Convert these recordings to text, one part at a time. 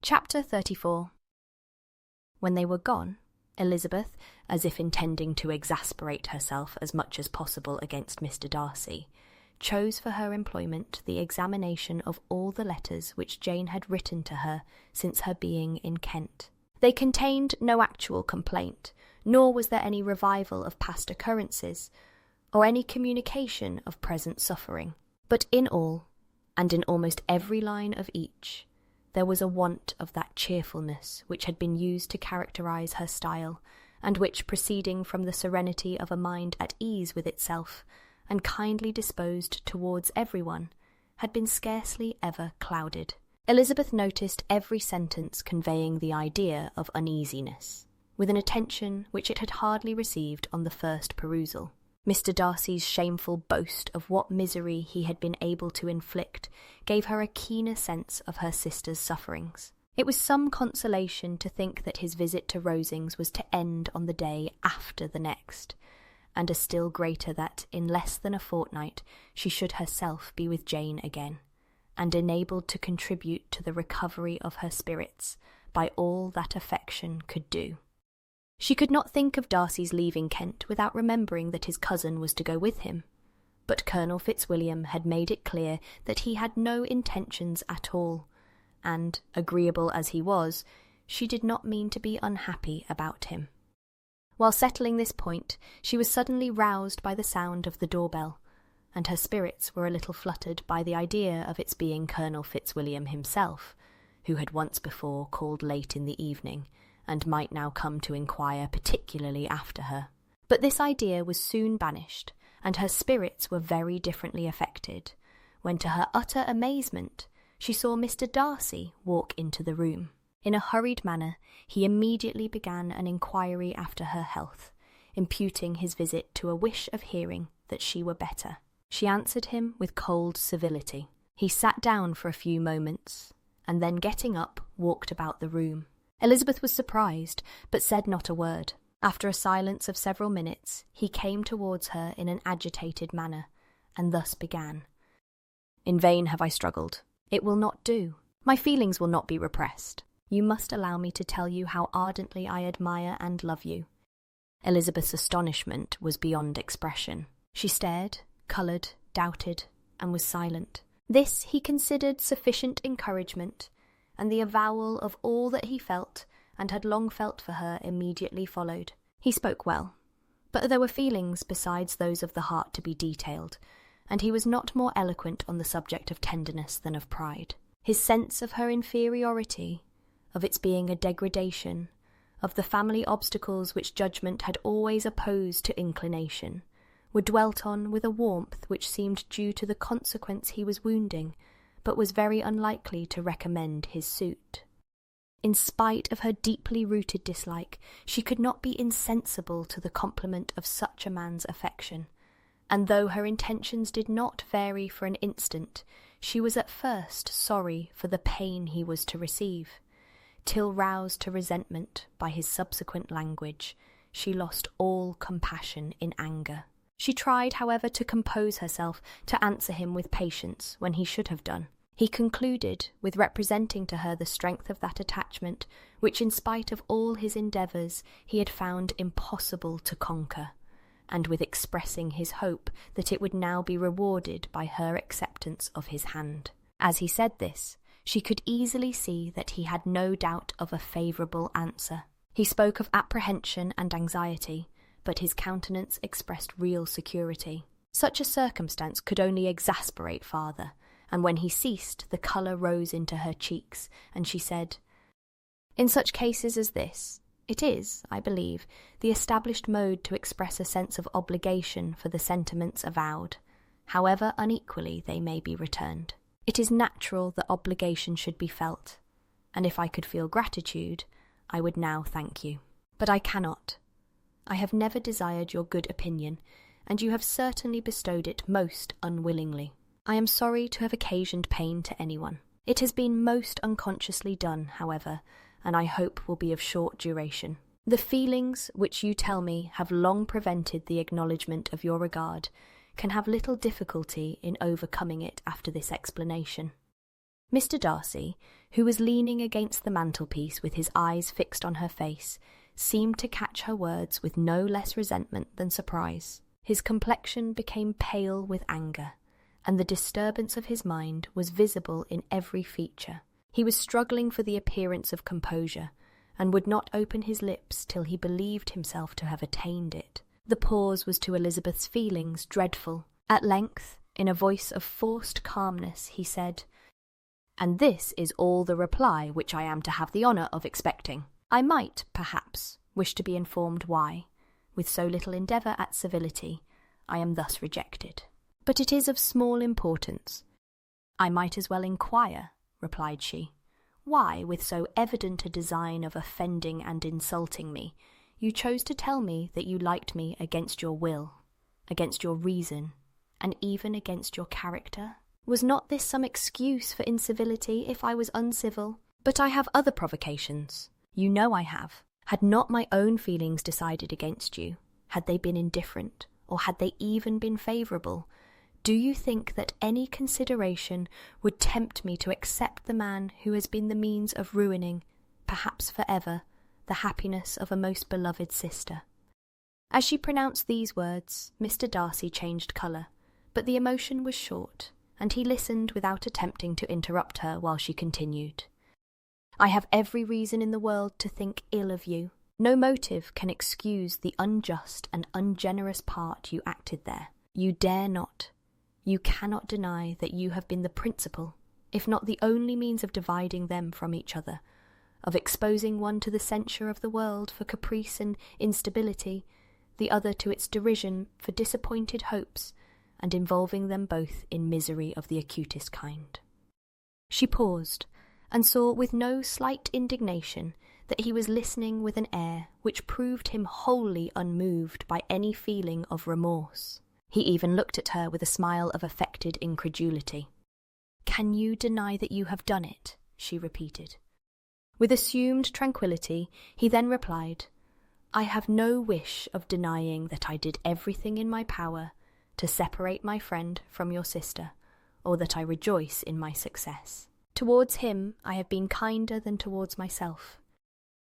Chapter 34. When they were gone, Elizabeth, as if intending to exasperate herself as much as possible against Mr. Darcy, chose for her employment the examination of all the letters which Jane had written to her since her being in Kent. They contained no actual complaint, nor was there any revival of past occurrences, or any communication of present suffering. But in all, and in almost every line of each, there was a want of that cheerfulness which had been used to characterize her style, and which, proceeding from the serenity of a mind at ease with itself, and kindly disposed towards everyone, had been scarcely ever clouded. Elizabeth noticed every sentence conveying the idea of uneasiness, with an attention which it had hardly received on the first perusal. Mr. Darcy's shameful boast of what misery he had been able to inflict gave her a keener sense of her sister's sufferings. It was some consolation to think that his visit to Rosings was to end on the day after the next, and a still greater that, in less than a fortnight, she should herself be with Jane again, and enabled to contribute to the recovery of her spirits by all that affection could do. She could not think of Darcy's leaving Kent without remembering that his cousin was to go with him, but Colonel Fitzwilliam had made it clear that he had no intentions at all, and, agreeable as he was, she did not mean to be unhappy about him. While settling this point, she was suddenly roused by the sound of the doorbell, and her spirits were a little fluttered by the idea of its being Colonel Fitzwilliam himself, who had once before called late in the evening, and might now come to inquire particularly after her. But this idea was soon banished, and her spirits were very differently affected, when to her utter amazement she saw Mr. Darcy walk into the room. In a hurried manner he immediately began an inquiry after her health, imputing his visit to a wish of hearing that she were better. She answered him with cold civility. He sat down for a few moments, and then getting up walked about the room. Elizabeth was surprised, but said not a word. After a silence of several minutes, he came towards her in an agitated manner, and thus began. "In vain have I struggled. It will not do. My feelings will not be repressed. You must allow me to tell you how ardently I admire and love you." Elizabeth's astonishment was beyond expression. She stared, coloured, doubted, and was silent. This he considered sufficient encouragement, and the avowal of all that he felt and had long felt for her immediately followed. He spoke well, but there were feelings besides those of the heart to be detailed, and he was not more eloquent on the subject of tenderness than of pride. His sense of her inferiority, of its being a degradation, of the family obstacles which judgment had always opposed to inclination, were dwelt on with a warmth which seemed due to the consequence he was wounding, but was very unlikely to recommend his suit. In spite of her deeply rooted dislike, she could not be insensible to the compliment of such a man's affection, and though her intentions did not vary for an instant, she was at first sorry for the pain he was to receive, till roused to resentment by his subsequent language, she lost all compassion in anger. She tried, however, to compose herself, to answer him with patience when he should have done. He concluded with representing to her the strength of that attachment which, in spite of all his endeavours, he had found impossible to conquer, and with expressing his hope that it would now be rewarded by her acceptance of his hand. As he said this, she could easily see that he had no doubt of a favourable answer. He spoke of apprehension and anxiety, but his countenance expressed real security. Such a circumstance could only exasperate father, and when he ceased, the colour rose into her cheeks, and she said, "In such cases as this, it is, I believe, the established mode to express a sense of obligation for the sentiments avowed, however unequally they may be returned. It is natural that obligation should be felt, and if I could feel gratitude, I would now thank you. But I cannot. I have never desired your good opinion, and you have certainly bestowed it most unwillingly. I am sorry to have occasioned pain to anyone. It has been most unconsciously done, however, and I hope will be of short duration. The feelings which you tell me have long prevented the acknowledgment of your regard can have little difficulty in overcoming it after this explanation. Mr. Darcy, who was leaning against the mantelpiece with his eyes fixed on her face, seemed to catch her words with no less resentment than surprise. His complexion became pale with anger, and the disturbance of his mind was visible in every feature. He was struggling for the appearance of composure, and would not open his lips till he believed himself to have attained it. The pause was to Elizabeth's feelings dreadful. At length, in a voice of forced calmness, he said, "And this is all the reply which I am to have the honour of expecting. I might, perhaps, wish to be informed why, with so little endeavour at civility, I am thus rejected. But it is of small importance." "I might as well inquire," replied she, "why, with so evident a design of offending and insulting me, you chose to tell me that you liked me against your will, against your reason, and even against your character? Was not this some excuse for incivility if I was uncivil? But I have other provocations. You know I have. Had not my own feelings decided against you, had they been indifferent, or had they even been favourable, do you think that any consideration would tempt me to accept the man who has been the means of ruining, perhaps for ever, the happiness of a most beloved sister?" As she pronounced these words, Mr. Darcy changed colour, but the emotion was short, and he listened without attempting to interrupt her while she continued. "I have every reason in the world to think ill of you. No motive can excuse the unjust and ungenerous part you acted there. You dare not, you cannot deny that you have been the principal, if not the only means of dividing them from each other, of exposing one to the censure of the world for caprice and instability, the other to its derision for disappointed hopes, and involving them both in misery of the acutest kind." She paused, and saw with no slight indignation that he was listening with an air which proved him wholly unmoved by any feeling of remorse. He even looked at her with a smile of affected incredulity. "Can you deny that you have done it?" she repeated. With assumed tranquillity, he then replied, "I have no wish of denying that I did everything in my power to separate my friend from your sister, or that I rejoice in my success. Towards him I have been kinder than towards myself."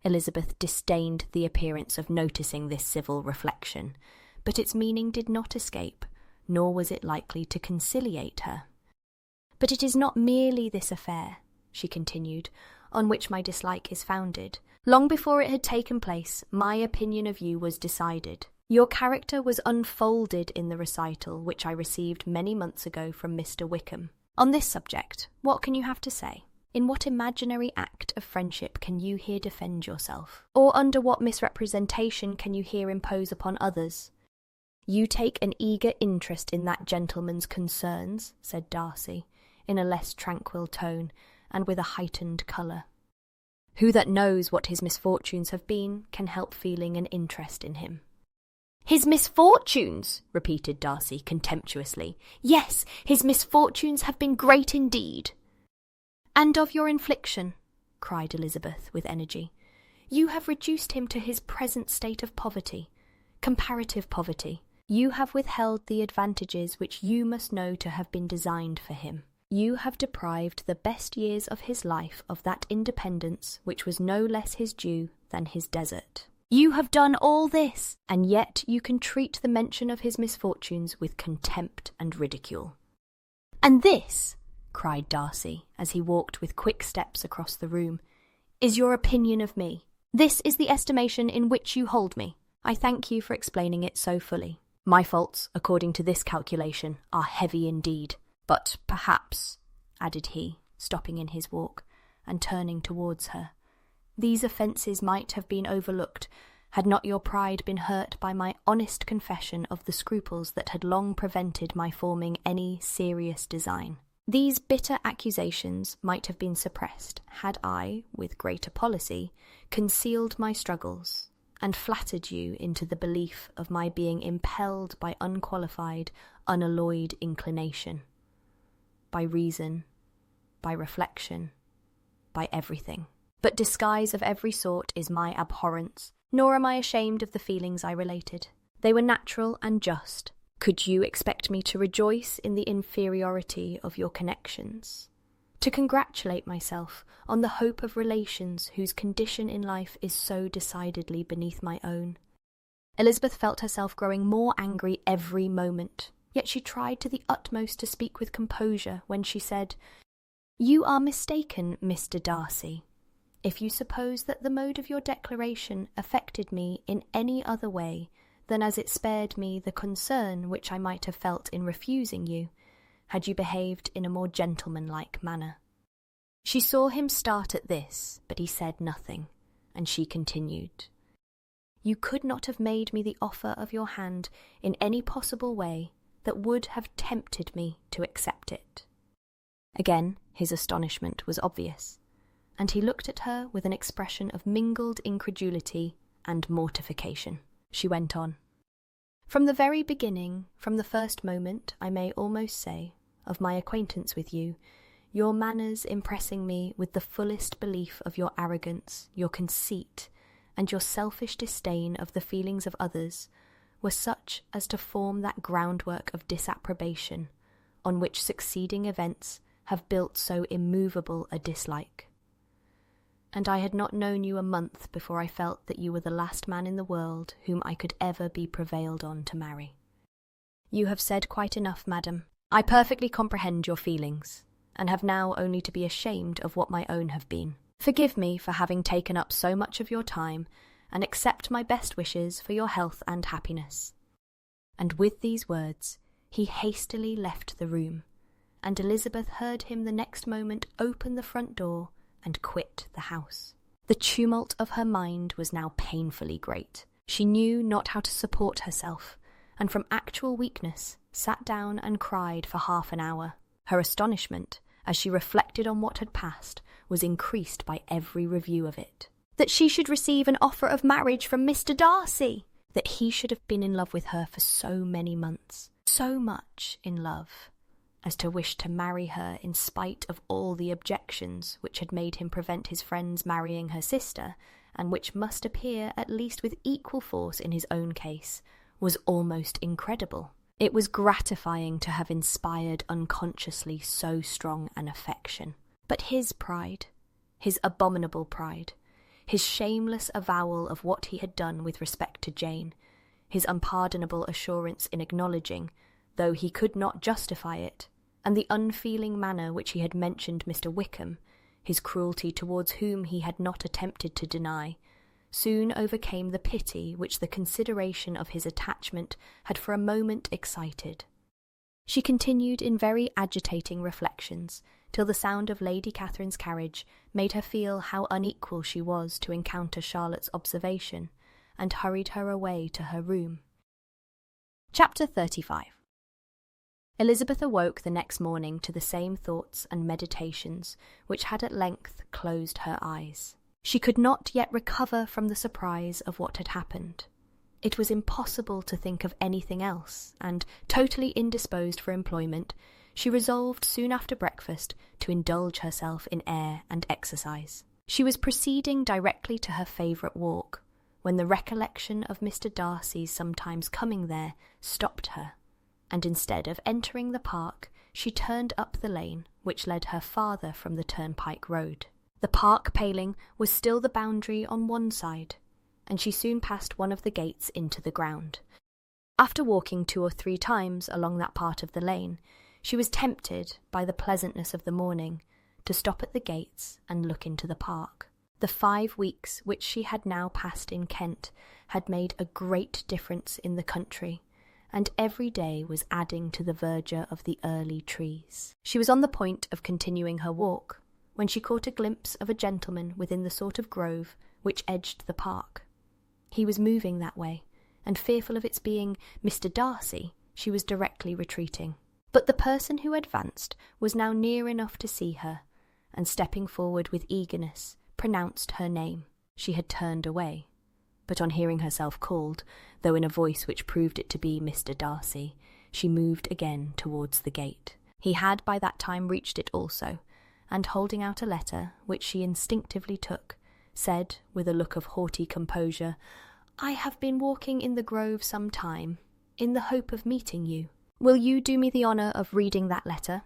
Elizabeth disdained the appearance of noticing this civil reflection, but its meaning did not escape, nor was it likely to conciliate her. "But it is not merely this affair," she continued, "on which my dislike is founded. Long before it had taken place, my opinion of you was decided. Your character was unfolded in the recital which I received many months ago from Mr. Wickham. On this subject, what can you have to say? In what imaginary act of friendship can you here defend yourself? Or under what misrepresentation can you here impose upon others?" "You take an eager interest in that gentleman's concerns," said Darcy, in a less tranquil tone, and with a heightened colour. "Who that knows what his misfortunes have been can help feeling an interest in him?" "His misfortunes!" repeated Darcy contemptuously. "Yes, his misfortunes have been great indeed." "And of your infliction," cried Elizabeth with energy. "You have reduced him to his present state of poverty, comparative poverty. You have withheld the advantages which you must know to have been designed for him. You have deprived the best years of his life of that independence which was no less his due than his desert. You have done all this, and yet you can treat the mention of his misfortunes with contempt and ridicule." "And this," cried Darcy, as he walked with quick steps across the room, "is your opinion of me? This is the estimation in which you hold me? I thank you for explaining it so fully. My faults, according to this calculation, are heavy indeed. But perhaps," added he, stopping in his walk, and turning towards her, "these offences might have been overlooked, had not your pride been hurt by my honest confession of the scruples that had long prevented my forming any serious design. These bitter accusations might have been suppressed, had I, with greater policy, concealed my struggles, and flattered you into the belief of my being impelled by unqualified, unalloyed inclination, by reason, by reflection, by everything. But disguise of every sort is my abhorrence, nor am I ashamed of the feelings I related. They were natural and just. Could you expect me to rejoice in the inferiority of your connections? to congratulate myself on the hope of relations whose condition in life is so decidedly beneath my own. Elizabeth felt herself growing more angry every moment, yet she tried to the utmost to speak with composure when she said, "You are mistaken, Mr. Darcy. If you suppose that the mode of your declaration affected me in any other way than as it spared me the concern which I might have felt in refusing you, had you behaved in a more gentlemanlike manner." She saw him start at this, but he said nothing, and she continued, "You could not have made me the offer of your hand in any possible way that would have tempted me to accept it." Again, his astonishment was obvious, and he looked at her with an expression of mingled incredulity and mortification. She went on, "From the very beginning, from the first moment, I may almost say, of my acquaintance with you, your manners impressing me with the fullest belief of your arrogance, your conceit, and your selfish disdain of the feelings of others, were such as to form that groundwork of disapprobation on which succeeding events have built so immovable a dislike. And I had not known you a month before I felt that you were the last man in the world whom I could ever be prevailed on to marry. You have said quite enough, madam. I perfectly comprehend your feelings, and have now only to be ashamed of what my own have been. Forgive me for having taken up so much of your time, and accept my best wishes for your health and happiness." And with these words, he hastily left the room, and Elizabeth heard him the next moment open the front door and quit the house. The tumult of her mind was now painfully great. She knew not how to support herself, and from actual weakness sat down and cried for half an hour. Her astonishment, as she reflected on what had passed, was increased by every review of it. That she should receive an offer of marriage from Mr. Darcy! That he should have been in love with her for so many months, so much in love, as to wish to marry her in spite of all the objections which had made him prevent his friends marrying her sister, and which must appear at least with equal force in his own case, was almost incredible. It was gratifying to have inspired unconsciously so strong an affection. But his pride, his abominable pride, his shameless avowal of what he had done with respect to Jane, his unpardonable assurance in acknowledging, though he could not justify it, and the unfeeling manner which he had mentioned Mr. Wickham, his cruelty towards whom he had not attempted to deny, soon overcame the pity which the consideration of his attachment had for a moment excited. She continued in very agitating reflections, till the sound of Lady Catherine's carriage made her feel how unequal she was to encounter Charlotte's observation, and hurried her away to her room. Chapter 35. Elizabeth awoke the next morning to the same thoughts and meditations which had at length closed her eyes. She could not yet recover from the surprise of what had happened. It was impossible to think of anything else, and, totally indisposed for employment, she resolved soon after breakfast to indulge herself in air and exercise. She was proceeding directly to her favourite walk, when the recollection of Mr. Darcy's sometimes coming there stopped her, and instead of entering the park, she turned up the lane which led her farther from the turnpike road. The park paling was still the boundary on one side, and she soon passed one of the gates into the ground. After walking 2 or 3 times along that part of the lane, she was tempted, by the pleasantness of the morning, to stop at the gates and look into the park. The 5 weeks which she had now passed in Kent had made a great difference in the country, and every day was adding to the verdure of the early trees. She was on the point of continuing her walk, when she caught a glimpse of a gentleman within the sort of grove which edged the park. He was moving that way, and fearful of its being Mr. Darcy, she was directly retreating. But the person who advanced was now near enough to see her, and stepping forward with eagerness, pronounced her name. She had turned away, but on hearing herself called, though in a voice which proved it to be Mr. Darcy, she moved again towards the gate. He had by that time reached it also, and holding out a letter, which she instinctively took, said, with a look of haughty composure, "I have been walking in the grove some time, in the hope of meeting you. Will you do me the honour of reading that letter?"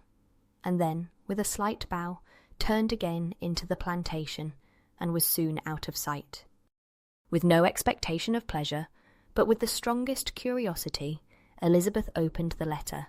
And then, with a slight bow, turned again into the plantation, and was soon out of sight. With no expectation of pleasure, but with the strongest curiosity, Elizabeth opened the letter,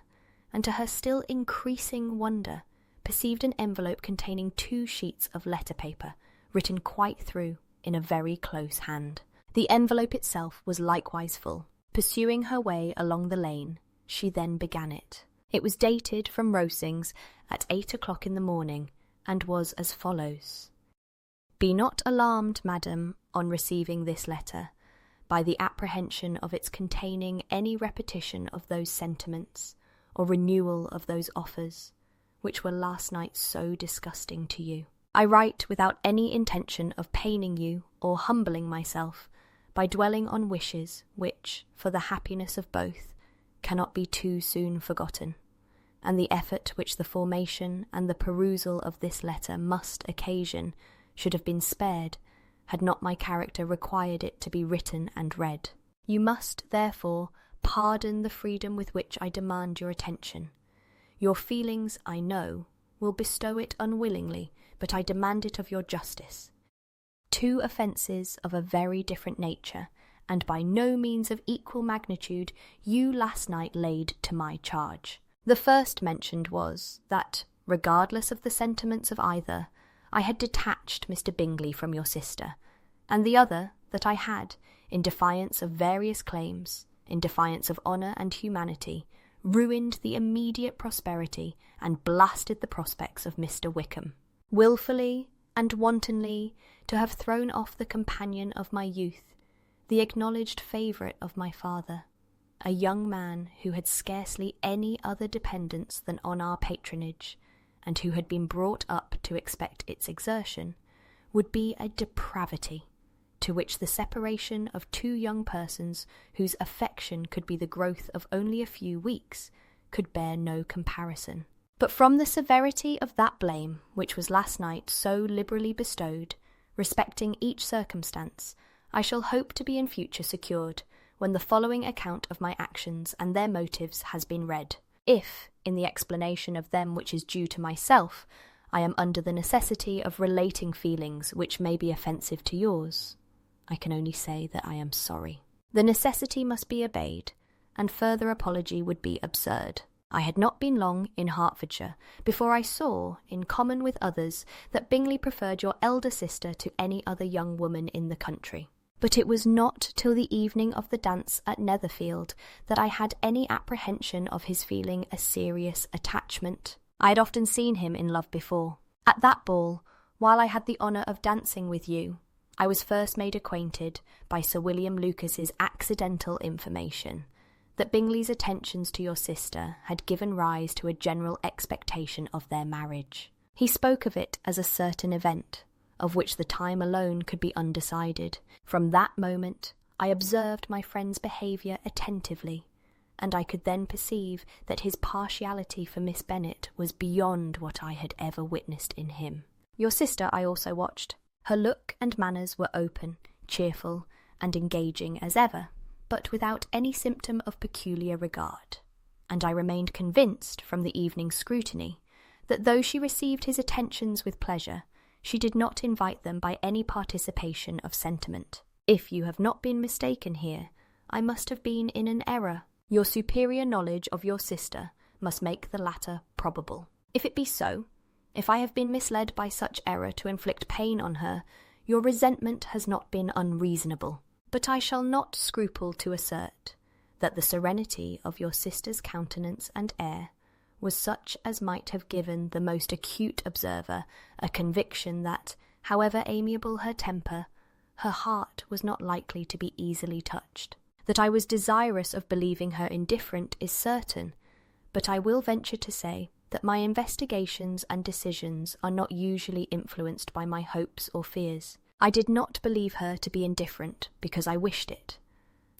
and to her still increasing wonder, perceived an envelope containing 2 sheets of letter paper, written quite through, in a very close hand. The envelope itself was likewise full. Pursuing her way along the lane, she then began it. It was dated from Rosings at 8 o'clock in the morning, and was as follows. Be not alarmed, madam, on receiving this letter, by the apprehension of its containing any repetition of those sentiments, or renewal of those offers, which were last night so disgusting to you. I write without any intention of paining you or humbling myself, by dwelling on wishes which, for the happiness of both, cannot be too soon forgotten, and the effort which the formation and the perusal of this letter must occasion should have been spared, had not my character required it to be written and read. You must, therefore, pardon the freedom with which I demand your attention. Your feelings, I know, will bestow it unwillingly, but I demand it of your justice. 2 offences of a very different nature, and by no means of equal magnitude, you last night laid to my charge. The first mentioned was, that, regardless of the sentiments of either, I had detached Mr. Bingley from your sister, and the other, that I had, in defiance of various claims, in defiance of honour and humanity, ruined the immediate prosperity and blasted the prospects of Mr. Wickham. Wilfully and wantonly to have thrown off the companion of my youth, the acknowledged favourite of my father, a young man who had scarcely any other dependence than on our patronage, and who had been brought up to expect its exertion, would be a depravity, to which the separation of 2 young persons whose affection could be the growth of only a few weeks could bear no comparison. But from the severity of that blame which was last night so liberally bestowed, respecting each circumstance, I shall hope to be in future secured, when the following account of my actions and their motives has been read. If, in the explanation of them which is due to myself, I am under the necessity of relating feelings which may be offensive to yours, I can only say that I am sorry. The necessity must be obeyed, and further apology would be absurd. I had not been long in Hertfordshire before I saw, in common with others, that Bingley preferred your elder sister to any other young woman in the country. But it was not till the evening of the dance at Netherfield that I had any apprehension of his feeling a serious attachment. I had often seen him in love before. At that ball, while I had the honour of dancing with you, I was first made acquainted by Sir William Lucas's accidental information that Bingley's attentions to your sister had given rise to a general expectation of their marriage. He spoke of it as a certain event, of which the time alone could be undecided. From that moment I observed my friend's behaviour attentively, and I could then perceive that his partiality for Miss Bennet was beyond what I had ever witnessed in him. Your sister I also watched. Her look and manners were open, cheerful, and engaging as ever, but without any symptom of peculiar regard, and I remained convinced from the evening's scrutiny that though she received his attentions with pleasure, she did not invite them by any participation of sentiment. If you have not been mistaken here, I must have been in an error. Your superior knowledge of your sister must make the latter probable. If it be so, if I have been misled by such error to inflict pain on her, your resentment has not been unreasonable. But I shall not scruple to assert that the serenity of your sister's countenance and air was such as might have given the most acute observer a conviction that, however amiable her temper, her heart was not likely to be easily touched. That I was desirous of believing her indifferent is certain, but I will venture to say that my investigations and decisions are not usually influenced by my hopes or fears. I did not believe her to be indifferent because I wished it.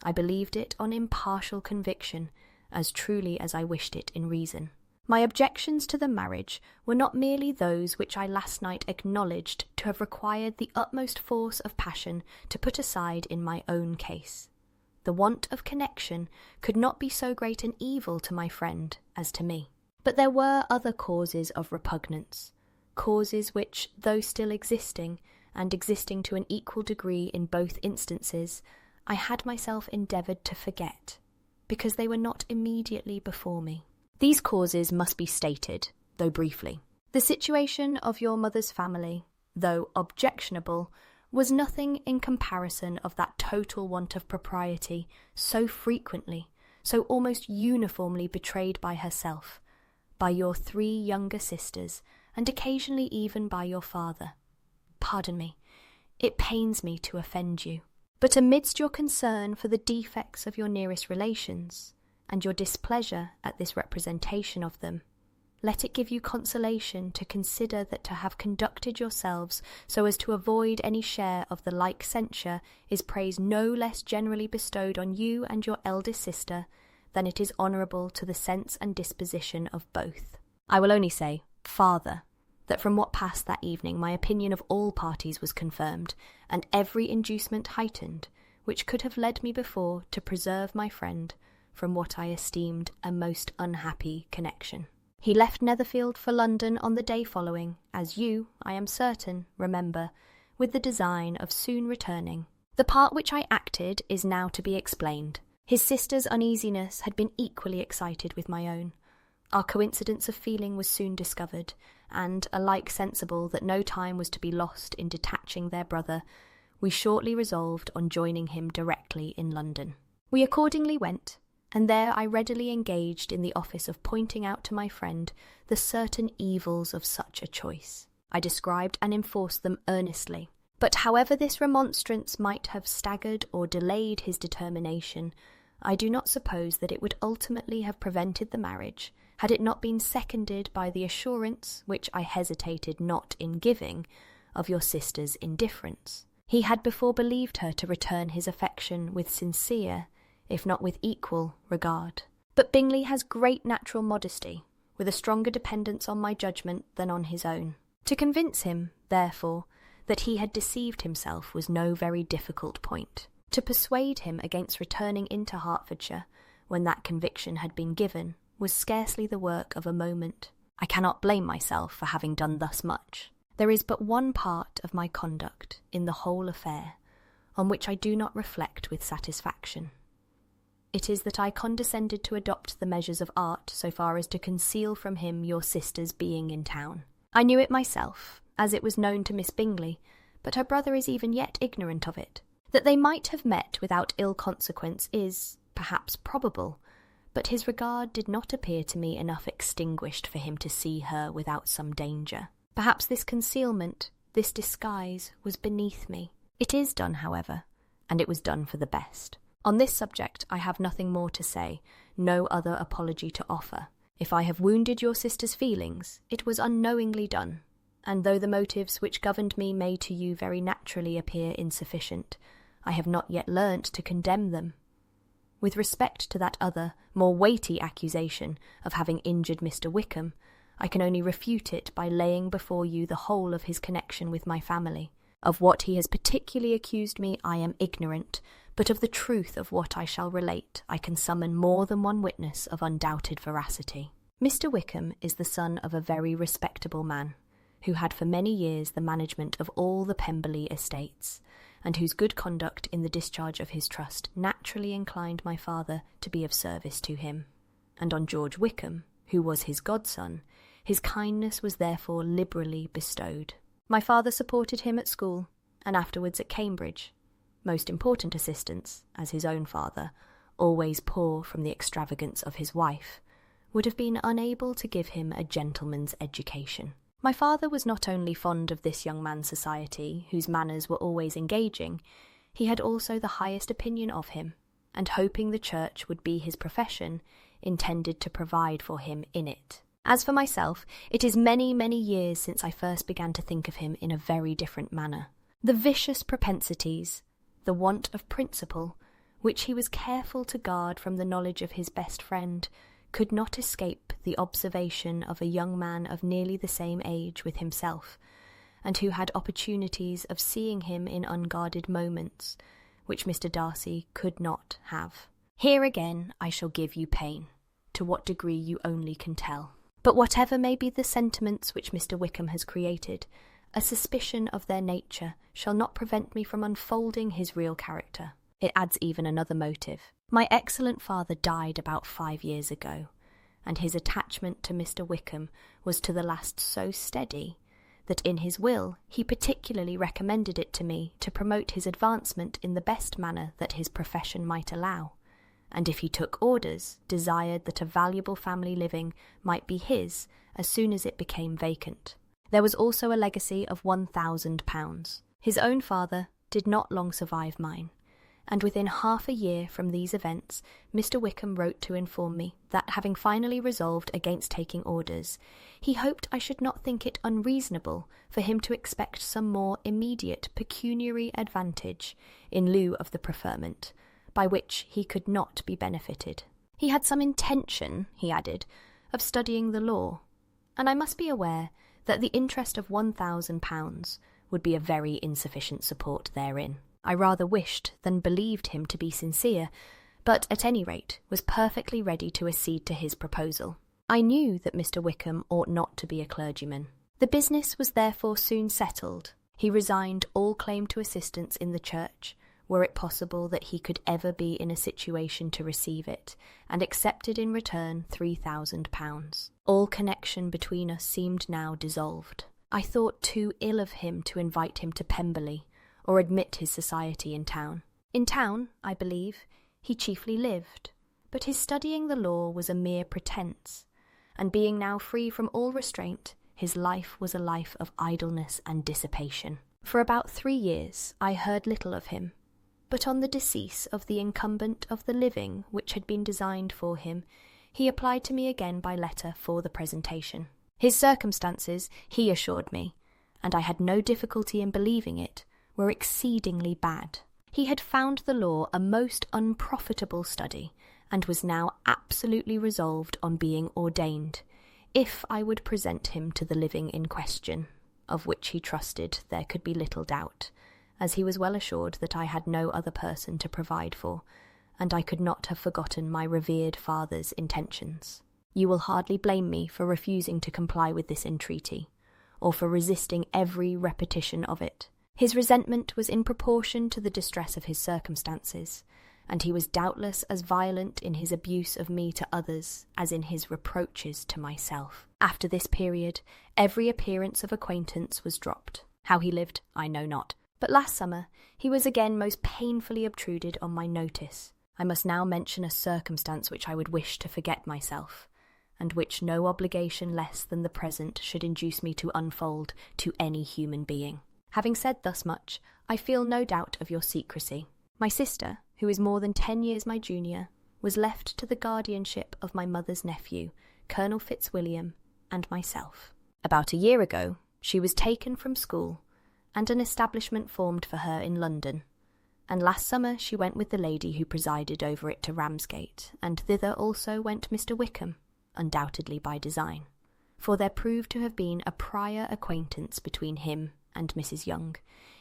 I believed it on impartial conviction, as truly as I wished it in reason. My objections to the marriage were not merely those which I last night acknowledged to have required the utmost force of passion to put aside in my own case. The want of connection could not be so great an evil to my friend as to me. But there were other causes of repugnance, causes which, though still existing, and existing to an equal degree in both instances, I had myself endeavoured to forget, because they were not immediately before me. These causes must be stated, though briefly. The situation of your mother's family, though objectionable, was nothing in comparison of that total want of propriety so frequently, so almost uniformly betrayed by herself, by your 3 younger sisters, and occasionally even by your father. Pardon me, it pains me to offend you, but amidst your concern for the defects of your nearest relations, and your displeasure at this representation of them, let it give you consolation to consider that to have conducted yourselves so as to avoid any share of the like censure is praise no less generally bestowed on you and your eldest sister than it is honourable to the sense and disposition of both. I will only say, farther, that from what passed that evening my opinion of all parties was confirmed, and every inducement heightened, which could have led me before to preserve my friend from what I esteemed a most unhappy connection. He left Netherfield for London on the day following, as you, I am certain, remember, with the design of soon returning. The part which I acted is now to be explained. His sister's uneasiness had been equally excited with my own. Our coincidence of feeling was soon discovered, and, alike sensible that no time was to be lost in detaching their brother, we shortly resolved on joining him directly in London. We accordingly went, and there I readily engaged in the office of pointing out to my friend the certain evils of such a choice. I described and enforced them earnestly, but however this remonstrance might have staggered or delayed his determination, I do not suppose that it would ultimately have prevented the marriage, had it not been seconded by the assurance, which I hesitated not in giving, of your sister's indifference. He had before believed her to return his affection with sincere, if not with equal, regard. But Bingley has great natural modesty, with a stronger dependence on my judgment than on his own. To convince him, therefore, that he had deceived himself was no very difficult point. To persuade him against returning into Hertfordshire, when that conviction had been given, was scarcely the work of a moment. I cannot blame myself for having done thus much. There is but one part of my conduct in the whole affair on which I do not reflect with satisfaction. It is that I condescended to adopt the measures of art so far as to conceal from him your sister's being in town. I knew it myself, as it was known to Miss Bingley, but her brother is even yet ignorant of it. That they might have met without ill consequence is, perhaps, probable, but his regard did not appear to me enough extinguished for him to see her without some danger. Perhaps this concealment, this disguise, was beneath me. It is done, however, and it was done for the best. On this subject I have nothing more to say, no other apology to offer. If I have wounded your sister's feelings, it was unknowingly done, and though the motives which governed me may to you very naturally appear insufficient, I have not yet learnt to condemn them. With respect to that other, more weighty accusation of having injured Mr. Wickham, I can only refute it by laying before you the whole of his connection with my family. Of what he has particularly accused me I am ignorant, but of the truth of what I shall relate I can summon more than one witness of undoubted veracity. Mr. Wickham is the son of a very respectable man, who had for many years the management of all the Pemberley estates, and whose good conduct in the discharge of his trust naturally inclined my father to be of service to him. And on George Wickham, who was his godson, his kindness was therefore liberally bestowed. My father supported him at school, and afterwards at Cambridge, most important assistance, as his own father, always poor from the extravagance of his wife, would have been unable to give him a gentleman's education. My father was not only fond of this young man's society, whose manners were always engaging, he had also the highest opinion of him, and hoping the church would be his profession, intended to provide for him in it. As for myself, it is many, many years since I first began to think of him in a very different manner. The vicious propensities, the want of principle, which he was careful to guard from the knowledge of his best friend, could not escape the observation of a young man of nearly the same age with himself, and who had opportunities of seeing him in unguarded moments, which Mr. Darcy could not have. Here again I shall give you pain, to what degree you only can tell. But whatever may be the sentiments which Mr. Wickham has created, a suspicion of their nature shall not prevent me from unfolding his real character. It adds even another motive. My excellent father died about 5 years ago, and his attachment to Mr. Wickham was to the last so steady that in his will he particularly recommended it to me to promote his advancement in the best manner that his profession might allow, and if he took orders, desired that a valuable family living might be his as soon as it became vacant. There was also a legacy of £1,000. His own father did not long survive mine, and within half a year from these events Mr. Wickham wrote to inform me that, having finally resolved against taking orders, he hoped I should not think it unreasonable for him to expect some more immediate pecuniary advantage in lieu of the preferment, by which he could not be benefited. He had some intention, he added, of studying the law, and I must be aware that the interest of £1,000 would be a very insufficient support therein. I rather wished than believed him to be sincere, but at any rate was perfectly ready to accede to his proposal. I knew that Mr. Wickham ought not to be a clergyman. The business was therefore soon settled. He resigned all claim to assistance in the church, were it possible that he could ever be in a situation to receive it, and accepted in return £3,000. All connection between us seemed now dissolved. I thought too ill of him to invite him to Pemberley, or admit his society in town. In town, I believe, he chiefly lived, but his studying the law was a mere pretence, and being now free from all restraint, his life was a life of idleness and dissipation. For about 3 years I heard little of him, but on the decease of the incumbent of the living which had been designed for him, he applied to me again by letter for the presentation. His circumstances, he assured me, and I had no difficulty in believing it, were exceedingly bad. He had found the law a most unprofitable study, and was now absolutely resolved on being ordained, if I would present him to the living in question, of which he trusted there could be little doubt, as he was well assured that I had no other person to provide for, and I could not have forgotten my revered father's intentions. You will hardly blame me for refusing to comply with this entreaty, or for resisting every repetition of it. His resentment was in proportion to the distress of his circumstances, and he was doubtless as violent in his abuse of me to others as in his reproaches to myself. After this period, every appearance of acquaintance was dropped. How he lived, I know not. But last summer he was again most painfully obtruded on my notice. I must now mention a circumstance which I would wish to forget myself, and which no obligation less than the present should induce me to unfold to any human being. Having said thus much, I feel no doubt of your secrecy. My sister, who is more than 10 years my junior, was left to the guardianship of my mother's nephew, Colonel Fitzwilliam, and myself. About a year ago, she was taken from school, and an establishment formed for her in London, and last summer she went with the lady who presided over it to Ramsgate, and thither also went Mr. Wickham, undoubtedly by design, for there proved to have been a prior acquaintance between him and Mrs. Young,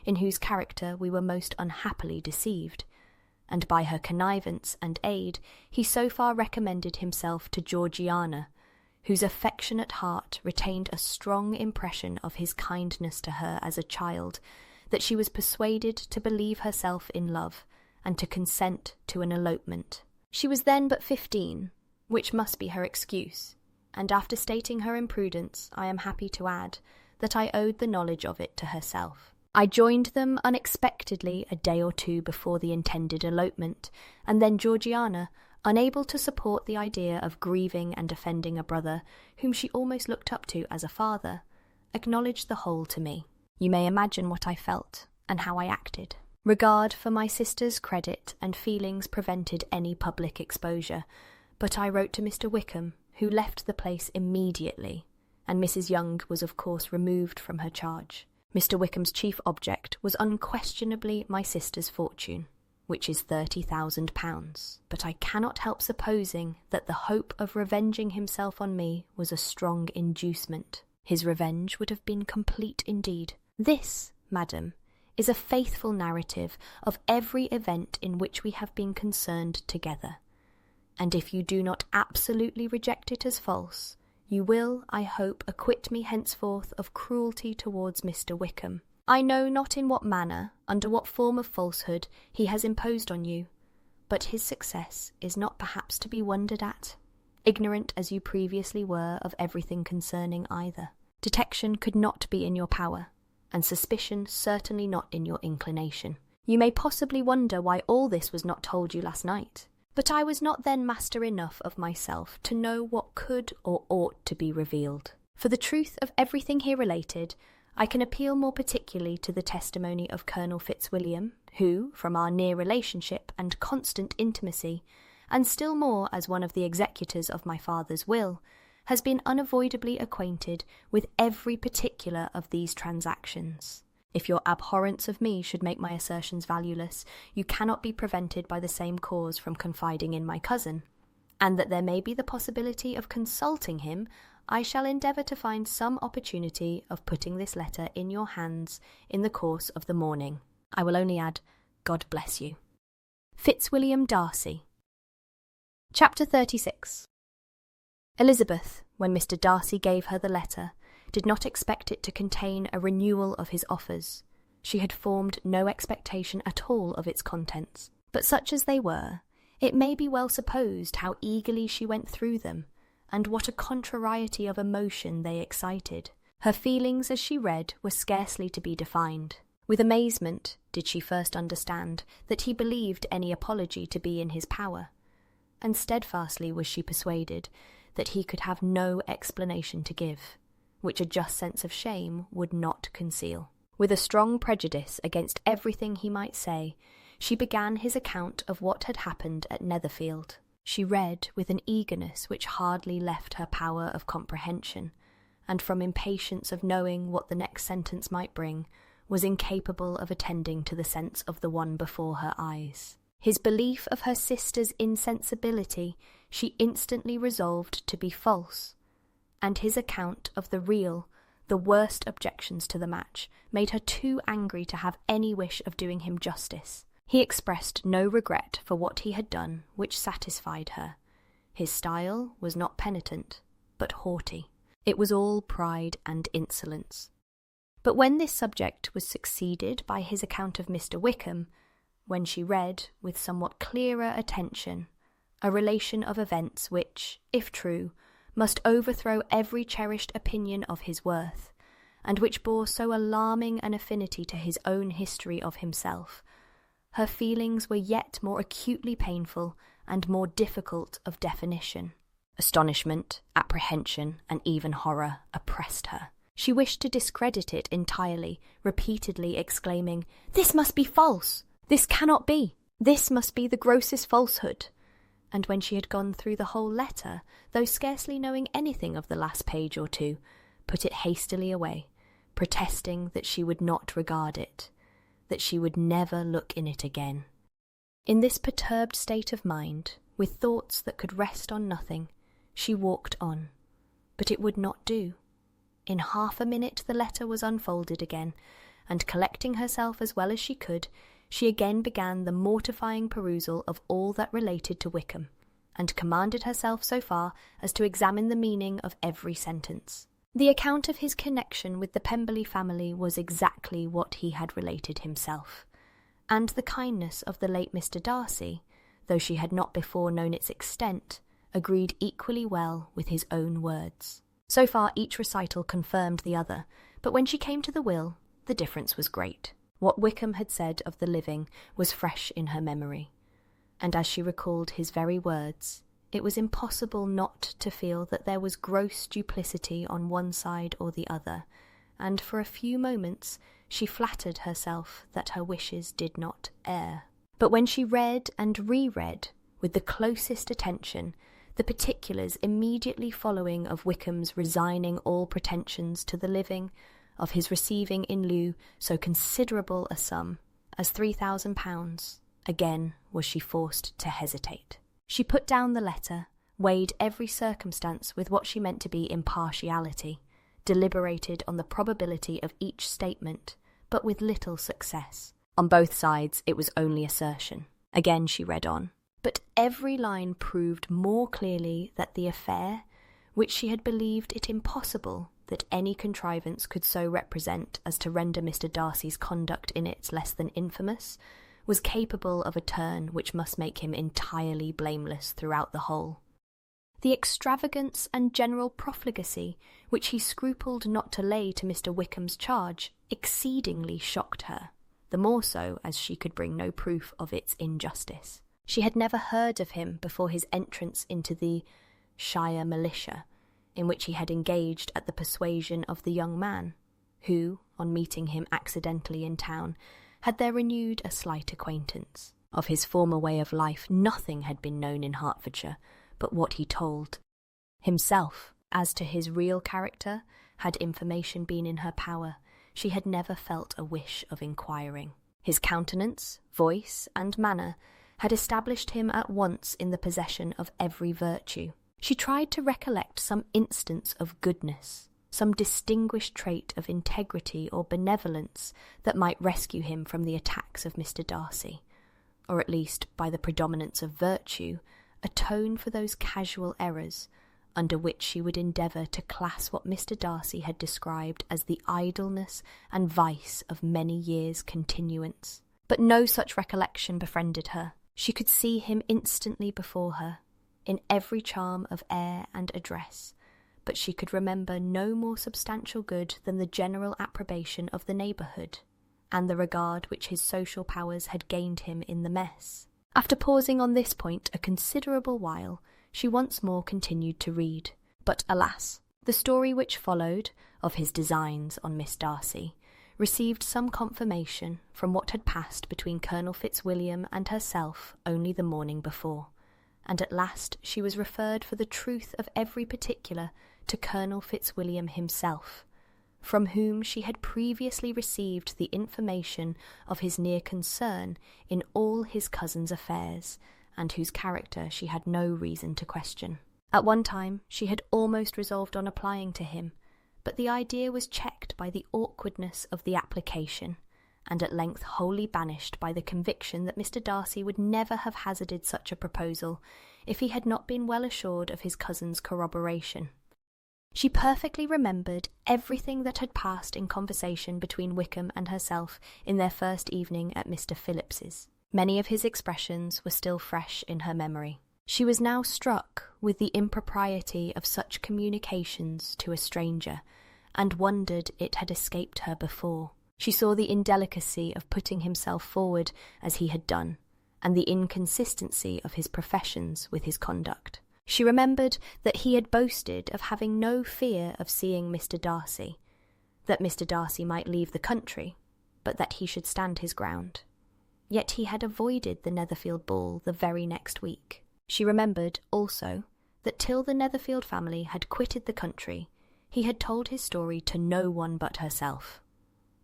in whose character we were most unhappily deceived, and by her connivance and aid he so far recommended himself to Georgiana, whose affectionate heart retained a strong impression of his kindness to her as a child, that she was persuaded to believe herself in love, and to consent to an elopement. She was then but 15, which must be her excuse, and after stating her imprudence, I am happy to add that I owed the knowledge of it to herself. I joined them unexpectedly a day or two before the intended elopement, and then Georgiana, unable to support the idea of grieving and offending a brother whom she almost looked up to as a father, acknowledged the whole to me. You may imagine what I felt, and how I acted. Regard for my sister's credit and feelings prevented any public exposure, but I wrote to Mr. Wickham, who left the place immediately, and Mrs. Young was of course removed from her charge. Mr. Wickham's chief object was unquestionably my sister's fortune, which is £30,000, but I cannot help supposing that the hope of revenging himself on me was a strong inducement. His revenge would have been complete indeed. This, madam, is a faithful narrative of every event in which we have been concerned together, and if you do not absolutely reject it as false, You will, I hope, acquit me henceforth of cruelty towards Mr. Wickham. I know not in what manner, under what form of falsehood, he has imposed on you, but his success is not perhaps to be wondered at, ignorant as you previously were of everything concerning either. Detection could not be in your power, and suspicion certainly not in your inclination. You may possibly wonder why all this was not told you last night. But I was not then master enough of myself to know what could or ought to be revealed. For the truth of everything here related, I can appeal more particularly to the testimony of Colonel Fitzwilliam, who, from our near relationship and constant intimacy, and still more as one of the executors of my father's will, has been unavoidably acquainted with every particular of these transactions. If your abhorrence of me should make my assertions valueless, you cannot be prevented by the same cause from confiding in my cousin, and that there may be the possibility of consulting him, I shall endeavour to find some opportunity of putting this letter in your hands in the course of the morning. I will only add, God bless you. Fitzwilliam Darcy. Chapter 36. Elizabeth, when Mr. Darcy gave her the letter, did not expect it to contain a renewal of his offers. She had formed no expectation at all of its contents, but such as they were, it may be well supposed how eagerly she went through them, and what a contrariety of emotion they excited. Her feelings as she read were scarcely to be defined. With amazement did she first understand that he believed any apology to be in his power, and steadfastly was she persuaded that he could have no explanation to give, which a just sense of shame would not conceal. With a strong prejudice against everything he might say, she began his account of what had happened at Netherfield. She read with an eagerness which hardly left her power of comprehension, and from impatience of knowing what the next sentence might bring, was incapable of attending to the sense of the one before her eyes. His belief of her sister's insensibility she instantly resolved to be false, and his account of the real, the worst objections to the match, made her too angry to have any wish of doing him justice. He expressed no regret for what he had done, which satisfied her. His style was not penitent, but haughty. It was all pride and insolence. But when this subject was succeeded by his account of Mr. Wickham, when she read, with somewhat clearer attention, a relation of events which, if true, must overthrow every cherished opinion of his worth, and which bore so alarming an affinity to his own history of himself, her feelings were yet more acutely painful and more difficult of definition. Astonishment, apprehension, and even horror oppressed her. She wished to discredit it entirely, repeatedly exclaiming, "This must be false! This cannot be! This must be the grossest falsehood!" And when she had gone through the whole letter, though scarcely knowing anything of the last page or two, put it hastily away, protesting that she would not regard it, that she would never look in it again. In this perturbed state of mind, with thoughts that could rest on nothing, she walked on. But it would not do. In half a minute the letter was unfolded again, and collecting herself as well as she could, she again began the mortifying perusal of all that related to Wickham, and commanded herself so far as to examine the meaning of every sentence. The account of his connection with the Pemberley family was exactly what he had related himself, and the kindness of the late Mr. Darcy, though she had not before known its extent, agreed equally well with his own words. So far each recital confirmed the other, but when she came to the will, the difference was great. What Wickham had said of the living was fresh in her memory, and as she recalled his very words, it was impossible not to feel that there was gross duplicity on one side or the other, and for a few moments she flattered herself that her wishes did not err. But when she read and re-read, with the closest attention, the particulars immediately following of Wickham's resigning all pretensions to the living, of his receiving in lieu so considerable a sum as £3,000, again was she forced to hesitate. She put down the letter, weighed every circumstance with what she meant to be impartiality, deliberated on the probability of each statement, but with little success. On both sides it was only assertion. Again she read on, but every line proved more clearly that the affair, which she had believed it impossible that any contrivance could so represent as to render Mr. Darcy's conduct in it less than infamous, was capable of a turn which must make him entirely blameless throughout the whole. The extravagance and general profligacy which he scrupled not to lay to Mr. Wickham's charge exceedingly shocked her, the more so as she could bring no proof of its injustice. She had never heard of him before his entrance into the shire militia, in which he had engaged at the persuasion of the young man, who, on meeting him accidentally in town, had there renewed a slight acquaintance. Of his former way of life nothing had been known in Hertfordshire but what he told. Himself, as to his real character, had information been in her power, she had never felt a wish of inquiring. His countenance, voice, and manner had established him at once in the possession of every virtue. She tried to recollect some instance of goodness, some distinguished trait of integrity or benevolence that might rescue him from the attacks of Mr. Darcy, or at least, by the predominance of virtue, atone for those casual errors under which she would endeavour to class what Mr. Darcy had described as the idleness and vice of many years' continuance. But no such recollection befriended her. She could see him instantly before her, in every charm of air and address, but she could remember no more substantial good than the general approbation of the neighbourhood, and the regard which his social powers had gained him in the mess. After pausing on this point a considerable while, she once more continued to read. But alas, the story which followed, of his designs on Miss Darcy, received some confirmation from what had passed between Colonel Fitzwilliam and herself only the morning before, and at last she was referred for the truth of every particular to Colonel Fitzwilliam himself, from whom she had previously received the information of his near concern in all his cousin's affairs, and whose character she had no reason to question. At one time she had almost resolved on applying to him, but the idea was checked by the awkwardness of the application, and at length wholly banished by the conviction that Mr. Darcy would never have hazarded such a proposal if he had not been well assured of his cousin's corroboration. She perfectly remembered everything that had passed in conversation between Wickham and herself in their first evening at Mr. Phillips's. Many of his expressions were still fresh in her memory. She was now struck with the impropriety of such communications to a stranger, and wondered it had escaped her before. She saw the indelicacy of putting himself forward as he had done, and the inconsistency of his professions with his conduct. She remembered that he had boasted of having no fear of seeing Mr. Darcy, that Mr. Darcy might leave the country, but that he should stand his ground. Yet he had avoided the Netherfield ball the very next week. She remembered, also, that till the Netherfield family had quitted the country, he had told his story to no one but herself,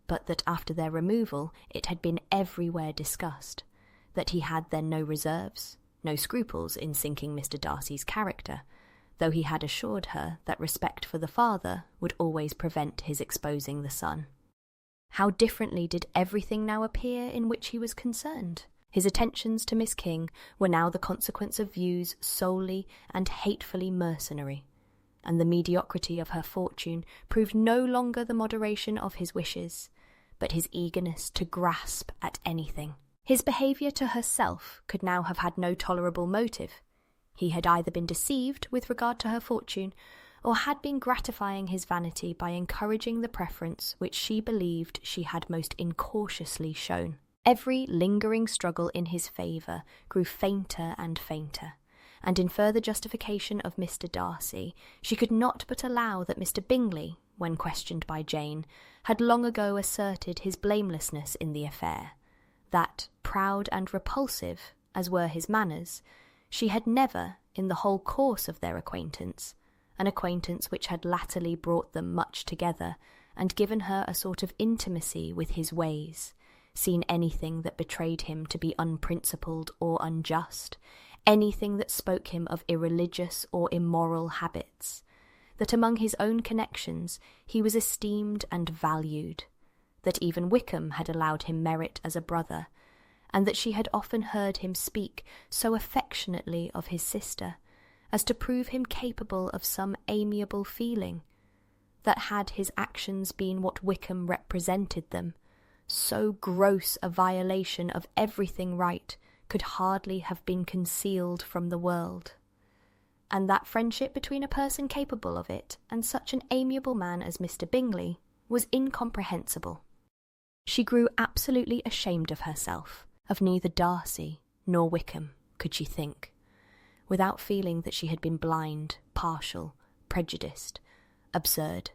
but that after their removal it had been everywhere discussed, that he had then no reserves, no scruples in sinking Mr. Darcy's character, though he had assured her that respect for the father would always prevent his exposing the son. How differently did everything now appear in which he was concerned! His attentions to Miss King were now the consequence of views solely and hatefully mercenary, and the mediocrity of her fortune proved no longer the moderation of his wishes, but his eagerness to grasp at anything. His behaviour to herself could now have had no tolerable motive. He had either been deceived with regard to her fortune, or had been gratifying his vanity by encouraging the preference which she believed she had most incautiously shown. Every lingering struggle in his favour grew fainter and fainter, and in further justification of Mr. Darcy, she could not but allow that Mr. Bingley, when questioned by Jane, had long ago asserted his blamelessness in the affair, that, proud and repulsive as were his manners, she had never, in the whole course of their acquaintance, an acquaintance which had latterly brought them much together, and given her a sort of intimacy with his ways, seen anything that betrayed him to be unprincipled or unjust, anything that spoke him of irreligious or immoral habits, that among his own connections he was esteemed and valued, that even Wickham had allowed him merit as a brother, and that she had often heard him speak so affectionately of his sister, as to prove him capable of some amiable feeling, that had his actions been what Wickham represented them, so gross a violation of everything right could hardly have been concealed from the world. And that friendship between a person capable of it and such an amiable man as Mr. Bingley was incomprehensible. She grew absolutely ashamed of herself. Of neither Darcy nor Wickham could she think, without feeling that she had been blind, partial, prejudiced, absurd.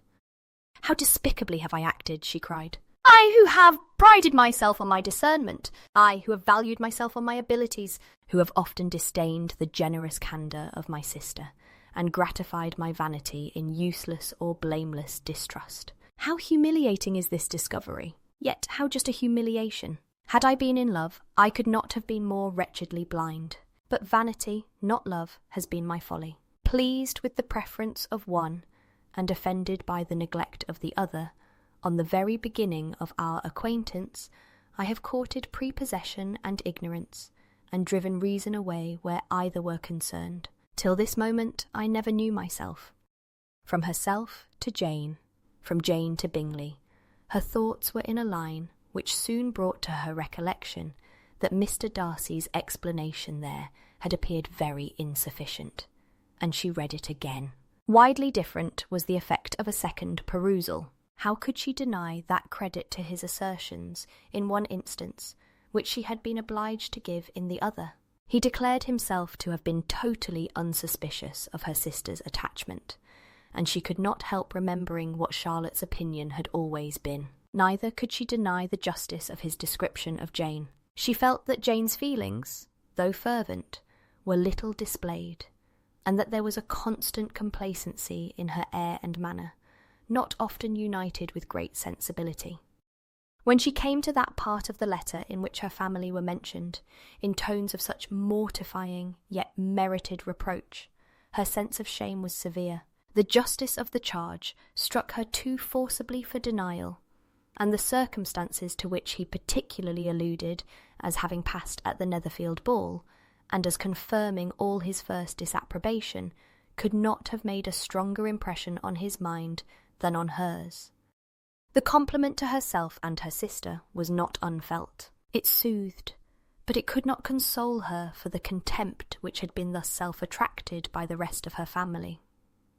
"How despicably have I acted," she cried. "I who have prided myself on my discernment, I who have valued myself on my abilities, who have often disdained the generous candour of my sister, and gratified my vanity in useless or blameless distrust. How humiliating is this discovery, yet how just a humiliation! Had I been in love, I could not have been more wretchedly blind. But vanity, not love, has been my folly. Pleased with the preference of one, and offended by the neglect of the other, on the very beginning of our acquaintance, I have courted prepossession and ignorance, and driven reason away where either were concerned. Till this moment I never knew myself. From herself to Jane, from Jane to Bingley, her thoughts were in a line which soon brought to her recollection that Mr. Darcy's explanation there had appeared very insufficient, and she read it again. Widely different was the effect of a second perusal. How could she deny that credit to his assertions in one instance which she had been obliged to give in the other? He declared himself to have been totally unsuspicious of her sister's attachment, and she could not help remembering what Charlotte's opinion had always been. Neither could she deny the justice of his description of Jane. She felt that Jane's feelings, though fervent, were little displayed, and that there was a constant complacency in her air and manner, not often united with great sensibility. When she came to that part of the letter in which her family were mentioned, in tones of such mortifying yet merited reproach, her sense of shame was severe. The justice of the charge struck her too forcibly for denial, and the circumstances to which he particularly alluded as having passed at the Netherfield ball, and as confirming all his first disapprobation, could not have made a stronger impression on his mind than on hers. The compliment to herself and her sister was not unfelt. It soothed, but it could not console her for the contempt which had been thus self-attracted by the rest of her family.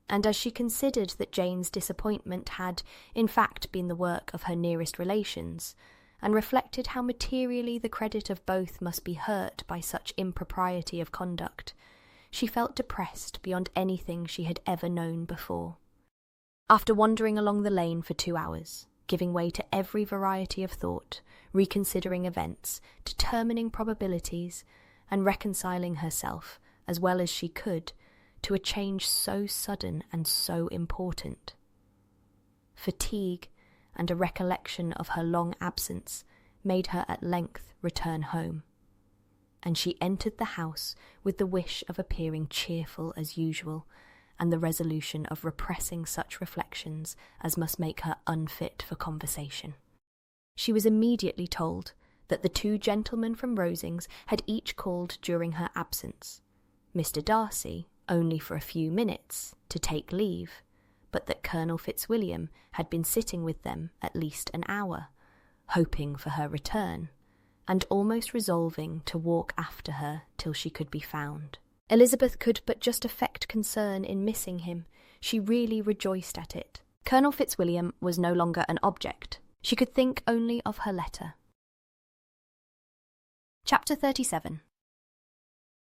And as she considered that Jane's disappointment had, in fact, been the work of her nearest relations, and reflected how materially the credit of both must be hurt by such impropriety of conduct, she felt depressed beyond anything she had ever known before. After wandering along the lane for 2 hours, giving way to every variety of thought, reconsidering events, determining probabilities, and reconciling herself, as well as she could, to a change so sudden and so important, fatigue and a recollection of her long absence made her at length return home, and she entered the house with the wish of appearing cheerful as usual, and the resolution of repressing such reflections as must make her unfit for conversation. She was immediately told that the 2 gentlemen from Rosings had each called during her absence, Mr. Darcy only for a few minutes to take leave, but that Colonel Fitzwilliam had been sitting with them at least an hour, hoping for her return, and almost resolving to walk after her till she could be found. Elizabeth could but just affect concern in missing him. She really rejoiced at it. Colonel Fitzwilliam was no longer an object. She could think only of her letter. Chapter 37.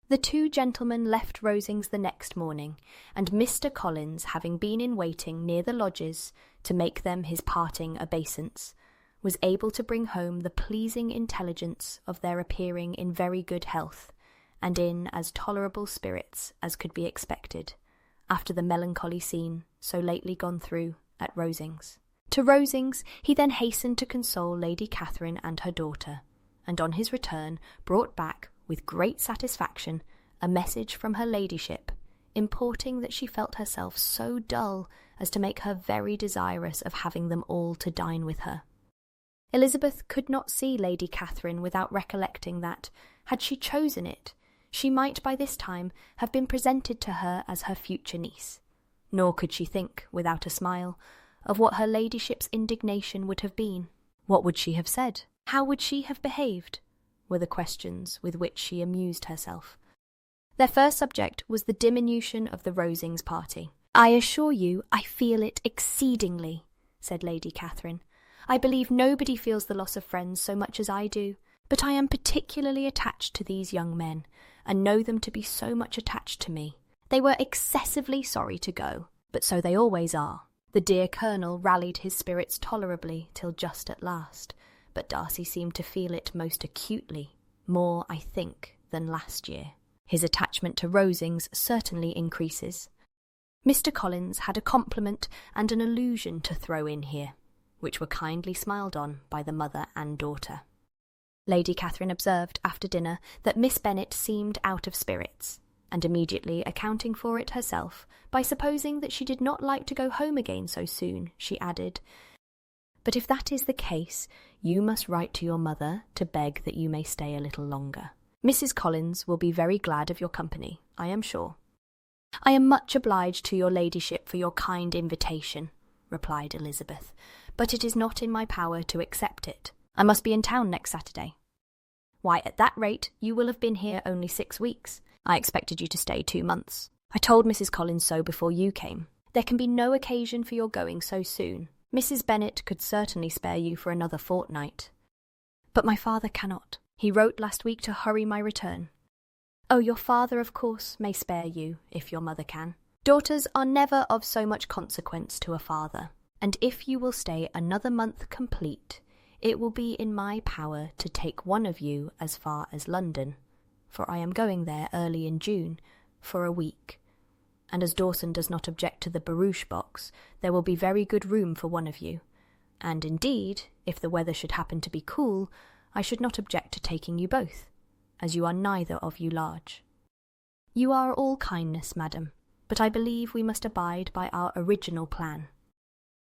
The 2 gentlemen left Rosings the next morning, and Mr. Collins, having been in waiting near the lodges to make them his parting obeisance, was able to bring home the pleasing intelligence of their appearing in very good health, and in as tolerable spirits as could be expected, after the melancholy scene so lately gone through at Rosings. To Rosings he then hastened to console Lady Catherine and her daughter, and on his return brought back, with great satisfaction, a message from her ladyship, importing that she felt herself so dull as to make her very desirous of having them all to dine with her. Elizabeth could not see Lady Catherine without recollecting that, had she chosen it, She might by this time have been presented to her as her future niece. Nor could she think, without a smile, of what her ladyship's indignation would have been. What would she have said? How would she have behaved? Were the questions with which she amused herself. Their first subject was the diminution of the Rosings party. "I assure you I feel it exceedingly," said Lady Catherine. "I believe nobody feels the loss of friends so much as I do, but I am particularly attached to these young men, and know them to be so much attached to me. They were excessively sorry to go, but so they always are." The dear Colonel rallied his spirits tolerably till just at last, but Darcy seemed to feel it most acutely, more, I think, than last year. His attachment to Rosings certainly increases. Mr. Collins had a compliment and an allusion to throw in here, which were kindly smiled on by the mother and daughter. Lady Catherine observed after dinner that Miss Bennet seemed out of spirits, and immediately accounting for it herself by supposing that she did not like to go home again so soon, she added, "But if that is the case, you must write to your mother to beg that you may stay a little longer. Mrs. Collins will be very glad of your company, I am sure." "I am much obliged to your ladyship for your kind invitation," replied Elizabeth, "but it is not in my power to accept it. I must be in town next Saturday." "Why, at that rate, you will have been here only 6 weeks. I expected you to stay 2 months. I told Mrs. Collins so before you came. There can be no occasion for your going so soon. Mrs. Bennet could certainly spare you for another fortnight." "But my father cannot. He wrote last week to hurry my return." "Oh, your father, of course, may spare you, if your mother can. Daughters are never of so much consequence to a father, and if you will stay another month complete, it will be in my power to take one of you as far as London, for I am going there early in June, for a week. And as Dawson does not object to the barouche box, there will be very good room for one of you, and indeed, if the weather should happen to be cool, I should not object to taking you both, as you are neither of you large." "You are all kindness, madam, but I believe we must abide by our original plan."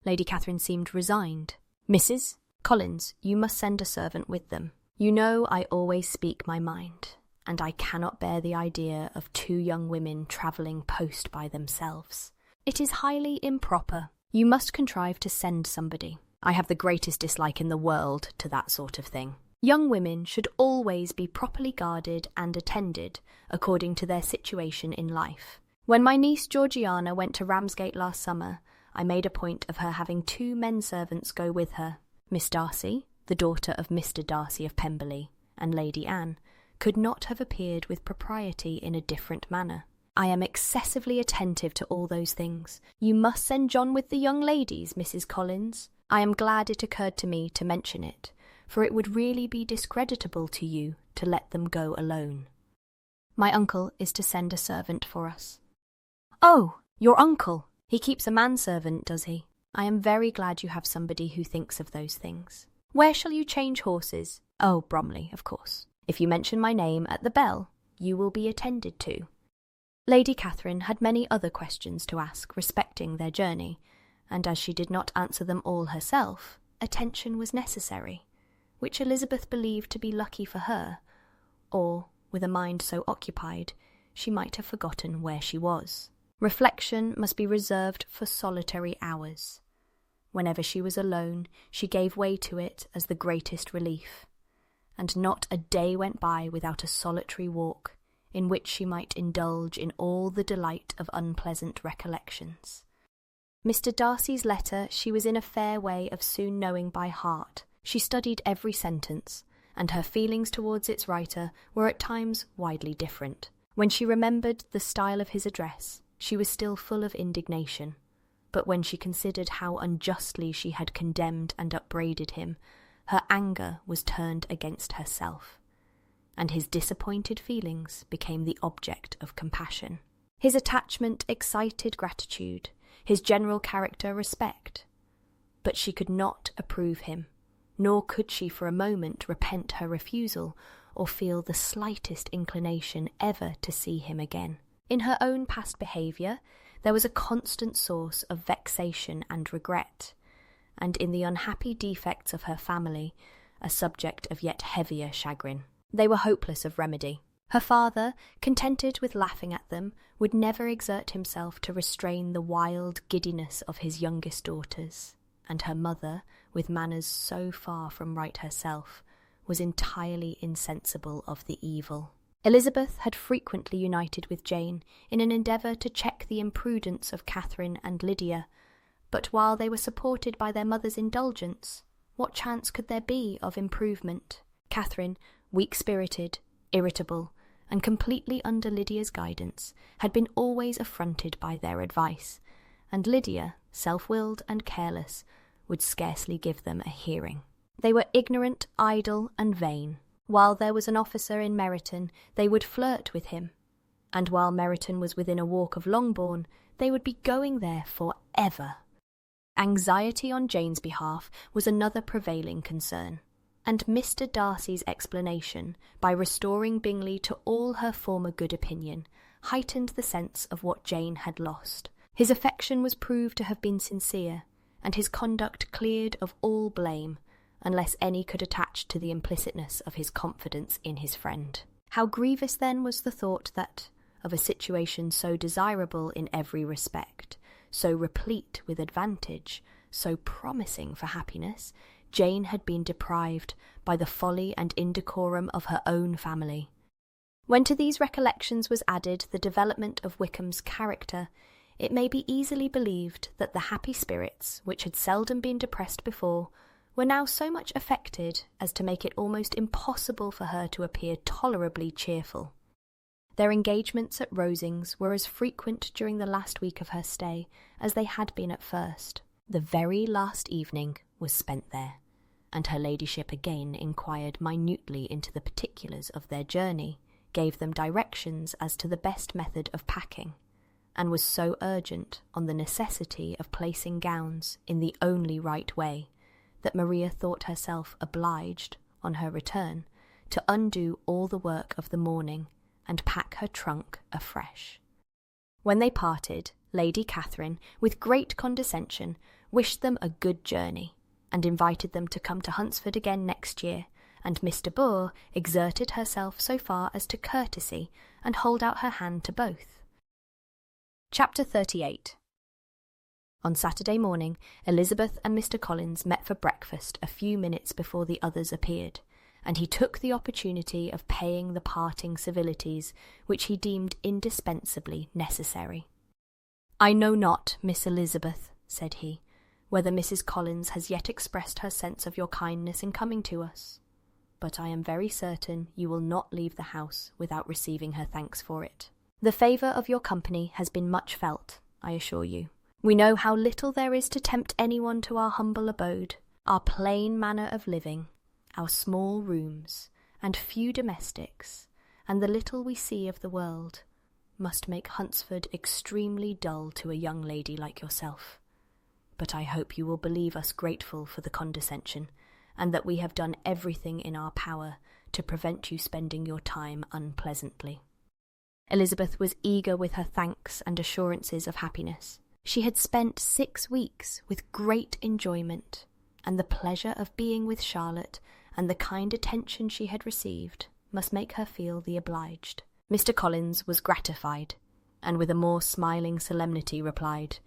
Lady Catherine seemed resigned. "Mrs. Collins, you must send a servant with them. You know I always speak my mind, and I cannot bear the idea of 2 young women travelling post by themselves. It is highly improper. You must contrive to send somebody. I have the greatest dislike in the world to that sort of thing. Young women should always be properly guarded and attended according to their situation in life. When my niece Georgiana went to Ramsgate last summer, I made a point of her having 2 men servants go with her. Miss Darcy, the daughter of Mr. Darcy of Pemberley, and Lady Anne, could not have appeared with propriety in a different manner. I am excessively attentive to all those things. You must send John with the young ladies, Mrs. Collins. I am glad it occurred to me to mention it, for it would really be discreditable to you to let them go alone. My uncle is to send a servant for us." "Oh, your uncle! He keeps a manservant, does he? I am very glad you have somebody who thinks of those things. Where shall you change horses?" "Oh, Bromley, of course. If you mention my name at the bell, you will be attended to." Lady Catherine had many other questions to ask respecting their journey, and as she did not answer them all herself, attention was necessary, which Elizabeth believed to be lucky for her, or, with a mind so occupied, she might have forgotten where she was. Reflection must be reserved for solitary hours. Whenever she was alone, she gave way to it as the greatest relief, and not a day went by without a solitary walk, in which she might indulge in all the delight of unpleasant recollections. Mr. Darcy's letter she was in a fair way of soon knowing by heart. She studied every sentence, and her feelings towards its writer were at times widely different. When she remembered the style of his address, she was still full of indignation, but when she considered how unjustly she had condemned and upbraided him, her anger was turned against herself, and his disappointed feelings became the object of compassion. His attachment excited gratitude, his general character respect, but she could not approve him, nor could she for a moment repent her refusal or feel the slightest inclination ever to see him again. In her own past behaviour there was a constant source of vexation and regret, and in the unhappy defects of her family a subject of yet heavier chagrin. They were hopeless of remedy. Her father, contented with laughing at them, would never exert himself to restrain the wild giddiness of his youngest daughters, and her mother, with manners so far from right herself, was entirely insensible of the evil. Elizabeth had frequently united with Jane in an endeavour to check the imprudence of Catherine and Lydia, but while they were supported by their mother's indulgence, what chance could there be of improvement? Catherine, weak-spirited, irritable, and completely under Lydia's guidance, had been always affronted by their advice, and Lydia, self-willed and careless, would scarcely give them a hearing. They were ignorant, idle, and vain. While there was an officer in Meryton, they would flirt with him, and while Meryton was within a walk of Longbourn, they would be going there for ever. Anxiety on Jane's behalf was another prevailing concern, and Mr. Darcy's explanation, by restoring Bingley to all her former good opinion, heightened the sense of what Jane had lost. His affection was proved to have been sincere, and his conduct cleared of all blame, unless any could attach to the implicitness of his confidence in his friend. How grievous then was the thought that, of a situation so desirable in every respect, so replete with advantage, so promising for happiness, Jane had been deprived by the folly and indecorum of her own family. When to these recollections was added the development of Wickham's character, it may be easily believed that the happy spirits, which had seldom been depressed before, were now so much affected as to make it almost impossible for her to appear tolerably cheerful. Their engagements at Rosings were as frequent during the last week of her stay as they had been at first. The very last evening was spent there, and her ladyship again inquired minutely into the particulars of their journey, gave them directions as to the best method of packing, and was so urgent on the necessity of placing gowns in the only right way, that Maria thought herself obliged, on her return, to undo all the work of the morning and pack her trunk afresh. When they parted, Lady Catherine, with great condescension, wished them a good journey, and invited them to come to Hunsford again next year, and Miss de Bourgh exerted herself so far as to courtesy and hold out her hand to both. Chapter 38. On Saturday morning, Elizabeth and Mr. Collins met for breakfast a few minutes before the others appeared, and he took the opportunity of paying the parting civilities which he deemed indispensably necessary. "I know not, Miss Elizabeth," said he, "whether Mrs. Collins has yet expressed her sense of your kindness in coming to us, but I am very certain you will not leave the house without receiving her thanks for it. The favour of your company has been much felt, I assure you. We know how little there is to tempt anyone to our humble abode, our plain manner of living, our small rooms, and few domestics, and the little we see of the world, must make Hunsford extremely dull to a young lady like yourself. But I hope you will believe us grateful for the condescension, and that we have done everything in our power to prevent you spending your time unpleasantly." Elizabeth was eager with her thanks and assurances of happiness. She had spent 6 weeks with great enjoyment, and the pleasure of being with Charlotte and the kind attention she had received must make her feel the obliged. Mr. Collins was gratified, and with a more smiling solemnity replied,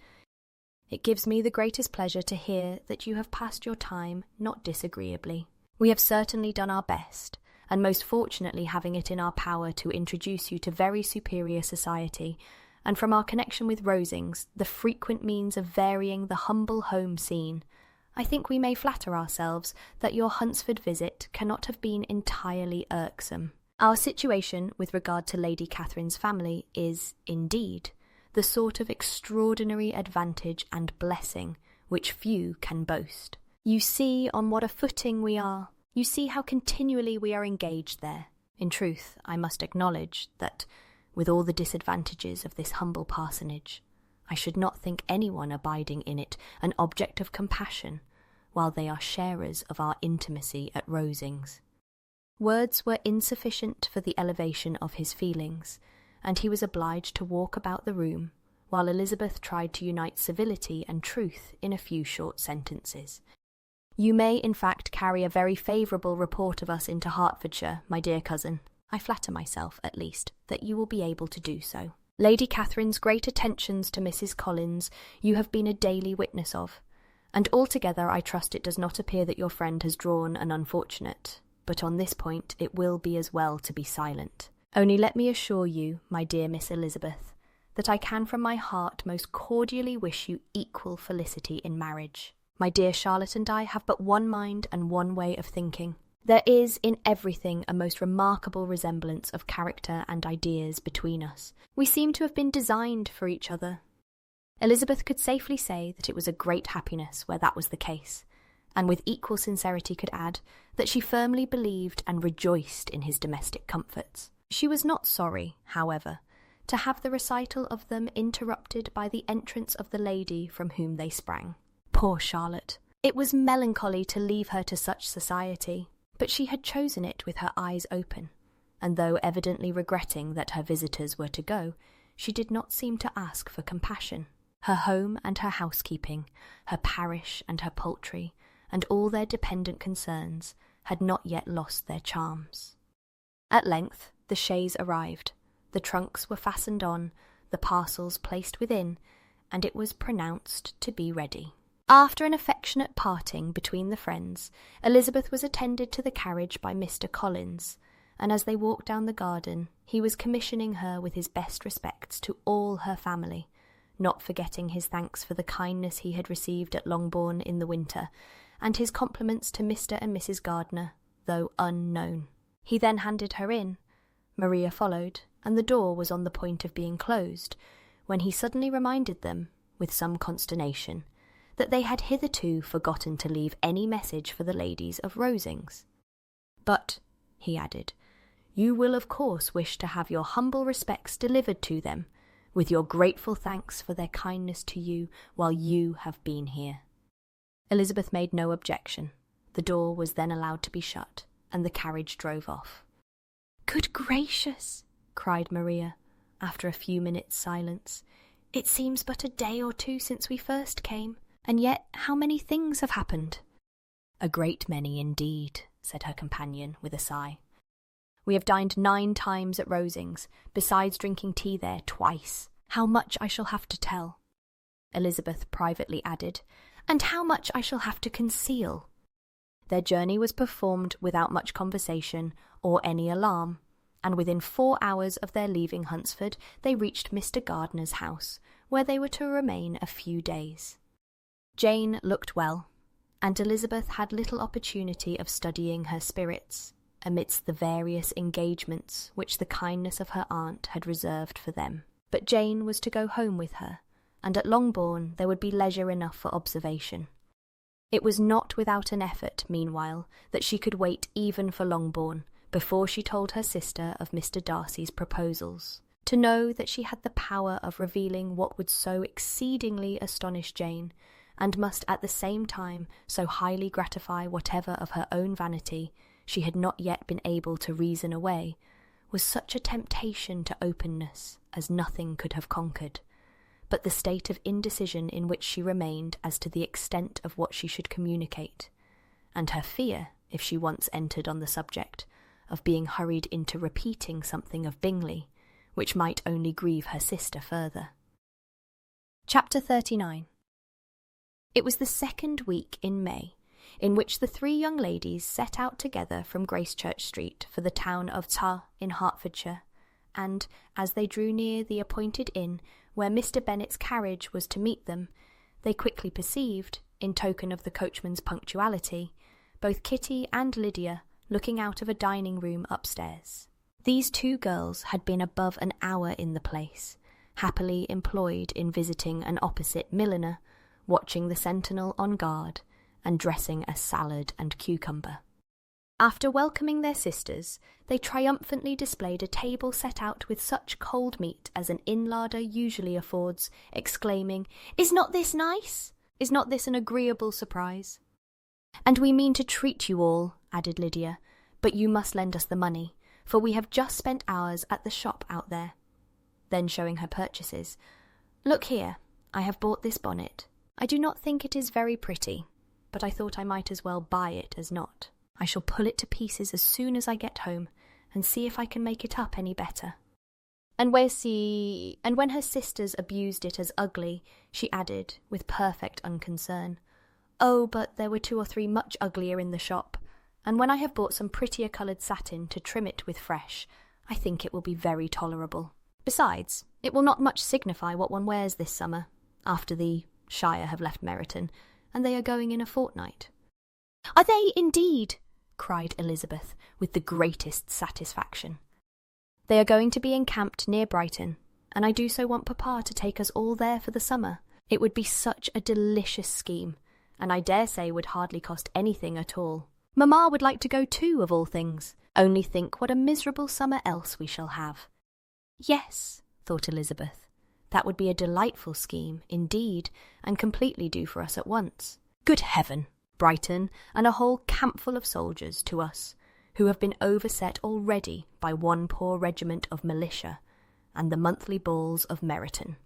"It gives me the greatest pleasure to hear that you have passed your time not disagreeably. We have certainly done our best, and most fortunately having it in our power to introduce you to very superior society, and from our connection with Rosings, the frequent means of varying the humble home scene, I think we may flatter ourselves that your Hunsford visit cannot have been entirely irksome. Our situation with regard to Lady Catherine's family is, indeed, the sort of extraordinary advantage and blessing which few can boast. You see on what a footing we are. You see how continually we are engaged there. In truth, I must acknowledge that, with all the disadvantages of this humble parsonage, I should not think anyone abiding in it an object of compassion, while they are sharers of our intimacy at Rosings." Words were insufficient for the elevation of his feelings, and he was obliged to walk about the room, while Elizabeth tried to unite civility and truth in a few short sentences. "You may, in fact, carry a very favourable report of us into Hertfordshire, my dear cousin. I flatter myself, at least, that you will be able to do so. Lady Catherine's great attentions to Mrs. Collins you have been a daily witness of, and altogether I trust it does not appear that your friend has drawn an unfortunate, but on this point it will be as well to be silent. Only let me assure you, my dear Miss Elizabeth, that I can from my heart most cordially wish you equal felicity in marriage. My dear Charlotte and I have but one mind and one way of thinking. There is in everything a most remarkable resemblance of character and ideas between us. We seem to have been designed for each other. Elizabeth could safely say that it was a great happiness where that was the case, and with equal sincerity could add that she firmly believed and rejoiced in his domestic comforts. She was not sorry, however, to have the recital of them interrupted by the entrance of the lady from whom they sprang. Poor Charlotte! It was melancholy to leave her to such society, but she had chosen it with her eyes open, and though evidently regretting that her visitors were to go, she did not seem to ask for compassion. Her home and her housekeeping, her parish and her poultry, and all their dependent concerns had not yet lost their charms. At length the chaise arrived, the trunks were fastened on, the parcels placed within, and it was pronounced to be ready. After an affectionate parting between the friends, Elizabeth was attended to the carriage by Mr. Collins, and as they walked down the garden, he was commissioning her with his best respects to all her family, not forgetting his thanks for the kindness he had received at Longbourn in the winter, and his compliments to Mr. and Mrs. Gardiner, though unknown. He then handed her in. Maria followed, and the door was on the point of being closed, when he suddenly reminded them, with some consternation, that they had hitherto forgotten to leave any message for the ladies of Rosings. "But," he added, "you will of course wish to have your humble respects delivered to them, with your grateful thanks for their kindness to you while you have been here." Elizabeth made no objection. The door was then allowed to be shut, and the carriage drove off. "Good gracious!" cried Maria, after a few minutes' silence. "It seems but a day or two since we first came, and yet how many things have happened!" "A great many indeed," said her companion with a sigh. "We have dined 9 times at Rosings, besides drinking tea there twice. How much I shall have to tell," Elizabeth privately added, "and how much I shall have to conceal." Their journey was performed without much conversation or any alarm, and within 4 hours of their leaving Hunsford they reached Mr. Gardiner's house, where they were to remain a few days. Jane looked well, and Elizabeth had little opportunity of studying her spirits, amidst the various engagements which the kindness of her aunt had reserved for them. But Jane was to go home with her, and at Longbourn there would be leisure enough for observation. It was not without an effort, meanwhile, that she could wait even for Longbourn, before she told her sister of Mr. Darcy's proposals. To know that she had the power of revealing what would so exceedingly astonish Jane, and must at the same time so highly gratify whatever of her own vanity she had not yet been able to reason away, was such a temptation to openness as nothing could have conquered. But the state of indecision in which she remained as to the extent of what she should communicate, and her fear, if she once entered on the subject, of being hurried into repeating something of Bingley, which might only grieve her sister further. Chapter 39. It was the 2nd week in May, in which the 3 young ladies set out together from Gracechurch Street for the town of Tar in Hertfordshire, and, as they drew near the appointed inn where Mr. Bennet's carriage was to meet them, they quickly perceived, in token of the coachman's punctuality, both Kitty and Lydia looking out of a dining-room upstairs. These 2 girls had been above an hour in the place, happily employed in visiting an opposite milliner, watching the sentinel on guard, and dressing a salad and cucumber. After welcoming their sisters, they triumphantly displayed a table set out with such cold meat as an inn larder usually affords, exclaiming, "Is not this nice? Is not this an agreeable surprise?" "And we mean to treat you all," added Lydia, "but you must lend us the money, for we have just spent ours at the shop out there." Then showing her purchases, "Look here, I have bought this bonnet. I do not think it is very pretty, but I thought I might as well buy it as not. I shall pull it to pieces as soon as I get home, and see if I can make it up any better." And when her sisters abused it as ugly, she added, with perfect unconcern, "Oh, but there were 2 or 3 much uglier in the shop, and when I have bought some prettier coloured satin to trim it with fresh, I think it will be very tolerable. Besides, it will not much signify what one wears this summer, after the Shire have left Meryton, and they are going in a fortnight." "Are they indeed?" cried Elizabeth, with the greatest satisfaction. "They are going to be encamped near Brighton, and I do so want Papa to take us all there for the summer. It would be such a delicious scheme, and I dare say would hardly cost anything at all. Mamma would like to go too, of all things. Only think what a miserable summer else we shall have." "Yes," thought Elizabeth, "that would be a delightful scheme, indeed, and completely do for us at once. Good heaven! Brighton, and a whole campful of soldiers to us, who have been overset already by one poor regiment of militia, and the monthly balls of Meryton."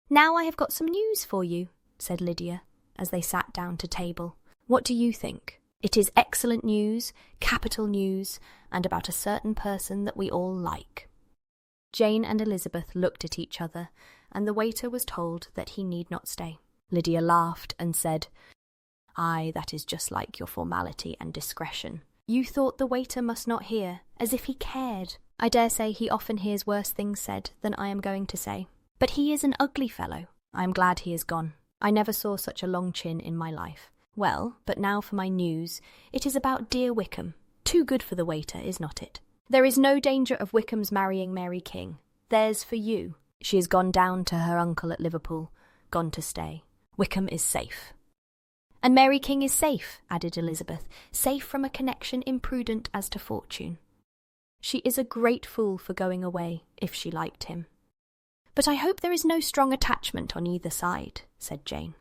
"Now I have got some news for you," said Lydia, as they sat down to table. "What do you think? It is excellent news, capital news, and about a certain person that we all like." Jane and Elizabeth looked at each other, and the waiter was told that he need not stay. Lydia laughed and said, "Aye, that is just like your formality and discretion. You thought the waiter must not hear, as if he cared. I dare say he often hears worse things said than I am going to say. But he is an ugly fellow. I am glad he is gone. I never saw such a long chin in my life. Well, but now for my news. It is about dear Wickham. Too good for the waiter, is not it? There is no danger of Wickham's marrying Mary King. There's for you. She has gone down to her uncle at Liverpool, gone to stay. Wickham is safe." "And Mary King is safe," added Elizabeth, "safe from a connection imprudent as to fortune. She is a great fool for going away, if she liked him." "But I hope there is no strong attachment on either side," said Jane.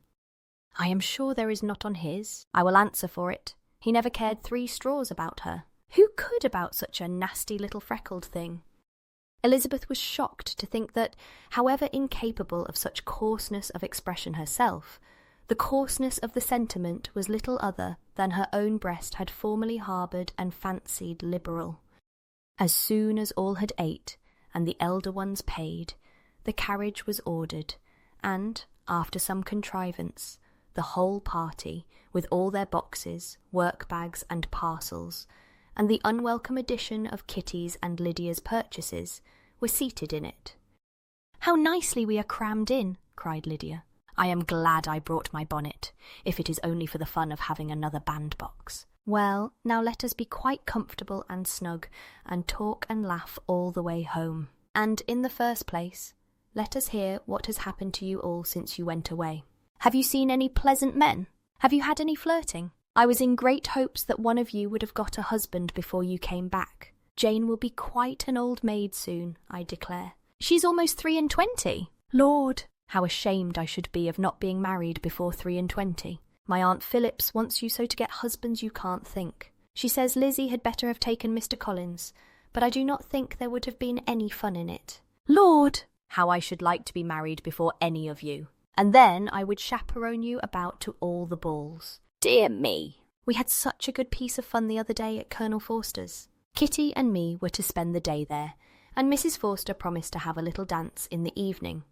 "I am sure there is not on his. I will answer for it. He never cared 3 straws about her. Who could about such a nasty little freckled thing?" Elizabeth was shocked to think that, however incapable of such coarseness of expression herself, the coarseness of the sentiment was little other than her own breast had formerly harboured and fancied liberal. As soon as all had ate, and the elder ones paid, the carriage was ordered, and, after some contrivance, the whole party, with all their boxes, work-bags and parcels, and the unwelcome addition of Kitty's and Lydia's purchases, were seated in it. "How nicely we are crammed in," cried Lydia. "I am glad I brought my bonnet, if it is only for the fun of having another bandbox. Well, now let us be quite comfortable and snug, and talk and laugh all the way home. And in the first place, let us hear what has happened to you all since you went away. Have you seen any pleasant men? Have you had any flirting? I was in great hopes that one of you would have got a husband before you came back. Jane will be quite an old maid soon, I declare. She's almost 23. Lord! How ashamed I should be of not being married before 23. My Aunt Phillips wants you so to get husbands you can't think. She says Lizzie had better have taken Mr. Collins, but I do not think there would have been any fun in it. Lord! How I should like to be married before any of you. And then I would chaperone you about to all the balls. Dear me! We had such a good piece of fun the other day at Colonel Forster's. Kitty and me were to spend the day there, and Mrs. Forster promised to have a little dance in the evening.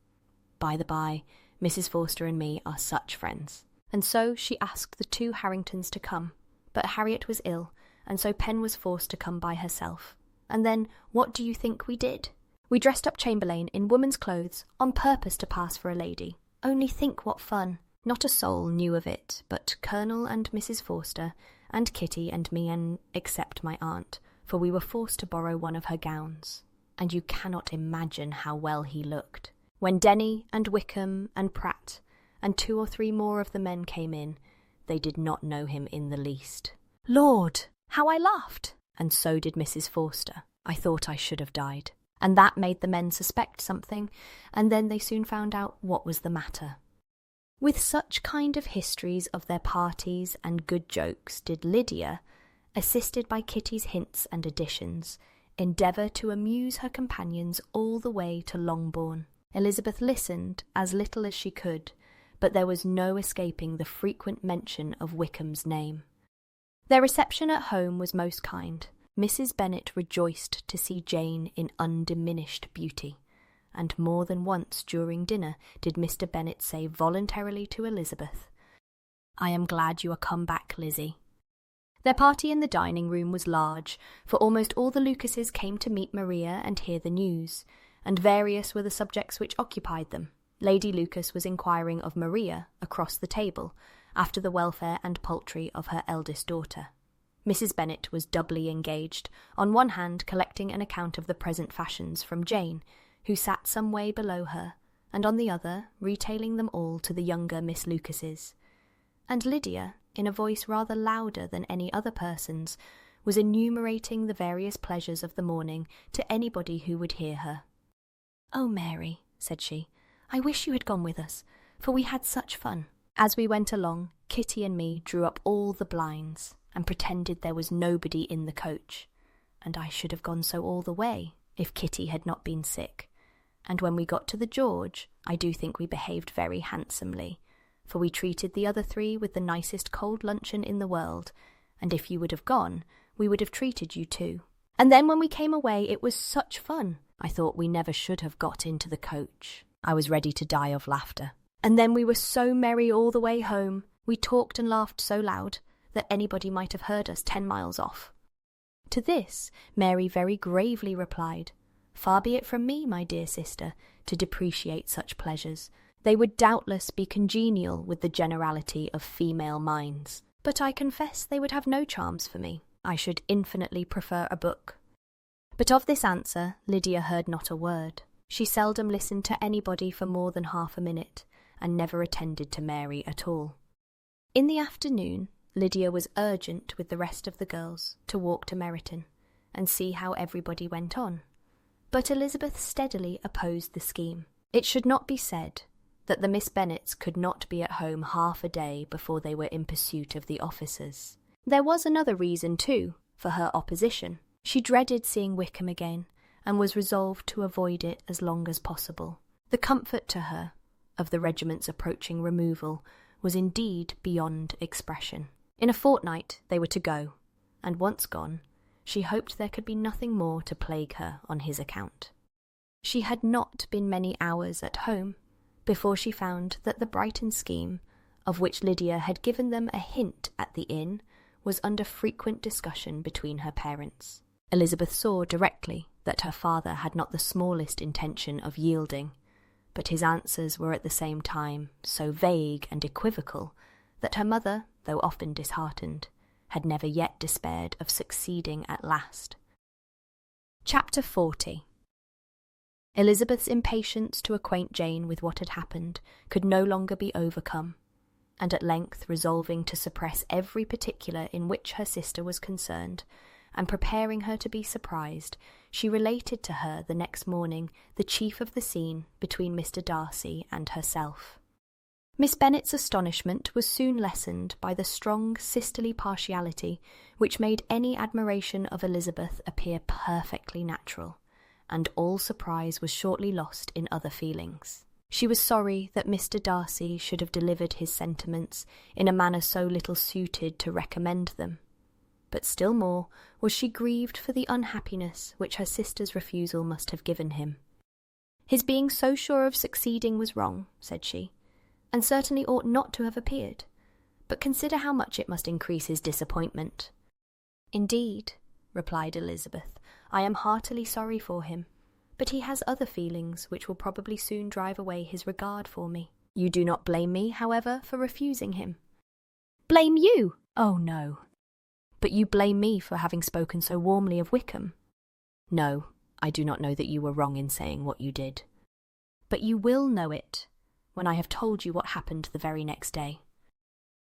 By the by, Mrs. Forster and me are such friends. And so she asked the 2 Harringtons to come, but Harriet was ill, and so Pen was forced to come by herself. And then, what do you think we did? We dressed up Chamberlain in woman's clothes on purpose to pass for a lady. Only think what fun. Not a soul knew of it, but Colonel and Mrs. Forster, and Kitty and me, and except my aunt, for we were forced to borrow one of her gowns. And you cannot imagine how well he looked. When Denny and Wickham and Pratt and 2 or 3 more of the men came in, they did not know him in the least. Lord, how I laughed! And so did Mrs. Forster. I thought I should have died. And that made the men suspect something, and then they soon found out what was the matter. With such kind of histories of their parties and good jokes did Lydia, assisted by Kitty's hints and additions, endeavour to amuse her companions all the way to Longbourn. Elizabeth listened as little as she could, but there was no escaping the frequent mention of Wickham's name. Their reception at home was most kind, Mrs. Bennet rejoiced to see Jane in undiminished beauty, and more than once during dinner did Mr. Bennet say voluntarily to Elizabeth, "I am glad you are come back, Lizzie." Their party in the dining-room was large, for almost all the Lucases came to meet Maria and hear the news, and various were the subjects which occupied them. Lady Lucas was inquiring of Maria, across the table, after the welfare and poultry of her eldest daughter. Mrs. Bennet was doubly engaged, on one hand collecting an account of the present fashions from Jane, who sat some way below her, and on the other retailing them all to the younger Miss Lucases. And Lydia, in a voice rather louder than any other person's, was enumerating the various pleasures of the morning to anybody who would hear her. "Oh, Mary," said she, "I wish you had gone with us, for we had such fun." As we went along, Kitty and me drew up all the blinds, and pretended there was nobody in the coach, and I should have gone so all the way, if Kitty had not been sick. And when we got to the George, I do think we behaved very handsomely, for we treated the other three with the nicest cold luncheon in the world, and if you would have gone, we would have treated you too. And then when we came away, it was such fun. I thought we never should have got into the coach. I was ready to die of laughter. And then we were so merry all the way home. We talked and laughed so loud that anybody might have heard us 10 miles off. To this, Mary very gravely replied, "Far be it from me, my dear sister, to depreciate such pleasures. They would doubtless be congenial with the generality of female minds, but I confess they would have no charms for me. I should infinitely prefer a book." But of this answer Lydia heard not a word. She seldom listened to anybody for more than half a minute, and never attended to Mary at all. In the afternoon, Lydia was urgent with the rest of the girls to walk to Meryton, and see how everybody went on. But Elizabeth steadily opposed the scheme. It should not be said that the Miss Bennets could not be at home half a day before they were in pursuit of the officers. There was another reason, too, for her opposition. She dreaded seeing Wickham again, and was resolved to avoid it as long as possible. The comfort to her of the regiment's approaching removal was indeed beyond expression. In a fortnight they were to go, and once gone, she hoped there could be nothing more to plague her on his account. She had not been many hours at home before she found that the Brighton scheme, of which Lydia had given them a hint at the inn, was under frequent discussion between her parents. Elizabeth saw directly that her father had not the smallest intention of yielding, but his answers were at the same time so vague and equivocal that her mother, though often disheartened, had never yet despaired of succeeding at last. Chapter 40. Elizabeth's impatience to acquaint Jane with what had happened could no longer be overcome, and at length resolving to suppress every particular in which her sister was concerned, and preparing her to be surprised, she related to her the next morning the chief of the scene between Mr. Darcy and herself. Miss Bennet's astonishment was soon lessened by the strong sisterly partiality which made any admiration of Elizabeth appear perfectly natural, and all surprise was shortly lost in other feelings. She was sorry that Mr. Darcy should have delivered his sentiments in a manner so little suited to recommend them, but still more was she grieved for the unhappiness which her sister's refusal must have given him. "His being so sure of succeeding was wrong," said she, "and certainly ought not to have appeared, but consider how much it must increase his disappointment." "Indeed," replied Elizabeth, "I am heartily sorry for him, but he has other feelings which will probably soon drive away his regard for me. You do not blame me, however, for refusing him." "Blame you? Oh, no." "But you blame me for having spoken so warmly of Wickham." "No, I do not know that you were wrong in saying what you did." "But you will know it when I have told you what happened the very next day."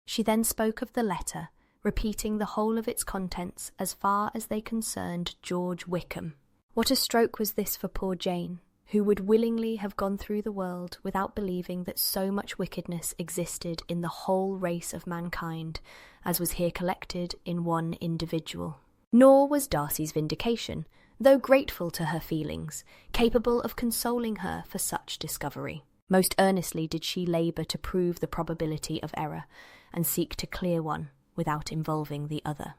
She then spoke of the letter, repeating the whole of its contents as far as they concerned George Wickham. What a stroke was this for poor Jane, who would willingly have gone through the world without believing that so much wickedness existed in the whole race of mankind as was here collected in one individual. Nor was Darcy's vindication, though grateful to her feelings, capable of consoling her for such discovery. Most earnestly did she labour to prove the probability of error, and seek to clear one without involving the other.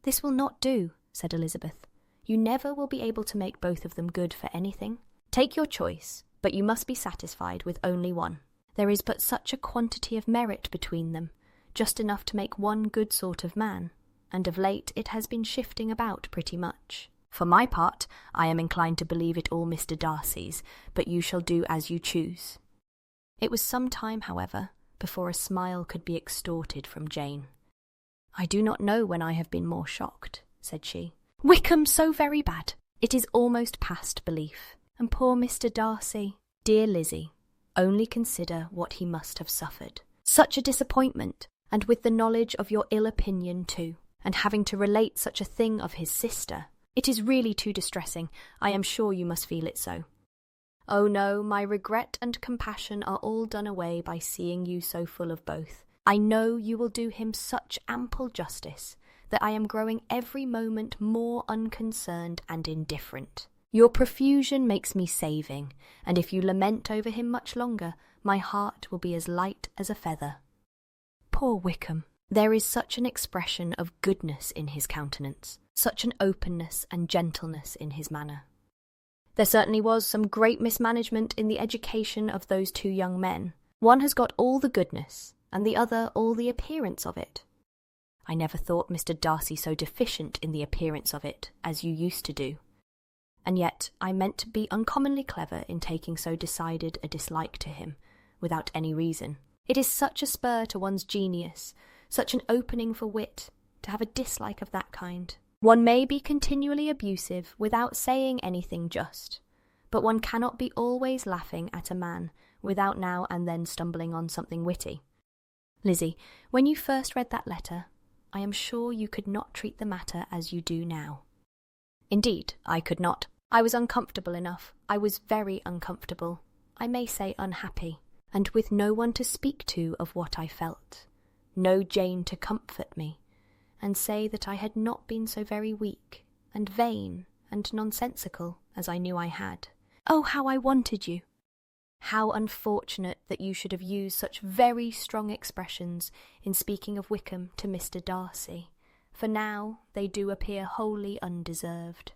"This will not do," said Elizabeth. "You never will be able to make both of them good for anything. Take your choice, but you must be satisfied with only one. There is but such a quantity of merit between them, just enough to make one good sort of man, and of late it has been shifting about pretty much. For my part, I am inclined to believe it all Mr. Darcy's, but you shall do as you choose." It was some time, however, before a smile could be extorted from Jane. "I do not know when I have been more shocked," said she. "Wickham so very bad! It is almost past belief. And poor Mr. Darcy. Dear Lizzie, only consider what he must have suffered. Such a disappointment, and with the knowledge of your ill opinion too, and having to relate such a thing of his sister. It is really too distressing. I am sure you must feel it so. Oh no, my regret and compassion are all done away by seeing you so full of both. I know you will do him such ample justice that I am growing every moment more unconcerned and indifferent. Your profusion makes me saving, and if you lament over him much longer, my heart will be as light as a feather. Poor Wickham! There is such an expression of goodness in his countenance, such an openness and gentleness in his manner. There certainly was some great mismanagement in the education of those two young men. One has got all the goodness, and the other all the appearance of it. I never thought Mr. Darcy so deficient in the appearance of it as you used to do. And yet I meant to be uncommonly clever in taking so decided a dislike to him, without any reason. It is such a spur to one's genius, such an opening for wit, to have a dislike of that kind. One may be continually abusive without saying anything just, but one cannot be always laughing at a man without now and then stumbling on something witty. Lizzie, when you first read that letter, I am sure you could not treat the matter as you do now. Indeed, I could not. I was uncomfortable enough. I was very uncomfortable. I may say unhappy, and with no one to speak to of what I felt. No Jane to comfort me, and say that I had not been so very weak, and vain, and nonsensical, as I knew I had. Oh, how I wanted you! How unfortunate that you should have used such very strong expressions in speaking of Wickham to Mr. Darcy, for now they do appear wholly undeserved.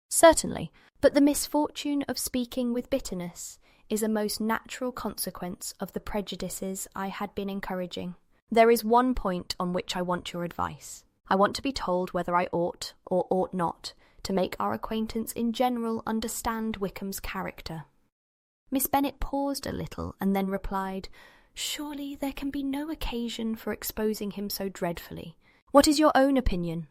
Certainly, but the misfortune of speaking with bitterness is a most natural consequence of the prejudices I had been encouraging. There is one point on which I want your advice. I want to be told whether I ought or ought not to make our acquaintance in general understand Wickham's character. Miss Bennet paused a little and then replied, "Surely there can be no occasion for exposing him so dreadfully. What is your own opinion?"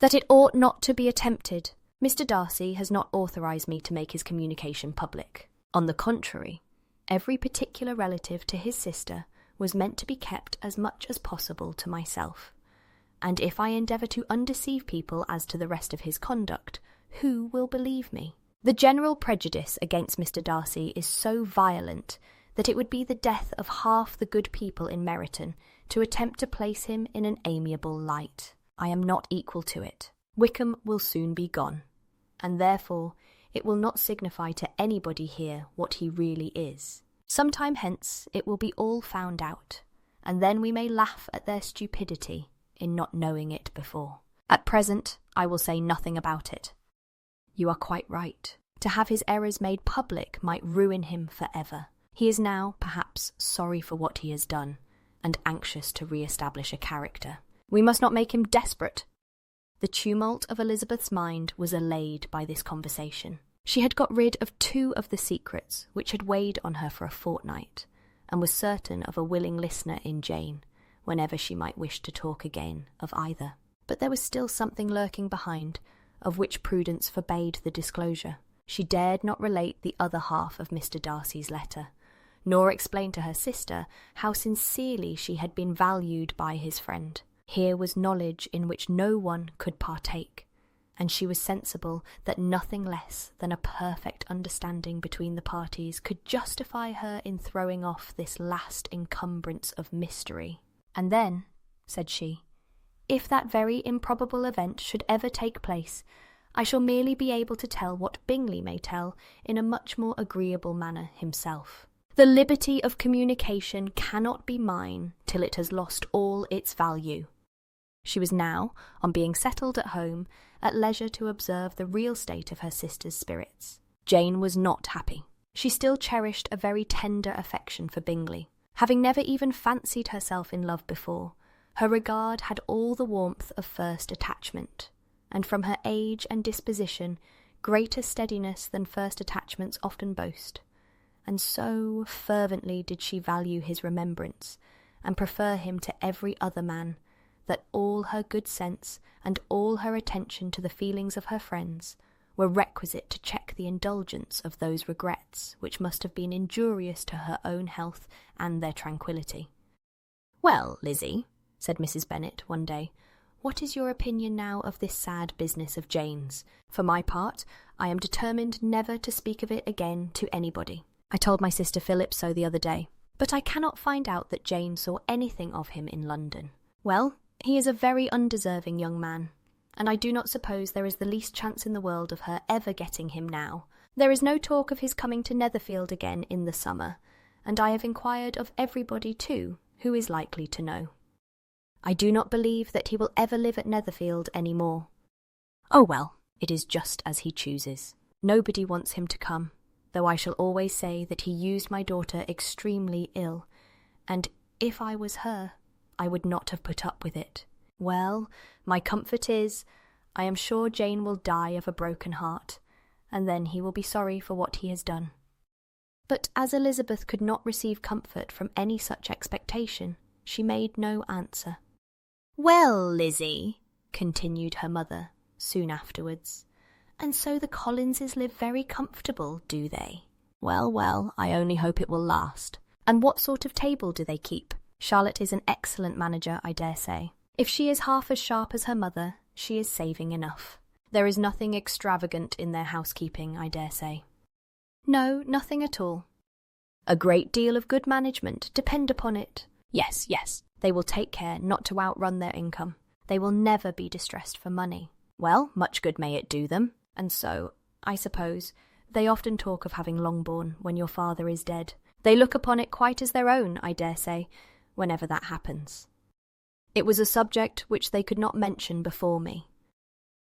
"That it ought not to be attempted. Mr. Darcy has not authorised me to make his communication public. On the contrary, every particular relative to his sister was meant to be kept as much as possible to myself. And if I endeavour to undeceive people as to the rest of his conduct, who will believe me? The general prejudice against Mr. Darcy is so violent that it would be the death of half the good people in Meryton to attempt to place him in an amiable light. I am not equal to it. Wickham will soon be gone, and therefore it will not signify to anybody here what he really is. Some time hence it will be all found out, and then we may laugh at their stupidity in not knowing it before. At present I will say nothing about it. You are quite right. To have his errors made public might ruin him for ever. He is now, perhaps, sorry for what he has done, and anxious to re-establish a character. We must not make him desperate." The tumult of Elizabeth's mind was allayed by this conversation. She had got rid of 2 of the secrets which had weighed on her for a fortnight, and was certain of a willing listener in Jane, whenever she might wish to talk again of either. But there was still something lurking behind, of which prudence forbade the disclosure. She dared not relate the other half of Mr. Darcy's letter, nor explain to her sister how sincerely she had been valued by his friend. Here was knowledge in which no one could partake, and she was sensible that nothing less than a perfect understanding between the parties could justify her in throwing off this last encumbrance of mystery. "And then," said she, "if that very improbable event should ever take place, I shall merely be able to tell what Bingley may tell in a much more agreeable manner himself. The liberty of communication cannot be mine till it has lost all its value. She was now, on being settled at home, at leisure to observe the real state of her sister's spirits. Jane was not happy. She still cherished a very tender affection for Bingley. Having never even fancied herself in love before, her regard had all the warmth of first attachment, and from her age and disposition, greater steadiness than first attachments often boast. And so fervently did she value his remembrance, and prefer him to every other man, that all her good sense and all her attention to the feelings of her friends were requisite to check the indulgence of those regrets which must have been injurious to her own health and their tranquillity. "Well, Lizzie," said Mrs. Bennet one day, "what is your opinion now of this sad business of Jane's? For my part, I am determined never to speak of it again to anybody. I told my sister Philip so the other day, but I cannot find out that Jane saw anything of him in London. Well, he is a very undeserving young man, and I do not suppose there is the least chance in the world of her ever getting him now. There is no talk of his coming to Netherfield again in the summer, and I have inquired of everybody too who is likely to know. I do not believe that he will ever live at Netherfield any more. Oh well, it is just as he chooses. Nobody wants him to come, though I shall always say that he used my daughter extremely ill, and if I was her, I would not have put up with it. Well, my comfort is, I am sure Jane will die of a broken heart, and then he will be sorry for what he has done." But as Elizabeth could not receive comfort from any such expectation, she made no answer. "Well, Lizzie," continued her mother, soon afterwards, "and so the Collinses live very comfortable, do they? Well, well, I only hope it will last. And what sort of table do they keep? Charlotte is an excellent manager, I dare say. If she is half as sharp as her mother, she is saving enough. There is nothing extravagant in their housekeeping, I dare say." "No, nothing at all." "A great deal of good management, depend upon it." Yes, yes, they will take care not to outrun their income. They will never be distressed for money. Well, much good may it do them. And so, I suppose, they often talk of having Longbourn when your father is dead. They look upon it quite as their own, I dare say, whenever that happens. It was a subject which they could not mention before me.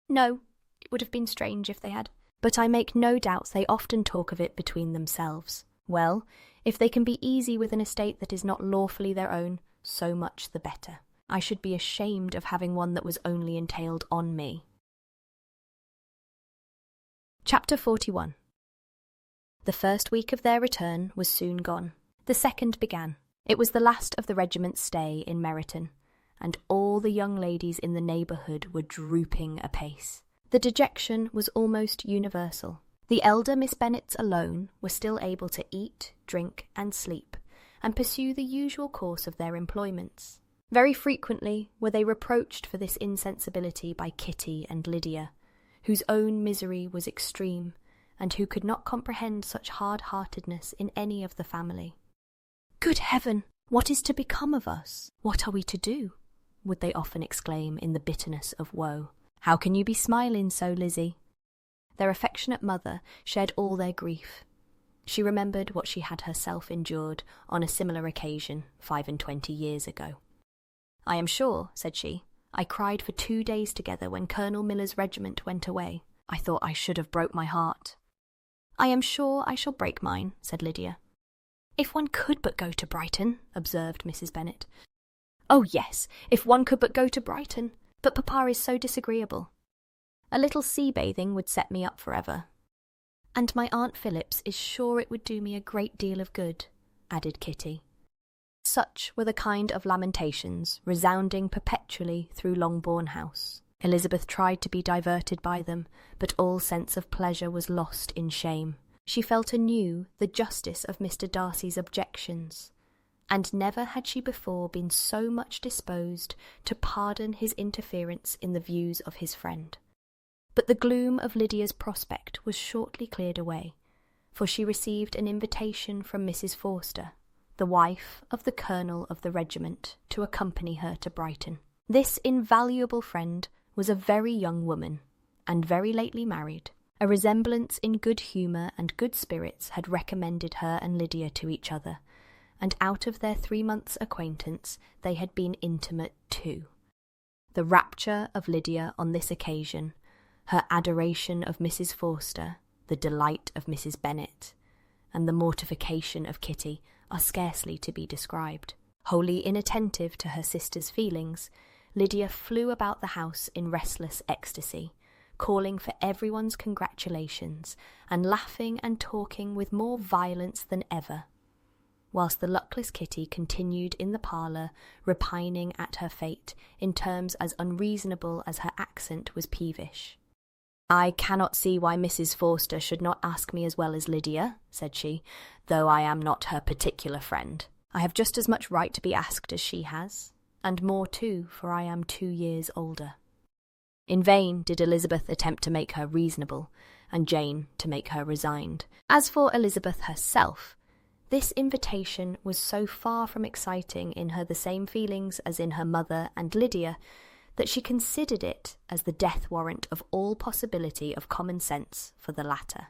No, it would have been strange if they had. But I make no doubt they often talk of it between themselves. Well, if they can be easy with an estate that is not lawfully their own, so much the better. I should be ashamed of having one that was only entailed on me. Chapter 41. The first week of their return was soon gone. The second began. It was the last of the regiment's stay in Meryton, and all the young ladies in the neighbourhood were drooping apace. The dejection was almost universal. The elder Miss Bennets alone were still able to eat, drink, and sleep, and pursue the usual course of their employments. Very frequently were they reproached for this insensibility by Kitty and Lydia, whose own misery was extreme, and who could not comprehend such hard-heartedness in any of the family. "Good heaven, what is to become of us? What are we to do?" would they often exclaim in the bitterness of woe. "How can you be smiling so, Lizzie?" Their affectionate mother shared all their grief. She remembered what she had herself endured on a similar occasion 25 years ago. "I am sure," said she, "I cried for 2 days together when Colonel Miller's regiment went away. I thought I should have broke my heart." "I am sure I shall break mine," said Lydia. "If one could but go to Brighton," observed Mrs. Bennet. "Oh yes, if one could but go to Brighton, but papa is so disagreeable. A little sea-bathing would set me up forever." "And my Aunt Phillips is sure it would do me a great deal of good," added Kitty. Such were the kind of lamentations resounding perpetually through Longbourn House. Elizabeth tried to be diverted by them, but all sense of pleasure was lost in shame. She felt anew the justice of Mr. Darcy's objections, and never had she before been so much disposed to pardon his interference in the views of his friend. But the gloom of Lydia's prospect was shortly cleared away, for she received an invitation from Mrs. Forster, the wife of the colonel of the regiment, to accompany her to Brighton. This invaluable friend was a very young woman, and very lately married. A resemblance in good humour and good spirits had recommended her and Lydia to each other, and out of their 3 months' acquaintance they had been intimate too. The rapture of Lydia on this occasion, her adoration of Mrs. Forster, the delight of Mrs. Bennet, and the mortification of Kitty are scarcely to be described. Wholly inattentive to her sister's feelings, Lydia flew about the house in restless ecstasy, calling for everyone's congratulations and laughing and talking with more violence than ever, whilst the luckless Kitty continued in the parlour repining at her fate in terms as unreasonable as her accent was peevish. "I cannot see why Mrs. Forster should not ask me as well as Lydia," said she, "though I am not her particular friend. I have just as much right to be asked as she has, and more too, for I am 2 years older." In vain did Elizabeth attempt to make her reasonable, and Jane to make her resigned. As for Elizabeth herself, this invitation was so far from exciting in her the same feelings as in her mother and Lydia, that she considered it as the death warrant of all possibility of common sense for the latter,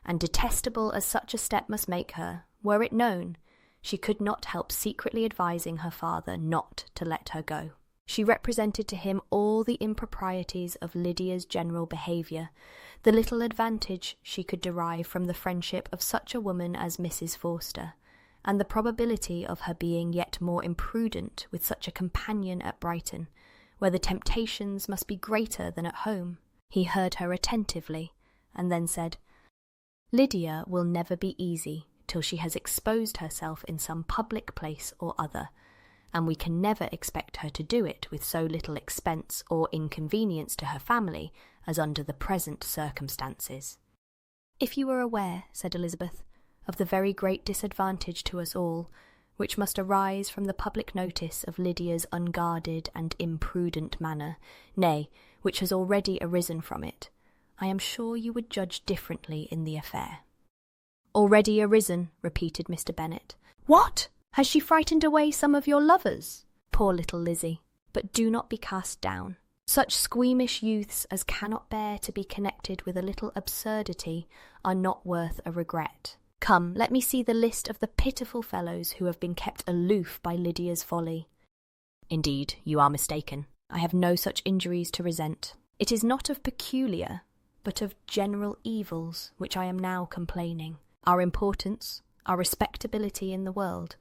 and detestable as such a step must make her, were it known, she could not help secretly advising her father not to let her go. She represented to him all the improprieties of Lydia's general behaviour, the little advantage she could derive from the friendship of such a woman as Mrs. Forster, and the probability of her being yet more imprudent with such a companion at Brighton, where the temptations must be greater than at home. He heard her attentively, and then said, "Lydia will never be easy till she has exposed herself in some public place or other, and we can never expect her to do it with so little expense or inconvenience to her family as under the present circumstances." "If you were aware," said Elizabeth, "of the very great disadvantage to us all, which must arise from the public notice of Lydia's unguarded and imprudent manner, nay, which has already arisen from it, I am sure you would judge differently in the affair." "Already arisen," repeated Mr. Bennet. "What? Has she frightened away some of your lovers? Poor little Lizzie! But do not be cast down. Such squeamish youths as cannot bear to be connected with a little absurdity are not worth a regret. Come, let me see the list of the pitiful fellows who have been kept aloof by Lydia's folly." "Indeed, you are mistaken. I have no such injuries to resent. It is not of peculiar, but of general evils which I am now complaining. Our importance, our respectability in the world,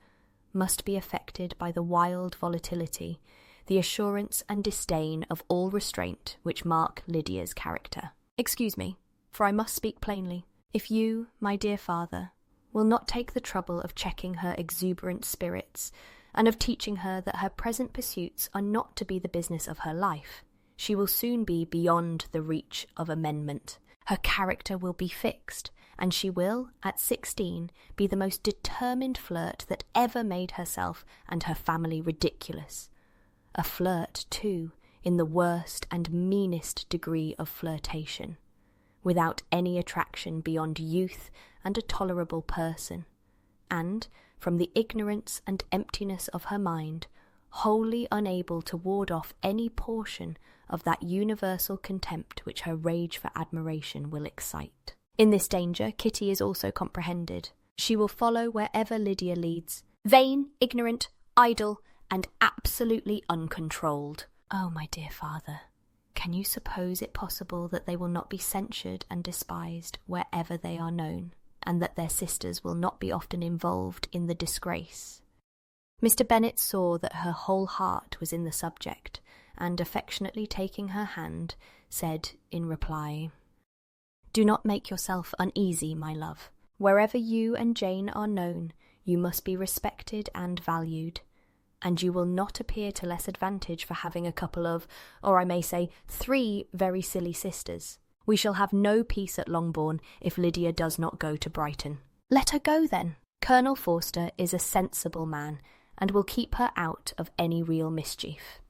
must be affected by the wild volatility, the assurance and disdain of all restraint which mark Lydia's character. Excuse me, for I must speak plainly. If you, my dear father, will not take the trouble of checking her exuberant spirits, and of teaching her that her present pursuits are not to be the business of her life, she will soon be beyond the reach of amendment. Her character will be fixed, and she will, at 16, be the most determined flirt that ever made herself and her family ridiculous. A flirt, too, in the worst and meanest degree of flirtation, without any attraction beyond youth and a tolerable person, and, from the ignorance and emptiness of her mind, wholly unable to ward off any portion of that universal contempt which her rage for admiration will excite. In this danger Kitty is also comprehended. She will follow wherever Lydia leads, vain, ignorant, idle, and absolutely uncontrolled. Oh, my dear father, can you suppose it possible that they will not be censured and despised wherever they are known, and that their sisters will not be often involved in the disgrace?" Mr. Bennet saw that her whole heart was in the subject, and affectionately taking her hand, said in reply, "Do not make yourself uneasy, my love. Wherever you and Jane are known, you must be respected and valued, and you will not appear to less advantage for having a couple of, or I may say 3 very silly sisters. We shall have no peace at Longbourn if Lydia does not go to Brighton." "Let her go, then. Colonel Forster is a sensible man, and will keep her out of any real mischief,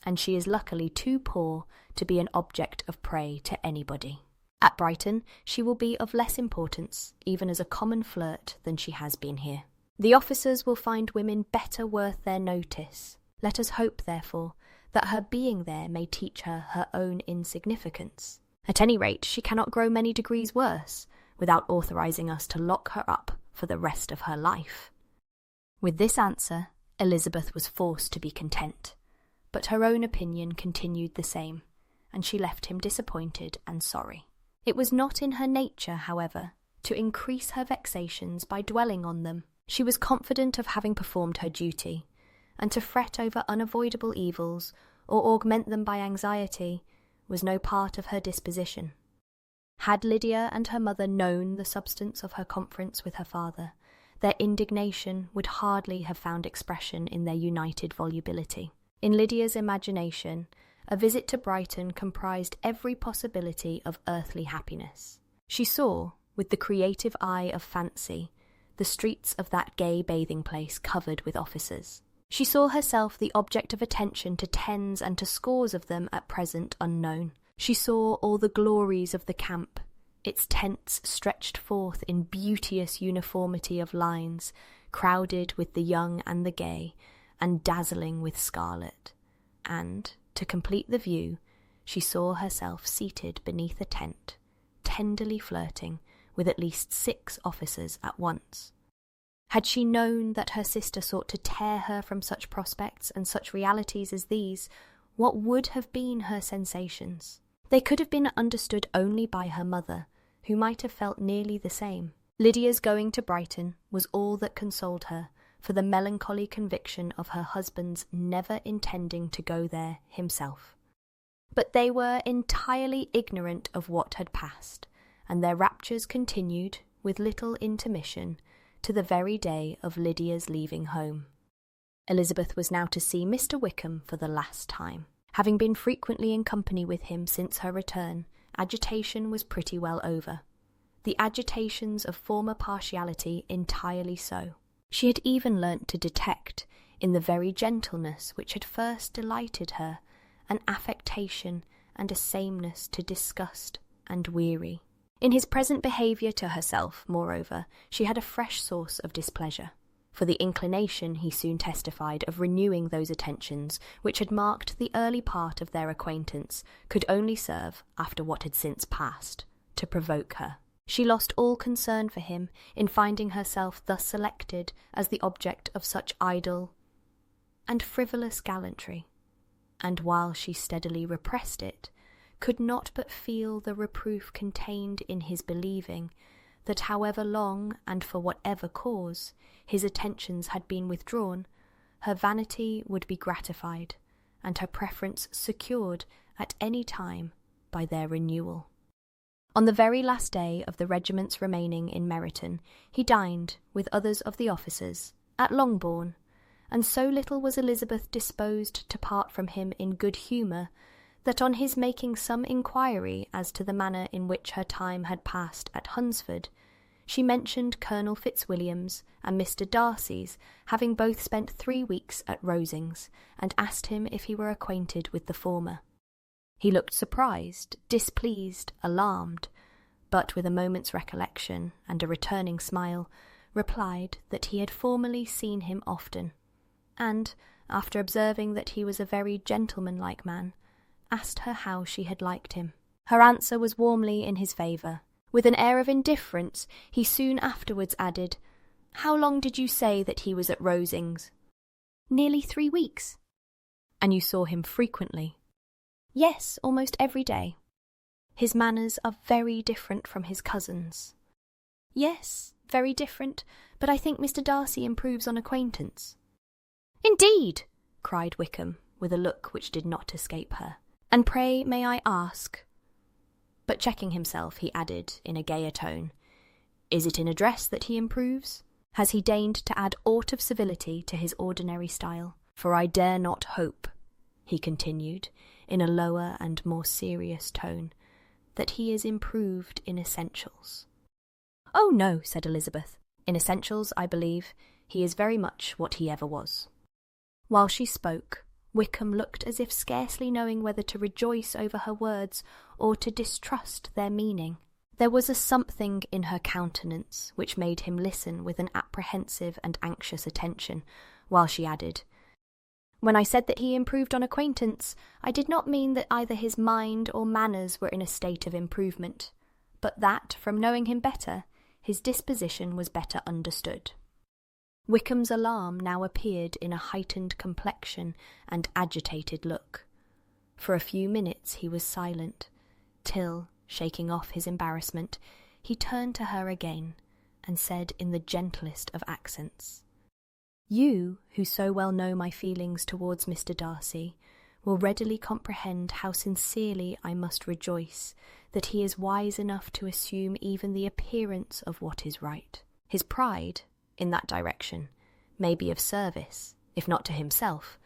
and she is luckily too poor to be an object of prey to anybody. At Brighton she will be of less importance, even as a common flirt, than she has been here. The officers will find women better worth their notice. Let us hope, therefore, that her being there may teach her her own insignificance. At any rate, she cannot grow many degrees worse, without authorizing us to lock her up for the rest of her life." With this answer, Elizabeth was forced to be content, but her own opinion continued the same, and she left him disappointed and sorry. It was not in her nature, however, to increase her vexations by dwelling on them. She was confident of having performed her duty, and to fret over unavoidable evils or augment them by anxiety was no part of her disposition. Had Lydia and her mother known the substance of her conference with her father, their indignation would hardly have found expression in their united volubility. In Lydia's imagination, a visit to Brighton comprised every possibility of earthly happiness. She saw, with the creative eye of fancy, the streets of that gay bathing place covered with officers. She saw herself the object of attention to tens and to scores of them at present unknown. She saw all the glories of the camp, its tents stretched forth in beauteous uniformity of lines, crowded with the young and the gay, and dazzling with scarlet. And, to complete the view, she saw herself seated beneath a tent, tenderly flirting with at least 6 officers at once. Had she known that her sister sought to tear her from such prospects and such realities as these, what would have been her sensations? They could have been understood only by her mother, who might have felt nearly the same. Lydia's going to Brighton was all that consoled her for the melancholy conviction of her husband's never intending to go there himself. But they were entirely ignorant of what had passed, and their raptures continued, with little intermission, to the very day of Lydia's leaving home. Elizabeth was now to see Mr. Wickham for the last time. Having been frequently in company with him since her return, agitation was pretty well over. The agitations of former partiality entirely so. She had even learnt to detect, in the very gentleness which had first delighted her, an affectation and a sameness to disgust and weary. In his present behaviour to herself, moreover, she had a fresh source of displeasure, for the inclination he soon testified of renewing those attentions which had marked the early part of their acquaintance could only serve, after what had since passed, to provoke her. She lost all concern for him in finding herself thus selected as the object of such idle and frivolous gallantry, and while she steadily repressed it, could not but feel the reproof contained in his believing that however long and for whatever cause his attentions had been withdrawn, her vanity would be gratified, and her preference secured at any time by their renewal. On the very last day of the regiment's remaining in Meryton, he dined, with others of the officers, at Longbourn, and so little was Elizabeth disposed to part from him in good humour, that on his making some inquiry as to the manner in which her time had passed at Hunsford, she mentioned Colonel Fitzwilliam's and Mr. Darcy's having both spent 3 weeks at Rosings, and asked him if he were acquainted with the former. He looked surprised, displeased, alarmed, but with a moment's recollection and a returning smile, replied that he had formerly seen him often, and, after observing that he was a very gentlemanlike man, asked her how she had liked him. Her answer was warmly in his favour. With an air of indifference, he soon afterwards added, "How long did you say that he was at Rosings?" "Nearly 3 weeks." "And you saw him frequently?" "Yes, almost every day." "His manners are very different from his cousin's." "Yes, very different, but I think Mr. Darcy improves on acquaintance." "Indeed!" cried Wickham, with a look which did not escape her. "And pray may I ask—" But checking himself, he added, in a gayer tone, "Is it in address that he improves? Has he deigned to add aught of civility to his ordinary style? For I dare not hope," he continued, in a lower and more serious tone, "that he is improved in essentials." "Oh no," said Elizabeth. "In essentials, I believe, he is very much what he ever was." While she spoke, Wickham looked as if scarcely knowing whether to rejoice over her words or to distrust their meaning. There was a something in her countenance which made him listen with an apprehensive and anxious attention, while she added, "When I said that he improved on acquaintance, I did not mean that either his mind or manners were in a state of improvement, but that, from knowing him better, his disposition was better understood." Wickham's alarm now appeared in a heightened complexion and agitated look. For a few minutes he was silent, till, shaking off his embarrassment, he turned to her again and said in the gentlest of accents, "You, who so well know my feelings towards Mr. Darcy, will readily comprehend how sincerely I must rejoice that he is wise enough to assume even the appearance of what is right. His pride, in that direction, may be of service, if not to himself,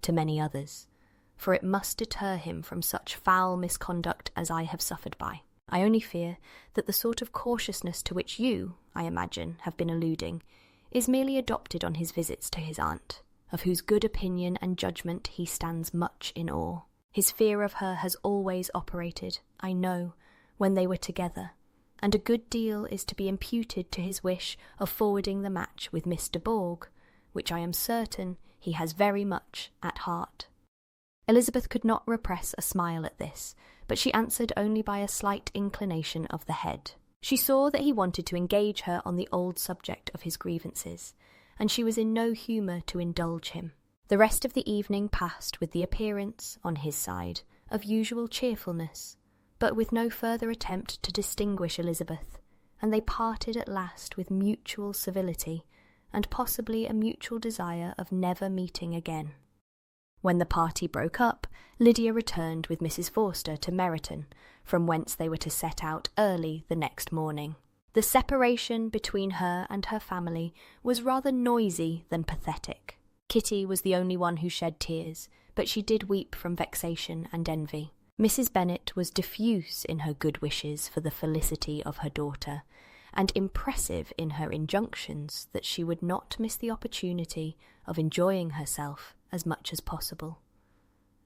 to many others, for it must deter him from such foul misconduct as I have suffered by. I only fear that the sort of cautiousness to which you, I imagine, have been alluding, is merely adopted on his visits to his aunt, of whose good opinion and judgment he stands much in awe. His fear of her has always operated, I know, when they were together, and a good deal is to be imputed to his wish of forwarding the match with Miss de Bourgh, which I am certain he has very much at heart." Elizabeth could not repress a smile at this, but she answered only by a slight inclination of the head. She saw that he wanted to engage her on the old subject of his grievances, and she was in no humour to indulge him. The rest of the evening passed with the appearance, on his side, of usual cheerfulness, but with no further attempt to distinguish Elizabeth, and they parted at last with mutual civility, and possibly a mutual desire of never meeting again. When the party broke up, Lydia returned with Mrs. Forster to Meryton, from whence they were to set out early the next morning. The separation between her and her family was rather noisy than pathetic. Kitty was the only one who shed tears, but she did weep from vexation and envy. Mrs. Bennet was diffuse in her good wishes for the felicity of her daughter, and impressive in her injunctions that she would not miss the opportunity of enjoying herself as much as possible.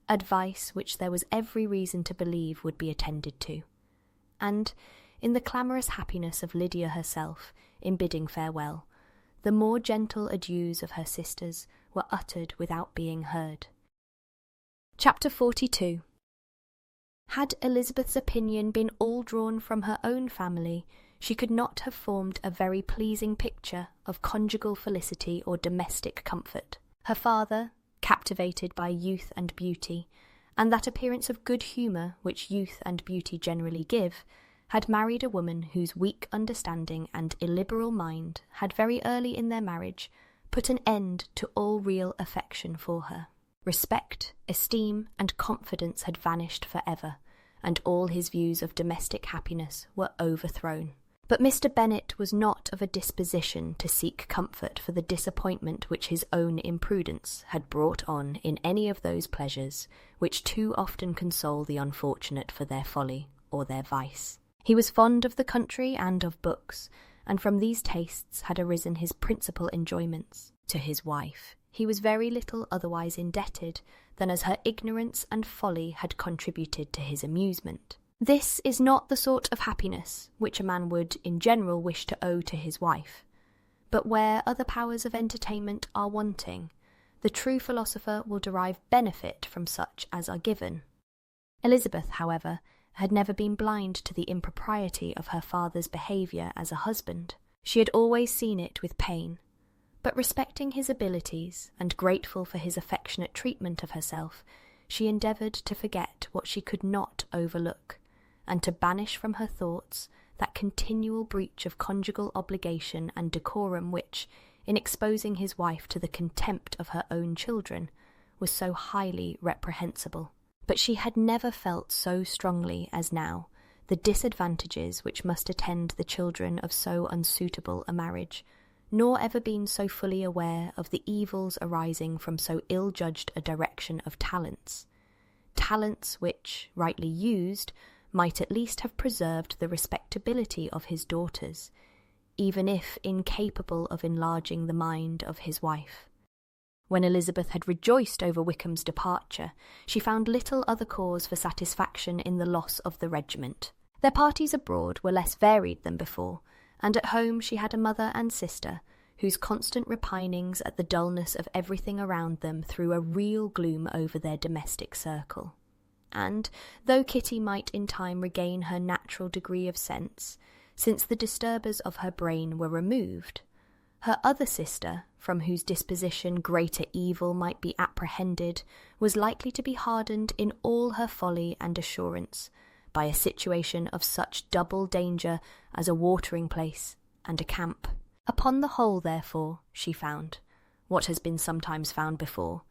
Advice which there was every reason to believe would be attended to, and, in the clamorous happiness of Lydia herself in bidding farewell, the more gentle adieus of her sisters were uttered without being heard. Chapter 42. Had Elizabeth's opinion been all drawn from her own family, she could not have formed a very pleasing picture of conjugal felicity or domestic comfort. Her father, captivated by youth and beauty, and that appearance of good humour which youth and beauty generally give, had married a woman whose weak understanding and illiberal mind had very early in their marriage put an end to all real affection for her. Respect, esteem, and confidence had vanished for ever, and all his views of domestic happiness were overthrown. But Mr. Bennet was not of a disposition to seek comfort for the disappointment which his own imprudence had brought on in any of those pleasures which too often console the unfortunate for their folly or their vice. He was fond of the country and of books, and from these tastes had arisen his principal enjoyments. To his wife he was very little otherwise indebted than as her ignorance and folly had contributed to his amusement. This is not the sort of happiness which a man would in general wish to owe to his wife, but where other powers of entertainment are wanting, the true philosopher will derive benefit from such as are given. Elizabeth, however, had never been blind to the impropriety of her father's behaviour as a husband. She had always seen it with pain, but respecting his abilities and grateful for his affectionate treatment of herself, she endeavoured to forget what she could not overlook, and to banish from her thoughts that continual breach of conjugal obligation and decorum which, in exposing his wife to the contempt of her own children, was so highly reprehensible. But she had never felt so strongly as now the disadvantages which must attend the children of so unsuitable a marriage, nor ever been so fully aware of the evils arising from so ill-judged a direction of talents which, rightly used, might at least have preserved the respectability of his daughters, even if incapable of enlarging the mind of his wife. When Elizabeth had rejoiced over Wickham's departure, she found little other cause for satisfaction in the loss of the regiment. Their parties abroad were less varied than before, and at home she had a mother and sister, whose constant repinings at the dullness of everything around them threw a real gloom over their domestic circle. And, though Kitty might in time regain her natural degree of sense, since the disturbers of her brain were removed, Her other sister, from whose disposition greater evil might be apprehended, was likely to be hardened in all her folly and assurance by a situation of such double danger as a watering place and a camp. Upon the whole, therefore, she found, what has been sometimes found before,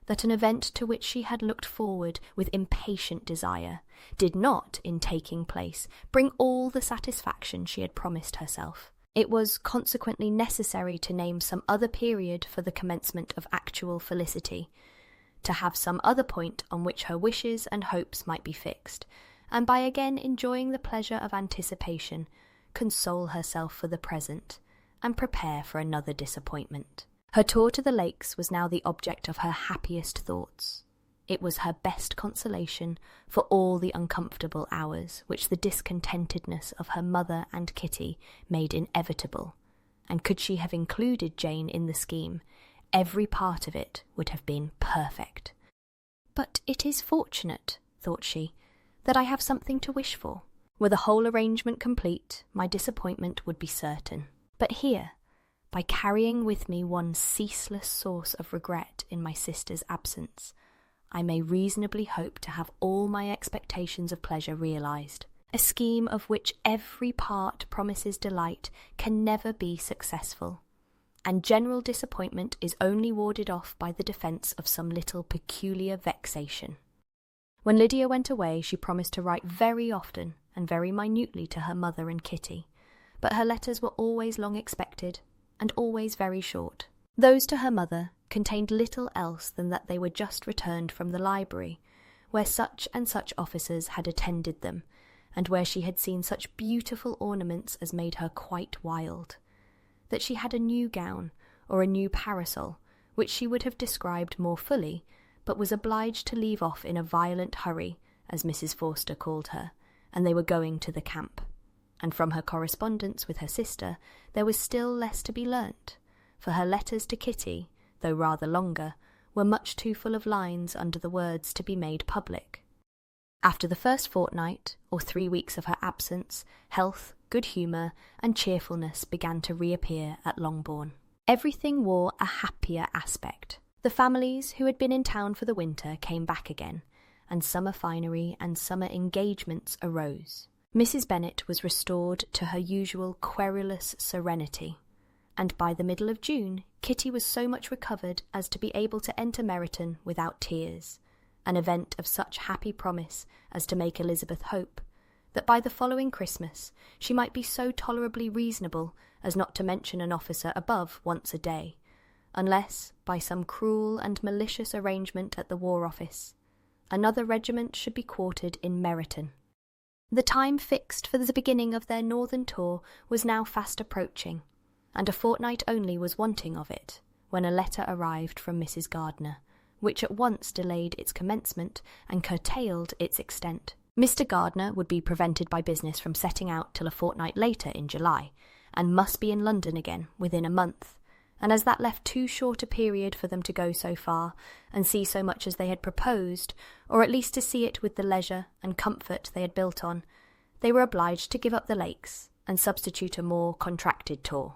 that an event to which she had looked forward with impatient desire did not, in taking place, bring all the satisfaction she had promised herself. It was consequently necessary to name some other period for the commencement of actual felicity, to have some other point on which her wishes and hopes might be fixed, and by again enjoying the pleasure of anticipation, console herself for the present, and prepare for another disappointment. Her tour to the lakes was now the object of her happiest thoughts. It was her best consolation for all the uncomfortable hours which the discontentedness of her mother and Kitty made inevitable, and could she have included Jane in the scheme, every part of it would have been perfect. But it is fortunate, thought she, that I have something to wish for. Were the whole arrangement complete, my disappointment would be certain. But here, by carrying with me one ceaseless source of regret in my sister's absence, I may reasonably hope to have all my expectations of pleasure realized. A scheme of which every part promises delight can never be successful, and general disappointment is only warded off by the defence of some little peculiar vexation. When Lydia went away, she promised to write very often and very minutely to her mother and Kitty, but her letters were always long expected, and always very short. Those to her mother contained little else than that they were just returned from the library, where such and such officers had attended them, and where she had seen such beautiful ornaments as made her quite wild, that she had a new gown, or a new parasol, which she would have described more fully, but was obliged to leave off in a violent hurry, as Mrs. Forster called her, and they were going to the camp. And from her correspondence with her sister there was still less to be learnt, for her letters to Kitty, though rather longer, were much too full of lines under the words to be made public. After the first fortnight, or 3 weeks of her absence, health, good humour, and cheerfulness began to reappear at Longbourn. Everything wore a happier aspect. The families who had been in town for the winter came back again, and summer finery and summer engagements arose. Mrs. Bennet was restored to her usual querulous serenity, and by the middle of June Kitty was so much recovered as to be able to enter Meryton without tears, an event of such happy promise as to make Elizabeth hope that by the following Christmas she might be so tolerably reasonable as not to mention an officer above once a day, unless, by some cruel and malicious arrangement at the War Office, another regiment should be quartered in Meryton. The time fixed for the beginning of their northern tour was now fast approaching, and a fortnight only was wanting of it, when a letter arrived from Mrs. Gardiner, which at once delayed its commencement and curtailed its extent. Mr. Gardiner would be prevented by business from setting out till a fortnight later in July, and must be in London again within a month, and as that left too short a period for them to go so far, and see so much as they had proposed, or at least to see it with the leisure and comfort they had built on, they were obliged to give up the lakes, and substitute a more contracted tour,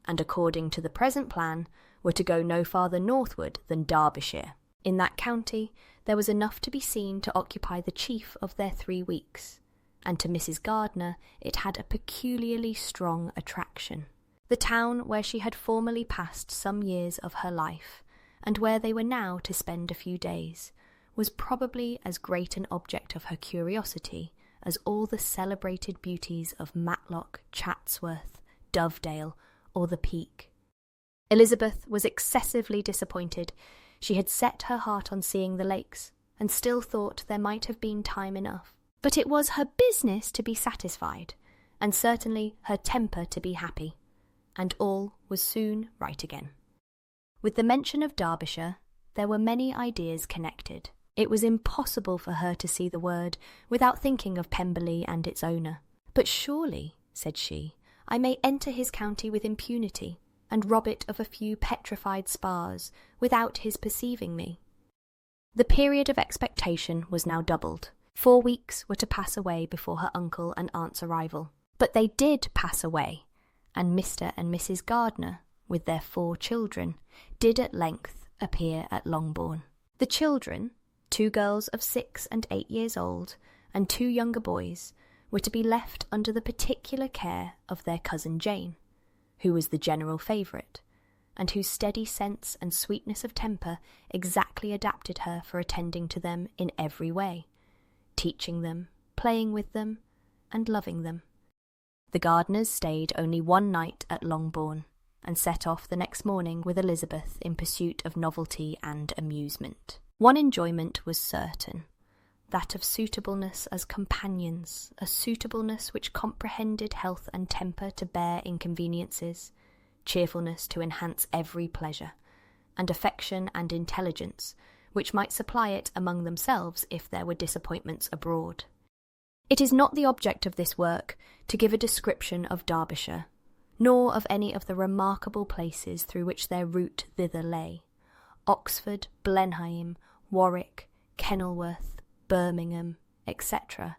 and according to the present plan, were to go no farther northward than Derbyshire. In that county there was enough to be seen to occupy the chief of their 3 weeks, and to Mrs. Gardiner it had a peculiarly strong attraction. The town where she had formerly passed some years of her life, and where they were now to spend a few days, was probably as great an object of her curiosity as all the celebrated beauties of Matlock, Chatsworth, Dovedale, or the Peak. Elizabeth was excessively disappointed. She had set her heart on seeing the lakes, and still thought there might have been time enough. But it was her business to be satisfied, and certainly her temper to be happy, and all was soon right again. With the mention of Derbyshire, there were many ideas connected. It was impossible for her to see the word without thinking of Pemberley and its owner. But surely, said she, I may enter his county with impunity, and rob it of a few petrified spars, without his perceiving me. The period of expectation was now doubled. 4 weeks were to pass away before her uncle and aunt's arrival. But they did pass away, and Mr. and Mrs. Gardiner with their 4 children, did at length appear at Longbourn. The children, 2 girls of 6 and 8 years old, and 2 younger boys, were to be left under the particular care of their cousin Jane, who was the general favourite, and whose steady sense and sweetness of temper exactly adapted her for attending to them in every way, teaching them, playing with them, and loving them. The Gardiners stayed only one night at Longbourn, and set off the next morning with Elizabeth in pursuit of novelty and amusement. One enjoyment was certain, that of suitableness as companions, a suitableness which comprehended health and temper to bear inconveniences, cheerfulness to enhance every pleasure, and affection and intelligence which might supply it among themselves if there were disappointments abroad. It is not the object of this work to give a description of Derbyshire, nor of any of the remarkable places through which their route thither lay. Oxford, Blenheim, Warwick, Kenilworth, Birmingham, etc.,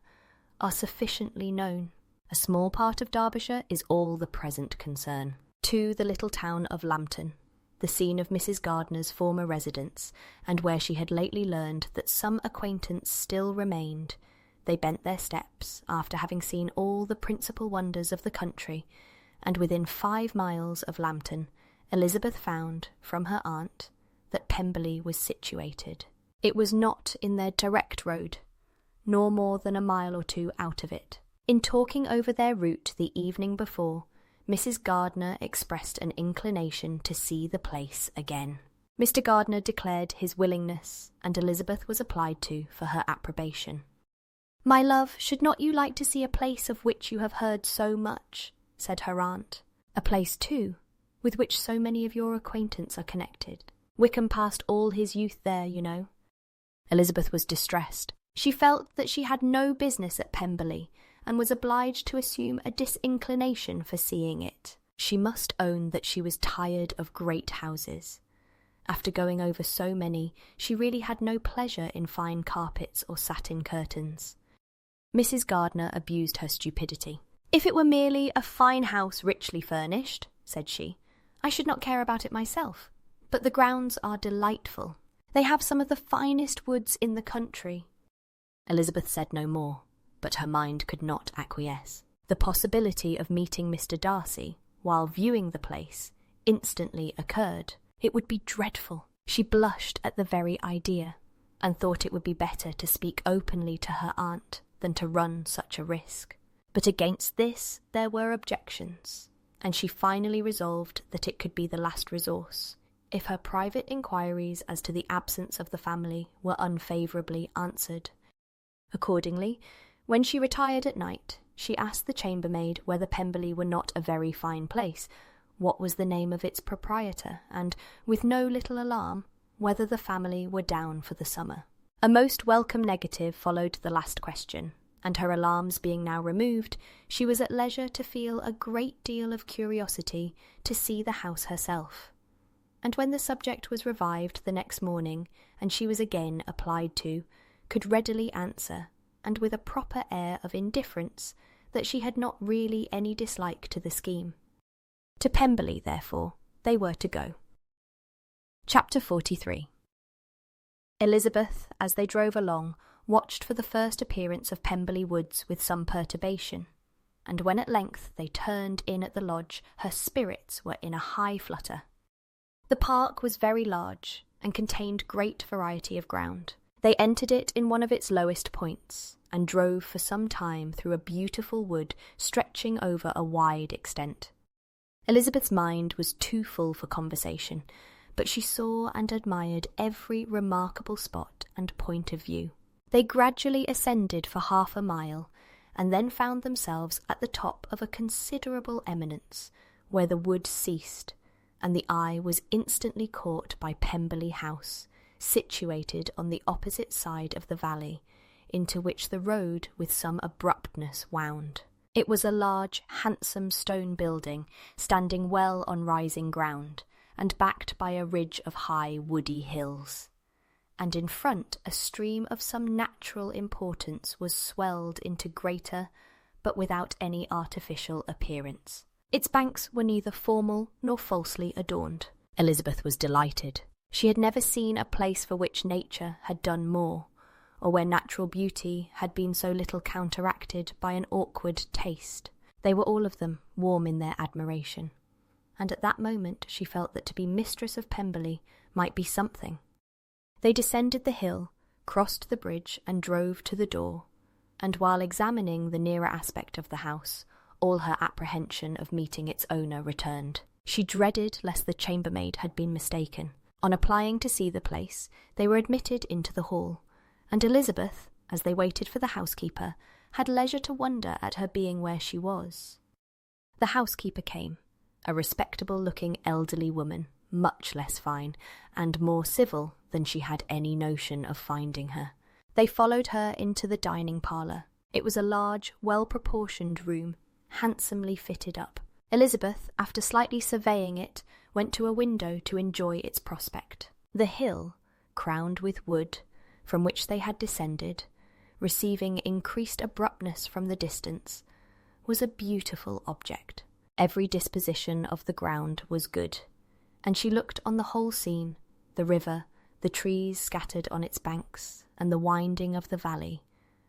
are sufficiently known. A small part of Derbyshire is all the present concern. To the little town of Lambton, the scene of Mrs. Gardiner's former residence, and where she had lately learned that some acquaintance still remained, they bent their steps after having seen all the principal wonders of the country, and within 5 miles of Lambton, Elizabeth found, from her aunt, that Pemberley was situated. It was not in their direct road, nor more than a mile or 2 out of it. In talking over their route the evening before, Mrs. Gardiner expressed an inclination to see the place again. Mr. Gardiner declared his willingness, and Elizabeth was applied to for her approbation. "My love, should not you like to see a place of which you have heard so much?" said her aunt. "A place, too, with which so many of your acquaintance are connected. Wickham passed all his youth there, you know." Elizabeth was distressed. She felt that she had no business at Pemberley, and was obliged to assume a disinclination for seeing it. She must own that she was tired of great houses. After going over so many, she really had no pleasure in fine carpets or satin curtains. Mrs. Gardiner abused her stupidity. "If it were merely a fine house richly furnished," said she, "I should not care about it myself. But the grounds are delightful. They have some of the finest woods in the country." Elizabeth said no more, but her mind could not acquiesce. The possibility of meeting Mr. Darcy, while viewing the place, instantly occurred. It would be dreadful. She blushed at the very idea, and thought it would be better to speak openly to her aunt than to run such a risk. But against this there were objections, and she finally resolved that it could be the last resource, if her private inquiries as to the absence of the family were unfavourably answered. Accordingly, when she retired at night, she asked the chambermaid whether Pemberley were not a very fine place, what was the name of its proprietor, and, with no little alarm, whether the family were down for the summer. A most welcome negative followed the last question, and her alarms being now removed, she was at leisure to feel a great deal of curiosity to see the house herself. And when the subject was revived the next morning, and she was again applied to, could readily answer, and with a proper air of indifference, that she had not really any dislike to the scheme. To Pemberley, therefore, they were to go. Chapter 43. Elizabeth, as they drove along, watched for the first appearance of Pemberley Woods with some perturbation, and when at length they turned in at the lodge, her spirits were in a high flutter. The park was very large, and contained great variety of ground. They entered it in one of its lowest points, and drove for some time through a beautiful wood stretching over a wide extent. Elizabeth's mind was too full for conversation, but she saw and admired every remarkable spot and point of view. They gradually ascended for 1/2 a mile, and then found themselves at the top of a considerable eminence, where the wood ceased, and the eye was instantly caught by Pemberley House, situated on the opposite side of the valley, into which the road with some abruptness wound. It was a large, handsome stone building, standing well on rising ground, and backed by a ridge of high woody hills. And in front a stream of some natural importance was swelled into greater, but without any artificial appearance. Its banks were neither formal nor falsely adorned. Elizabeth was delighted. She had never seen a place for which nature had done more, or where natural beauty had been so little counteracted by an awkward taste. They were all of them warm in their admiration, and at that moment she felt that to be mistress of Pemberley might be something. They descended the hill, crossed the bridge and drove to the door, and while examining the nearer aspect of the house, all her apprehension of meeting its owner returned. She dreaded lest the chambermaid had been mistaken. On applying to see the place, they were admitted into the hall, and Elizabeth, as they waited for the housekeeper, had leisure to wonder at her being where she was. The housekeeper came, a respectable-looking elderly woman, much less fine, and more civil than she had any notion of finding her. They followed her into the dining parlour. It was a large, well-proportioned room, handsomely fitted up. Elizabeth, after slightly surveying it, went to a window to enjoy its prospect. The hill, crowned with wood, from which they had descended, receiving increased abruptness from the distance, was a beautiful object. Every disposition of the ground was good, and she looked on the whole scene, the river, the trees scattered on its banks, and the winding of the valley,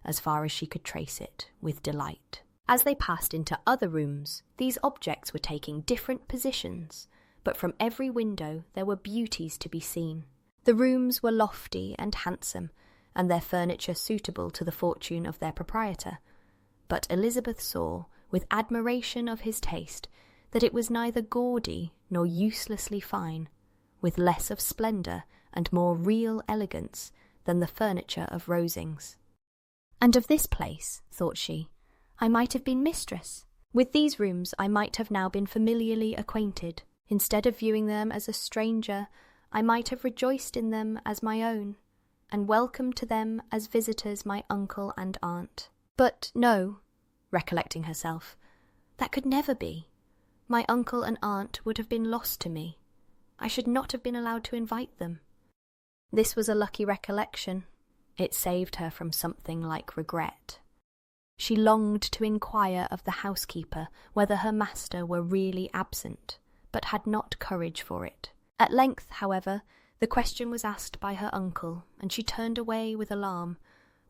as far as she could trace it, with delight. As they passed into other rooms, these objects were taking different positions, but from every window there were beauties to be seen. The rooms were lofty and handsome, and their furniture suitable to the fortune of their proprietor. But Elizabeth saw, with admiration of his taste, that it was neither gaudy nor uselessly fine, with less of splendour and more real elegance than the furniture of Rosings. And of this place, thought she, I might have been mistress. With these rooms I might have now been familiarly acquainted. Instead of viewing them as a stranger, I might have rejoiced in them as my own, and welcomed to them as visitors my uncle and aunt. But no, recollecting herself, that could never be. My uncle and aunt would have been lost to me. I should not have been allowed to invite them. This was a lucky recollection. It saved her from something like regret. She longed to inquire of the housekeeper whether her master were really absent, but had not courage for it. At length, however, the question was asked by her uncle, and she turned away with alarm,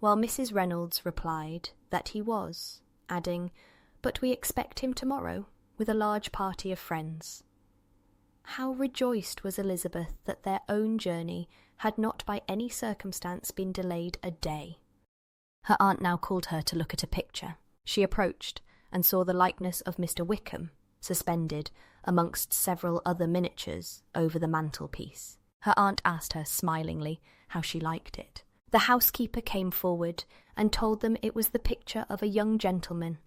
while Mrs. Reynolds replied that he was, adding, "But we expect him tomorrow, with a large party of friends." How rejoiced was Elizabeth that their own journey had not by any circumstance been delayed a day. Her aunt now called her to look at a picture. She approached, and saw the likeness of Mr. Wickham, suspended, amongst several other miniatures, over the mantelpiece. Her aunt asked her, smilingly, how she liked it. The housekeeper came forward, and told them it was the picture of a young gentleman,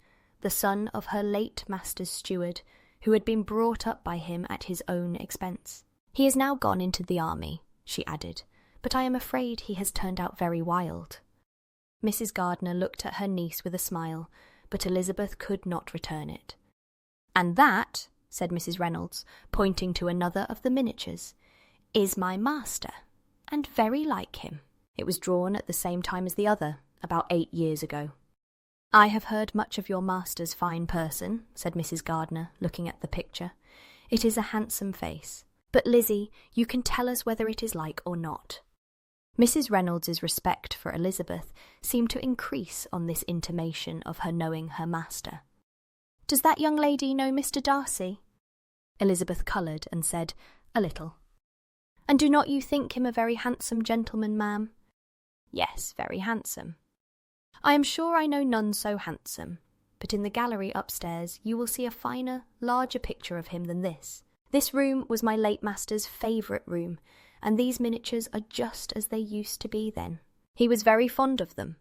the son of her late master's steward, who had been brought up by him at his own expense. "He is now gone into the army," she added, "but I am afraid he has turned out very wild." Mrs. Gardiner looked at her niece with a smile, but Elizabeth could not return it. "And that," said Mrs. Reynolds, pointing to another of the miniatures, "is my master, and very like him. It was drawn at the same time as the other, about 8 years ago." "I have heard much of your master's fine person," said Mrs. Gardiner, looking at the picture. "It is a handsome face. But, Lizzie, you can tell us whether it is like or not." Mrs. Reynolds's respect for Elizabeth seemed to increase on this intimation of her knowing her master. "Does that young lady know Mr. Darcy?" Elizabeth coloured and said, "A little." "And do not you think him a very handsome gentleman, ma'am?" "Yes, very handsome." "I am sure I know none so handsome, but in the gallery upstairs you will see a finer, larger picture of him than this. This room was my late master's favourite room, and these miniatures are just as they used to be then. He was very fond of them."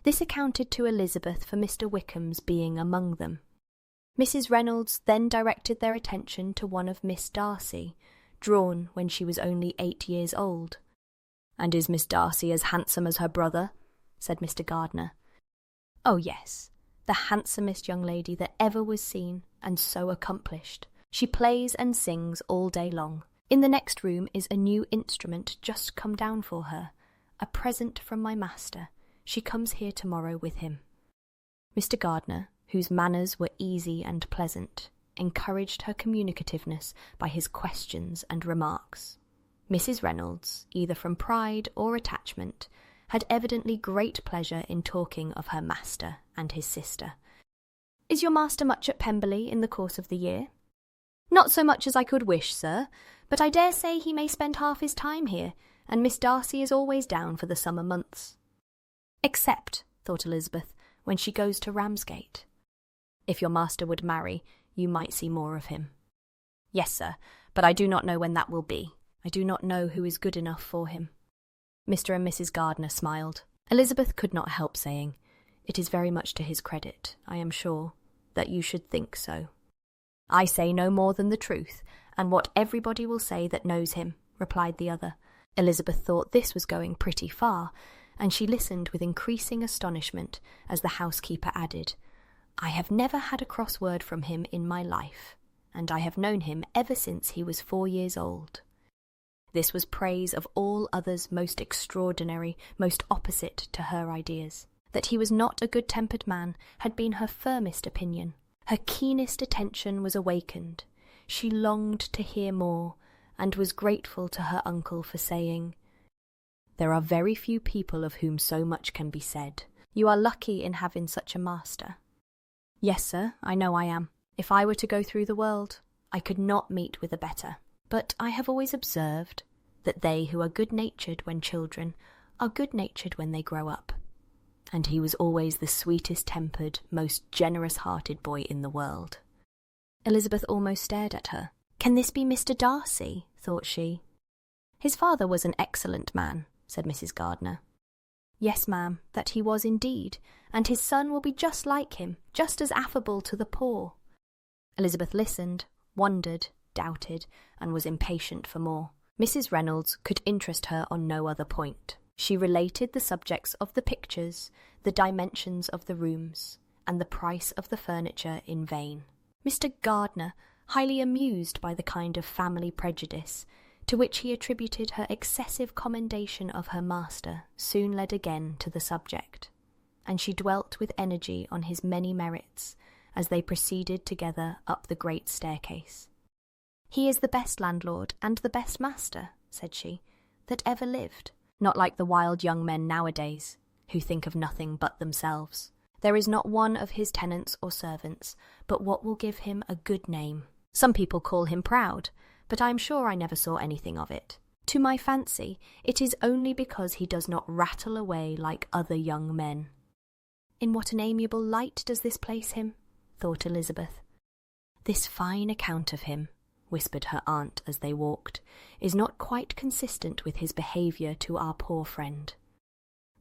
This accounted to Elizabeth for Mr. Wickham's being among them. Mrs. Reynolds then directed their attention to one of Miss Darcy, drawn when she was only 8 years old. "And is Miss Darcy as handsome as her brother?" said Mr. Gardiner. "Oh, yes, the handsomest young lady that ever was seen, and so accomplished. She plays and sings all day long. In the next room is a new instrument just come down for her, a present from my master. She comes here tomorrow with him." Mr. Gardiner, whose manners were easy and pleasant, encouraged her communicativeness by his questions and remarks. Mrs. Reynolds, either from pride or attachment, had evidently great pleasure in talking of her master and his sister. "Is your master much at Pemberley in the course of the year?" "Not so much as I could wish, sir, but I dare say he may spend half his time here, and Miss Darcy is always down for the summer months." "Except," thought Elizabeth, "when she goes to Ramsgate." "If your master would marry, you might see more of him." "Yes, sir, but I do not know when that will be. I do not know who is good enough for him." Mr. and Mrs. Gardiner smiled. Elizabeth could not help saying, "It is very much to his credit, I am sure, that you should think so." "I say no more than the truth, and what everybody will say that knows him," replied the other. Elizabeth thought this was going pretty far, and she listened with increasing astonishment as the housekeeper added, "I have never had a cross word from him in my life, and I have known him ever since he was 4 years old." This was praise of all others most extraordinary, most opposite to her ideas. That he was not a good-tempered man had been her firmest opinion. Her keenest attention was awakened. She longed to hear more, and was grateful to her uncle for saying, "There are very few people of whom so much can be said. You are lucky in having such a master." "Yes, sir, I know I am. If I were to go through the world, I could not meet with a better. But I have always observed that they who are good-natured when children are good-natured when they grow up. And he was always the sweetest-tempered, most generous-hearted boy in the world." Elizabeth almost stared at her. "Can this be Mr. Darcy?" thought she. "His father was an excellent man," said Mrs. Gardiner. "Yes, ma'am, that he was indeed, and his son will be just like him, just as affable to the poor." Elizabeth listened, wondered, doubted, and was impatient for more. Mrs. Reynolds could interest her on no other point. She related the subjects of the pictures, the dimensions of the rooms, and the price of the furniture in vain. Mr. Gardiner, highly amused by the kind of family prejudice to which he attributed her excessive commendation of her master, soon led again to the subject, and she dwelt with energy on his many merits as they proceeded together up the great staircase. "He is the best landlord and the best master," said she, "that ever lived. Not like the wild young men nowadays, who think of nothing but themselves. There is not one of his tenants or servants but what will give him a good name. Some people call him proud, but I am sure I never saw anything of it. To my fancy, it is only because he does not rattle away like other young men." "In what an amiable light does this place him?" thought Elizabeth. "This fine account of him," whispered her aunt as they walked, "is not quite consistent with his behaviour to our poor friend.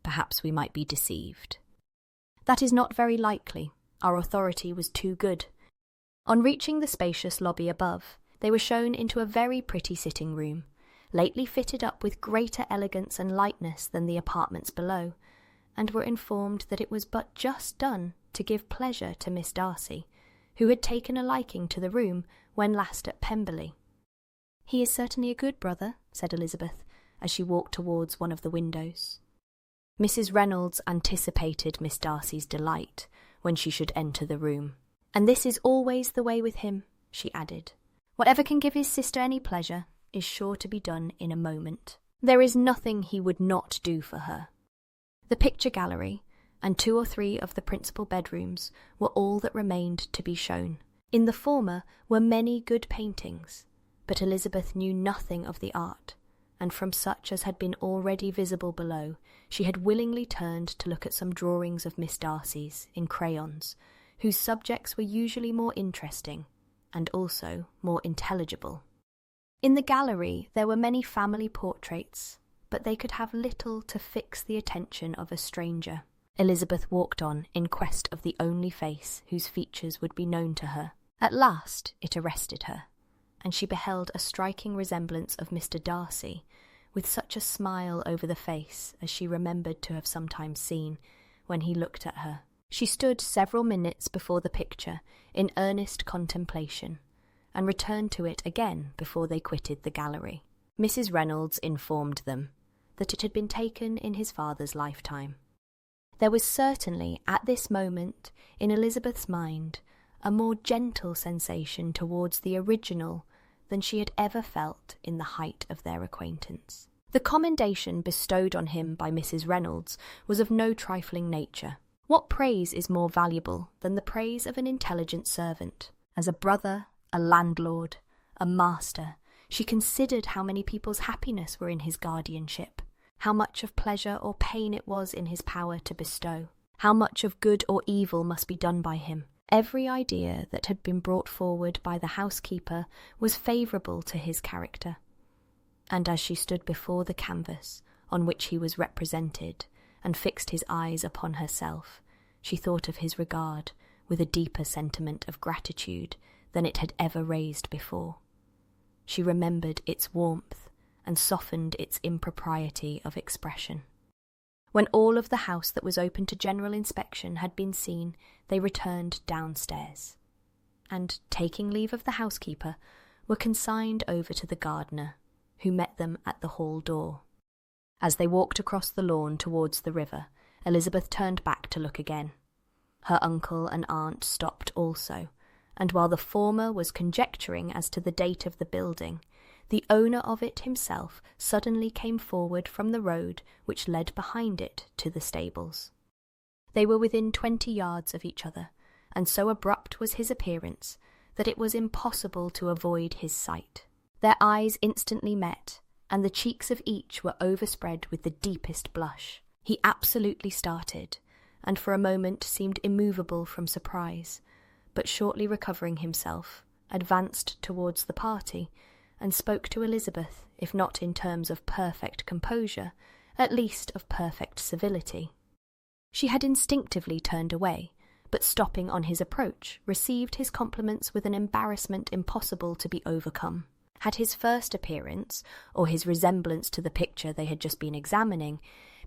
Perhaps we might be deceived." "That is not very likely. Our authority was too good." On reaching the spacious lobby above, they were shown into a very pretty sitting-room, lately fitted up with greater elegance and lightness than the apartments below, and were informed that it was but just done to give pleasure to Miss Darcy, who had taken a liking to the room when last at Pemberley. "He is certainly a good brother," said Elizabeth, as she walked towards one of the windows. Mrs. Reynolds anticipated Miss Darcy's delight when she should enter the room. "And this is always the way with him," she added. "Whatever can give his sister any pleasure is sure to be done in a moment. There is nothing he would not do for her." The picture gallery and 2 or 3 of the principal bedrooms were all that remained to be shown. In the former were many good paintings, but Elizabeth knew nothing of the art, and from such as had been already visible below, she had willingly turned to look at some drawings of Miss Darcy's in crayons, whose subjects were usually more interesting, and also more intelligible. In the gallery there were many family portraits, but they could have little to fix the attention of a stranger. Elizabeth walked on in quest of the only face whose features would be known to her. At last it arrested her, and she beheld a striking resemblance of Mr. Darcy, with such a smile over the face as she remembered to have sometimes seen when he looked at her. She stood several minutes before the picture in earnest contemplation, and returned to it again before they quitted the gallery. Mrs. Reynolds informed them that it had been taken in his father's lifetime. There was certainly, at this moment, in Elizabeth's mind, a more gentle sensation towards the original than she had ever felt in the height of their acquaintance. The commendation bestowed on him by Mrs. Reynolds was of no trifling nature. What praise is more valuable than the praise of an intelligent servant? As a brother, a landlord, a master, she considered how many people's happiness were in his guardianship, how much of pleasure or pain it was in his power to bestow, how much of good or evil must be done by him. Every idea that had been brought forward by the housekeeper was favourable to his character, and as she stood before the canvas on which he was represented and fixed his eyes upon herself, she thought of his regard with a deeper sentiment of gratitude than it had ever raised before. She remembered its warmth and softened its impropriety of expression. When all of the house that was open to general inspection had been seen, they returned downstairs, and, taking leave of the housekeeper, were consigned over to the gardener, who met them at the hall door. As they walked across the lawn towards the river, Elizabeth turned back to look again. Her uncle and aunt stopped also, and while the former was conjecturing as to the date of the building, the owner of it himself suddenly came forward from the road which led behind it to the stables. They were within 20 yards of each other, and so abrupt was his appearance that it was impossible to avoid his sight. Their eyes instantly met, and the cheeks of each were overspread with the deepest blush. He absolutely started, and for a moment seemed immovable from surprise, but shortly recovering himself, advanced towards the party, and spoke to Elizabeth, if not in terms of perfect composure, at least of perfect civility. She had instinctively turned away, but stopping on his approach, received his compliments with an embarrassment impossible to be overcome. Had his first appearance, or his resemblance to the picture they had just been examining,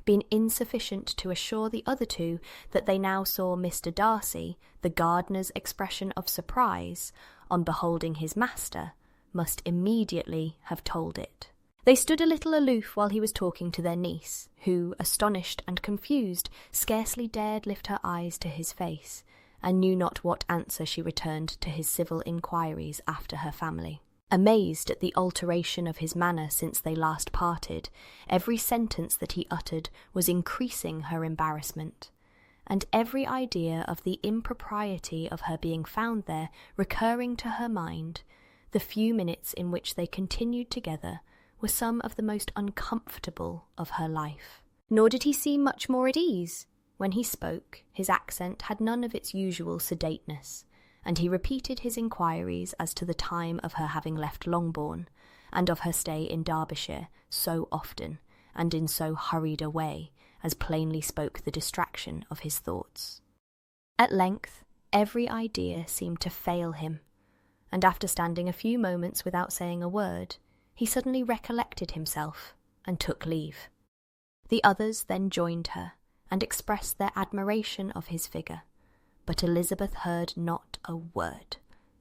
been insufficient to assure the other two that they now saw Mr. Darcy, the gardener's expression of surprise on beholding his master must immediately have told it. They stood a little aloof while he was talking to their niece, who, astonished and confused, scarcely dared lift her eyes to his face, and knew not what answer she returned to his civil inquiries after her family. Amazed at the alteration of his manner since they last parted, every sentence that he uttered was increasing her embarrassment, and every idea of the impropriety of her being found there recurring to her mind, the few minutes in which they continued together were some of the most uncomfortable of her life. Nor did he seem much more at ease. When he spoke, his accent had none of its usual sedateness, and he repeated his inquiries as to the time of her having left Longbourn, and of her stay in Derbyshire so often, and in so hurried a way, as plainly spoke the distraction of his thoughts. At length, every idea seemed to fail him, and after standing a few moments without saying a word, he suddenly recollected himself and took leave. The others then joined her, and expressed their admiration of his figure, but Elizabeth heard not a word,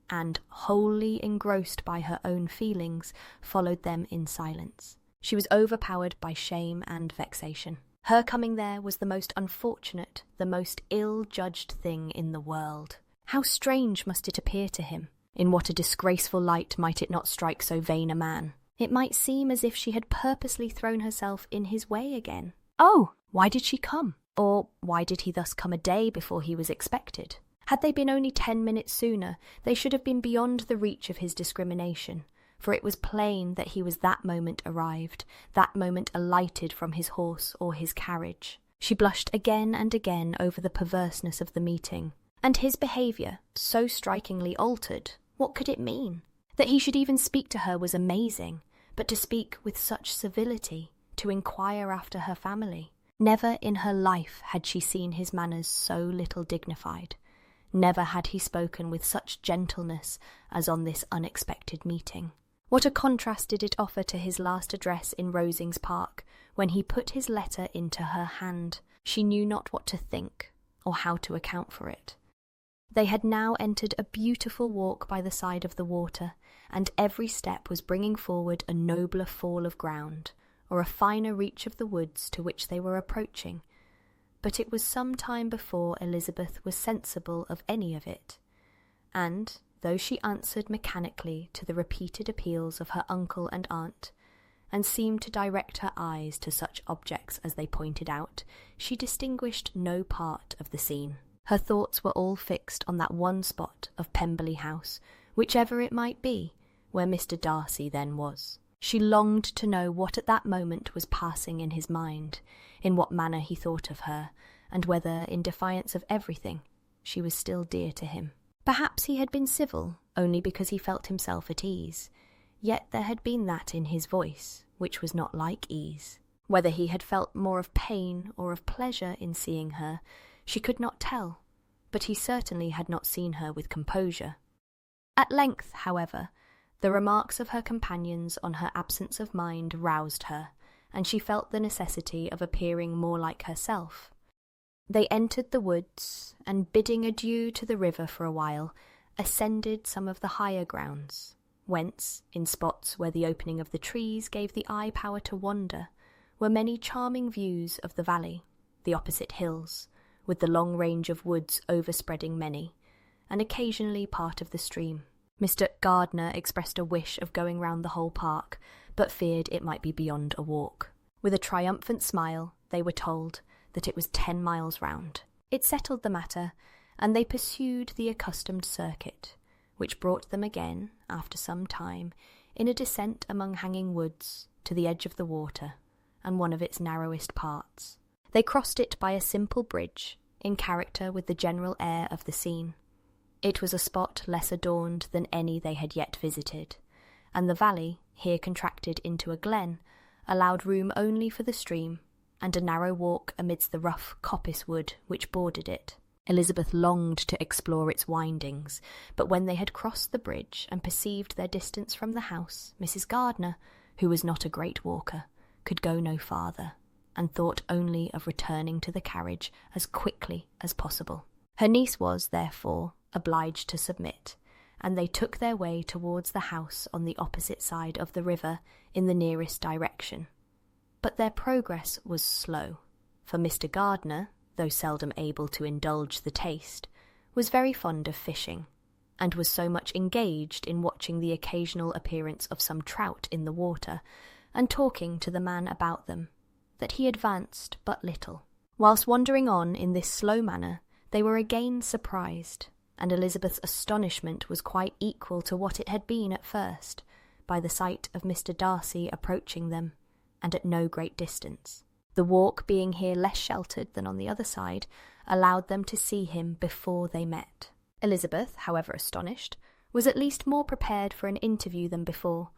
and, wholly engrossed by her own feelings, followed them in silence. She was overpowered by shame and vexation. Her coming there was the most unfortunate, the most ill-judged thing in the world. How strange must it appear to him! In what a disgraceful light might it not strike so vain a man? It might seem as if she had purposely thrown herself in his way again. Oh, why did she come? Or why did he thus come a day before he was expected? Had they been only 10 minutes sooner, they should have been beyond the reach of his discrimination, for it was plain that he was that moment arrived, that moment alighted from his horse or his carriage. She blushed again and again over the perverseness of the meeting, and his behaviour, so strikingly altered, what could it mean? That he should even speak to her was amazing, but to speak with such civility, to inquire after her family. Never in her life had she seen his manners so little dignified. Never had he spoken with such gentleness as on this unexpected meeting. What a contrast did it offer to his last address in Rosings Park, when he put his letter into her hand. She knew not what to think, or how to account for it. They had now entered a beautiful walk by the side of the water, and every step was bringing forward a nobler fall of ground, or a finer reach of the woods to which they were approaching. But it was some time before Elizabeth was sensible of any of it, and, though she answered mechanically to the repeated appeals of her uncle and aunt, and seemed to direct her eyes to such objects as they pointed out, she distinguished no part of the scene. Her thoughts were all fixed on that one spot of Pemberley House, whichever it might be, where Mr. Darcy then was. She longed to know what at that moment was passing in his mind, in what manner he thought of her, and whether, in defiance of everything, she was still dear to him. Perhaps he had been civil only because he felt himself at ease, yet there had been that in his voice which was not like ease. Whether he had felt more of pain or of pleasure in seeing her, she could not tell, but he certainly had not seen her with composure. At length, however, the remarks of her companions on her absence of mind roused her, and she felt the necessity of appearing more like herself. They entered the woods, and bidding adieu to the river for a while, ascended some of the higher grounds, whence, in spots where the opening of the trees gave the eye power to wander, were many charming views of the valley, the opposite hills, with the long range of woods overspreading many, and occasionally part of the stream. Mr. Gardiner expressed a wish of going round the whole park, but feared it might be beyond a walk. With a triumphant smile, they were told that it was 10 miles round. It settled the matter, and they pursued the accustomed circuit, which brought them again, after some time, in a descent among hanging woods, to the edge of the water, and one of its narrowest parts. They crossed it by a simple bridge, in character with the general air of the scene. It was a spot less adorned than any they had yet visited, and the valley, here contracted into a glen, allowed room only for the stream, and a narrow walk amidst the rough coppice wood which bordered it. Elizabeth longed to explore its windings, but when they had crossed the bridge and perceived their distance from the house, Mrs. Gardiner, who was not a great walker, could go no farther, and thought only of returning to the carriage as quickly as possible. Her niece was, therefore, obliged to submit, and they took their way towards the house on the opposite side of the river in the nearest direction. But their progress was slow, for Mr. Gardiner, though seldom able to indulge the taste, was very fond of fishing, and was so much engaged in watching the occasional appearance of some trout in the water, and talking to the man about them, that he advanced but little. Whilst wandering on in this slow manner, they were again surprised, and Elizabeth's astonishment was quite equal to what it had been at first, by the sight of Mr. Darcy approaching them, and at no great distance. The walk being here less sheltered than on the other side, allowed them to see him before they met. Elizabeth, however astonished, was at least more prepared for an interview than before,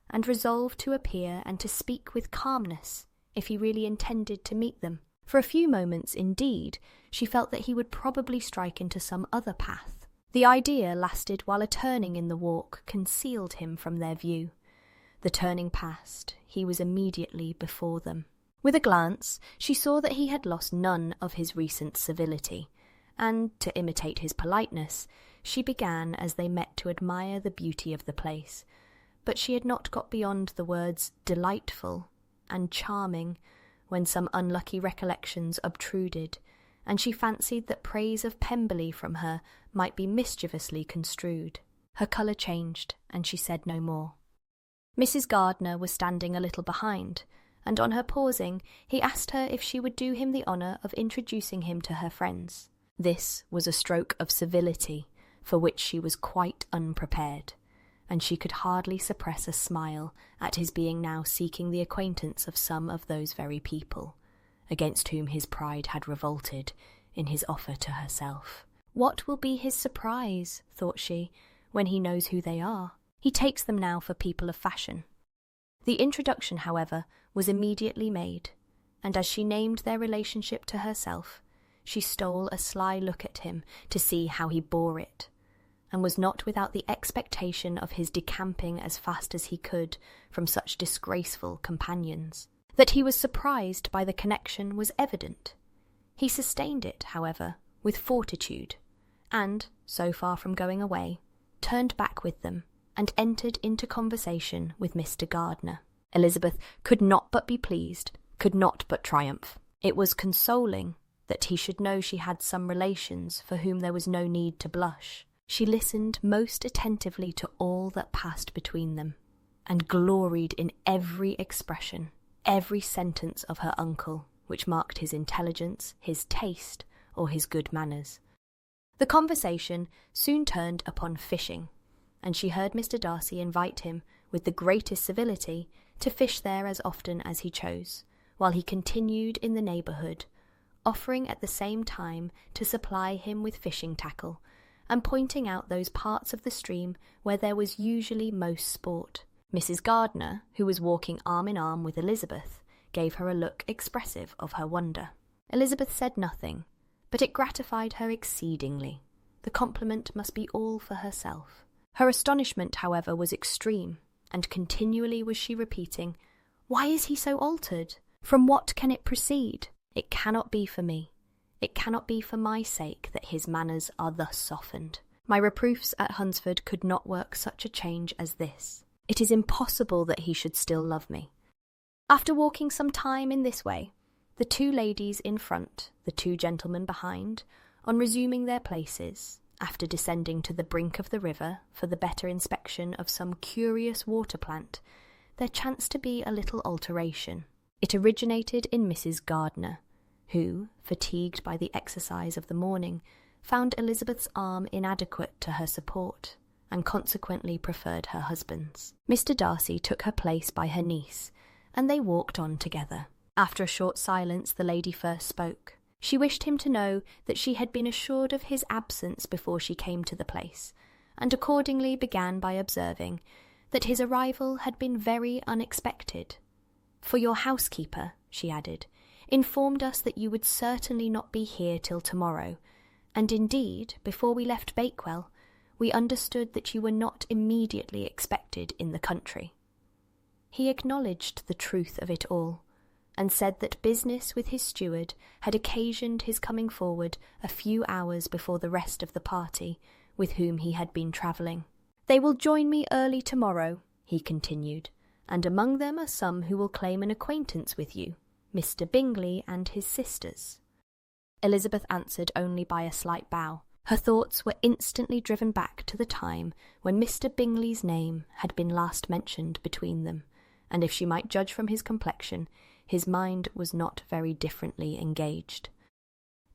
and resolved to appear and to speak with calmness, if he really intended to meet them. For a few moments, indeed, she felt that he would probably strike into some other path. The idea lasted while a turning in the walk concealed him from their view. The turning past, he was immediately before them. With a glance, she saw that he had lost none of his recent civility, and, to imitate his politeness, she began as they met to admire the beauty of the place, but she had not got beyond the words delightful and charming, when some unlucky recollections obtruded, and she fancied that praise of Pemberley from her might be mischievously construed. Her colour changed, and she said no more. Mrs. Gardiner was standing a little behind, and on her pausing, he asked her if she would do him the honour of introducing him to her friends. This was a stroke of civility, for which she was quite unprepared, and she could hardly suppress a smile at his being now seeking the acquaintance of some of those very people, against whom his pride had revolted in his offer to herself. What will be his surprise, thought she, when he knows who they are? He takes them now for people of fashion. The introduction, however, was immediately made, and as she named their relationship to herself, she stole a sly look at him to see how he bore it, and was not without the expectation of his decamping as fast as he could from such disgraceful companions. That he was surprised by the connection was evident. He sustained it, however, with fortitude, and, so far from going away, turned back with them, and entered into conversation with Mr. Gardiner. Elizabeth could not but be pleased, could not but triumph. It was consoling that he should know she had some relations for whom there was no need to blush. She listened most attentively to all that passed between them, and gloried in every expression, every sentence of her uncle, which marked his intelligence, his taste, or his good manners. The conversation soon turned upon fishing, and she heard Mr. Darcy invite him, with the greatest civility, to fish there as often as he chose, while he continued in the neighbourhood, offering at the same time to supply him with fishing tackle, and pointing out those parts of the stream where there was usually most sport. Mrs. Gardiner, who was walking arm in arm with Elizabeth, gave her a look expressive of her wonder. Elizabeth said nothing, but it gratified her exceedingly. The compliment must be all for herself. Her astonishment, however, was extreme, and continually was she repeating, "Why is he so altered? From what can it proceed? It cannot be for me. It cannot be for my sake that his manners are thus softened. My reproofs at Hunsford could not work such a change as this. It is impossible that he should still love me." After walking some time in this way, the two ladies in front, the two gentlemen behind, on resuming their places, after descending to the brink of the river for the better inspection of some curious water plant, there chanced to be a little alteration. It originated in Mrs. Gardiner, who, fatigued by the exercise of the morning, found Elizabeth's arm inadequate to her support, and consequently preferred her husband's. Mr. Darcy took her place by her niece, and they walked on together. After a short silence, the lady first spoke. She wished him to know that she had been assured of his absence before she came to the place, and accordingly began by observing that his arrival had been very unexpected. "For your housekeeper," she added, "informed us that you would certainly not be here till tomorrow, and indeed, before we left Bakewell, we understood that you were not immediately expected in the country." He acknowledged the truth of it all, and said that business with his steward had occasioned his coming forward a few hours before the rest of the party with whom he had been travelling. "They will join me early tomorrow," he continued, "and among them are some who will claim an acquaintance with you, Mr. Bingley and his sisters." Elizabeth answered only by a slight bow. Her thoughts were instantly driven back to the time when Mr. Bingley's name had been last mentioned between them, and if she might judge from his complexion, his mind was not very differently engaged.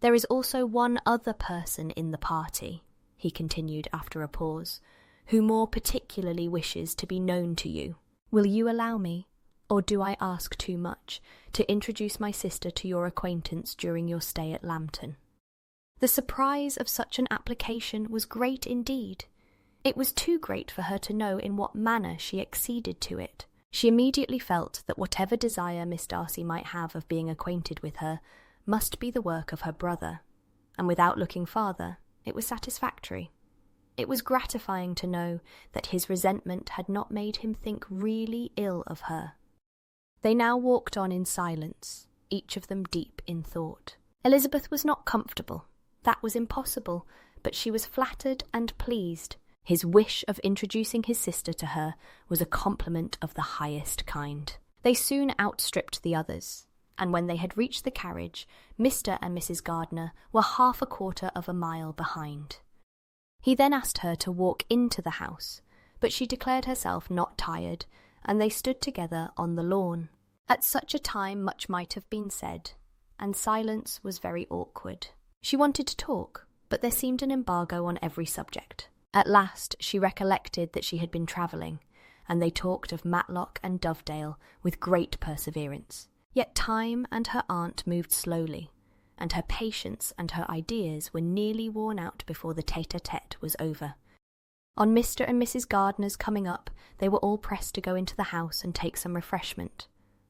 "There is also one other person in the party," he continued after a pause, "who more particularly wishes to be known to you. Will you allow me, or do I ask too much, to introduce my sister to your acquaintance during your stay at Lambton?" The surprise of such an application was great indeed. It was too great for her to know in what manner she acceded to it. She immediately felt that whatever desire Miss Darcy might have of being acquainted with her must be the work of her brother, and without looking farther, it was satisfactory. It was gratifying to know that his resentment had not made him think really ill of her. They now walked on in silence, each of them deep in thought. Elizabeth was not comfortable. That was impossible, but she was flattered and pleased. His wish of introducing his sister to her was a compliment of the highest kind. They soon outstripped the others, and when they had reached the carriage, Mr. and Mrs. Gardiner were half a quarter of a mile behind. He then asked her to walk into the house, but she declared herself not tired, and they stood together on the lawn. At such a time much might have been said, and silence was very awkward. She wanted to talk, but there seemed an embargo on every subject. At last she recollected that she had been travelling, and they talked of Matlock and Dovedale with great perseverance. Yet time and her aunt moved slowly, and her patience and her ideas were nearly worn out before the tete-a-tete was over. On Mr. and Mrs. Gardiner's coming up, they were all pressed to go into the house and take some refreshment.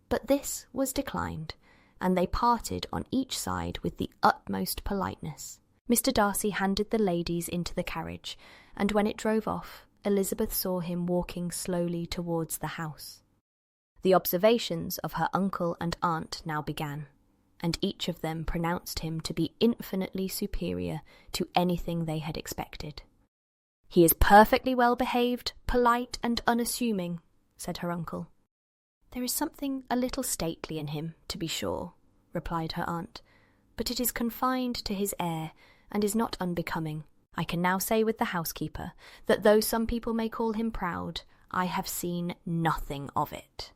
But this was declined, and they parted on each side with the utmost politeness. Mr. Darcy handed the ladies into the carriage, and when it drove off, Elizabeth saw him walking slowly towards the house. The observations of her uncle and aunt now began, and each of them pronounced him to be infinitely superior to anything they had expected. "He is perfectly well behaved, polite, and unassuming," said her uncle. "There is something a little stately in him, to be sure," replied her aunt, "but it is confined to his air, and is not unbecoming. I can now say with the housekeeper that though some people may call him proud, I have seen nothing of it.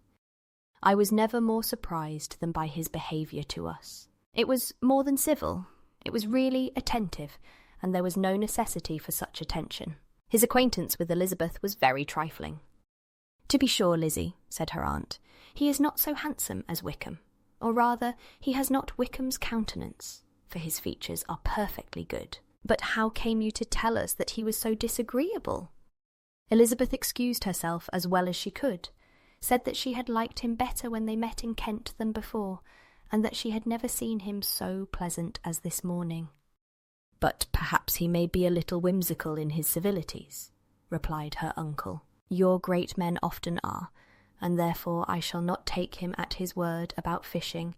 I was never more surprised than by his behaviour to us. It was more than civil, it was really attentive, and there was no necessity for such attention. His acquaintance with Elizabeth was very trifling. To be sure, Lizzie, said her aunt, he is not so handsome as Wickham, or rather, he has not Wickham's countenance, for his features are perfectly good. But how came you to tell us that he was so disagreeable? Elizabeth excused herself as well as she could, said that she had liked him better when they met in Kent than before, and that she had never seen him so pleasant as this morning. But perhaps he may be a little whimsical in his civilities, replied her uncle. Your great men often are, and therefore I shall not take him at his word about fishing,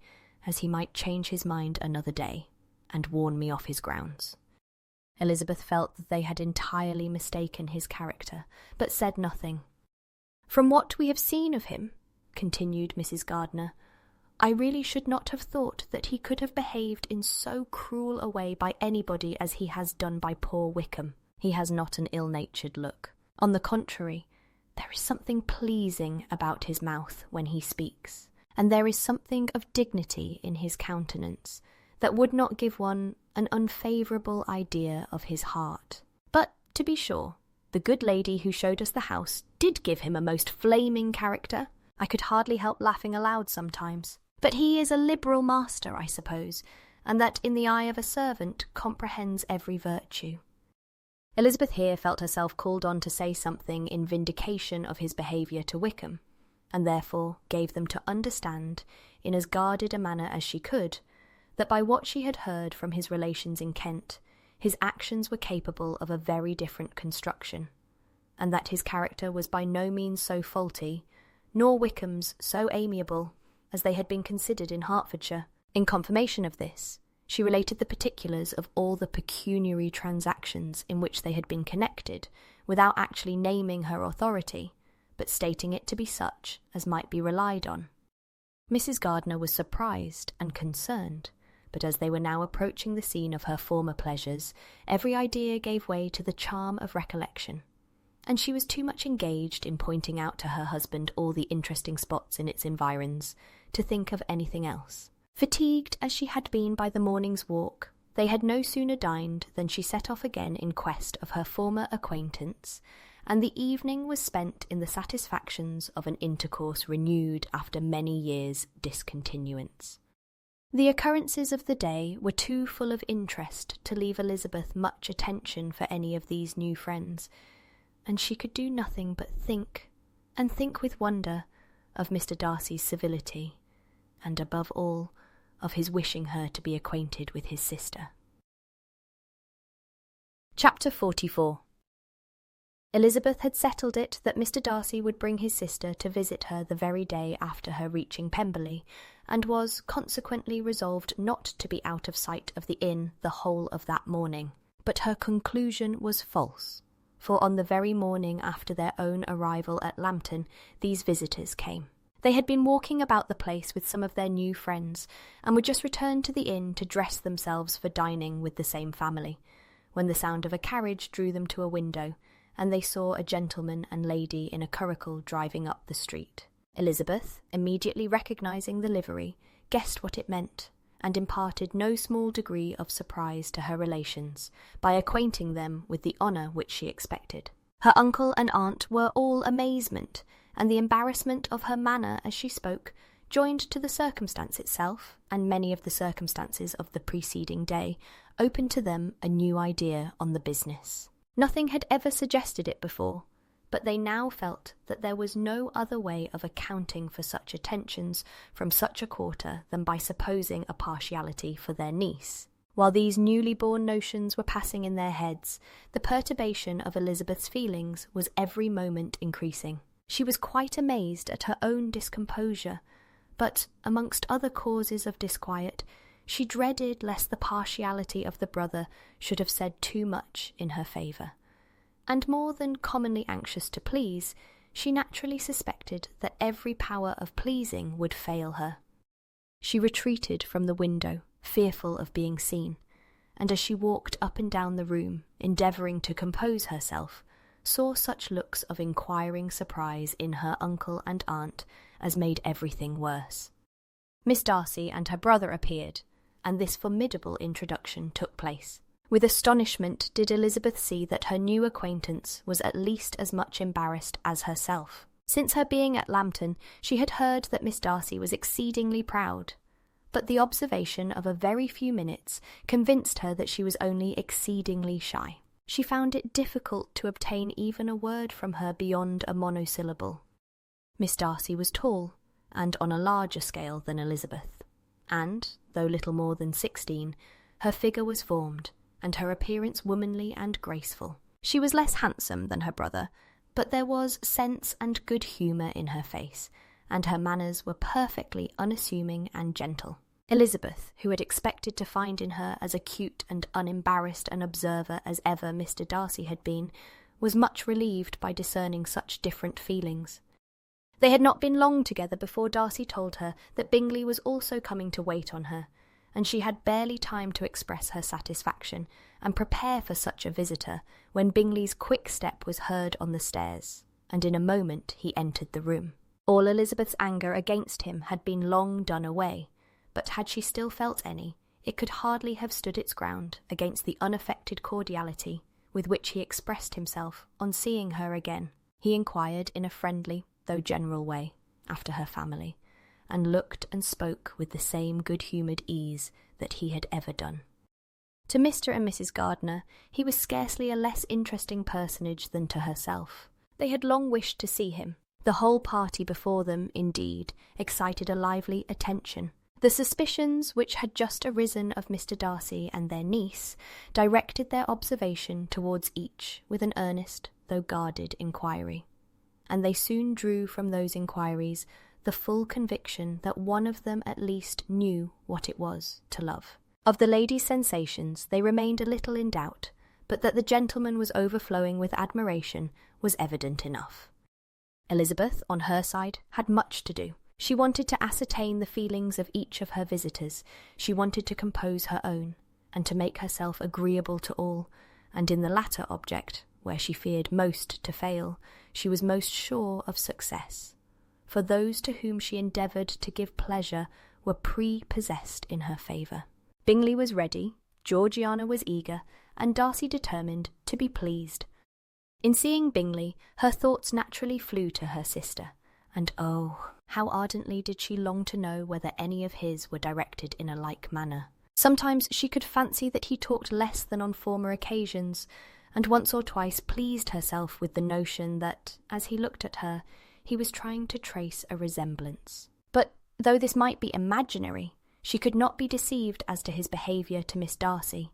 as he might change his mind another day, and warn me off his grounds. Elizabeth felt that they had entirely mistaken his character, but said nothing. From what we have seen of him, continued Mrs. Gardiner, I really should not have thought that he could have behaved in so cruel a way by anybody as he has done by poor Wickham. He has not an ill-natured look. On the contrary, there is something pleasing about his mouth when he speaks, and there is something of dignity in his countenance that would not give one an unfavourable idea of his heart. But, to be sure, the good lady who showed us the house did give him a most flaming character. I could hardly help laughing aloud sometimes. But he is a liberal master, I suppose, and that in the eye of a servant comprehends every virtue. Elizabeth here felt herself called on to say something in vindication of his behaviour to Wickham, and therefore gave them to understand, in as guarded a manner as she could, that by what she had heard from his relations in Kent, his actions were capable of a very different construction, and that his character was by no means so faulty, nor Wickham's so amiable, as they had been considered in Hertfordshire. In confirmation of this, she related the particulars of all the pecuniary transactions in which they had been connected, without actually naming her authority, but stating it to be such as might be relied on. Mrs. Gardiner was surprised and concerned, but as they were now approaching the scene of her former pleasures, every idea gave way to the charm of recollection, and she was too much engaged in pointing out to her husband all the interesting spots in its environs to think of anything else. Fatigued as she had been by the morning's walk, they had no sooner dined than she set off again in quest of her former acquaintance, and the evening was spent in the satisfactions of an intercourse renewed after many years' discontinuance. The occurrences of the day were too full of interest to leave Elizabeth much attention for any of these new friends, and she could do nothing but think, and think with wonder, of Mr. Darcy's civility, and above all, of his wishing her to be acquainted with his sister. Chapter 44. Elizabeth had settled it that Mr. Darcy would bring his sister to visit her the very day after her reaching Pemberley, and was consequently resolved not to be out of sight of the inn the whole of that morning. But her conclusion was false, for on the very morning after their own arrival at Lambton, these visitors came. They had been walking about the place with some of their new friends, and were just returned to the inn to dress themselves for dining with the same family, when the sound of a carriage drew them to a window, and they saw a gentleman and lady in a curricle driving up the street. Elizabeth, immediately recognising the livery, guessed what it meant, and imparted no small degree of surprise to her relations, by acquainting them with the honour which she expected. Her uncle and aunt were all amazement, and the embarrassment of her manner as she spoke, joined to the circumstance itself, and many of the circumstances of the preceding day, opened to them a new idea on the business. Nothing had ever suggested it before, but they now felt that there was no other way of accounting for such attentions from such a quarter than by supposing a partiality for their niece. While these newly born notions were passing in their heads, the perturbation of Elizabeth's feelings was every moment increasing. She was quite amazed at her own discomposure, but, amongst other causes of disquiet, she dreaded lest the partiality of the brother should have said too much in her favour, and more than commonly anxious to please, she naturally suspected that every power of pleasing would fail her. She retreated from the window, fearful of being seen, and as she walked up and down the room, endeavouring to compose herself, saw such looks of inquiring surprise in her uncle and aunt as made everything worse. Miss Darcy and her brother appeared, and this formidable introduction took place. With astonishment did Elizabeth see that her new acquaintance was at least as much embarrassed as herself. Since her being at Lambton, she had heard that Miss Darcy was exceedingly proud, but the observation of a very few minutes convinced her that she was only exceedingly shy. She found it difficult to obtain even a word from her beyond a monosyllable. Miss Darcy was tall, and on a larger scale than Elizabeth, and, though little more than 16, her figure was formed, and her appearance womanly and graceful. She was less handsome than her brother, but there was sense and good humour in her face, and her manners were perfectly unassuming and gentle. Elizabeth, who had expected to find in her as acute and unembarrassed an observer as ever Mr. Darcy had been, was much relieved by discerning such different feelings. They had not been long together before Darcy told her that Bingley was also coming to wait on her, and she had barely time to express her satisfaction and prepare for such a visitor when Bingley's quick step was heard on the stairs, and in a moment he entered the room. All Elizabeth's anger against him had been long done away, but had she still felt any, it could hardly have stood its ground against the unaffected cordiality with which he expressed himself on seeing her again. He inquired in a friendly, though general way, after her family, and looked and spoke with the same good-humoured ease that he had ever done. To Mr. and Mrs. Gardiner he was scarcely a less interesting personage than to herself. They had long wished to see him. The whole party before them, indeed, excited a lively attention. The suspicions which had just arisen of Mr. Darcy and their niece directed their observation towards each with an earnest, though guarded, inquiry, and they soon drew from those inquiries the full conviction that one of them at least knew what it was to love. Of the lady's sensations they remained a little in doubt, but that the gentleman was overflowing with admiration was evident enough. Elizabeth, on her side, had much to do. She wanted to ascertain the feelings of each of her visitors, she wanted to compose her own, and to make herself agreeable to all, and in the latter object, where she feared most to fail, she was most sure of success. For those to whom she endeavoured to give pleasure were prepossessed in her favour. Bingley was ready, Georgiana was eager, and Darcy determined to be pleased. In seeing Bingley, her thoughts naturally flew to her sister, and oh, how ardently did she long to know whether any of his were directed in a like manner. Sometimes she could fancy that he talked less than on former occasions, and once or twice pleased herself with the notion that, as he looked at her, he was trying to trace a resemblance. But, though this might be imaginary, she could not be deceived as to his behaviour to Miss Darcy,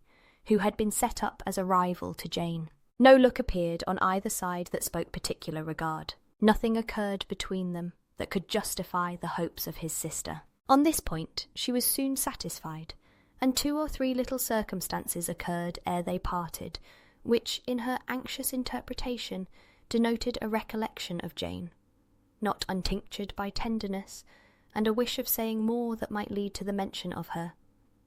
who had been set up as a rival to Jane. No look appeared on either side that spoke particular regard. Nothing occurred between them that could justify the hopes of his sister. On this point she was soon satisfied, and 2 or 3 little circumstances occurred ere they parted, which, in her anxious interpretation, denoted a recollection of Jane, not untinctured by tenderness, and a wish of saying more that might lead to the mention of her,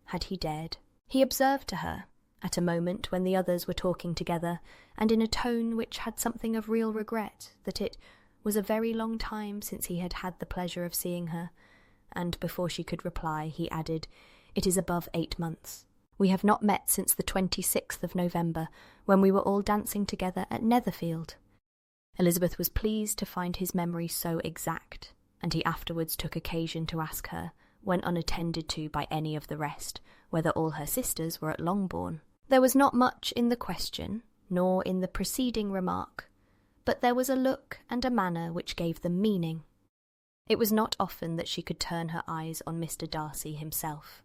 had he dared. He observed to her, at a moment when the others were talking together, and in a tone which had something of real regret, that it was a very long time since he had had the pleasure of seeing her, and before she could reply, he added, "It is above 8 months. We have not met since the 26th of November, when we were all dancing together at Netherfield." Elizabeth was pleased to find his memory so exact, and he afterwards took occasion to ask her, when unattended to by any of the rest, whether all her sisters were at Longbourn. There was not much in the question, nor in the preceding remark, but there was a look and a manner which gave them meaning. It was not often that she could turn her eyes on Mr. Darcy himself,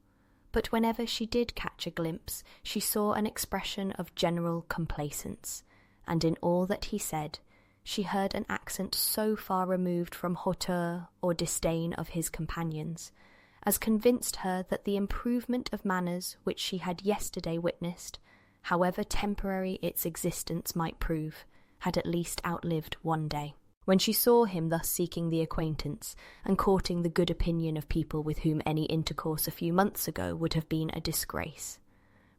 but whenever she did catch a glimpse, she saw an expression of general complacence, and in all that he said, she heard an accent so far removed from hauteur or disdain of his companions, as convinced her that the improvement of manners which she had yesterday witnessed, however temporary its existence might prove, had at least outlived one day. When she saw him thus seeking the acquaintance and courting the good opinion of people with whom any intercourse a few months ago would have been a disgrace,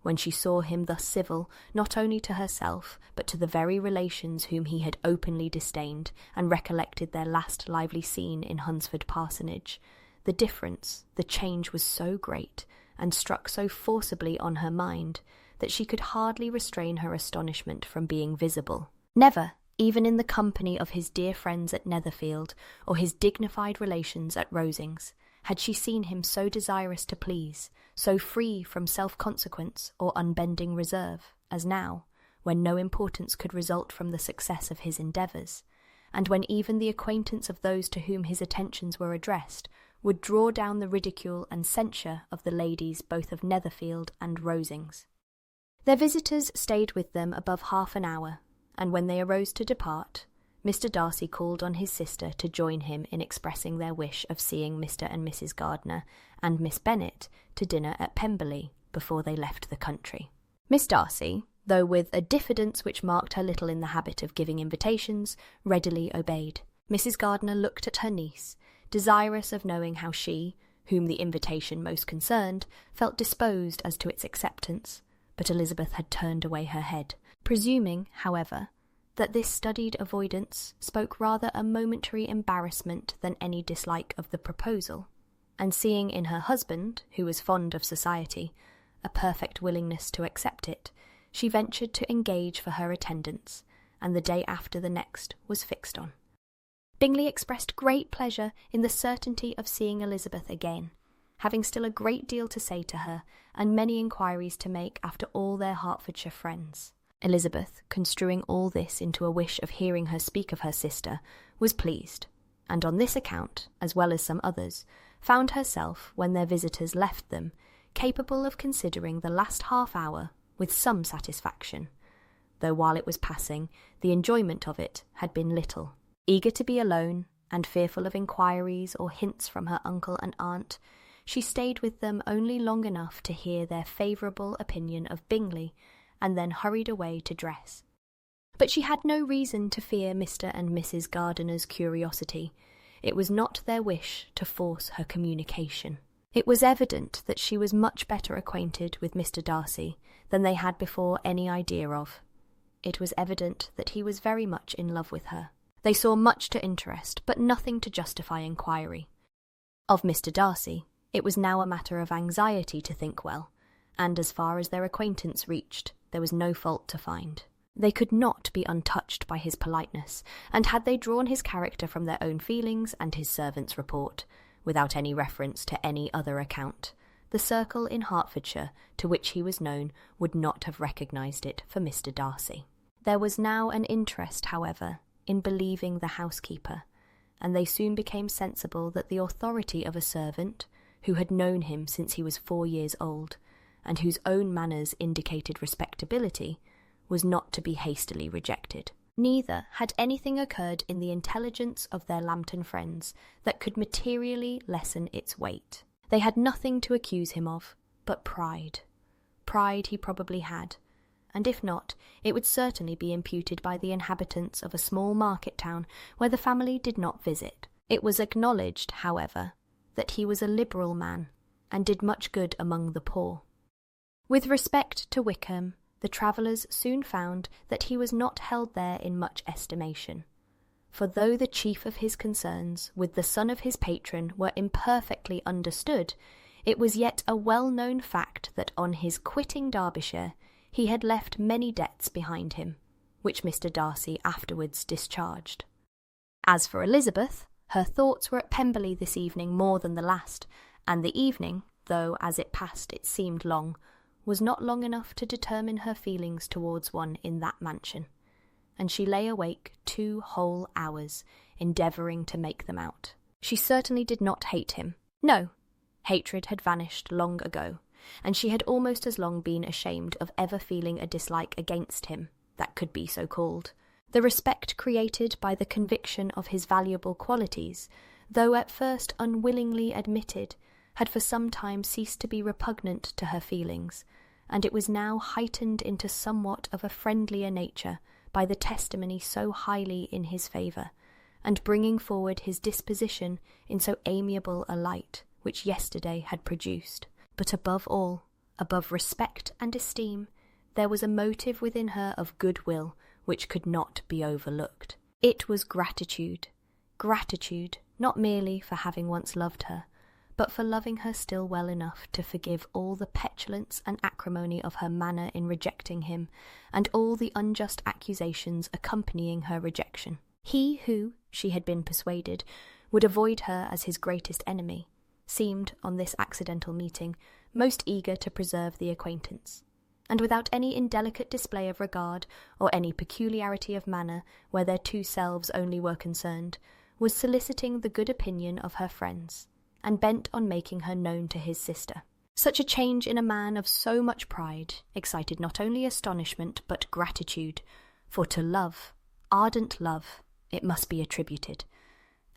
when she saw him thus civil, not only to herself, but to the very relations whom he had openly disdained, and recollected their last lively scene in Hunsford Parsonage. The difference, the change was so great, and struck so forcibly on her mind, that she could hardly restrain her astonishment from being visible. Never, even in the company of his dear friends at Netherfield, or his dignified relations at Rosings, had she seen him so desirous to please, so free from self-consequence or unbending reserve, as now, when no importance could result from the success of his endeavours, and when even the acquaintance of those to whom his attentions were addressed would draw down the ridicule and censure of the ladies both of Netherfield and Rosings. Their visitors stayed with them above half an hour, and when they arose to depart, Mr. Darcy called on his sister to join him in expressing their wish of seeing Mr. and Mrs. Gardiner and Miss Bennet to dinner at Pemberley before they left the country. Miss Darcy, though with a diffidence which marked her little in the habit of giving invitations, readily obeyed. Mrs. Gardiner looked at her niece, desirous of knowing how she, whom the invitation most concerned, felt disposed as to its acceptance, but Elizabeth had turned away her head, presuming, however, that this studied avoidance spoke rather a momentary embarrassment than any dislike of the proposal, and seeing in her husband, who was fond of society, a perfect willingness to accept it, she ventured to engage for her attendance, and the day after the next was fixed on. Bingley expressed great pleasure in the certainty of seeing Elizabeth again, having still a great deal to say to her, and many inquiries to make after all their Hertfordshire friends. Elizabeth, construing all this into a wish of hearing her speak of her sister, was pleased, and on this account, as well as some others, found herself, when their visitors left them, capable of considering the last half-hour with some satisfaction, though while it was passing, the enjoyment of it had been little. Eager to be alone, and fearful of inquiries or hints from her uncle and aunt, she stayed with them only long enough to hear their favourable opinion of Bingley, and then hurried away to dress. But she had no reason to fear Mr. and Mrs. Gardiner's curiosity. It was not their wish to force her communication. It was evident that she was much better acquainted with Mr. Darcy than they had before any idea of. It was evident that he was very much in love with her. They saw much to interest, but nothing to justify inquiry. Of Mr. Darcy, it was now a matter of anxiety to think well, and as far as their acquaintance reached, there was no fault to find. They could not be untouched by his politeness, and had they drawn his character from their own feelings and his servant's report, without any reference to any other account, the circle in Hertfordshire to which he was known would not have recognised it for Mr. Darcy. There was now an interest, however, in believing the housekeeper, and they soon became sensible that the authority of a servant, who had known him since he was 4 years old, and whose own manners indicated respectability, was not to be hastily rejected. Neither had anything occurred in the intelligence of their Lambton friends that could materially lessen its weight. They had nothing to accuse him of but pride. Pride he probably had, and if not, it would certainly be imputed by the inhabitants of a small market town where the family did not visit. It was acknowledged, however, that he was a liberal man, and did much good among the poor. With respect to Wickham, the travellers soon found that he was not held there in much estimation, for though the chief of his concerns with the son of his patron were imperfectly understood, it was yet a well-known fact that on his quitting Derbyshire he had left many debts behind him, which Mr. Darcy afterwards discharged. As for Elizabeth, her thoughts were at Pemberley this evening more than the last, and the evening, though as it passed it seemed long, was not long enough to determine her feelings towards one in that mansion, and she lay awake 2 whole hours, endeavouring to make them out. She certainly did not hate him. No, hatred had vanished long ago, and she had almost as long been ashamed of ever feeling a dislike against him that could be so called. The respect created by the conviction of his valuable qualities, though at first unwillingly admitted, had for some time ceased to be repugnant to her feelings, and it was now heightened into somewhat of a friendlier nature by the testimony so highly in his favour, and bringing forward his disposition in so amiable a light which yesterday had produced. But above all, above respect and esteem, there was a motive within her of goodwill which could not be overlooked. It was gratitude. Gratitude, not merely for having once loved her, but for loving her still well enough to forgive all the petulance and acrimony of her manner in rejecting him, and all the unjust accusations accompanying her rejection. He who, she had been persuaded, would avoid her as his greatest enemy, seemed, on this accidental meeting, most eager to preserve the acquaintance, and without any indelicate display of regard, or any peculiarity of manner where their two selves only were concerned, was soliciting the good opinion of her friends, and bent on making her known to his sister. Such a change in a man of so much pride excited not only astonishment but gratitude, for to love, ardent love, it must be attributed,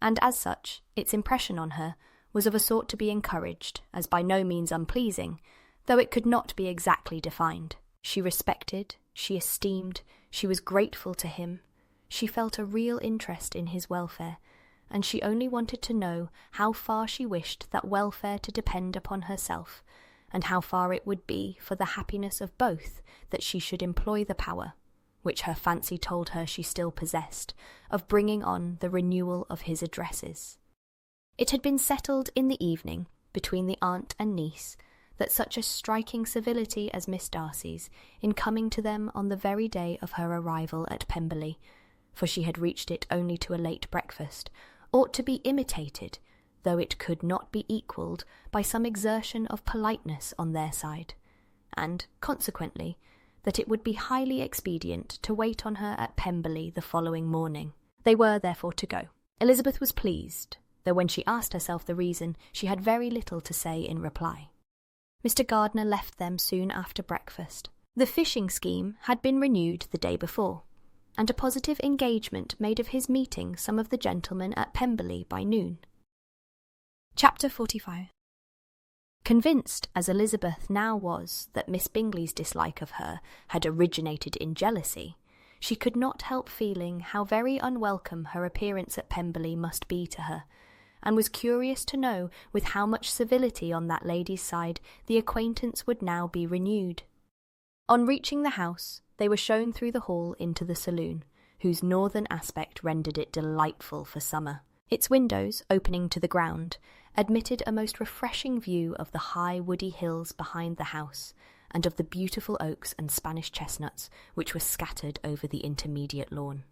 and as such, its impression on her was of a sort to be encouraged, as by no means unpleasing, though it could not be exactly defined. She respected, she esteemed, she was grateful to him, she felt a real interest in his welfare, and she only wanted to know how far she wished that welfare to depend upon herself, and how far it would be for the happiness of both that she should employ the power, which her fancy told her she still possessed, of bringing on the renewal of his addresses. It had been settled in the evening, between the aunt and niece, that such a striking civility as Miss Darcy's, in coming to them on the very day of her arrival at Pemberley, for she had reached it only to a late breakfast, ought to be imitated, though it could not be equalled, by some exertion of politeness on their side, and, consequently, that it would be highly expedient to wait on her at Pemberley the following morning. They were, therefore, to go. Elizabeth was pleased, though when she asked herself the reason, she had very little to say in reply. Mr. Gardiner left them soon after breakfast. The fishing scheme had been renewed the day before, and a positive engagement made of his meeting some of the gentlemen at Pemberley by noon. Chapter 45. Convinced as Elizabeth now was that Miss Bingley's dislike of her had originated in jealousy, she could not help feeling how very unwelcome her appearance at Pemberley must be to her, and was curious to know with how much civility on that lady's side the acquaintance would now be renewed. On reaching the house, they were shown through the hall into the saloon, whose northern aspect rendered it delightful for summer. Its windows, opening to the ground, admitted a most refreshing view of the high woody hills behind the house, and of the beautiful oaks and Spanish chestnuts which were scattered over the intermediate lawn.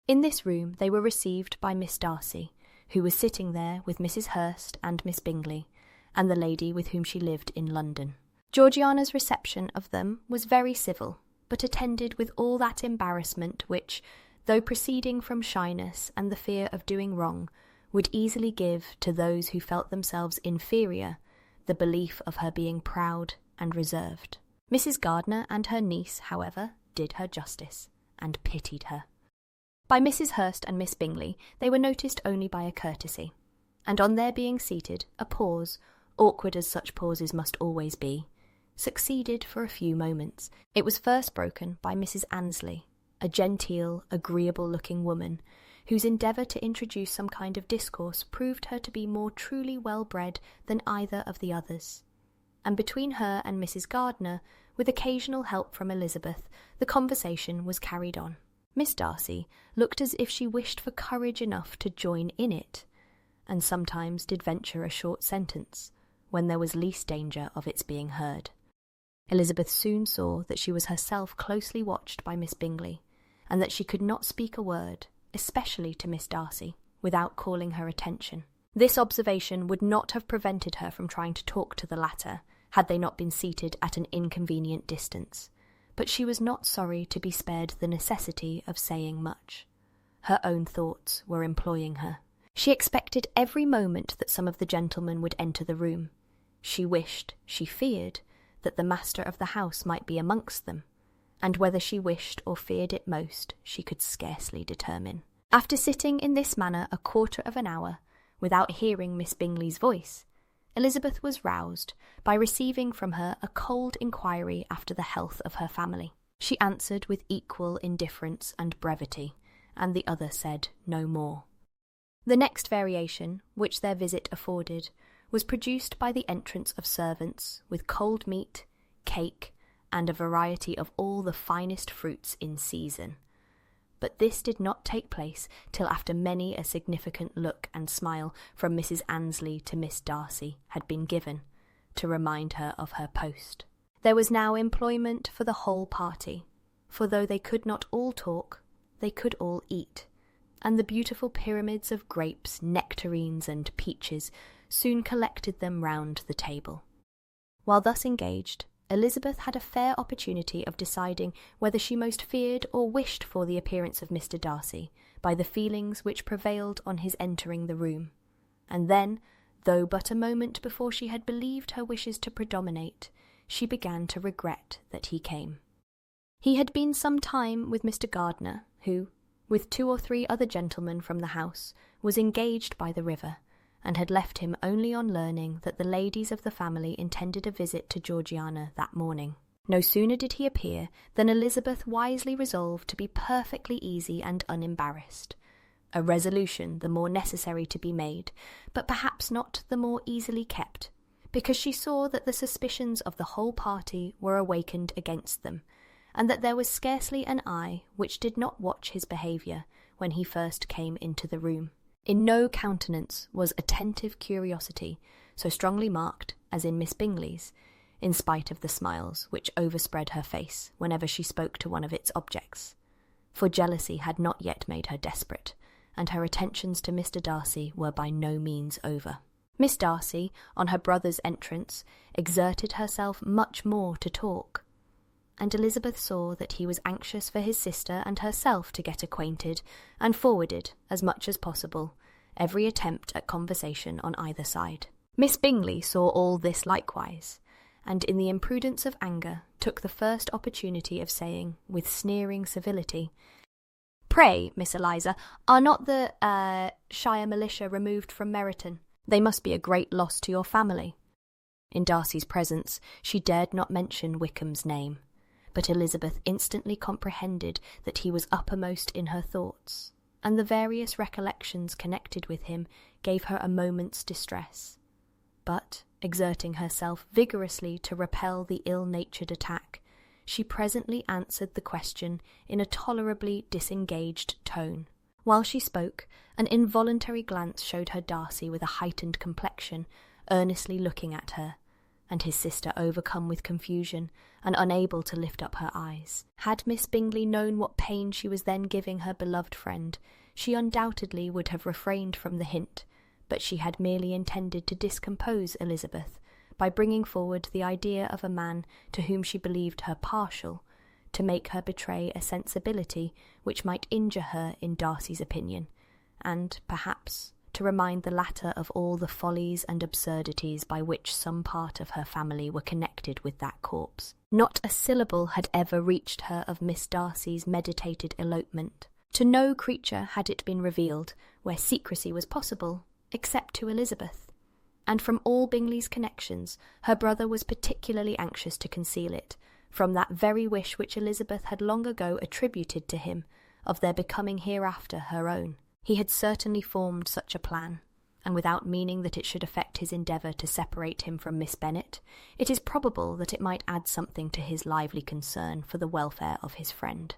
In this room they were received by Miss Darcy, who was sitting there with Mrs. Hurst and Miss Bingley, and the lady with whom she lived in London. Georgiana's reception of them was very civil, but attended with all that embarrassment which, though proceeding from shyness and the fear of doing wrong, would easily give to those who felt themselves inferior the belief of her being proud and reserved. Mrs. Gardiner and her niece, however, did her justice, and pitied her. By Mrs. Hurst and Miss Bingley they were noticed only by a courtesy, and on their being seated, a pause, awkward as such pauses must always be, succeeded for a few moments. It was first broken by Mrs. Annesley, a genteel, agreeable-looking woman, whose endeavour to introduce some kind of discourse proved her to be more truly well-bred than either of the others. And between her and Mrs. Gardiner, with occasional help from Elizabeth, the conversation was carried on. Miss Darcy looked as if she wished for courage enough to join in it, and sometimes did venture a short sentence, when there was least danger of its being heard. Elizabeth soon saw that she was herself closely watched by Miss Bingley, and that she could not speak a word, especially to Miss Darcy, without calling her attention. This observation would not have prevented her from trying to talk to the latter, had they not been seated at an inconvenient distance, but she was not sorry to be spared the necessity of saying much. Her own thoughts were employing her. She expected every moment that some of the gentlemen would enter the room. She wished, she feared, that the master of the house might be amongst them, and whether she wished or feared it most, she could scarcely determine. After sitting in this manner a quarter of an hour, without hearing Miss Bingley's voice, Elizabeth was roused by receiving from her a cold inquiry after the health of her family. She answered with equal indifference and brevity, and the other said no more. The next variation which their visit afforded was produced by the entrance of servants with cold meat, cake, and a variety of all the finest fruits in season. But this did not take place till after many a significant look and smile from Mrs. Annesley to Miss Darcy had been given, to remind her of her post. There was now employment for the whole party, for though they could not all talk, they could all eat, and the beautiful pyramids of grapes, nectarines, and peaches soon collected them round the table. While thus engaged, Elizabeth had a fair opportunity of deciding whether she most feared or wished for the appearance of Mr. Darcy by the feelings which prevailed on his entering the room, and then, though but a moment before she had believed her wishes to predominate, she began to regret that he came. He had been some time with Mr. Gardiner, who, with 2 or 3 other gentlemen from the house, was engaged by the river, and had left him only on learning that the ladies of the family intended a visit to Georgiana that morning. No sooner did he appear than Elizabeth wisely resolved to be perfectly easy and unembarrassed, a resolution the more necessary to be made, but perhaps not the more easily kept, because she saw that the suspicions of the whole party were awakened against them, and that there was scarcely an eye which did not watch his behaviour when he first came into the room. In no countenance was attentive curiosity so strongly marked as in Miss Bingley's, in spite of the smiles which overspread her face whenever she spoke to one of its objects. For jealousy had not yet made her desperate, and her attentions to Mr. Darcy were by no means over. Miss Darcy, on her brother's entrance, exerted herself much more to talk, and Elizabeth saw that he was anxious for his sister and herself to get acquainted, and forwarded, as much as possible, every attempt at conversation on either side. Miss Bingley saw all this likewise, and in the imprudence of anger took the first opportunity of saying, with sneering civility, "Pray, Miss Eliza, are not the Shire militia removed from Meryton? They must be a great loss to your family." In Darcy's presence she dared not mention Wickham's name, but Elizabeth instantly comprehended that he was uppermost in her thoughts, and the various recollections connected with him gave her a moment's distress. But, exerting herself vigorously to repel the ill-natured attack, she presently answered the question in a tolerably disengaged tone. While she spoke, an involuntary glance showed her Darcy with a heightened complexion, earnestly looking at her, and his sister overcome with confusion and unable to lift up her eyes. Had Miss Bingley known what pain she was then giving her beloved friend, she undoubtedly would have refrained from the hint, but she had merely intended to discompose Elizabeth by bringing forward the idea of a man to whom she believed her partial, to make her betray a sensibility which might injure her in Darcy's opinion, and, perhaps, to remind the latter of all the follies and absurdities by which some part of her family were connected with that corpse. Not a syllable had ever reached her of Miss Darcy's meditated elopement. To no creature had it been revealed, where secrecy was possible, except to Elizabeth, and from all Bingley's connections her brother was particularly anxious to conceal it, from that very wish which Elizabeth had long ago attributed to him, of their becoming hereafter her own. He had certainly formed such a plan, and without meaning that it should affect his endeavour to separate him from Miss Bennet, it is probable that it might add something to his lively concern for the welfare of his friend.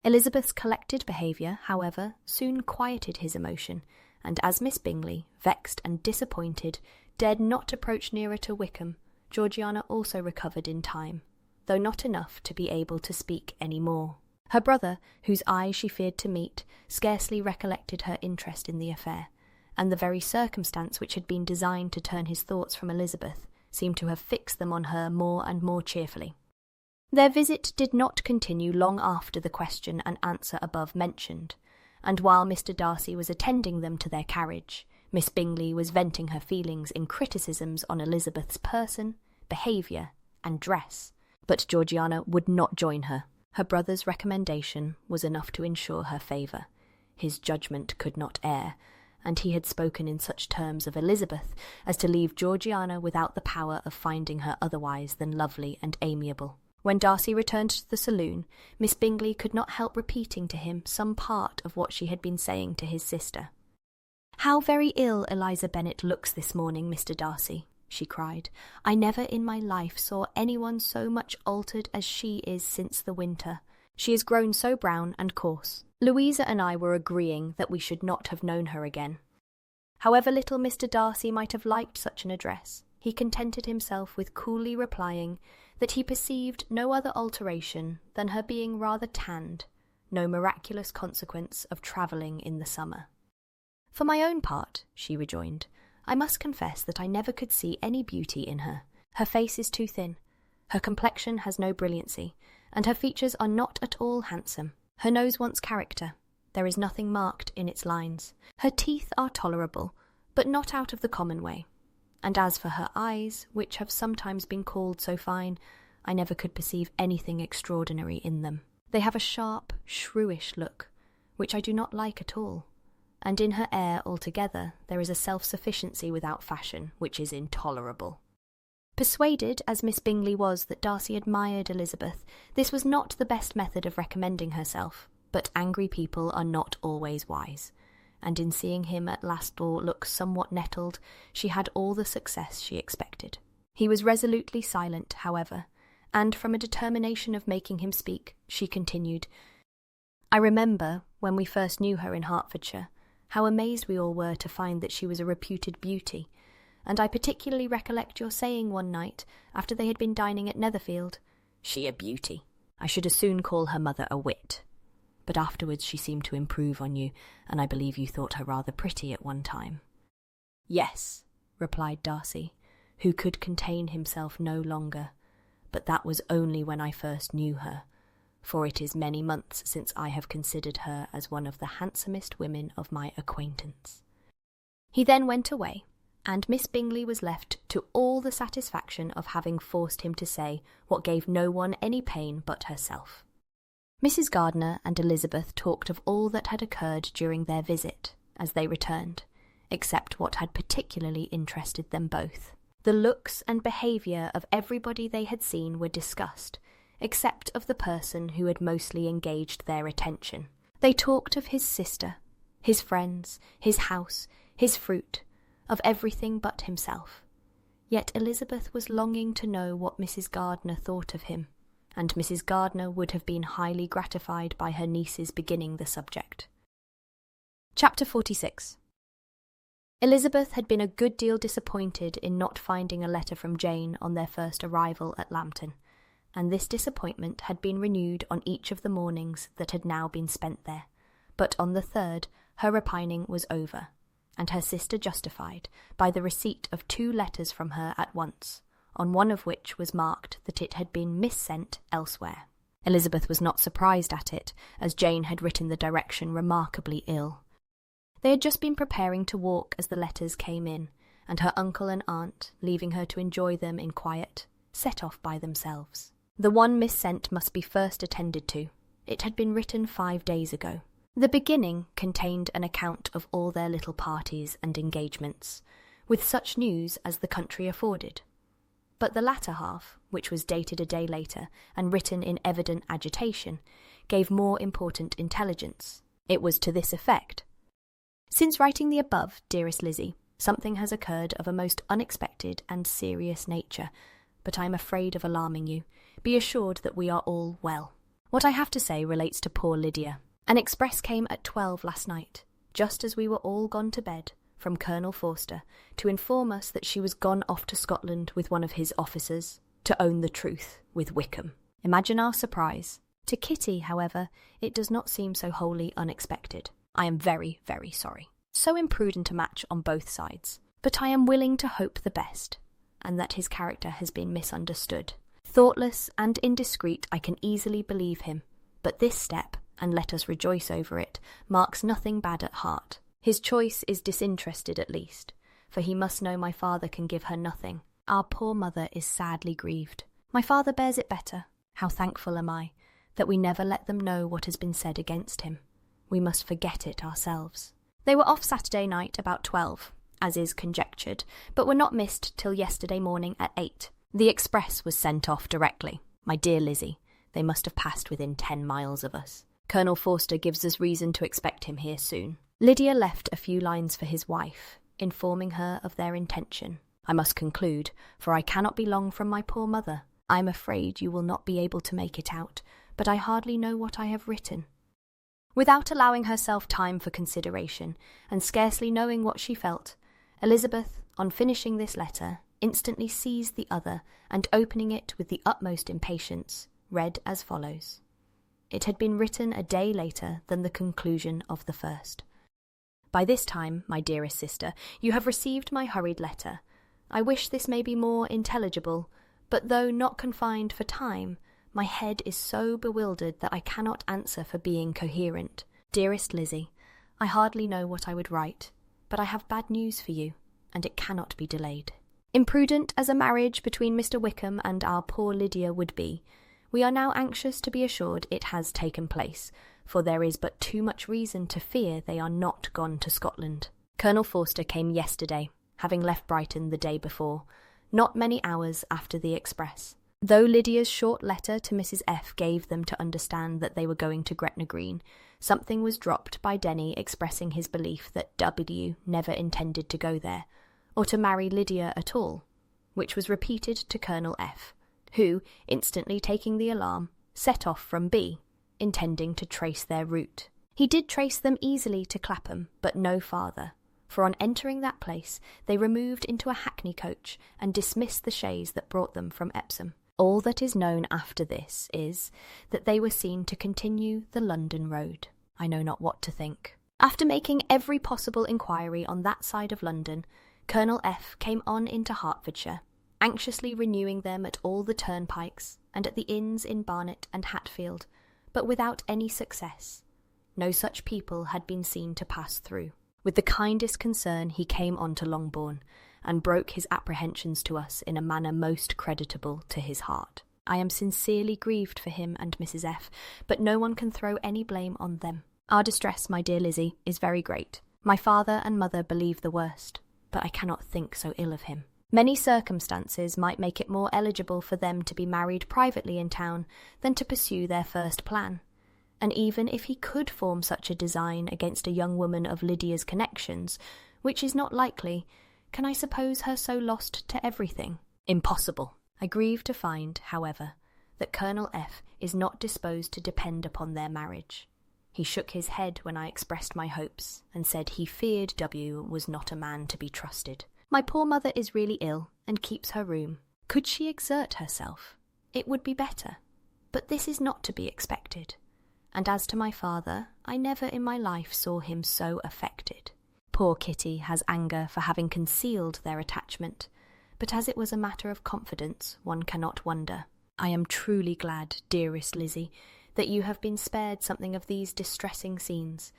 Elizabeth's collected behaviour, however, soon quieted his emotion, and as Miss Bingley, vexed and disappointed, dared not approach nearer to Wickham, Georgiana also recovered in time, though not enough to be able to speak any more. Her brother, whose eye she feared to meet, scarcely recollected her interest in the affair, and the very circumstance which had been designed to turn his thoughts from Elizabeth seemed to have fixed them on her more and more cheerfully. Their visit did not continue long after the question and answer above mentioned, and while Mr. Darcy was attending them to their carriage, Miss Bingley was venting her feelings in criticisms on Elizabeth's person, behaviour, and dress, but Georgiana would not join her. Her brother's recommendation was enough to ensure her favour. His judgment could not err, and he had spoken in such terms of Elizabeth as to leave Georgiana without the power of finding her otherwise than lovely and amiable. When Darcy returned to the saloon, Miss Bingley could not help repeating to him some part of what she had been saying to his sister. "How very ill Eliza Bennet looks this morning, Mr. Darcy," she cried. "I never in my life saw anyone so much altered as she is since the winter. She is grown so brown and coarse. Louisa and I were agreeing that we should not have known her again." However little Mr. Darcy might have liked such an address, he contented himself with coolly replying that he perceived no other alteration than her being rather tanned, no miraculous consequence of travelling in the summer. "For my own part," she rejoined, "I must confess that I never could see any beauty in her. Her face is too thin, her complexion has no brilliancy, and her features are not at all handsome. Her nose wants character, there is nothing marked in its lines. Her teeth are tolerable, but not out of the common way. And as for her eyes, which have sometimes been called so fine, I never could perceive anything extraordinary in them. They have a sharp, shrewish look, which I do not like at all. And in her air altogether there is a self-sufficiency without fashion, which is intolerable." Persuaded as Miss Bingley was that Darcy admired Elizabeth, this was not the best method of recommending herself, but angry people are not always wise, and in seeing him at last look somewhat nettled, she had all the success she expected. He was resolutely silent, however, and from a determination of making him speak, she continued, "I remember, when we first knew her in Hertfordshire, how amazed we all were to find that she was a reputed beauty, and I particularly recollect your saying one night, after they had been dining at Netherfield, 'She a beauty. I should as soon call her mother a wit.' But afterwards she seemed to improve on you, and I believe you thought her rather pretty at one time." "Yes," replied Darcy, who could contain himself no longer, "but that was only when I first knew her, for it is many months since I have considered her as one of the handsomest women of my acquaintance." He then went away, and Miss Bingley was left to all the satisfaction of having forced him to say what gave no one any pain but herself. Mrs. Gardiner and Elizabeth talked of all that had occurred during their visit, as they returned, except what had particularly interested them both. The looks and behaviour of everybody they had seen were discussed, except of the person who had mostly engaged their attention. They talked of his sister, his friends, his house, his fruit, of everything but himself. Yet Elizabeth was longing to know what Mrs. Gardiner thought of him, and Mrs. Gardiner would have been highly gratified by her niece's beginning the subject. Chapter 46. Elizabeth had been a good deal disappointed in not finding a letter from Jane on their first arrival at Lambton, and this disappointment had been renewed on each of the mornings that had now been spent there, but on the third her repining was over, and her sister justified by the receipt of 2 letters from her at once, on one of which was marked that it had been missent elsewhere. Elizabeth was not surprised at it, as Jane had written the direction remarkably ill. They had just been preparing to walk as the letters came in, and her uncle and aunt, leaving her to enjoy them in quiet, set off by themselves. The one missent must be first attended to. It had been written 5 days ago. The beginning contained an account of all their little parties and engagements, with such news as the country afforded. But the latter half, which was dated a day later and written in evident agitation, gave more important intelligence. It was to this effect: "Since writing the above, dearest Lizzie, something has occurred of a most unexpected and serious nature, but I am afraid of alarming you. Be assured that we are all well. What I have to say relates to poor Lydia. An express came at 12 last night, just as we were all gone to bed, from Colonel Forster, to inform us that she was gone off to Scotland with one of his officers, to own the truth, with Wickham. Imagine our surprise. To Kitty, however, it does not seem so wholly unexpected. I am very, very sorry. So imprudent a match on both sides. But I am willing to hope the best, and that his character has been misunderstood. Thoughtless and indiscreet, I can easily believe him, but this step, and let us rejoice over it, marks nothing bad at heart. His choice is disinterested at least, for he must know my father can give her nothing. Our poor mother is sadly grieved. My father bears it better. How thankful am I that we never let them know what has been said against him. We must forget it ourselves. They were off Saturday night about 12, as is conjectured, but were not missed till yesterday morning at 8. The express was sent off directly. My dear Lizzie, they must have passed within 10 miles of us. Colonel Forster gives us reason to expect him here soon. Lydia left a few lines for his wife, informing her of their intention. I must conclude, for I cannot be long from my poor mother. I am afraid you will not be able to make it out, but I hardly know what I have written. Without allowing herself time for consideration, and scarcely knowing what she felt, Elizabeth, on finishing this letter, instantly seized the other, and opening it with the utmost impatience, read as follows. It had been written a day later than the conclusion of the first. By this time, my dearest sister, you have received my hurried letter. I wish this may be more intelligible, but though not confined for time, my head is so bewildered that I cannot answer for being coherent. Dearest Lizzie, I hardly know what I would write, but I have bad news for you, and it cannot be delayed. Imprudent as a marriage between Mr. Wickham and our poor Lydia would be, we are now anxious to be assured it has taken place, for there is but too much reason to fear they are not gone to Scotland. Colonel Forster came yesterday, having left Brighton the day before, not many hours after the express. Though Lydia's short letter to Mrs. F. gave them to understand that they were going to Gretna Green, something was dropped by Denny expressing his belief that W. never intended to go there, or to marry Lydia at all, which was repeated to Colonel F., who, instantly taking the alarm, set off from B., intending to trace their route. He did trace them easily to Clapham, but no farther, for on entering that place they removed into a hackney coach and dismissed the chaise that brought them from Epsom. All that is known after this is that they were seen to continue the London road. I know not what to think. After making every possible inquiry on that side of London, Colonel F. came on into Hertfordshire, anxiously renewing them at all the turnpikes and at the inns in Barnet and Hatfield, but without any success. No such people had been seen to pass through. With the kindest concern he came on to Longbourn, and broke his apprehensions to us in a manner most creditable to his heart. I am sincerely grieved for him and Mrs. F., but no one can throw any blame on them. Our distress, my dear Lizzie, is very great. My father and mother believe the worst, but I cannot think so ill of him. Many circumstances might make it more eligible for them to be married privately in town than to pursue their first plan. And even if he could form such a design against a young woman of Lydia's connections, which is not likely, can I suppose her so lost to everything? Impossible. I grieve to find, however, that Colonel F. is not disposed to depend upon their marriage. He shook his head when I expressed my hopes, and said he feared W. was not a man to be trusted. My poor mother is really ill, and keeps her room. Could she exert herself? It would be better, but this is not to be expected. And as to my father, I never in my life saw him so affected. Poor Kitty has anger for having concealed their attachment, but as it was a matter of confidence, one cannot wonder. I am truly glad, dearest Lizzie, that you have been spared something of these distressing scenes.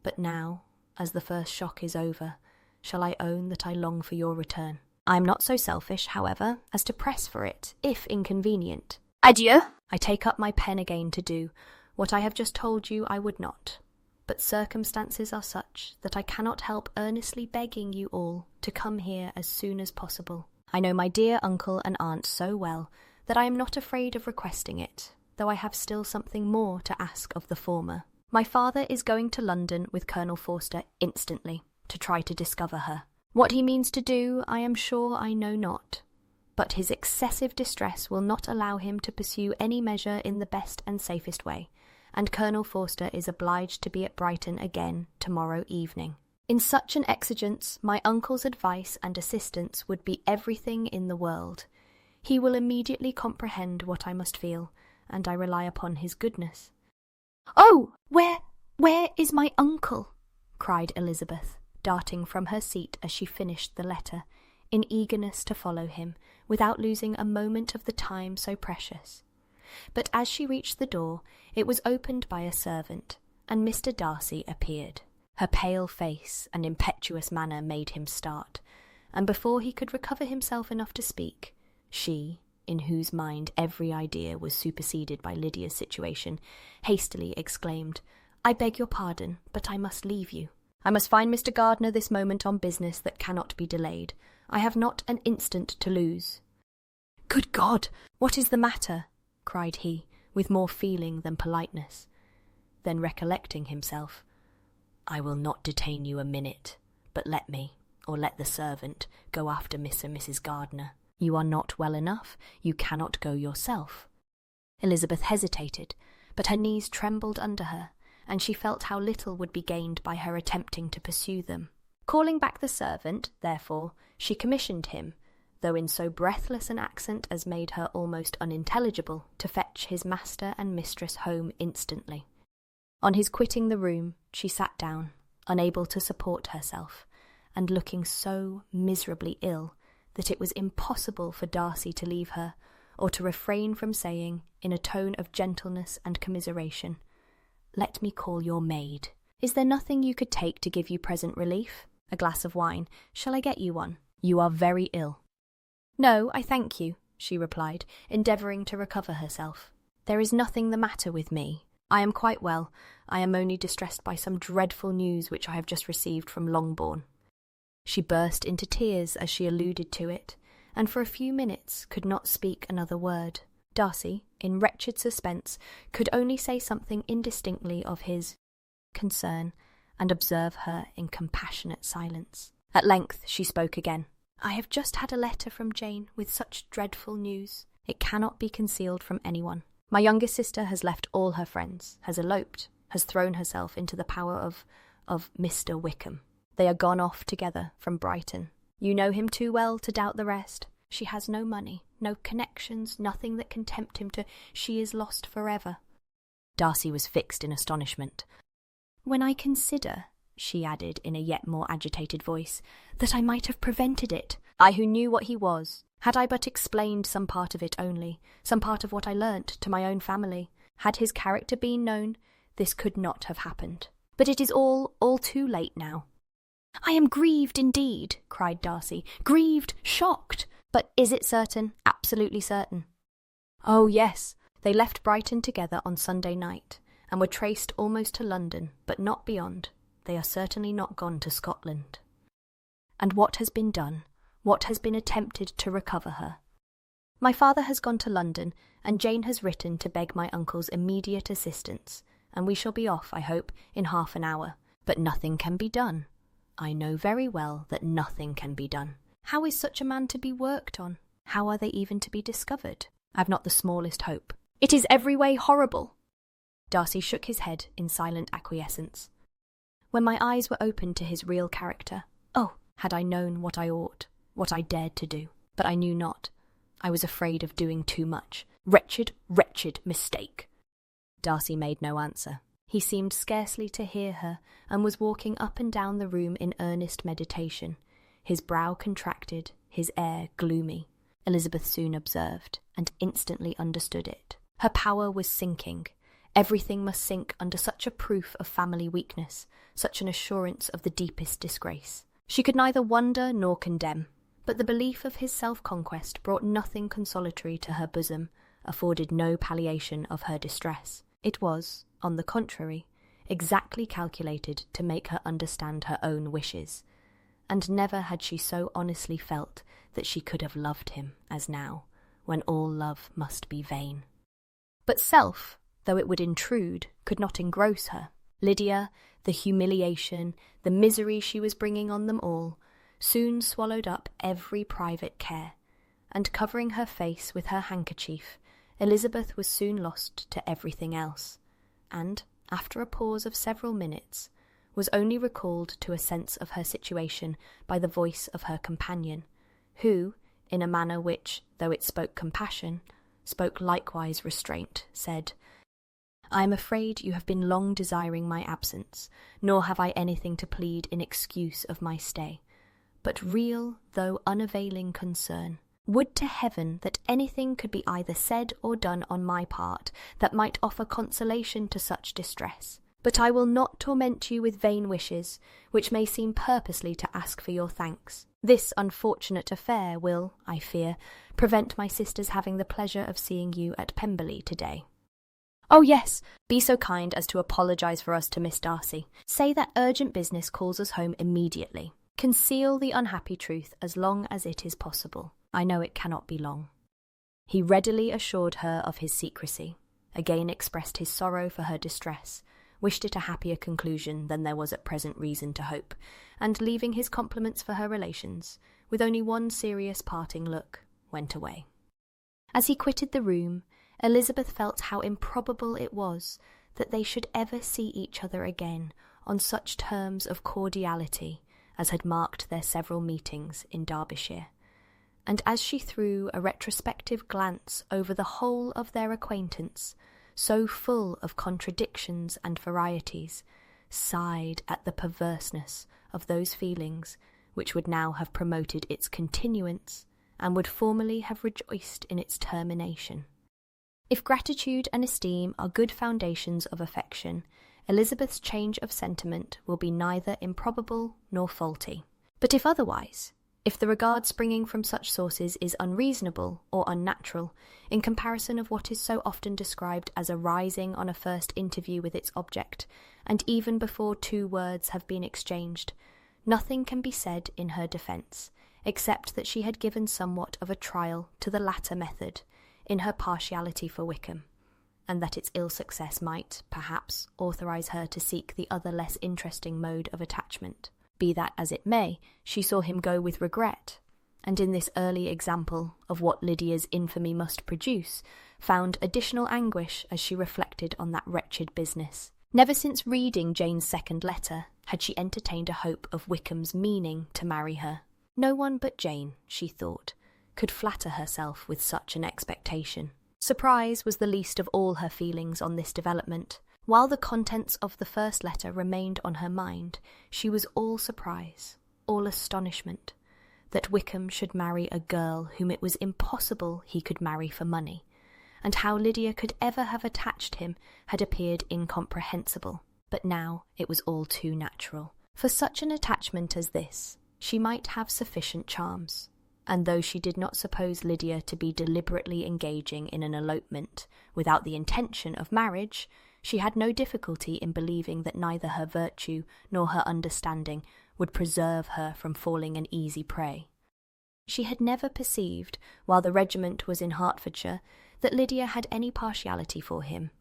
But now, as the first shock is over, shall I own that I long for your return? I am not so selfish, however, as to press for it, if inconvenient. Adieu! I take up my pen again to do what I have just told you I would not. But circumstances are such that I cannot help earnestly begging you all to come here as soon as possible. I know my dear uncle and aunt so well that I am not afraid of requesting it, though I have still something more to ask of the former. My father is going to London with Colonel Forster instantly, to try to discover her. What he means to do, I am sure I know not, but his excessive distress will not allow him to pursue any measure in the best and safest way, and Colonel Forster is obliged to be at Brighton again tomorrow evening. In such an exigence, my uncle's advice and assistance would be everything in the world. He will immediately comprehend what I must feel, and I rely upon his goodness. "Oh, where is my uncle?" cried Elizabeth, darting from her seat as she finished the letter, in eagerness to follow him, without losing a moment of the time so precious. But as she reached the door, it was opened by a servant, and Mr. Darcy appeared. Her pale face and impetuous manner made him start, and before he could recover himself enough to speak, she, in whose mind every idea was superseded by Lydia's situation, hastily exclaimed, "I beg your pardon, but I must leave you. I must find Mr. Gardiner this moment on business that cannot be delayed. I have not an instant to lose." "Good God! What is the matter?" cried he, with more feeling than politeness. Then recollecting himself, I will not detain you a minute, but let me, or let the servant, go after Miss and Mrs. Gardiner. You are not well enough, you cannot go yourself." Elizabeth hesitated, but her knees trembled under her, and she felt how little would be gained by her attempting to pursue them. Calling back the servant, therefore, she commissioned him, though in so breathless an accent as made her almost unintelligible, to fetch his master and mistress home instantly. On his quitting the room, she sat down, unable to support herself, and looking so miserably ill that it was impossible for Darcy to leave her, or to refrain from saying, in a tone of gentleness and commiseration, "Let me call your maid. Is there nothing you could take to give you present relief? A glass of wine. Shall I get you one? You are very ill." "No, I thank you," she replied, endeavouring to recover herself. "There is nothing the matter with me. I am quite well. I am only distressed by some dreadful news which I have just received from Longbourn." She burst into tears as she alluded to it, and for a few minutes could not speak another word. Darcy, in wretched suspense, could only say something indistinctly of his concern, and observe her in compassionate silence. At length she spoke again. "I have just had a letter from Jane with such dreadful news. It cannot be concealed from anyone. My younger sister has left all her friends, has eloped, has thrown herself into the power of Mr. Wickham. They are gone off together from Brighton. You know him too well to doubt the rest. She has no money, no connections, nothing that can tempt him to... She is lost forever." Darcy was fixed in astonishment. "When I consider," she added in a yet more agitated voice, "that I might have prevented it, I who knew what he was, had I but explained some part of it only, some part of what I learnt to my own family, had his character been known, this could not have happened. But it is all too late now." "I am grieved indeed," cried Darcy. "Grieved, shocked. But is it certain, absolutely certain?" "Oh, yes. They left Brighton together on Sunday night, and were traced almost to London, but not beyond. They are certainly not gone to Scotland." "And what has been done? What has been attempted to recover her?" "My father has gone to London, and Jane has written to beg my uncle's immediate assistance, and we shall be off, I hope, in half an hour. But nothing can be done. I know very well that nothing can be done. How is such a man to be worked on? How are they even to be discovered? I've not the smallest hope. It is every way horrible." Darcy shook his head in silent acquiescence. "When my eyes were opened to his real character, oh, had I known what I ought, what I dared to do, but I knew not. I was afraid of doing too much. Wretched, wretched mistake." Darcy made no answer. He seemed scarcely to hear her, and was walking up and down the room in earnest meditation, his brow contracted, his air gloomy. Elizabeth soon observed, and instantly understood it. Her power was sinking. Everything must sink under such a proof of family weakness, such an assurance of the deepest disgrace. She could neither wonder nor condemn, but the belief of his self-conquest brought nothing consolatory to her bosom, afforded no palliation of her distress. It was, on the contrary, exactly calculated to make her understand her own wishes, and never had she so honestly felt that she could have loved him as now, when all love must be vain. But self, though it would intrude, could not engross her. Lydia, the humiliation, the misery she was bringing on them all, soon swallowed up every private care, and covering her face with her handkerchief, Elizabeth was soon lost to everything else, and, after a pause of several minutes, was only recalled to a sense of her situation by the voice of her companion, who, in a manner which, though it spoke compassion, spoke likewise restraint, said, "I am afraid you have been long desiring my absence, nor have I anything to plead in excuse of my stay, but real, though unavailing concern. Would to heaven that anything could be either said or done on my part that might offer consolation to such distress. But I will not torment you with vain wishes, which may seem purposely to ask for your thanks. This unfortunate affair will, I fear, prevent my sister's having the pleasure of seeing you at Pemberley today." "Oh, yes, be so kind as to apologise for us to Miss Darcy. Say that urgent business calls us home immediately. Conceal the unhappy truth as long as it is possible. I know it cannot be long." He readily assured her of his secrecy, again expressed his sorrow for her distress, wished it a happier conclusion than there was at present reason to hope, and leaving his compliments for her relations, with only one serious parting look, went away. As he quitted the room, Elizabeth felt how improbable it was that they should ever see each other again on such terms of cordiality as had marked their several meetings in Derbyshire, and as she threw a retrospective glance over the whole of their acquaintance, so full of contradictions and varieties, sighed at the perverseness of those feelings which would now have promoted its continuance and would formerly have rejoiced in its termination. If gratitude and esteem are good foundations of affection, Elizabeth's change of sentiment will be neither improbable nor faulty. But if otherwise, if the regard springing from such sources is unreasonable or unnatural, in comparison of what is so often described as arising on a first interview with its object, and even before 2 words have been exchanged, nothing can be said in her defence, except that she had given somewhat of a trial to the latter method, in her partiality for Wickham, and that its ill success might, perhaps, authorise her to seek the other less interesting mode of attachment. Be that as it may, she saw him go with regret, and in this early example of what Lydia's infamy must produce, found additional anguish as she reflected on that wretched business. Never since reading Jane's second letter had she entertained a hope of Wickham's meaning to marry her. No one but Jane, she thought, could flatter herself with such an expectation. Surprise was the least of all her feelings on this development. While the contents of the first letter remained on her mind, she was all surprise, all astonishment, that Wickham should marry a girl whom it was impossible he could marry for money, and how Lydia could ever have attached him had appeared incomprehensible. But now it was all too natural. For such an attachment as this, she might have sufficient charms, and though she did not suppose Lydia to be deliberately engaging in an elopement without the intention of marriage, she had no difficulty in believing that neither her virtue nor her understanding would preserve her from falling an easy prey. She had never perceived, while the regiment was in Hertfordshire, that Lydia had any partiality for him,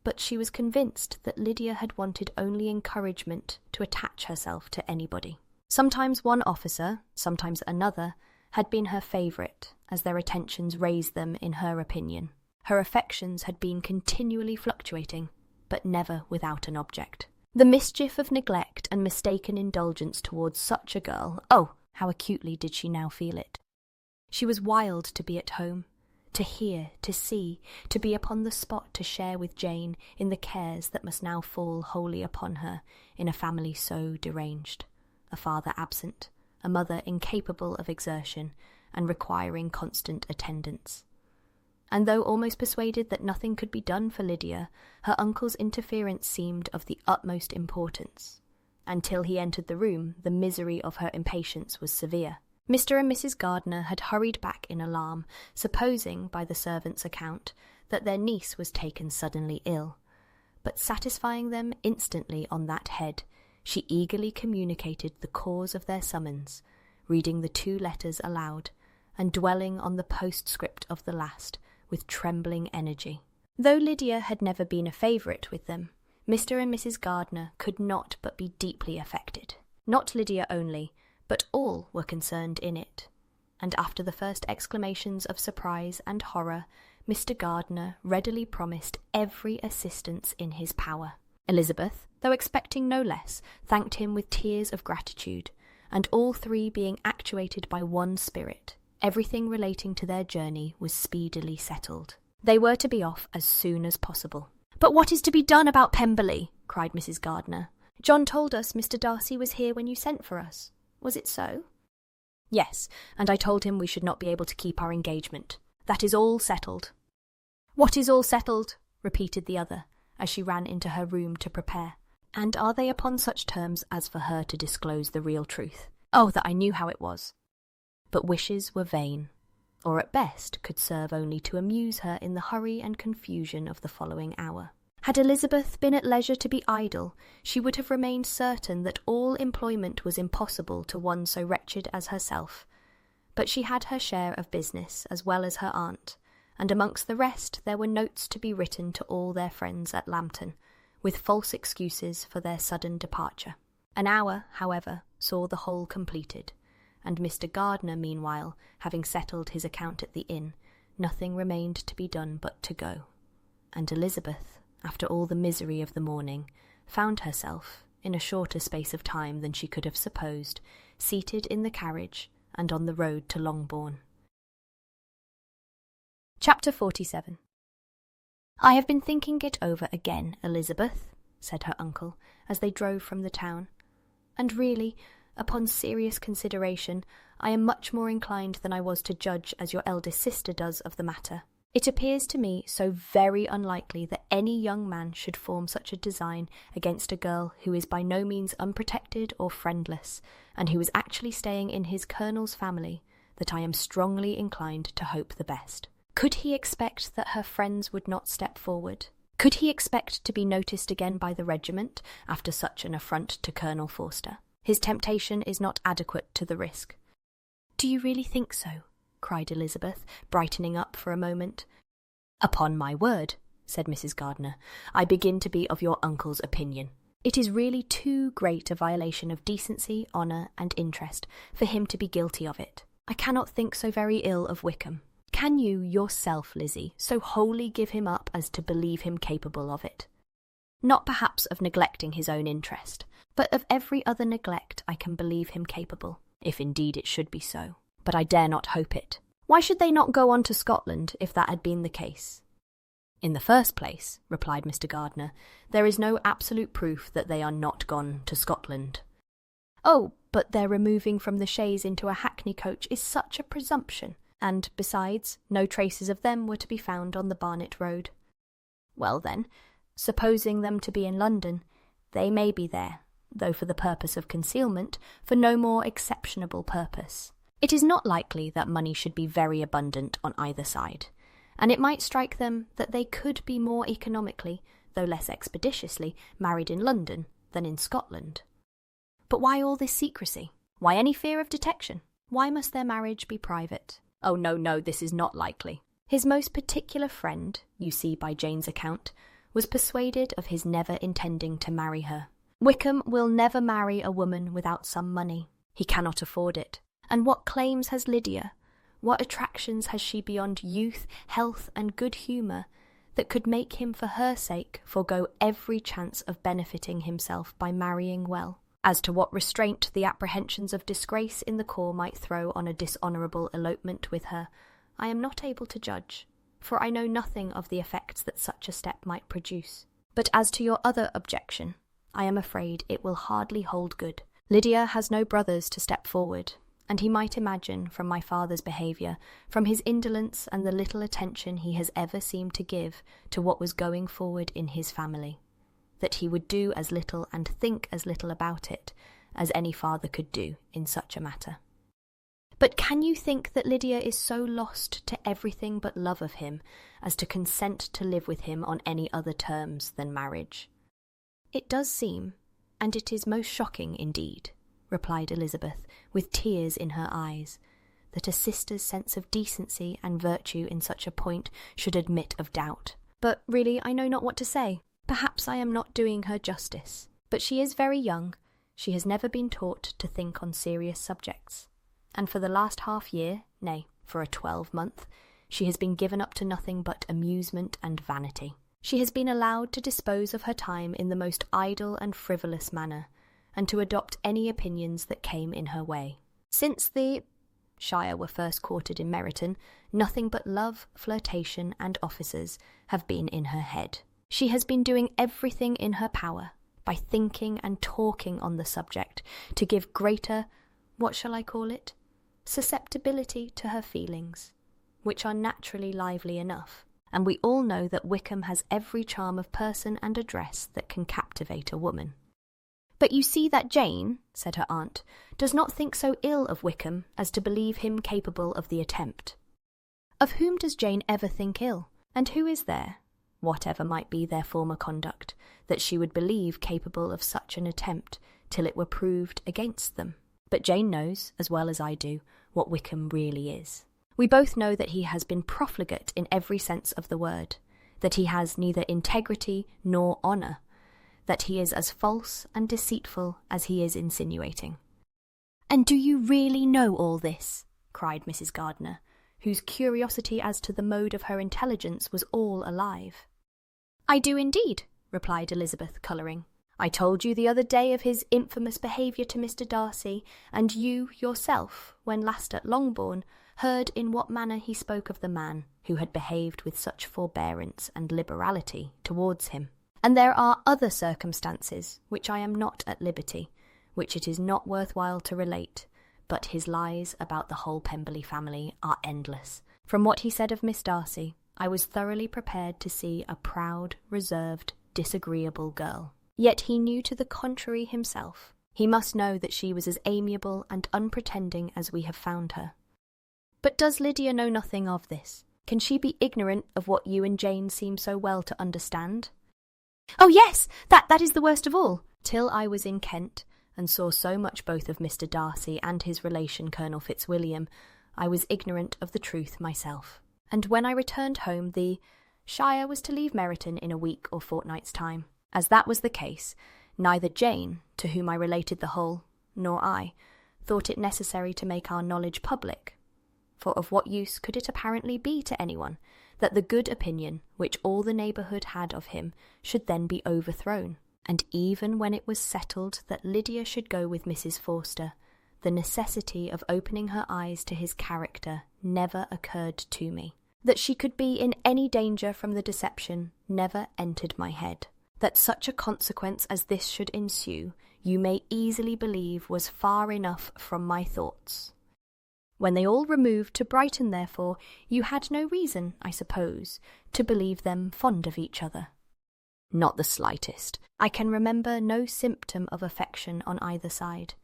but she was convinced that Lydia had wanted only encouragement to attach herself to anybody. Sometimes one officer, sometimes another, had been her favourite, as their attentions raised them in her opinion. Her affections had been continually fluctuating, but never without an object. The mischief of neglect and mistaken indulgence towards such a girl, oh, how acutely did she now feel it! She was wild to be at home, to hear, to see, to be upon the spot to share with Jane in the cares that must now fall wholly upon her in a family so deranged, a father absent, a mother incapable of exertion and requiring constant attendance. And though almost persuaded that nothing could be done for Lydia, her uncle's interference seemed of the utmost importance. Until he entered the room, the misery of her impatience was severe. Mr. and Mrs. Gardiner had hurried back in alarm, supposing, by the servant's account, that their niece was taken suddenly ill. But satisfying them instantly on that head, she eagerly communicated the cause of their summons, reading the 2 letters aloud, and dwelling on the postscript of the last with trembling energy. Though Lydia had never been a favourite with them, Mr. and Mrs. Gardiner could not but be deeply affected. Not Lydia only, but all were concerned in it, and after the first exclamations of surprise and horror, Mr. Gardiner readily promised every assistance in his power. Elizabeth, though expecting no less, thanked him with tears of gratitude, and all 3 being actuated by one spirit, everything relating to their journey was speedily settled. They were to be off as soon as possible. "But what is to be done about Pemberley?" cried Mrs. Gardiner. "John told us Mr. Darcy was here when you sent for us. Was it so?" "Yes, and I told him we should not be able to keep our engagement. That is all settled." "What is all settled?" repeated the other, as she ran into her room to prepare. "And are they upon such terms as for her to disclose the real truth? Oh, that I knew how it was!" But wishes were vain, or at best could serve only to amuse her in the hurry and confusion of the following hour. Had Elizabeth been at leisure to be idle, she would have remained certain that all employment was impossible to one so wretched as herself. But she had her share of business as well as her aunt, and amongst the rest there were notes to be written to all their friends at Lambton, with false excuses for their sudden departure. An hour, however, saw the whole completed, and Mr. Gardiner, meanwhile, having settled his account at the inn, nothing remained to be done but to go. And Elizabeth, after all the misery of the morning, found herself, in a shorter space of time than she could have supposed, seated in the carriage and on the road to Longbourn. Chapter 47. "I have been thinking it over again, Elizabeth," said her uncle, as they drove from the town, "and really, upon serious consideration, I am much more inclined than I was to judge as your eldest sister does of the matter. It appears to me so very unlikely that any young man should form such a design against a girl who is by no means unprotected or friendless, and who is actually staying in his colonel's family, that I am strongly inclined to hope the best. Could he expect that her friends would not step forward? Could he expect to be noticed again by the regiment after such an affront to Colonel Forster? His temptation is not adequate to the risk." "Do you really think so?" cried Elizabeth, brightening up for a moment. "Upon my word," said Mrs. Gardiner, "I begin to be of your uncle's opinion. It is really too great a violation of decency, honour, and interest for him to be guilty of it. I cannot think so very ill of Wickham. Can you, yourself, Lizzie, so wholly give him up as to believe him capable of it? Not perhaps of neglecting his own interest, but of every other neglect I can believe him capable, if indeed it should be so. But I dare not hope it. Why should they not go on to Scotland if that had been the case?" "In the first place," replied Mr. Gardiner, "there is no absolute proof that they are not gone to Scotland." "Oh, but their removing from the chaise into a hackney coach is such a presumption, and, besides, no traces of them were to be found on the Barnet road." "Well then, supposing them to be in London, they may be there, though for the purpose of concealment, for no more exceptionable purpose. It is not likely that money should be very abundant on either side, and it might strike them that they could be more economically, though less expeditiously, married in London than in Scotland. But why all this secrecy? Why any fear of detection? Why must their marriage be private? Oh, no, this is not likely. His most particular friend, you see by Jane's account, was persuaded of his never intending to marry her. Wickham will never marry a woman without some money. He cannot afford it. And what claims has Lydia? What attractions has she beyond youth, health, and good humour that could make him for her sake forego every chance of benefiting himself by marrying well? As to what restraint the apprehensions of disgrace in the corps might throw on a dishonourable elopement with her, I am not able to judge, for I know nothing of the effects that such a step might produce. But as to your other objection, I am afraid it will hardly hold good. Lydia has no brothers to step forward, and he might imagine from my father's behaviour, from his indolence and the little attention he has ever seemed to give to what was going forward in his family, that he would do as little and think as little about it as any father could do in such a matter. But can you think that Lydia is so lost to everything but love of him as to consent to live with him on any other terms than marriage?" "It does seem, and it is most shocking indeed," replied Elizabeth, with tears in her eyes, "that a sister's sense of decency and virtue in such a point should admit of doubt. But really I know not what to say. Perhaps I am not doing her justice. But she is very young. She has never been taught to think on serious subjects. And for the last half-year, nay, for a 12-month, she has been given up to nothing but amusement and vanity. She has been allowed to dispose of her time in the most idle and frivolous manner, and to adopt any opinions that came in her way. Since the Shire were first quartered in Meryton, nothing but love, flirtation, and officers have been in her head. She has been doing everything in her power, by thinking and talking on the subject, to give greater, what shall I call it, susceptibility to her feelings, which are naturally lively enough, and we all know that Wickham has every charm of person and address that can captivate a woman." "But you see that Jane," said her aunt, "does not think so ill of Wickham as to believe him capable of the attempt." "Of whom does Jane ever think ill? And who is there, whatever might be their former conduct, that she would believe capable of such an attempt till it were proved against them? But Jane knows, as well as I do, what Wickham really is. We both know that he has been profligate in every sense of the word, that he has neither integrity nor honour, that he is as false and deceitful as he is insinuating." "And do you really know all this?" cried Mrs. Gardiner, whose curiosity as to the mode of her intelligence was all alive. "I do indeed," replied Elizabeth, colouring. "I told you the other day of his infamous behaviour to Mr. Darcy, and you yourself, when last at Longbourn, heard in what manner he spoke of the man who had behaved with such forbearance and liberality towards him. And there are other circumstances which I am not at liberty, which it is not worth while to relate, but his lies about the whole Pemberley family are endless. From what he said of Miss Darcy, I was thoroughly prepared to see a proud, reserved, disagreeable girl. Yet he knew to the contrary himself. He must know that she was as amiable and unpretending as we have found her. But does Lydia know nothing of this? Can she be ignorant of what you and Jane seem so well to understand?" "Oh yes, that is the worst of all. Till I was in Kent, and saw so much both of Mr. Darcy and his relation Colonel Fitzwilliam, I was ignorant of the truth myself. And when I returned home, the Shire was to leave Meryton in a week or fortnight's time. As that was the case, neither Jane, to whom I related the whole, nor I, thought it necessary to make our knowledge public. For of what use could it apparently be to anyone that the good opinion which all the neighbourhood had of him should then be overthrown? And even when it was settled that Lydia should go with Mrs. Forster, the necessity of opening her eyes to his character never occurred to me. That she could be in any danger from the deception never entered my head. That such a consequence as this should ensue, you may easily believe was far enough from my thoughts. When they all removed to Brighton, therefore, you had no reason, I suppose, to believe them fond of each other." "Not the slightest. I can remember no symptom of affection on either side,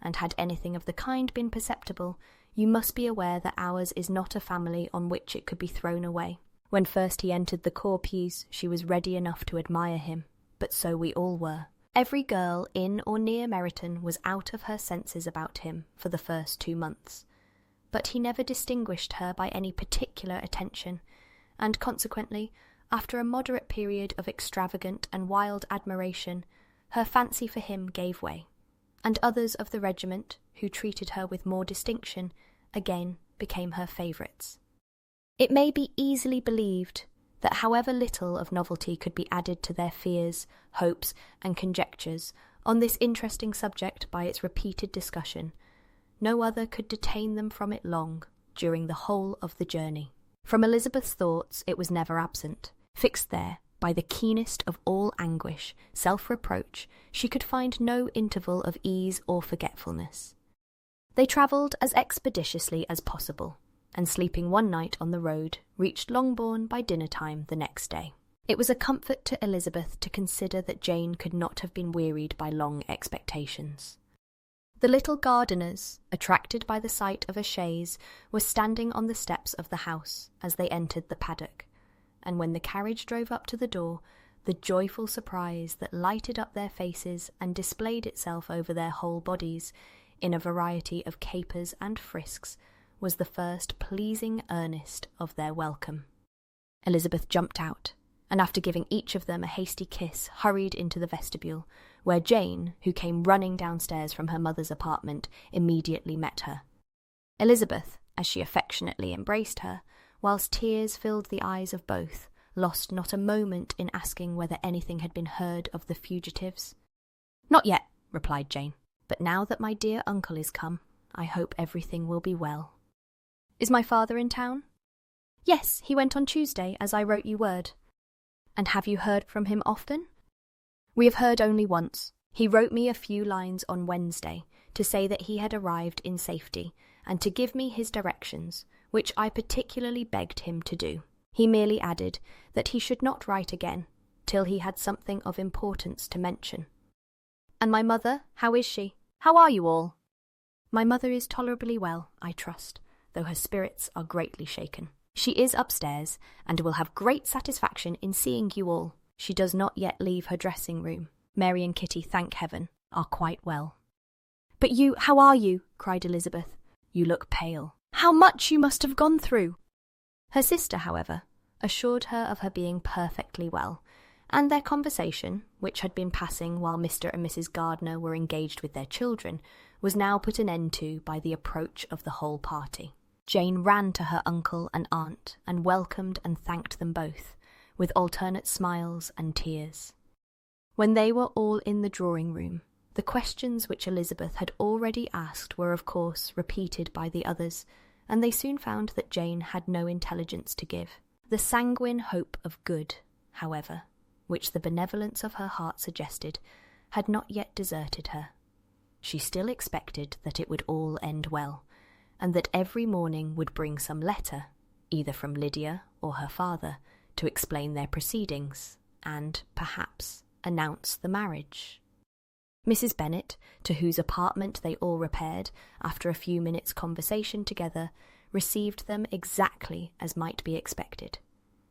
and had anything of the kind been perceptible, you must be aware that ours is not a family on which it could be thrown away. When first he entered the corps, she was ready enough to admire him, but so we all were. Every girl in or near Meryton was out of her senses about him for the first 2 months. But he never distinguished her by any particular attention, and consequently, after a moderate period of extravagant and wild admiration, her fancy for him gave way, and others of the regiment, who treated her with more distinction, again became her favourites. It may be easily believed that however little of novelty could be added to their fears, hopes, and conjectures on this interesting subject by its repeated discussion, no other could detain them from it long during the whole of the journey. From Elizabeth's thoughts it was never absent. Fixed there by the keenest of all anguish, self-reproach, she could find no interval of ease or forgetfulness. They travelled as expeditiously as possible, and sleeping one night on the road, reached Longbourn by dinner-time the next day. It was a comfort to Elizabeth to consider that Jane could not have been wearied by long expectations. The little Gardiners, attracted by the sight of a chaise, were standing on the steps of the house as they entered the paddock, and when the carriage drove up to the door, the joyful surprise that lighted up their faces and displayed itself over their whole bodies, in a variety of capers and frisks, was the first pleasing earnest of their welcome. Elizabeth jumped out, and after giving each of them a hasty kiss, hurried into the vestibule, where Jane, who came running downstairs from her mother's apartment, immediately met her. Elizabeth, as she affectionately embraced her, whilst tears filled the eyes of both, lost not a moment in asking whether anything had been heard of the fugitives. "Not yet," replied Jane, "but now that my dear uncle is come, I hope everything will be well." "Is my father in town?" "Yes, he went on Tuesday, as I wrote you word." "And have you heard from him often?" "We have heard only once. He wrote me a few lines on Wednesday to say that he had arrived in safety, and to give me his directions, which I particularly begged him to do. He merely added that he should not write again till he had something of importance to mention." "And my mother, how is she? How are you all?" "My mother is tolerably well, I trust, though her spirits are greatly shaken. She is upstairs, and will have great satisfaction in seeing you all. She does not yet leave her dressing-room. Mary and Kitty, thank heaven, are quite well." "But you, how are you?" cried Elizabeth. "You look pale. How much you must have gone through!" Her sister, however, assured her of her being perfectly well, and their conversation, which had been passing while Mr. and Mrs. Gardiner were engaged with their children, was now put an end to by the approach of the whole party. Jane ran to her uncle and aunt and welcomed and thanked them both, with alternate smiles and tears. When they were all in the drawing-room, the questions which Elizabeth had already asked were of course repeated by the others, and they soon found that Jane had no intelligence to give. The sanguine hope of good, however, which the benevolence of her heart suggested, had not yet deserted her. She still expected that it would all end well, and that every morning would bring some letter, either from Lydia or her father, to explain their proceedings, and, perhaps, announce the marriage. Mrs. Bennet, to whose apartment they all repaired, after a few minutes' conversation together, received them exactly as might be expected,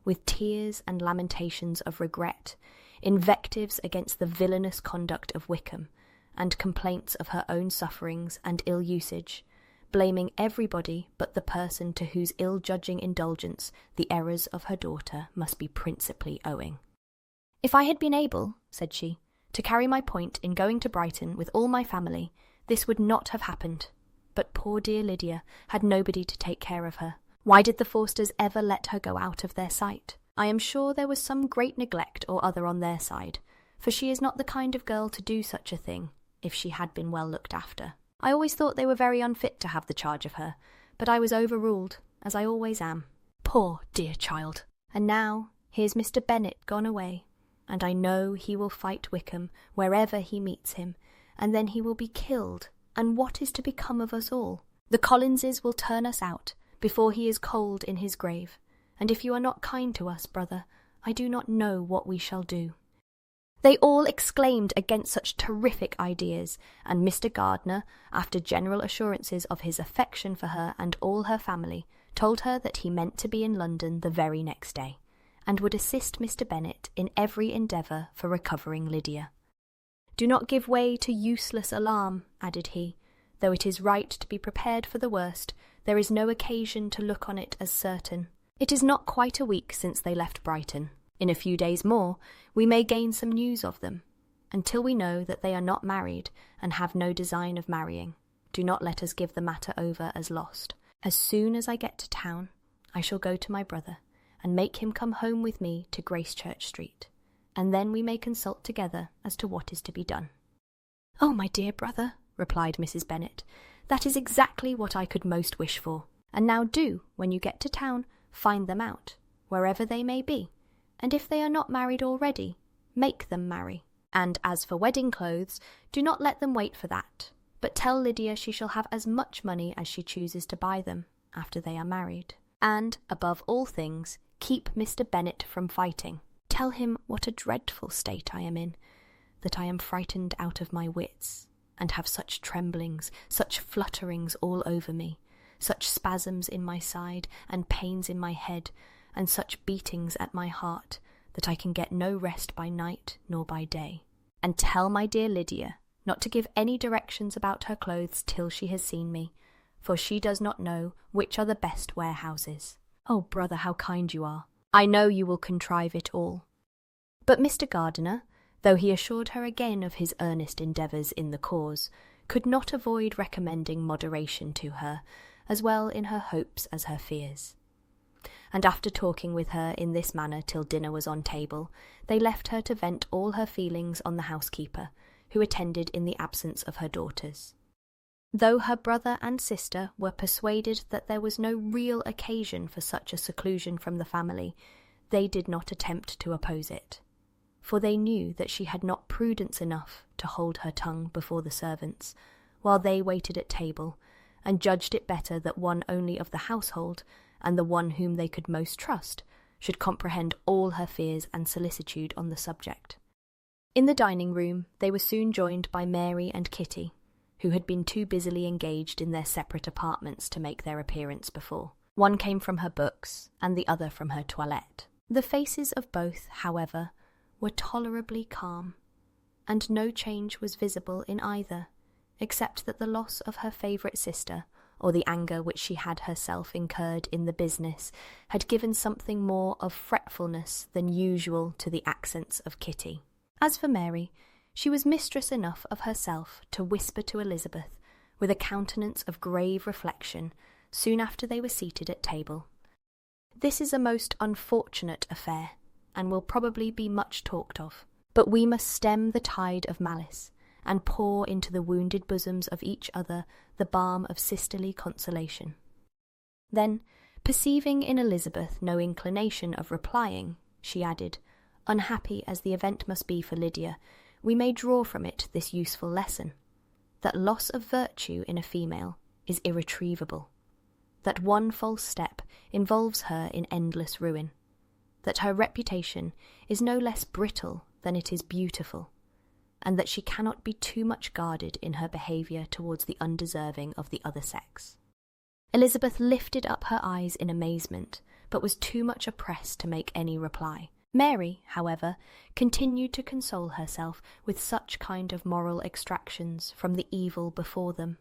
with tears and lamentations of regret, invectives against the villainous conduct of Wickham, and complaints of her own sufferings and ill usage, blaming everybody but the person to whose ill-judging indulgence the errors of her daughter must be principally owing. "If I had been able," said she, "to carry my point in going to Brighton with all my family, this would not have happened. But poor dear Lydia had nobody to take care of her. Why did the Forsters ever let her go out of their sight? I am sure there was some great neglect or other on their side, for she is not the kind of girl to do such a thing, if she had been well looked after. I always thought they were very unfit to have the charge of her, but I was overruled, as I always am. Poor dear child! And now here's Mr. Bennet gone away, and I know he will fight Wickham wherever he meets him, and then he will be killed, and what is to become of us all? The Collinses will turn us out before he is cold in his grave, and if you are not kind to us, brother, I do not know what we shall do." They all exclaimed against such terrific ideas, and Mr. Gardiner, after general assurances of his affection for her and all her family, told her that he meant to be in London the very next day, and would assist Mr. Bennet in every endeavour for recovering Lydia. "Do not give way to useless alarm," added he. "Though it is right to be prepared for the worst, there is no occasion to look on it as certain. It is not quite a week since they left Brighton. In a few days more, we may gain some news of them. Until we know that they are not married and have no design of marrying, do not let us give the matter over as lost. As soon as I get to town, I shall go to my brother and make him come home with me to Gracechurch Street, and then we may consult together as to what is to be done." "Oh, my dear brother," replied Mrs. Bennet, "that is exactly what I could most wish for. And now do, when you get to town, find them out, wherever they may be, and if they are not married already, make them marry. And as for wedding clothes, do not let them wait for that, but tell Lydia she shall have as much money as she chooses to buy them after they are married. And, above all things, keep Mr. Bennet from fighting. Tell him what a dreadful state I am in, that I am frightened out of my wits, and have such tremblings, such flutterings all over me, such spasms in my side, and pains in my head, and such beatings at my heart, that I can get no rest by night nor by day. And tell my dear Lydia not to give any directions about her clothes till she has seen me, for she does not know which are the best warehouses. Oh, brother, how kind you are! I know you will contrive it all." But Mr. Gardiner, though he assured her again of his earnest endeavours in the cause, could not avoid recommending moderation to her, as well in her hopes as her fears. And after talking with her in this manner till dinner was on table, they left her to vent all her feelings on the housekeeper, who attended in the absence of her daughters. Though her brother and sister were persuaded that there was no real occasion for such a seclusion from the family, they did not attempt to oppose it, for they knew that she had not prudence enough to hold her tongue before the servants, while they waited at table, and judged it better that one only of the household, and the one whom they could most trust, should comprehend all her fears and solicitude on the subject. In the dining-room they were soon joined by Mary and Kitty, who had been too busily engaged in their separate apartments to make their appearance before. One came from her books, and the other from her toilette. The faces of both, however, were tolerably calm, and no change was visible in either, except that the loss of her favourite sister or the anger which she had herself incurred in the business, had given something more of fretfulness than usual to the accents of Kitty. As for Mary, she was mistress enough of herself to whisper to Elizabeth, with a countenance of grave reflection, soon after they were seated at table, "This is a most unfortunate affair, and will probably be much talked of. But we must stem the tide of malice, and pour into the wounded bosoms of each other the balm of sisterly consolation." Then, perceiving in Elizabeth no inclination of replying, she added, "Unhappy as the event must be for Lydia, we may draw from it this useful lesson, that loss of virtue in a female is irretrievable, that one false step involves her in endless ruin, that her reputation is no less brittle than it is beautiful, and that she cannot be too much guarded in her behaviour towards the undeserving of the other sex." Elizabeth lifted up her eyes in amazement, but was too much oppressed to make any reply. Mary, however, continued to console herself with such kind of moral extractions from the evil before them.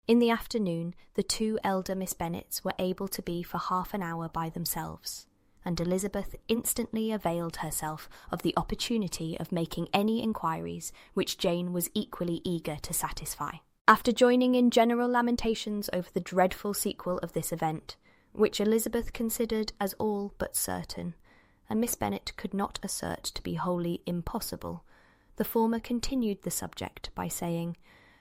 In the afternoon, the two elder Miss Bennets were able to be for half an hour by themselves, and Elizabeth instantly availed herself of the opportunity of making any inquiries which Jane was equally eager to satisfy. After joining in general lamentations over the dreadful sequel of this event, which Elizabeth considered as all but certain, and Miss Bennet could not assert to be wholly impossible, the former continued the subject by saying,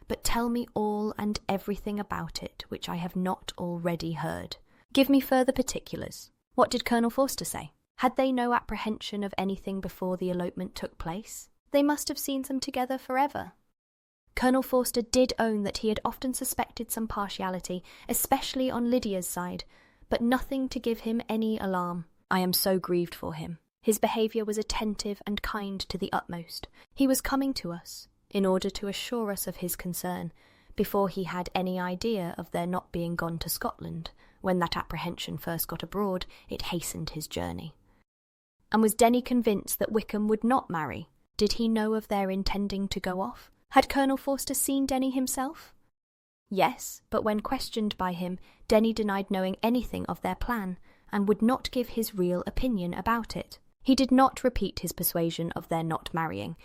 "But tell me all and everything about it which I have not already heard. Give me further particulars. What did Colonel Forster say? Had they no apprehension of anything before the elopement took place? They must have seen them together forever." Colonel Forster did own that he had often suspected some partiality, especially on Lydia's side, but nothing to give him any alarm. "I am so grieved for him. His behaviour was attentive and kind to the utmost. He was coming to us, in order to assure us of his concern, before he had any idea of their not being gone to Scotland. When that apprehension first got abroad, it hastened his journey." "And was Denny convinced that Wickham would not marry? Did he know of their intending to go off? Had Colonel Forster seen Denny himself?" "Yes, but when questioned by him, Denny denied knowing anything of their plan, and would not give his real opinion about it. He did not repeat his persuasion of their not marrying,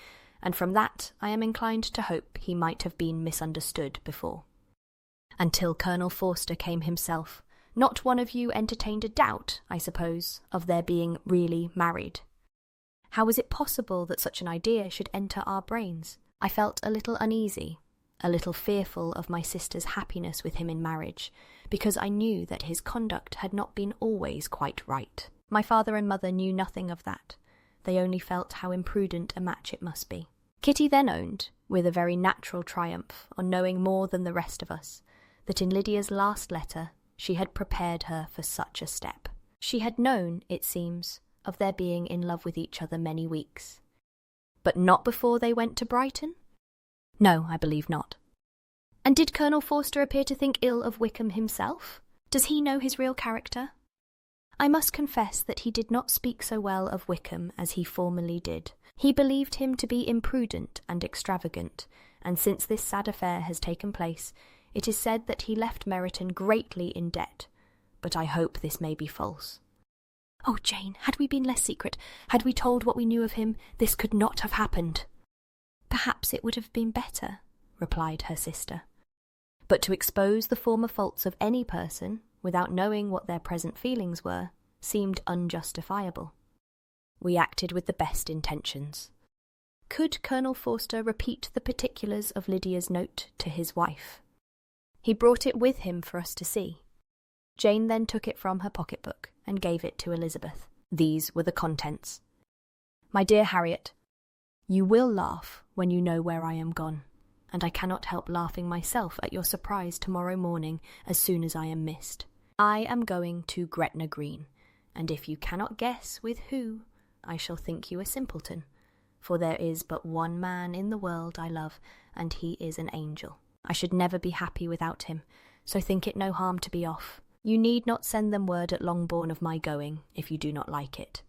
and from that I am inclined to hope he might have been misunderstood before." "Until Colonel Forster came himself, not one of you entertained a doubt, I suppose, of their being really married?" "How was it possible that such an idea should enter our brains? I felt a little uneasy, a little fearful of my sister's happiness with him in marriage, because I knew that his conduct had not been always quite right. My father and mother knew nothing of that. They only felt how imprudent a match it must be." Kitty then owned, with a very natural triumph on knowing more than the rest of us, that in Lydia's last letter she had prepared her for such a step. She had known, it seems, of their being in love with each other many weeks. "But not before they went to Brighton?" "No, I believe not." "And did Colonel Forster appear to think ill of Wickham himself? Does he know his real character?" "I must confess that he did not speak so well of Wickham as he formerly did. He believed him to be imprudent and extravagant, and since this sad affair has taken place, it is said that he left Meryton greatly in debt, but I hope this may be false." "Oh, Jane, had we been less secret, had we told what we knew of him, this could not have happened." "Perhaps it would have been better," replied her sister. "But to expose the former faults of any person, without knowing what their present feelings were, seemed unjustifiable. We acted with the best intentions." Could Colonel Forster repeat the particulars of Lydia's note to his wife? He brought it with him for us to see. Jane then took it from her pocket-book and gave it to Elizabeth. These were the contents. "My dear Harriet, you will laugh when you know where I am gone, and I cannot help laughing myself at your surprise tomorrow morning as soon as I am missed. I am going to Gretna Green, and if you cannot guess with who, I shall think you a simpleton, for there is but one man in the world I love, and he is an angel. I should never be happy without him, so think it no harm to be off. You need not send them word at Longbourn of my going, if you do not like it,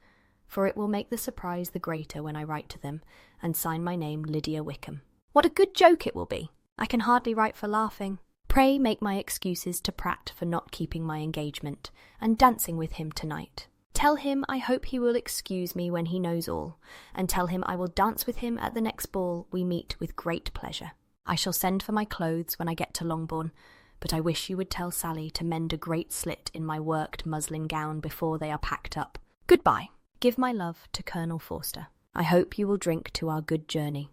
for it will make the surprise the greater when I write to them, and sign my name Lydia Wickham. What a good joke it will be! I can hardly write for laughing. Pray make my excuses to Pratt for not keeping my engagement, and dancing with him tonight. Tell him I hope he will excuse me when he knows all, and tell him I will dance with him at the next ball we meet with great pleasure. I shall send for my clothes when I get to Longbourn, but I wish you would tell Sally to mend a great slit in my worked muslin gown before they are packed up. Goodbye. Give my love to Colonel Forster. I hope you will drink to our good journey.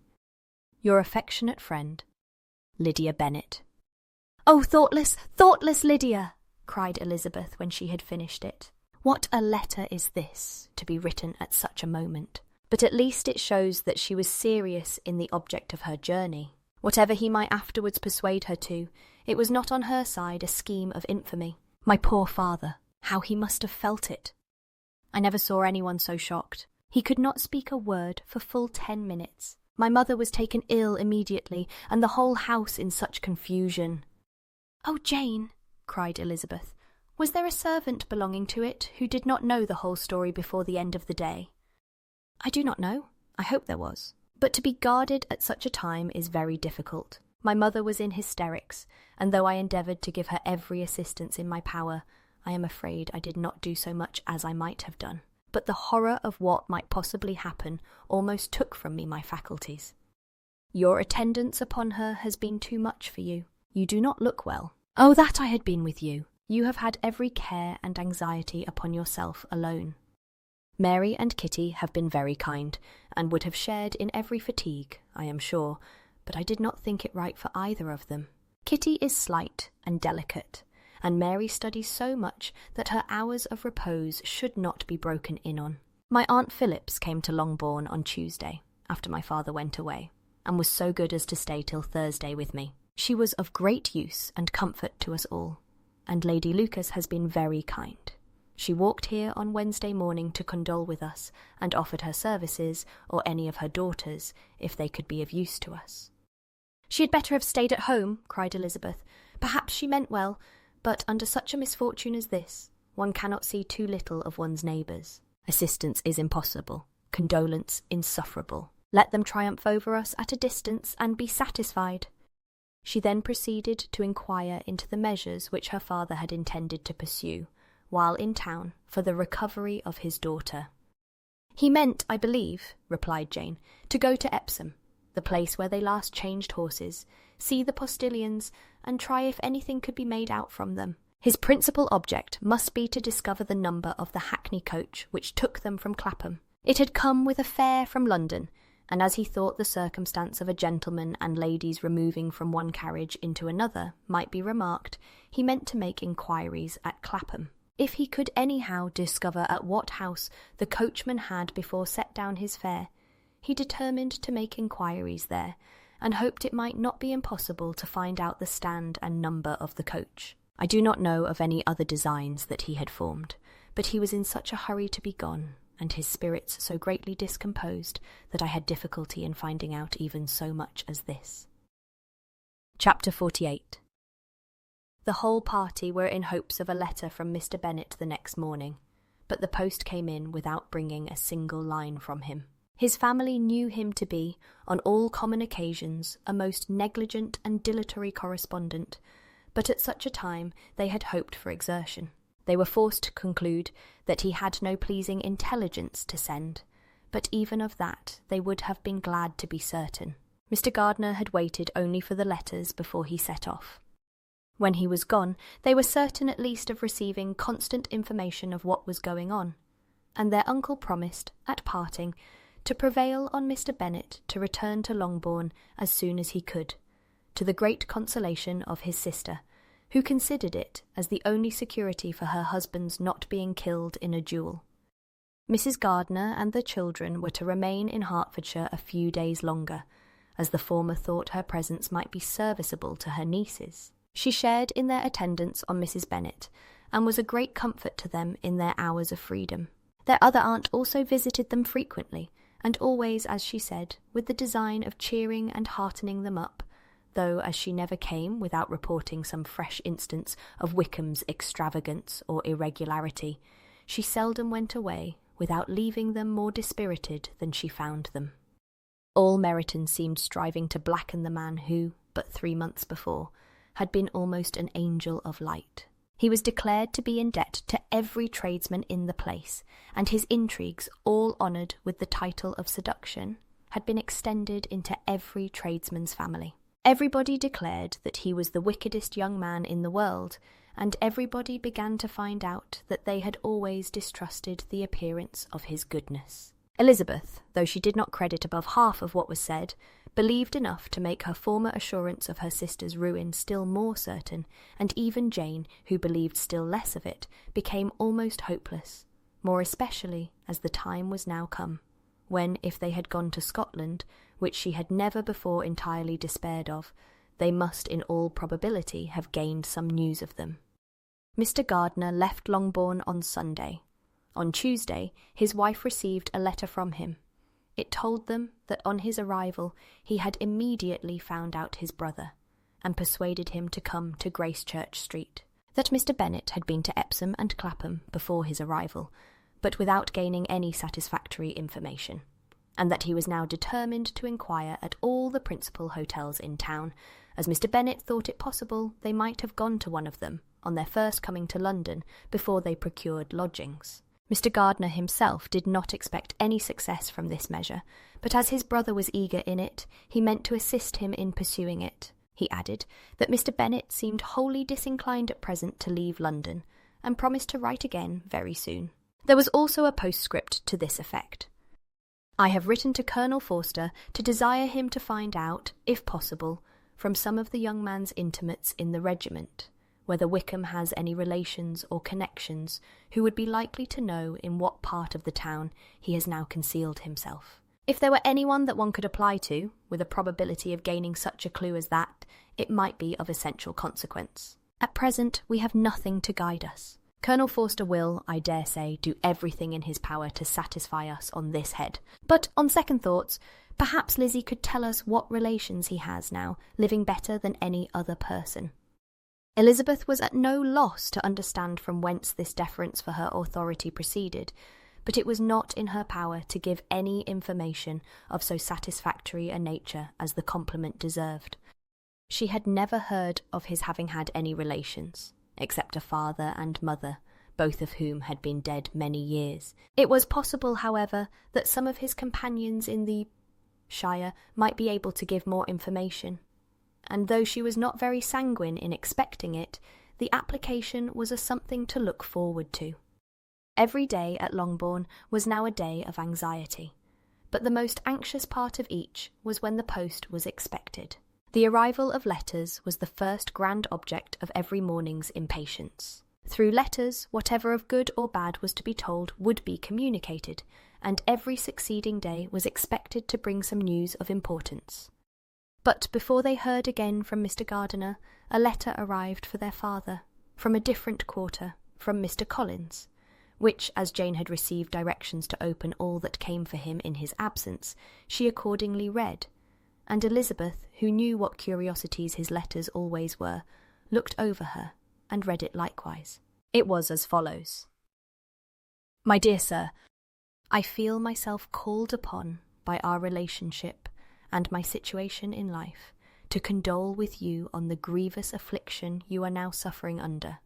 Your affectionate friend, Lydia Bennet. "Oh, thoughtless, thoughtless Lydia!" cried Elizabeth when she had finished it. "What a letter is this, to be written at such a moment! But at least it shows that she was serious in the object of her journey. Whatever he might afterwards persuade her to, it was not on her side a scheme of infamy. My poor father, how he must have felt it! I never saw anyone so shocked. He could not speak a word for full 10 minutes. My mother was taken ill immediately, and the whole house in such confusion." "Oh, Jane," cried Elizabeth, "was there a servant belonging to it who did not know the whole story before the end of the day?" "I do not know. I hope there was. But to be guarded at such a time is very difficult. My mother was in hysterics, and though I endeavoured to give her every assistance in my power, I am afraid I did not do so much as I might have done. But the horror of what might possibly happen almost took from me my faculties. Your attendance upon her has been too much for you. You do not look well. Oh, that I had been with you! You have had every care and anxiety upon yourself alone. Mary and Kitty have been very kind, and would have shared in every fatigue, I am sure, but I did not think it right for either of them. Kitty is slight and delicate, and Mary studies so much that her hours of repose should not be broken in on. My Aunt Phillips came to Longbourn on Tuesday, after my father went away, and was so good as to stay till Thursday with me. She was of great use and comfort to us all, and Lady Lucas has been very kind. She walked here on Wednesday morning to condole with us, and offered her services, or any of her daughters, if they could be of use to us. "She had better have stayed at home," cried Elizabeth. "Perhaps she meant well, but under such a misfortune as this, one cannot see too little of one's neighbours. Assistance is impossible, condolence insufferable. Let them triumph over us at a distance, and be satisfied." She then proceeded to inquire into the measures which her father had intended to pursue, while in town, for the recovery of his daughter. "He meant, I believe," replied Jane, "to go to Epsom, the place where they last changed horses, see the postilions, and try if anything could be made out from them. His principal object must be to discover the number of the hackney coach which took them from Clapham. It had come with a fare from London, and as he thought the circumstance of a gentleman and ladies removing from one carriage into another might be remarked, he meant to make inquiries at Clapham. If he could anyhow discover at what house the coachman had before set down his fare, he determined to make inquiries there, and hoped it might not be impossible to find out the stand and number of the coach. I do not know of any other designs that he had formed, but he was in such a hurry to be gone, and his spirits so greatly discomposed, that I had difficulty in finding out even so much as this. Chapter 48. The whole party were in hopes of a letter from Mr. Bennet the next morning, but the post came in without bringing a single line from him. His family knew him to be, on all common occasions, a most negligent and dilatory correspondent, but at such a time they had hoped for exertion. They were forced to conclude that he had no pleasing intelligence to send, but even of that they would have been glad to be certain. Mr. Gardiner had waited only for the letters before he set off. When he was gone, they were certain at least of receiving constant information of what was going on, and their uncle promised, at parting, to prevail on Mr. Bennet to return to Longbourn as soon as he could, to the great consolation of his sister, who considered it as the only security for her husband's not being killed in a duel. Mrs. Gardiner and the children were to remain in Hertfordshire a few days longer, as the former thought her presence might be serviceable to her nieces. She shared in their attendance on Mrs. Bennet, and was a great comfort to them in their hours of freedom. Their other aunt also visited them frequently, and always, as she said, with the design of cheering and heartening them up, though as she never came without reporting some fresh instance of Wickham's extravagance or irregularity, she seldom went away without leaving them more dispirited than she found them. All Meryton seemed striving to blacken the man who, but 3 months before, had been almost an angel of light. He was declared to be in debt to every tradesman in the place, and his intrigues, all honoured with the title of seduction, had been extended into every tradesman's family. Everybody declared that he was the wickedest young man in the world, and everybody began to find out that they had always distrusted the appearance of his goodness. Elizabeth, though she did not credit above half of what was said, believed enough to make her former assurance of her sister's ruin still more certain, and even Jane, who believed still less of it, became almost hopeless, more especially as the time was now come, when, if they had gone to Scotland, which she had never before entirely despaired of, they must in all probability have gained some news of them. Mr. Gardiner left Longbourn on Sunday. On Tuesday, his wife received a letter from him. It told them that on his arrival he had immediately found out his brother, and persuaded him to come to Gracechurch Street, that Mr. Bennet had been to Epsom and Clapham before his arrival, but without gaining any satisfactory information, and that he was now determined to inquire at all the principal hotels in town, as Mr. Bennet thought it possible they might have gone to one of them on their first coming to London before they procured lodgings. Mr. Gardiner himself did not expect any success from this measure, but as his brother was eager in it, he meant to assist him in pursuing it. He added that Mr. Bennet seemed wholly disinclined at present to leave London, and promised to write again very soon. There was also a postscript to this effect. I have written to Colonel Forster to desire him to find out, if possible, from some of the young man's intimates in the regiment, whether Wickham has any relations or connections who would be likely to know in what part of the town he has now concealed himself. If there were anyone that one could apply to, with a probability of gaining such a clue as that, it might be of essential consequence. At present we have nothing to guide us. Colonel Forster will, I dare say, do everything in his power to satisfy us on this head. But, on second thoughts, perhaps Lizzie could tell us what relations he has now, living better than any other person. Elizabeth was at no loss to understand from whence this deference for her authority proceeded, but it was not in her power to give any information of so satisfactory a nature as the compliment deserved. She had never heard of his having had any relations, except a father and mother, both of whom had been dead many years. It was possible, however, that some of his companions in the shire might be able to give more information, and though she was not very sanguine in expecting it, the application was a something to look forward to. Every day at Longbourn was now a day of anxiety, but the most anxious part of each was when the post was expected. The arrival of letters was the first grand object of every morning's impatience. Through letters, whatever of good or bad was to be told would be communicated, and every succeeding day was expected to bring some news of importance. But before they heard again from Mr. Gardiner, a letter arrived for their father, from a different quarter, from Mr. Collins, which, as Jane had received directions to open all that came for him in his absence, she accordingly read, and Elizabeth, who knew what curiosities his letters always were, looked over her and read it likewise. It was as follows. My dear sir, I feel myself called upon by our relationship and my situation in life to condole with you on the grievous affliction you are now suffering under,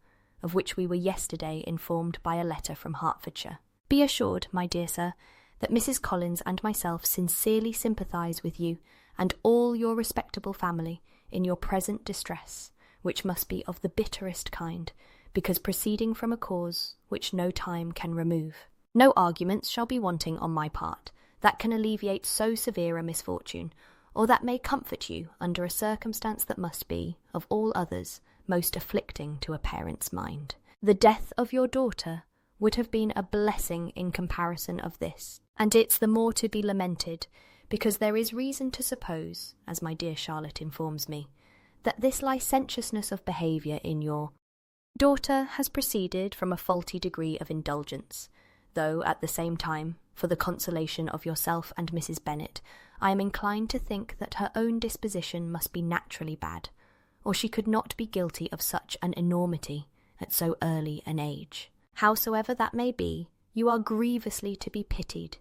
of which we were yesterday informed by a letter from Hertfordshire. Be assured, my dear sir, that Mrs. Collins and myself sincerely sympathise with you and all your respectable family in your present distress, which must be of the bitterest kind, because proceeding from a cause which no time can remove. No arguments shall be wanting on my part that can alleviate so severe a misfortune, or that may comfort you under a circumstance that must be, of all others, most afflicting to a parent's mind. The death of your daughter would have been a blessing in comparison of this, and it's the more to be lamented, because there is reason to suppose, as my dear Charlotte informs me, that this licentiousness of behaviour in your daughter has proceeded from a faulty degree of indulgence, though, at the same time, for the consolation of yourself and Mrs. Bennet, I am inclined to think that her own disposition must be naturally bad, or she could not be guilty of such an enormity at so early an age. Howsoever that may be, you are grievously to be pitied,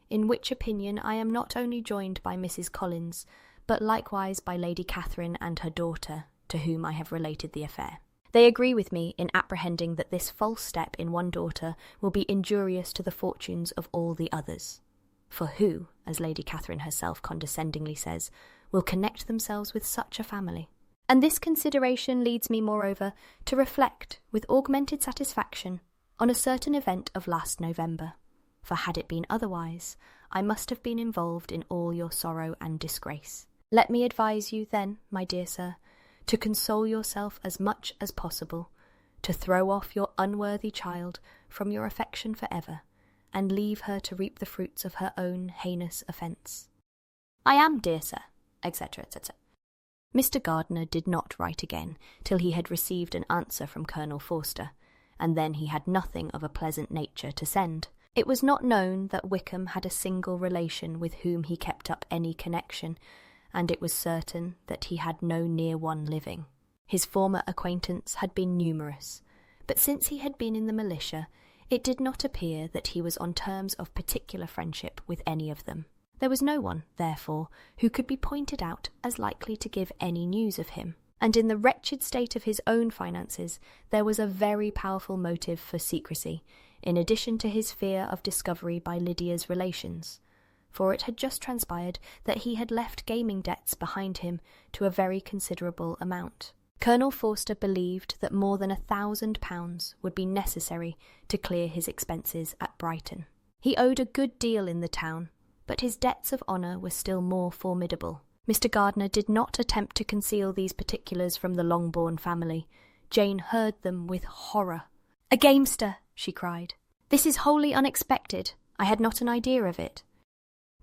in which opinion I am not only joined by Mrs. Collins, but likewise by Lady Catherine and her daughter, to whom I have related the affair. They agree with me in apprehending that this false step in one daughter will be injurious to the fortunes of all the others. For who, as Lady Catherine herself condescendingly says, will connect themselves with such a family? And this consideration leads me, moreover, to reflect with augmented satisfaction on a certain event of last November. For had it been otherwise, I must have been involved in all your sorrow and disgrace. Let me advise you then, my dear sir, to console yourself as much as possible, to throw off your unworthy child from your affection for ever, and leave her to reap the fruits of her own heinous offence. I am, dear sir, etc., etc. Mr. Gardiner did not write again till he had received an answer from Colonel Forster, and then he had nothing of a pleasant nature to send. It was not known that Wickham had a single relation with whom he kept up any connection, and it was certain that he had no near one living. His former acquaintance had been numerous, but since he had been in the militia, it did not appear that he was on terms of particular friendship with any of them. There was no one, therefore, who could be pointed out as likely to give any news of him, and in the wretched state of his own finances there was a very powerful motive for secrecy, in addition to his fear of discovery by Lydia's relations, for it had just transpired that he had left gaming debts behind him to a very considerable amount. Colonel Forster believed that more than £1,000 would be necessary to clear his expenses at Brighton. He owed a good deal in the town, but his debts of honour were still more formidable. Mr. Gardiner did not attempt to conceal these particulars from the Longbourn family. Jane heard them with horror. "A gamester!" she cried. "This is wholly unexpected. I had not an idea of it."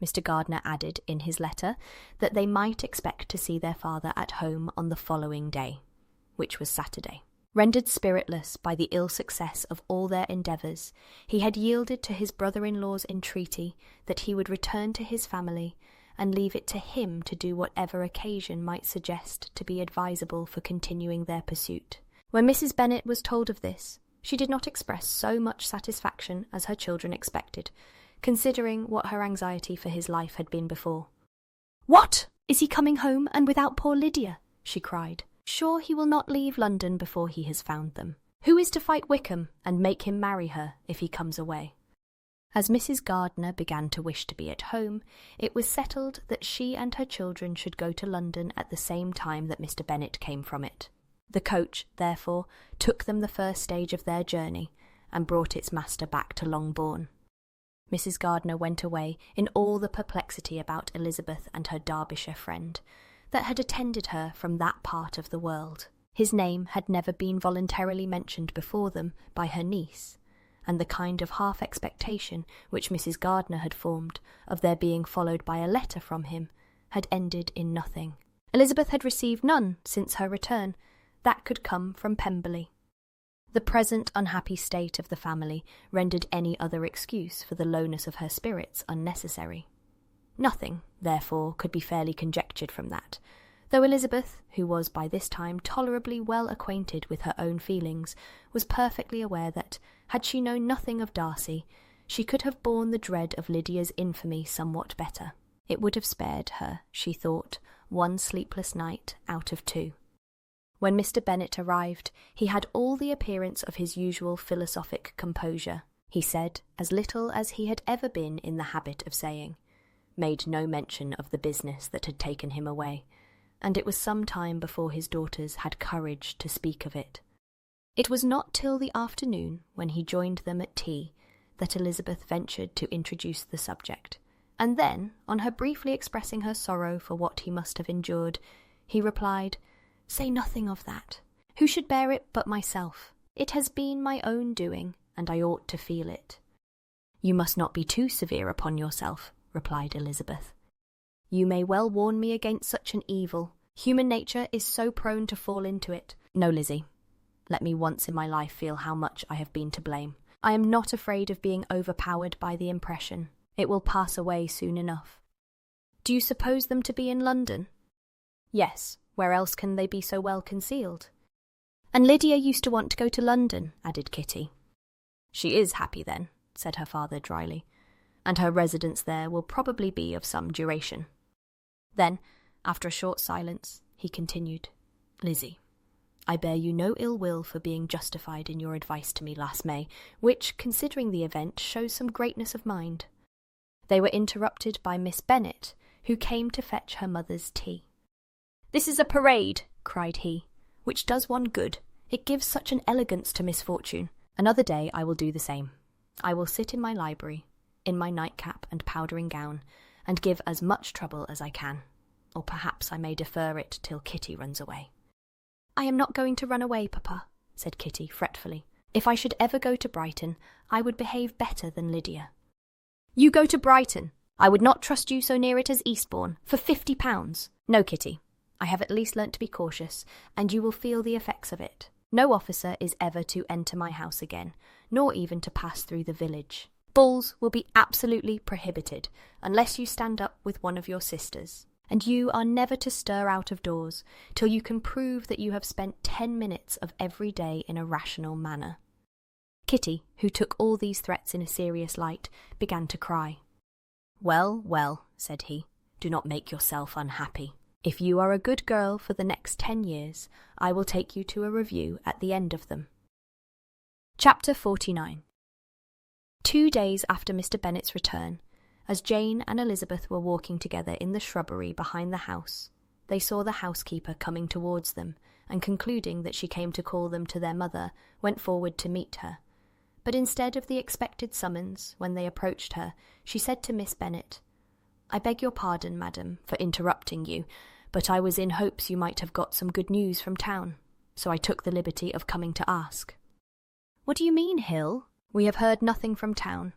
Mr. Gardiner added in his letter that they might expect to see their father at home on the following day, which was Saturday. Rendered spiritless by the ill success of all their endeavours, he had yielded to his brother-in-law's entreaty that he would return to his family and leave it to him to do whatever occasion might suggest to be advisable for continuing their pursuit. When Mrs. Bennet was told of this, she did not express so much satisfaction as her children expected, considering what her anxiety for his life had been before. "What! Is he coming home, and without poor Lydia?" she cried. "Sure he will not leave London before he has found them. Who is to fight Wickham, and make him marry her, if he comes away?" As Mrs. Gardiner began to wish to be at home, it was settled that she and her children should go to London at the same time that Mr. Bennet came from it. The coach, therefore, took them the first stage of their journey, and brought its master back to Longbourn. Mrs. Gardiner went away in all the perplexity about Elizabeth and her Derbyshire friend, that had attended her from that part of the world. His name had never been voluntarily mentioned before them by her niece, and the kind of half-expectation which Mrs. Gardiner had formed of their being followed by a letter from him had ended in nothing. Elizabeth had received none since her return. That could come from Pemberley. The present unhappy state of the family rendered any other excuse for the lowness of her spirits unnecessary. Nothing, therefore, could be fairly conjectured from that, though Elizabeth, who was by this time tolerably well acquainted with her own feelings, was perfectly aware that, had she known nothing of Darcy, she could have borne the dread of Lydia's infamy somewhat better. It would have spared her, she thought, one sleepless night out of 2. When Mr. Bennet arrived, he had all the appearance of his usual philosophic composure. He said as little as he had ever been in the habit of saying, made no mention of the business that had taken him away, and it was some time before his daughters had courage to speak of it. It was not till the afternoon, when he joined them at tea, that Elizabeth ventured to introduce the subject, and then, on her briefly expressing her sorrow for what he must have endured, he replied, "Say nothing of that. Who should bear it but myself? It has been my own doing, and I ought to feel it." "You must not be too severe upon yourself," replied Elizabeth. "You may well warn me against such an evil. Human nature is so prone to fall into it. No, Lizzie, let me once in my life feel how much I have been to blame. I am not afraid of being overpowered by the impression. It will pass away soon enough." "Do you suppose them to be in London?" "Yes, where else can they be so well concealed?" "And Lydia used to want to go to London," added Kitty. "She is happy then," said her father dryly, "and her residence there will probably be of some duration." Then, after a short silence, he continued, Lizzie, I bear you no ill will for being justified in your advice to me last May, which, considering the event, shows some greatness of mind. They were interrupted by Miss Bennet, who came to fetch her mother's tea. "This is a parade," cried he, "which does one good. It gives such an elegance to misfortune. Another day I will do the same. I will sit in my library, in my nightcap and powdering gown, and give as much trouble as I can. Or perhaps I may defer it till Kitty runs away." "I am not going to run away, Papa," said Kitty fretfully. "If I should ever go to Brighton, I would behave better than Lydia." "You go to Brighton! I would not trust you so near it as Eastbourne, for £50. No, Kitty, I have at least learnt to be cautious, and you will feel the effects of it. No officer is ever to enter my house again, nor even to pass through the village. Balls will be absolutely prohibited, unless you stand up with one of your sisters. And you are never to stir out of doors till you can prove that you have spent 10 minutes of every day in a rational manner." Kitty, who took all these threats in a serious light, began to cry. "Well, well," said he, "do not make yourself unhappy. If you are a good girl for the next 10 years, I will take you to a review at the end of them." Chapter 49. 2 days after Mr. Bennet's return, as Jane and Elizabeth were walking together in the shrubbery behind the house, they saw the housekeeper coming towards them, and concluding that she came to call them to their mother, went forward to meet her. But instead of the expected summons, when they approached her, she said to Miss Bennet, "I beg your pardon, madam, for interrupting you, but I was in hopes you might have got some good news from town, so I took the liberty of coming to ask." "What do you mean, Hill? We have heard nothing from town."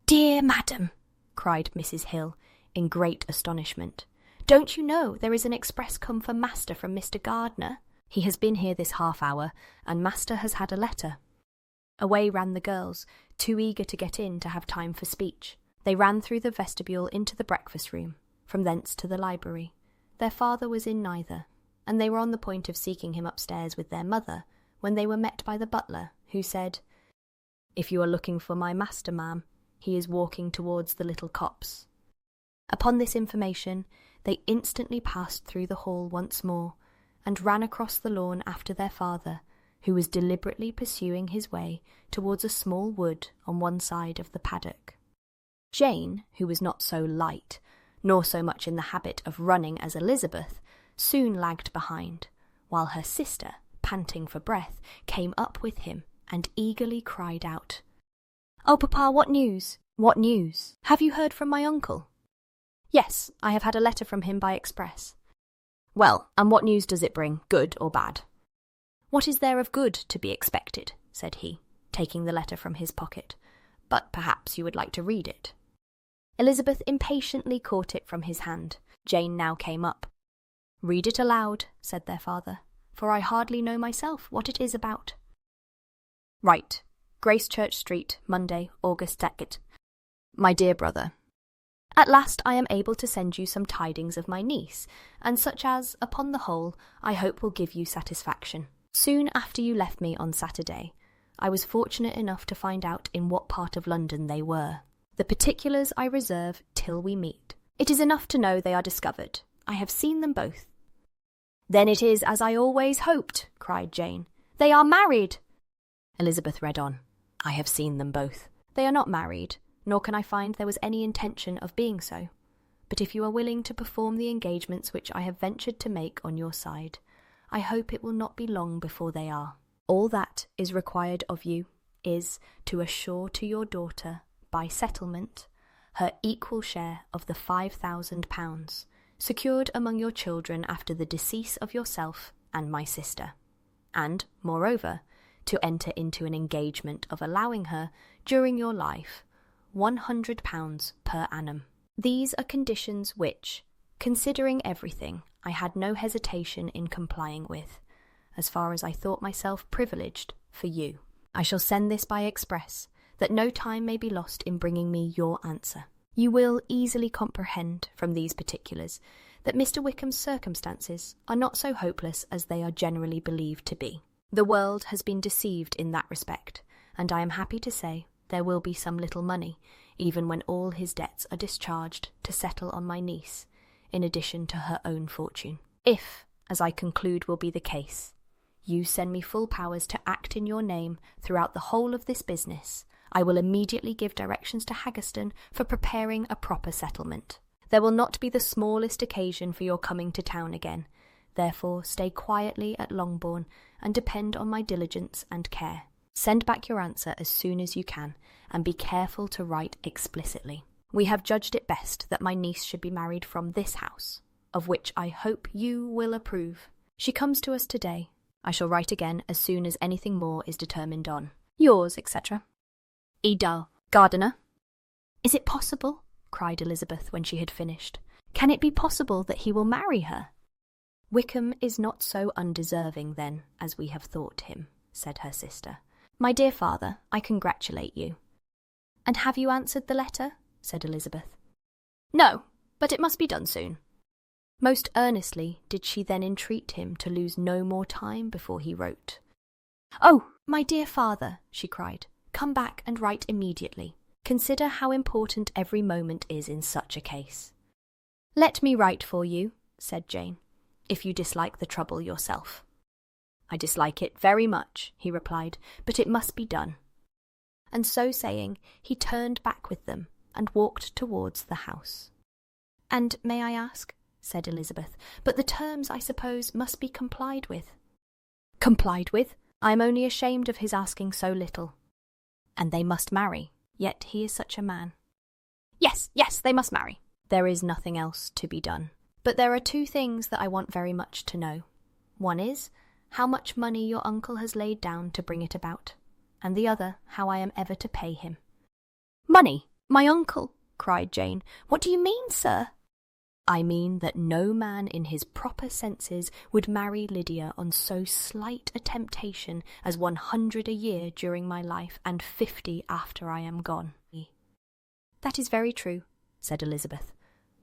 "Dear madam," cried Mrs. Hill, in great astonishment, "don't you know there is an express come for master from Mr. Gardiner? He has been here this half-hour, and master has had a letter." Away ran the girls, too eager to get in to have time for speech. They ran through the vestibule into the breakfast-room, from thence to the library. Their father was in neither, and they were on the point of seeking him upstairs with their mother, when they were met by the butler, who said, "If you are looking for my master, ma'am, he is walking towards the little copse." Upon this information, they instantly passed through the hall once more, and ran across the lawn after their father, who was deliberately pursuing his way towards a small wood on one side of the paddock. Jane, who was not so light, nor so much in the habit of running as Elizabeth, soon lagged behind, while her sister, panting for breath, came up with him and eagerly cried out, "Oh, Papa, what news? What news? Have you heard from my uncle?" "Yes, I have had a letter from him by express." "Well, and what news does it bring, good or bad?" "What is there of good to be expected?" said he, taking the letter from his pocket. "But perhaps you would like to read it." Elizabeth impatiently caught it from his hand. Jane now came up. "Read it aloud," said their father, "for I hardly know myself what it is about." "Right. Gracechurch Street, Monday, August 2nd. My dear brother, at last I am able to send you some tidings of my niece, and such as, upon the whole, I hope will give you satisfaction. Soon after you left me on Saturday, I was fortunate enough to find out in what part of London they were. The particulars I reserve till we meet. It is enough to know they are discovered. I have seen them both." "Then it is as I always hoped," cried Jane. "They are married." Elizabeth read on. "I have seen them both. They are not married, nor can I find there was any intention of being so. But if you are willing to perform the engagements which I have ventured to make on your side, I hope it will not be long before they are. All that is required of you is to assure to your daughter, by settlement, her equal share of the £5,000, secured among your children after the decease of yourself and my sister, and, moreover, to enter into an engagement of allowing her, during your life, £100 per annum. These are conditions which, considering everything, I had no hesitation in complying with, as far as I thought myself privileged for you. I shall send this by express, that no time may be lost in bringing me your answer. You will easily comprehend from these particulars that Mr. Wickham's circumstances are not so hopeless as they are generally believed to be. The world has been deceived in that respect, and I am happy to say there will be some little money, even when all his debts are discharged, to settle on my niece, in addition to her own fortune. If, as I conclude will be the case. You send me full powers to act in your name throughout the whole of this business. I will immediately give directions to Haggerston for preparing a proper settlement. There will not be the smallest occasion for your coming to town again. Therefore, stay quietly at Longbourn and depend on my diligence and care. Send back your answer as soon as you can, and be careful to write explicitly. We have judged it best that my niece should be married from this house, of which I hope you will approve. She comes to us today. I shall write again as soon as anything more is determined on. Yours, etc. E. Dull, Gardener. Is it possible? Cried Elizabeth when she had finished. Can it be possible that he will marry her? Wickham is not so undeserving, then, as we have thought him, said her sister. My dear father, I congratulate you. And have you answered the letter? Said Elizabeth. No, but it must be done soon. Most earnestly did she then entreat him to lose no more time before he wrote. Oh, my dear father, she cried, come back and write immediately. Consider how important every moment is in such a case. Let me write for you, said Jane, if you dislike the trouble yourself. I dislike it very much, he replied, but it must be done. And so saying, he turned back with them and walked towards the house. And may I ask, said Elizabeth, but the terms, I suppose, must be complied with. Complied with? I am only ashamed of his asking so little. And they must marry, yet he is such a man. Yes, they must marry. There is nothing else to be done. But there are two things that I want very much to know. One is, how much money your uncle has laid down to bring it about, and the other, how I am ever to pay him. Money? My uncle? Cried Jane. What do you mean, sir? I mean that no man in his proper senses would marry Lydia on so slight a temptation as 100 a year during my life and 50 after I am gone. That is very true, said Elizabeth,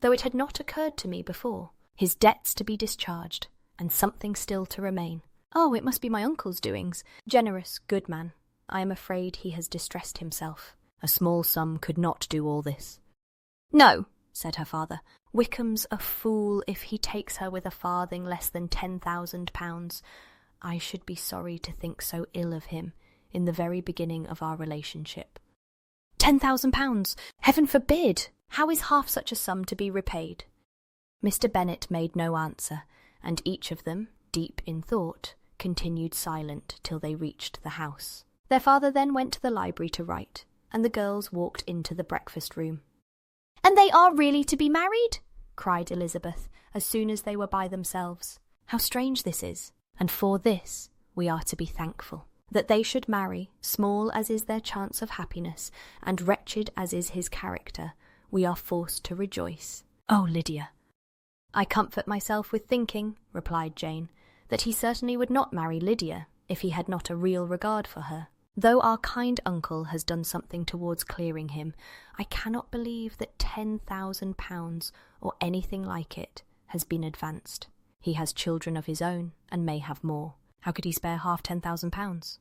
though it had not occurred to me before. His debts to be discharged, and something still to remain. Oh, it must be my uncle's doings. Generous, good man. I am afraid he has distressed himself. A small sum could not do all this. No, said her father. Wickham's a fool if he takes her with a farthing less than £10,000. I should be sorry to think so ill of him in the very beginning of our relationship. £10,000! Heaven forbid! How is half such a sum to be repaid? Mr. Bennet made no answer, and each of them, deep in thought, continued silent till they reached the house. Their father then went to the library to write, and the girls walked into the breakfast-room. And they are really to be married? Cried Elizabeth, as soon as they were by themselves. How strange this is, and for this we are to be thankful. That they should marry, small as is their chance of happiness, and wretched as is his character, we are forced to rejoice. Oh, Lydia! I comfort myself with thinking, replied Jane, that he certainly would not marry Lydia if he had not a real regard for her. Though our kind uncle has done something towards clearing him, I cannot believe that £10,000, or anything like it, has been advanced. He has children of his own, and may have more. How could he spare half £10,000?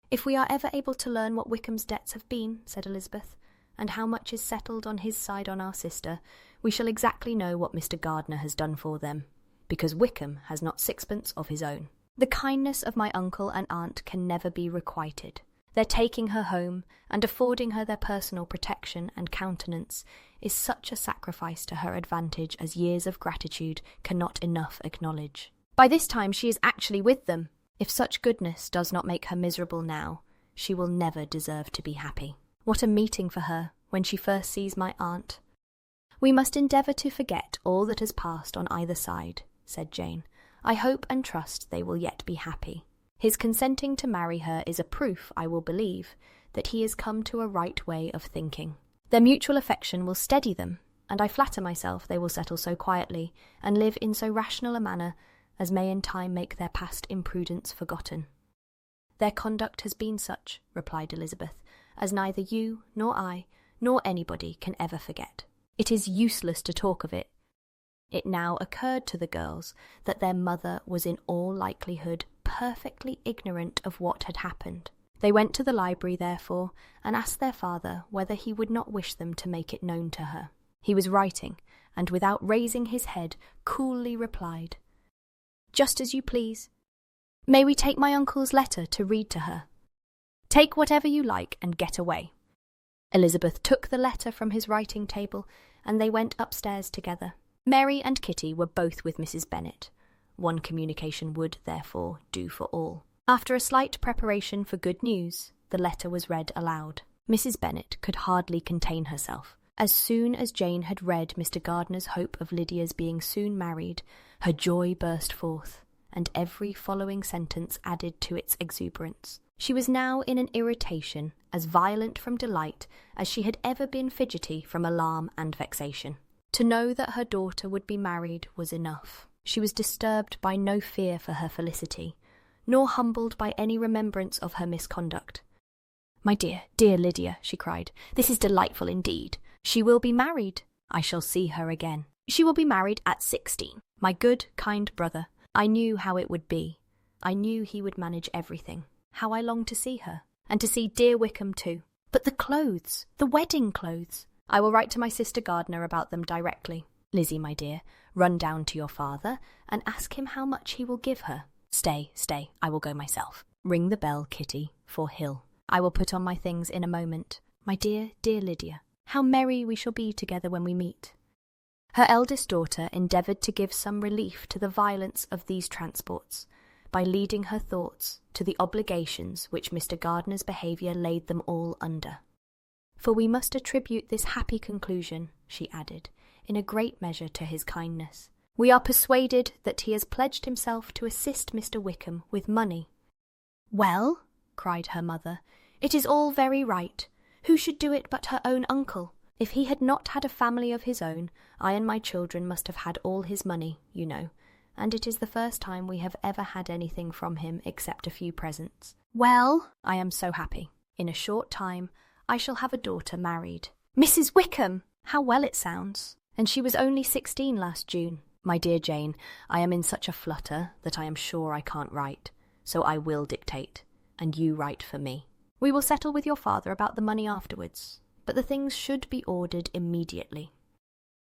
If we are ever able to learn what Wickham's debts have been, said Elizabeth, and how much is settled on his side on our sister, we shall exactly know what Mr. Gardiner has done for them, because Wickham has not sixpence of his own. The kindness of my uncle and aunt can never be requited. Their taking her home, and affording her their personal protection and countenance, is such a sacrifice to her advantage as years of gratitude cannot enough acknowledge. By this time she is actually with them. If such goodness does not make her miserable now, she will never deserve to be happy. What a meeting for her, when she first sees my aunt. We must endeavour to forget all that has passed on either side, said Jane. I hope and trust they will yet be happy. His consenting to marry her is a proof, I will believe, that he is come to a right way of thinking. Their mutual affection will steady them, and I flatter myself they will settle so quietly, and live in so rational a manner, as may in time make their past imprudence forgotten. Their conduct has been such, replied Elizabeth, as neither you, nor I, nor anybody can ever forget. It is useless to talk of it. It now occurred to the girls that their mother was in all likelihood perfectly ignorant of what had happened. They went to the library, therefore, and asked their father whether he would not wish them to make it known to her. He was writing, and without raising his head, coolly replied, just as you please. May we take my uncle's letter to read to her? Take whatever you like and get away." Elizabeth took the letter from his writing table, and they went upstairs together. Mary and Kitty were both with Mrs. Bennet. One communication would, therefore, do for all. After a slight preparation for good news, the letter was read aloud. Mrs. Bennet could hardly contain herself. As soon as Jane had read Mr. Gardiner's hope of Lydia's being soon married, her joy burst forth, and every following sentence added to its exuberance. She was now in an irritation as violent from delight as she had ever been fidgety from alarm and vexation. To know that her daughter would be married was enough. She was disturbed by no fear for her felicity, nor humbled by any remembrance of her misconduct. "My dear, dear Lydia," she cried, "this is delightful indeed. She will be married. I shall see her again. She will be married at 16. My good, kind brother. I knew how it would be. I knew he would manage everything. How I long to see her, and to see dear Wickham too. But the clothes, the wedding clothes. I will write to my sister Gardiner about them directly. Lizzie, my dear, run down to your father and ask him how much he will give her. Stay, I will go myself. Ring the bell, Kitty, for Hill. I will put on my things in a moment. My dear, dear Lydia, how merry we shall be together when we meet." Her eldest daughter endeavoured to give some relief to the violence of these transports, by leading her thoughts to the obligations which Mr. Gardiner's behaviour laid them all under. "For we must attribute this happy conclusion," she added, "in a great measure to his kindness. We are persuaded that he has pledged himself to assist Mr. Wickham with money." "Well," cried her mother, "it is all very right. Who should do it but her own uncle? If he had not had a family of his own, I and my children must have had all his money, you know, and it is the first time we have ever had anything from him except a few presents. Well, I am so happy. In a short time I shall have a daughter married. Mrs. Wickham! How well it sounds! And she was only 16 last June. My dear Jane, I am in such a flutter that I am sure I can't write, so I will dictate, and you write for me. We will settle with your father about the money afterwards, but the things should be ordered immediately."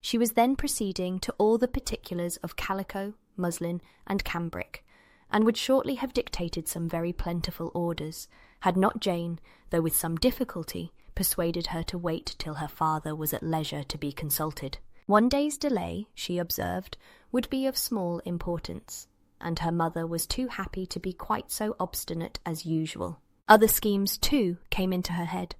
She was then proceeding to all the particulars of calico, muslin, and cambric, and would shortly have dictated some very plentiful orders, had not Jane, though with some difficulty, persuaded her to wait till her father was at leisure to be consulted. One day's delay, she observed, would be of small importance, and her mother was too happy to be quite so obstinate as usual. Other schemes, too, came into her head.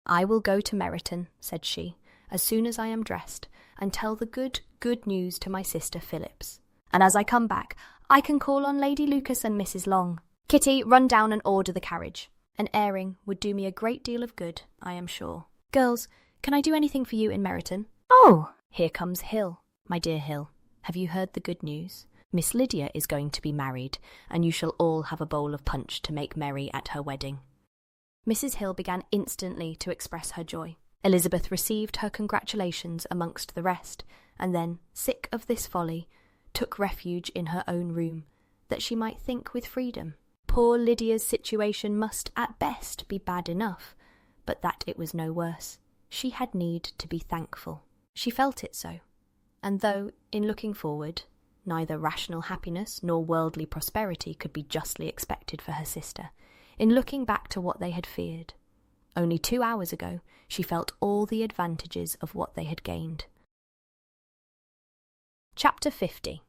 "I will go to Meryton," said she, "as soon as I am dressed, and tell the good news to my sister Phillips. And as I come back, I can call on Lady Lucas and Mrs. Long. Kitty, run down and order the carriage. An airing would do me a great deal of good, I am sure. Girls, can I do anything for you in Meryton? Oh, here comes Hill. My dear Hill, have you heard the good news? Miss Lydia is going to be married, and you shall all have a bowl of punch to make merry at her wedding." Mrs. Hill began instantly to express her joy. Elizabeth received her congratulations amongst the rest, and then, sick of this folly, took refuge in her own room, that she might think with freedom. Poor Lydia's situation must at best be bad enough, but that it was no worse. She had need to be thankful. She felt it so, and though, in looking forward, neither rational happiness nor worldly prosperity could be justly expected for her sister, in looking back to what they had feared, only 2 hours ago she felt all the advantages of what they had gained. Chapter 50.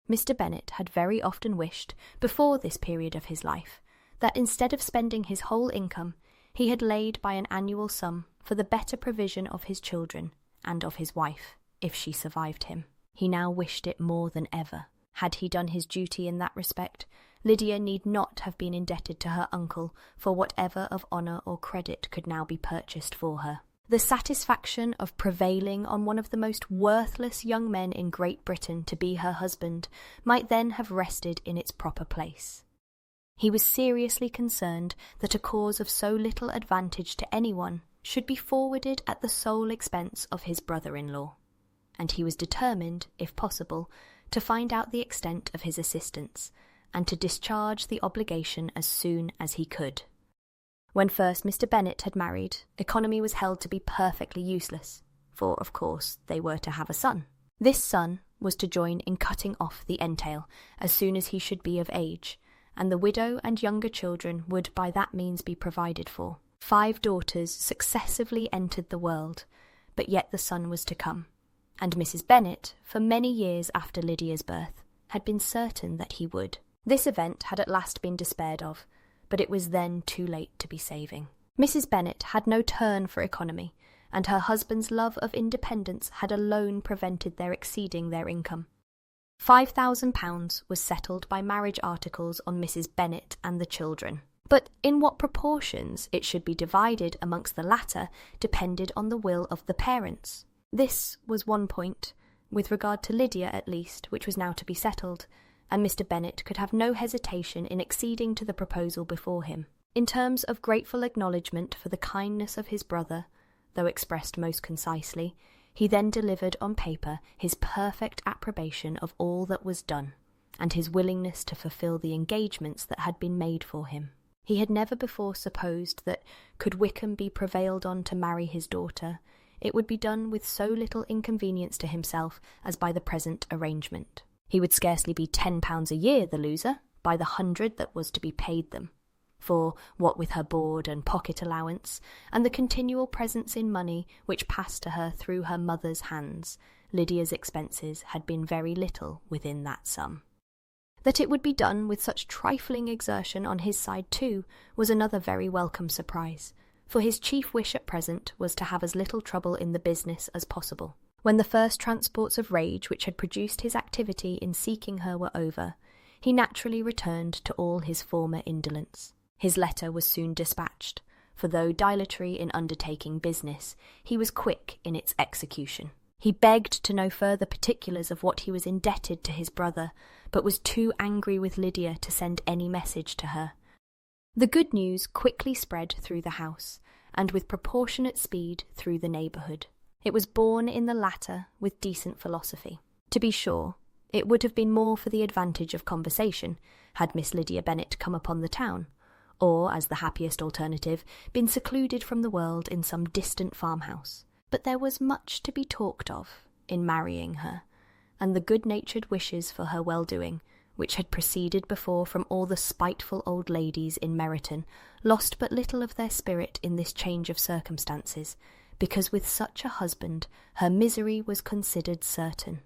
Mr. Bennet had very often wished, before this period of his life, that instead of spending his whole income, he had laid by an annual sum for the better provision of his children and of his wife, if she survived him. He now wished it more than ever. Had he done his duty in that respect, Lydia need not have been indebted to her uncle for whatever of honour or credit could now be purchased for her. The satisfaction of prevailing on one of the most worthless young men in Great Britain to be her husband might then have rested in its proper place. He was seriously concerned that a cause of so little advantage to anyone should be forwarded at the sole expense of his brother-in-law, and he was determined, if possible, to find out the extent of his assistance, and to discharge the obligation as soon as he could. When first Mr. Bennet had married, economy was held to be perfectly useless, for, of course, they were to have a son. This son, was to join in cutting off the entail as soon as he should be of age, and the widow and younger children would by that means be provided for. 5 daughters successively entered the world, but yet the son was to come, and Mrs. Bennet, for many years after Lydia's birth, had been certain that he would. This event had at last been despaired of, but it was then too late to be saving. Mrs. Bennet had no turn for economy, and her husband's love of independence had alone prevented their exceeding their income. £5,000 was settled by marriage articles on Mrs. Bennet and the children, but in what proportions it should be divided amongst the latter depended on the will of the parents. This was one point, with regard to Lydia at least, which was now to be settled, and Mr. Bennet could have no hesitation in acceding to the proposal before him. In terms of grateful acknowledgment for the kindness of his brother, though expressed most concisely, he then delivered on paper his perfect approbation of all that was done, and his willingness to fulfil the engagements that had been made for him. He had never before supposed that, could Wickham be prevailed on to marry his daughter, it would be done with so little inconvenience to himself as by the present arrangement. He would scarcely be £10 a year the loser, by the 100 that was to be paid them. For, what with her board and pocket allowance, and the continual presents in money which passed to her through her mother's hands, Lydia's expenses had been very little within that sum. That it would be done with such trifling exertion on his side too was another very welcome surprise, for his chief wish at present was to have as little trouble in the business as possible. When the first transports of rage which had produced his activity in seeking her were over, he naturally returned to all his former indolence. His letter was soon dispatched, for though dilatory in undertaking business, he was quick in its execution. He begged to know further particulars of what he was indebted to his brother, but was too angry with Lydia to send any message to her. The good news quickly spread through the house, and with proportionate speed through the neighbourhood. It was borne in the latter with decent philosophy. To be sure, it would have been more for the advantage of conversation, had Miss Lydia Bennet come upon the town, or, as the happiest alternative, been secluded from the world in some distant farmhouse. But there was much to be talked of in marrying her, and the good-natured wishes for her well-doing, which had proceeded before from all the spiteful old ladies in Meryton, lost but little of their spirit in this change of circumstances, because with such a husband her misery was considered certain.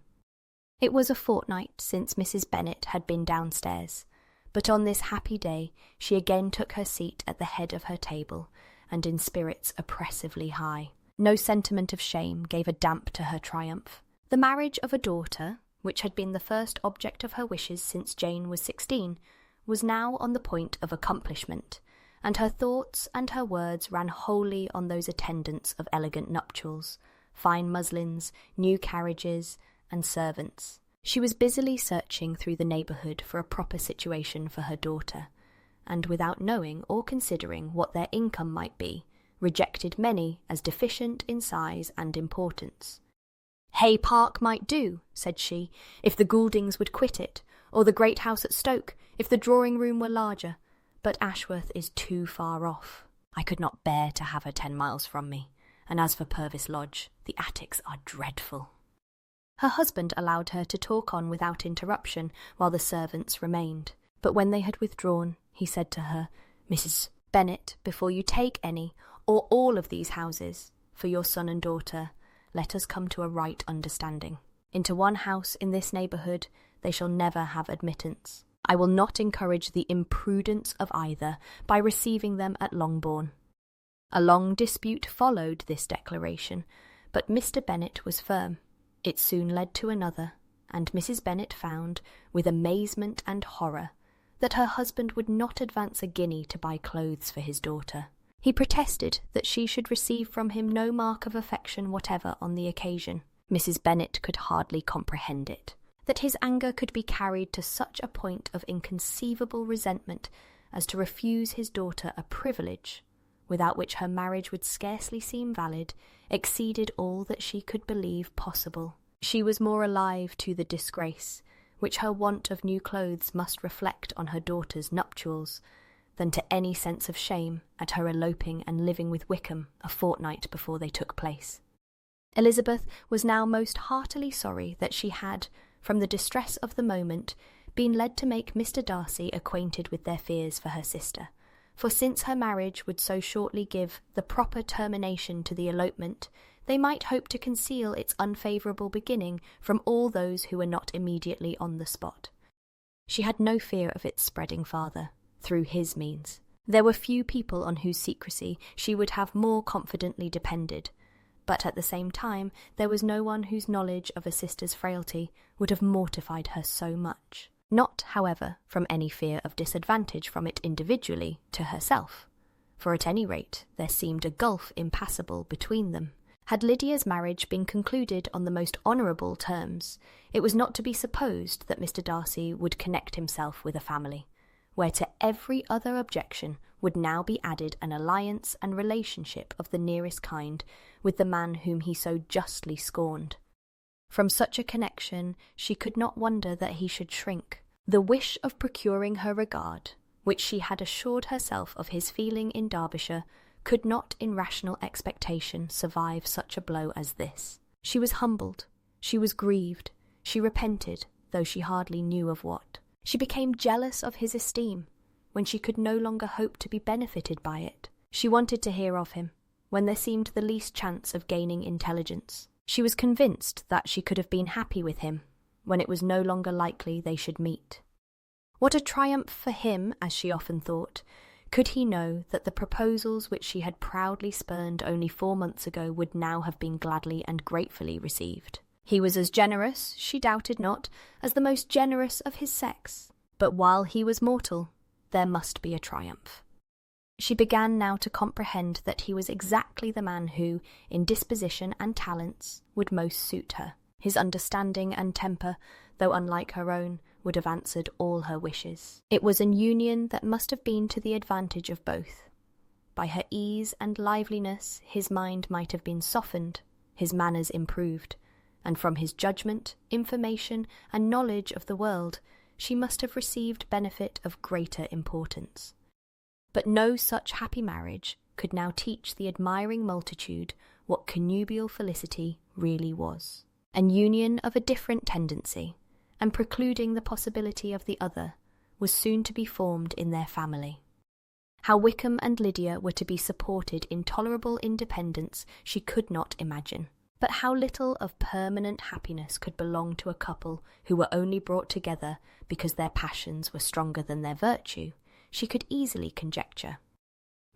It was a fortnight since Mrs. Bennet had been downstairs, but on this happy day she again took her seat at the head of her table, and in spirits oppressively high. No sentiment of shame gave a damp to her triumph. The marriage of a daughter, which had been the first object of her wishes since Jane was 16, was now on the point of accomplishment, and her thoughts and her words ran wholly on those attendants of elegant nuptials, fine muslins, new carriages, and servants. She was busily searching through the neighbourhood for a proper situation for her daughter, and without knowing or considering what their income might be, rejected many as deficient in size and importance. Hay Park might do, said she, if the Gouldings would quit it, or the great house at Stoke, if the drawing-room were larger, but Ashworth is too far off. I could not bear to have her 10 miles from me, and as for Purvis Lodge, the attics are dreadful. Her husband allowed her to talk on without interruption while the servants remained, but when they had withdrawn, he said to her, "Mrs. Bennet, before you take any, or all of these houses, for your son and daughter, let us come to a right understanding. Into one house in this neighbourhood they shall never have admittance. I will not encourage the imprudence of either by receiving them at Longbourn." A long dispute followed this declaration, but Mr. Bennet was firm. It soon led to another, and Mrs. Bennet found, with amazement and horror, that her husband would not advance a guinea to buy clothes for his daughter. He protested that she should receive from him no mark of affection whatever on the occasion. Mrs. Bennet could hardly comprehend it. That his anger could be carried to such a point of inconceivable resentment as to refuse his daughter a privilege, without which her marriage would scarcely seem valid, exceeded all that she could believe possible. She was more alive to the disgrace, which her want of new clothes must reflect on her daughter's nuptials, than to any sense of shame at her eloping and living with Wickham a fortnight before they took place. Elizabeth was now most heartily sorry that she had, from the distress of the moment, been led to make Mr. Darcy acquainted with their fears for her sister, for since her marriage would so shortly give the proper termination to the elopement, they might hope to conceal its unfavourable beginning from all those who were not immediately on the spot. She had no fear of its spreading farther, through his means. There were few people on whose secrecy she would have more confidently depended, but at the same time there was no one whose knowledge of a sister's frailty would have mortified her so much. Not, however, from any fear of disadvantage from it individually to herself, for at any rate there seemed a gulf impassable between them. Had Lydia's marriage been concluded on the most honourable terms, it was not to be supposed that Mr. Darcy would connect himself with a family, where to every other objection would now be added an alliance and relationship of the nearest kind with the man whom he so justly scorned. From such a connection she could not wonder that he should shrink. The wish of procuring her regard, which she had assured herself of his feeling in Derbyshire, could not in rational expectation survive such a blow as this. She was humbled, she was grieved, she repented, though she hardly knew of what. She became jealous of his esteem, when she could no longer hope to be benefited by it. She wanted to hear of him, when there seemed the least chance of gaining intelligence. She was convinced that she could have been happy with him, when it was no longer likely they should meet. What a triumph for him, as she often thought, could he know that the proposals which she had proudly spurned only 4 months ago would now have been gladly and gratefully received. He was as generous, she doubted not, as the most generous of his sex, but while he was mortal, there must be a triumph. She began now to comprehend that he was exactly the man who, in disposition and talents, would most suit her. His understanding and temper, though unlike her own, would have answered all her wishes. It was an union that must have been to the advantage of both. By her ease and liveliness his mind might have been softened, his manners improved, and from his judgment, information, and knowledge of the world, she must have received benefit of greater importance. But no such happy marriage could now teach the admiring multitude what connubial felicity really was. An union of a different tendency, and precluding the possibility of the other, was soon to be formed in their family. How Wickham and Lydia were to be supported in tolerable independence she could not imagine. But how little of permanent happiness could belong to a couple who were only brought together because their passions were stronger than their virtue, she could easily conjecture.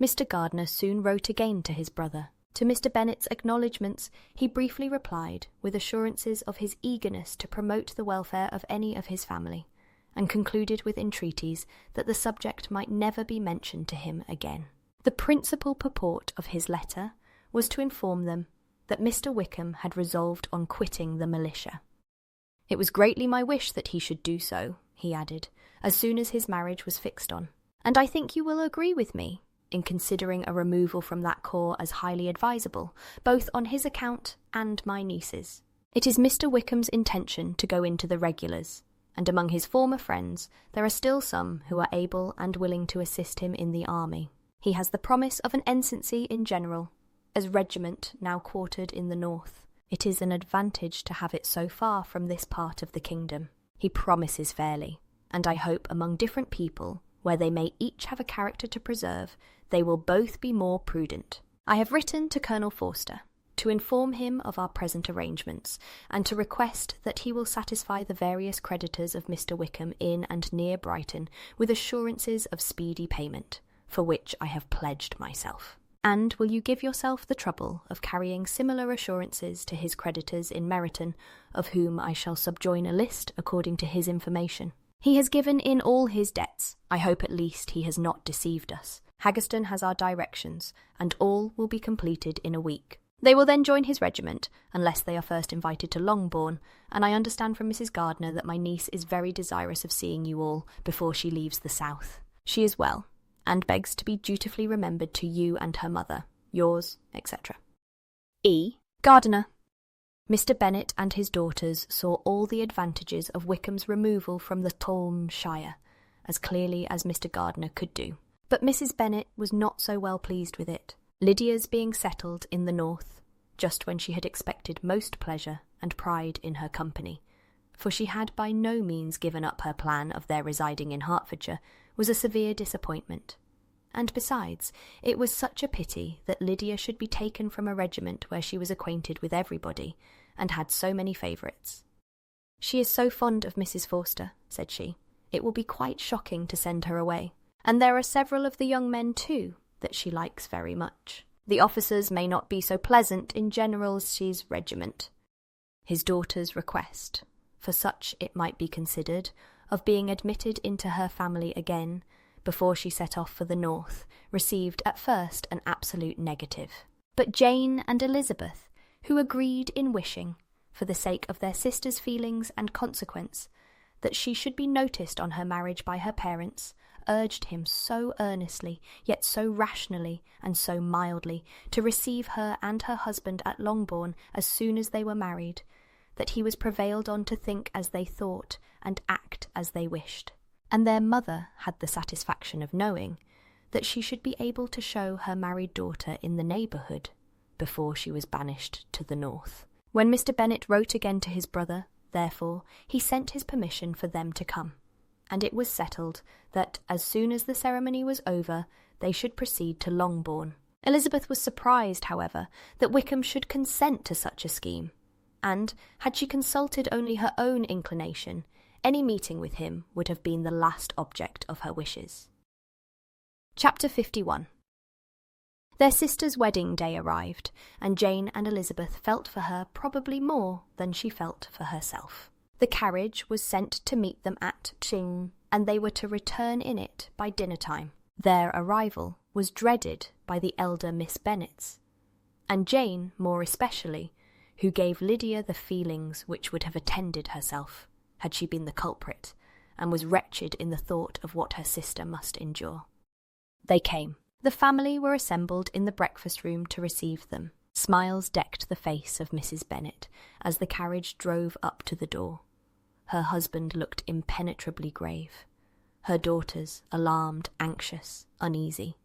Mr. Gardiner soon wrote again to his brother. To Mr. Bennet's acknowledgments he briefly replied, with assurances of his eagerness to promote the welfare of any of his family, and concluded with entreaties that the subject might never be mentioned to him again. The principal purport of his letter was to inform them that Mr. Wickham had resolved on quitting the militia. It was greatly my wish that he should do so, he added, as soon as his marriage was fixed on, and I think you will agree with me in considering a removal from that corps as highly advisable, both on his account and my niece's. It is Mr. Wickham's intention to go into the regulars, and among his former friends there are still some who are able and willing to assist him in the army. He has the promise of an ensigncy in general, as regiment now quartered in the north. It is an advantage to have it so far from this part of the kingdom. He promises fairly, and I hope among different people, where they may each have a character to preserve, they will both be more prudent. I have written to Colonel Forster to inform him of our present arrangements, and to request that he will satisfy the various creditors of Mr. Wickham in and near Brighton with assurances of speedy payment, for which I have pledged myself. And will you give yourself the trouble of carrying similar assurances to his creditors in Meryton, of whom I shall subjoin a list according to his information? He has given in all his debts. I hope at least he has not deceived us. Haggerston has our directions, and all will be completed in a week. They will then join his regiment, unless they are first invited to Longbourn, and I understand from Mrs. Gardiner that my niece is very desirous of seeing you all before she leaves the south. She is well, and begs to be dutifully remembered to you and her mother. Yours, etc. E. Gardiner. Mr. Bennet and his daughters saw all the advantages of Wickham's removal from the Shire, as clearly as Mr. Gardiner could do. But Mrs. Bennet was not so well pleased with it. Lydia's being settled in the north, just when she had expected most pleasure and pride in her company, for she had by no means given up her plan of their residing in Hertfordshire, was a severe disappointment. And besides, it was such a pity that Lydia should be taken from a regiment where she was acquainted with everybody, and had so many favourites. "She is so fond of Mrs. Forster," said she. "It will be quite shocking to send her away. And there are several of the young men, too, that she likes very much. The officers may not be so pleasant in General C's regiment." His daughter's request, for such it might be considered, of being admitted into her family again, before she set off for the north, received at first an absolute negative. But Jane and Elizabeth, who agreed in wishing, for the sake of their sister's feelings and consequence, that she should be noticed on her marriage by her parents, urged him so earnestly, yet so rationally and so mildly, to receive her and her husband at Longbourn as soon as they were married, that he was prevailed on to think as they thought and act as they wished. And their mother had the satisfaction of knowing that she should be able to show her married daughter in the neighbourhood before she was banished to the north. When Mr. Bennet wrote again to his brother, therefore, he sent his permission for them to come, and it was settled that as soon as the ceremony was over, they should proceed to Longbourn. Elizabeth was surprised, however, that Wickham should consent to such a scheme, and, had she consulted only her own inclination, any meeting with him would have been the last object of her wishes. Chapter 51. Their sister's wedding day arrived, and Jane and Elizabeth felt for her probably more than she felt for herself. The carriage was sent to meet them at Ching, and they were to return in it by dinner-time. Their arrival was dreaded by the elder Miss Bennets, and Jane more especially, who gave Lydia the feelings which would have attended herself, had she been the culprit, and was wretched in the thought of what her sister must endure. They came. The family were assembled in the breakfast-room to receive them. Smiles decked the face of Mrs. Bennet as the carriage drove up to the door. Her husband looked impenetrably grave. Her daughters, alarmed, anxious, uneasy.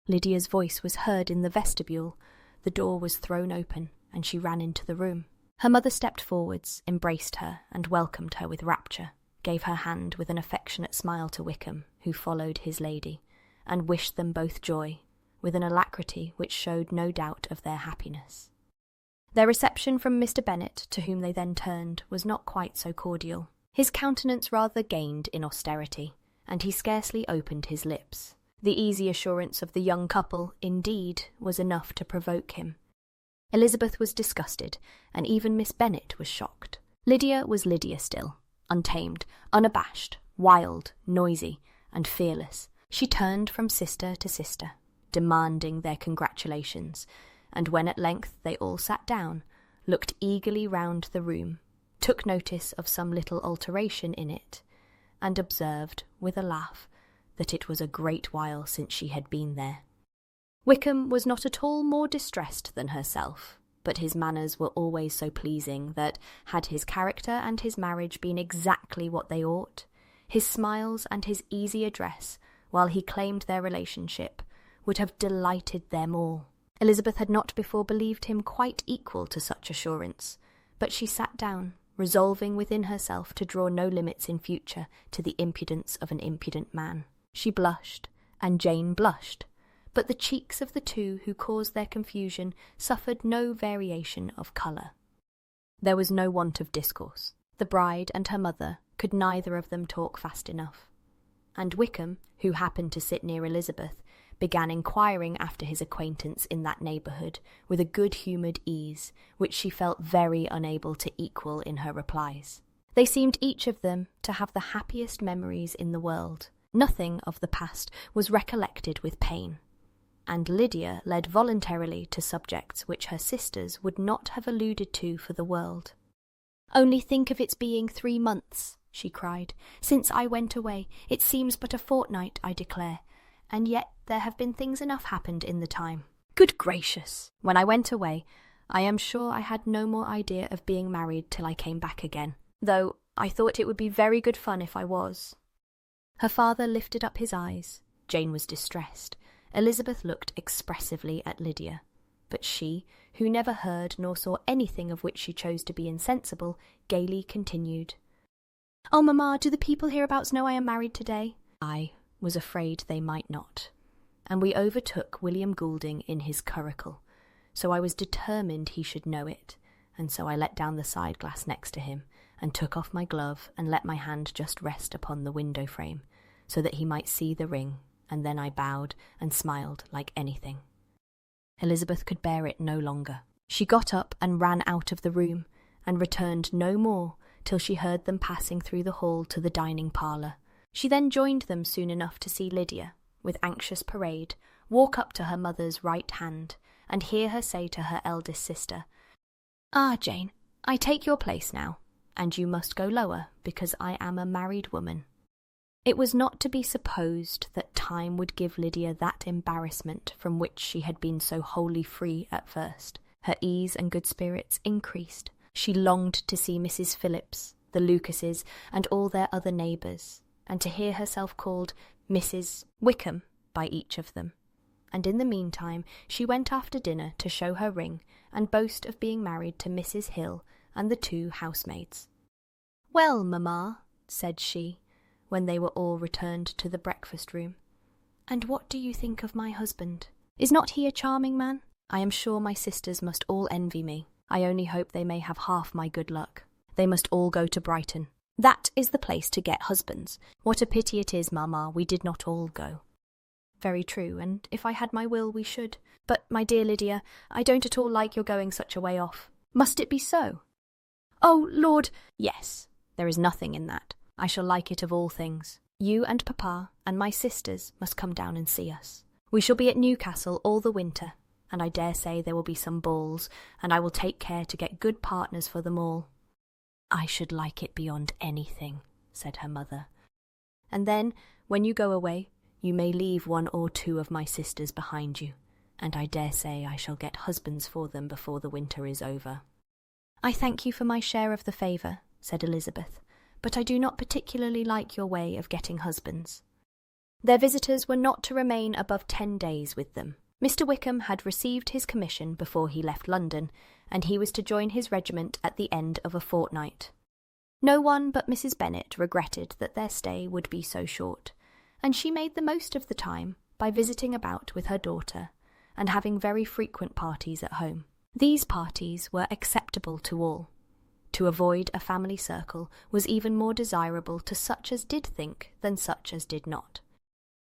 Lydia's voice was heard in the vestibule. The door was thrown open, and she ran into the room. Her mother stepped forwards, embraced her, and welcomed her with rapture, gave her hand with an affectionate smile to Wickham, who followed his lady, and wished them both joy, with an alacrity which showed no doubt of their happiness. Their reception from Mr. Bennet, to whom they then turned, was not quite so cordial. His countenance rather gained in austerity, and he scarcely opened his lips. The easy assurance of the young couple, indeed, was enough to provoke him. Elizabeth was disgusted, and even Miss Bennet was shocked. Lydia was Lydia still, untamed, unabashed, wild, noisy, and fearless. She turned from sister to sister, demanding their congratulations, and when at length they all sat down, looked eagerly round the room, took notice of some little alteration in it, and observed, with a laugh, that it was a great while since she had been there. Wickham was not at all more distressed than herself, but his manners were always so pleasing that, had his character and his marriage been exactly what they ought, his smiles and his easy address, while he claimed their relationship, would have delighted them all. Elizabeth had not before believed him quite equal to such assurance, but she sat down, resolving within herself to draw no limits in future to the impudence of an impudent man. She blushed, and Jane blushed, but the cheeks of the two who caused their confusion suffered no variation of colour. There was no want of discourse. The bride and her mother could neither of them talk fast enough, and Wickham, who happened to sit near Elizabeth, began inquiring after his acquaintance in that neighbourhood with a good-humoured ease, which she felt very unable to equal in her replies. They seemed each of them to have the happiest memories in the world. Nothing of the past was recollected with pain, and Lydia led voluntarily to subjects which her sisters would not have alluded to for the world. "Only think of its being 3 months," she cried, "since I went away. It seems but a fortnight, I declare, and yet there have been things enough happened in the time. Good gracious! When I went away, I am sure I had no more idea of being married till I came back again, though I thought it would be very good fun if I was." Her father lifted up his eyes. Jane was distressed. Elizabeth looked expressively at Lydia, But she, who never heard nor saw anything of which she chose to be insensible, gaily continued, "Oh, mamma, do the people hereabouts know I am married today?" I was afraid they might not, and we overtook William Goulding in his curricle, so I was determined he should know it, and so I let down the side glass next to him, and took off my glove and let my hand just rest upon the window frame, so that he might see the ring, and then I bowed and smiled like anything. Elizabeth could bear it no longer. She got up and ran out of the room, and returned no more till she heard them passing through the hall to the dining parlour. She then joined them soon enough to see Lydia, with anxious parade, walk up to her mother's right hand, and hear her say to her eldest sister, "Ah, Jane, I take your place now, and you must go lower, because I am a married woman." It was not to be supposed that time would give Lydia that embarrassment from which she had been so wholly free at first. Her ease and good spirits increased. She longed to see Mrs. Phillips, the Lucases, and all their other neighbours, and to hear herself called Mrs. Wickham by each of them. And in the meantime she went after dinner to show her ring and boast of being married to Mrs. Hill and the 2 housemaids. "Well, mamma," said she, when they were all returned to the breakfast-room, "and what do you think of my husband? Is not he a charming man? I am sure my sisters must all envy me. I only hope they may have half my good luck. They must all go to Brighton. That is the place to get husbands. What a pity it is, mamma, we did not all go." "Very true, and if I had my will we should. But, my dear Lydia, I don't at all like your going such a way off. Must it be so?" "Oh, Lord, yes, there is nothing in that. I shall like it of all things. You and papa and my sisters must come down and see us. We shall be at Newcastle all the winter, and I dare say there will be some balls, and I will take care to get good partners for them all." "I should like it beyond anything," said her mother. "And then, when you go away, you may leave 1 or 2 of my sisters behind you, and I dare say I shall get husbands for them before the winter is over." "I thank you for my share of the favour," said Elizabeth, "but I do not particularly like your way of getting husbands." Their visitors were not to remain above 10 days with them. Mr. Wickham had received his commission before he left London, and he was to join his regiment at the end of a fortnight. No one but Mrs. Bennet regretted that their stay would be so short, and she made the most of the time by visiting about with her daughter, and having very frequent parties at home. These parties were acceptable to all. To avoid a family circle was even more desirable to such as did think than such as did not.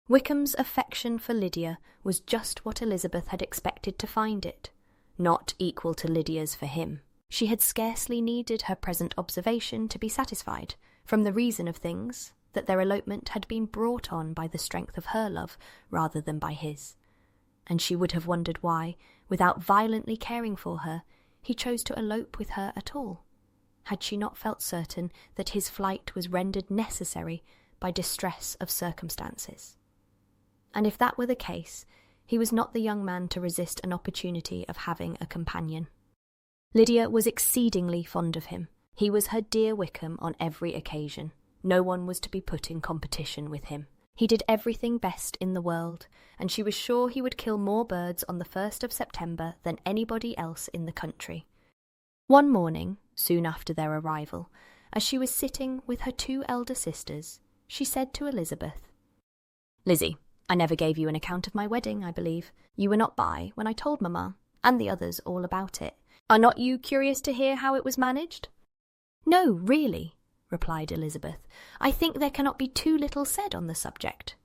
Wickham's affection for Lydia was just what Elizabeth had expected to find it, not equal to Lydia's for him. She had scarcely needed her present observation to be satisfied, from the reason of things, that their elopement had been brought on by the strength of her love rather than by his, and she would have wondered why, without violently caring for her, he chose to elope with her at all, had she not felt certain that his flight was rendered necessary by distress of circumstances. And if that were the case, he was not the young man to resist an opportunity of having a companion. Lydia was exceedingly fond of him. He was her dear Wickham on every occasion. No one was to be put in competition with him. He did everything best in the world, and she was sure he would kill more birds on the 1st of September than anybody else in the country. One morning, soon after their arrival, as she was sitting with her 2 elder sisters, she said to Elizabeth, "Lizzie, I never gave you an account of my wedding, I believe. You were not by when I told Mamma, and the others, all about it. Are not you curious to hear how it was managed?" "No, really," replied Elizabeth. "I think there cannot be too little said on the subject."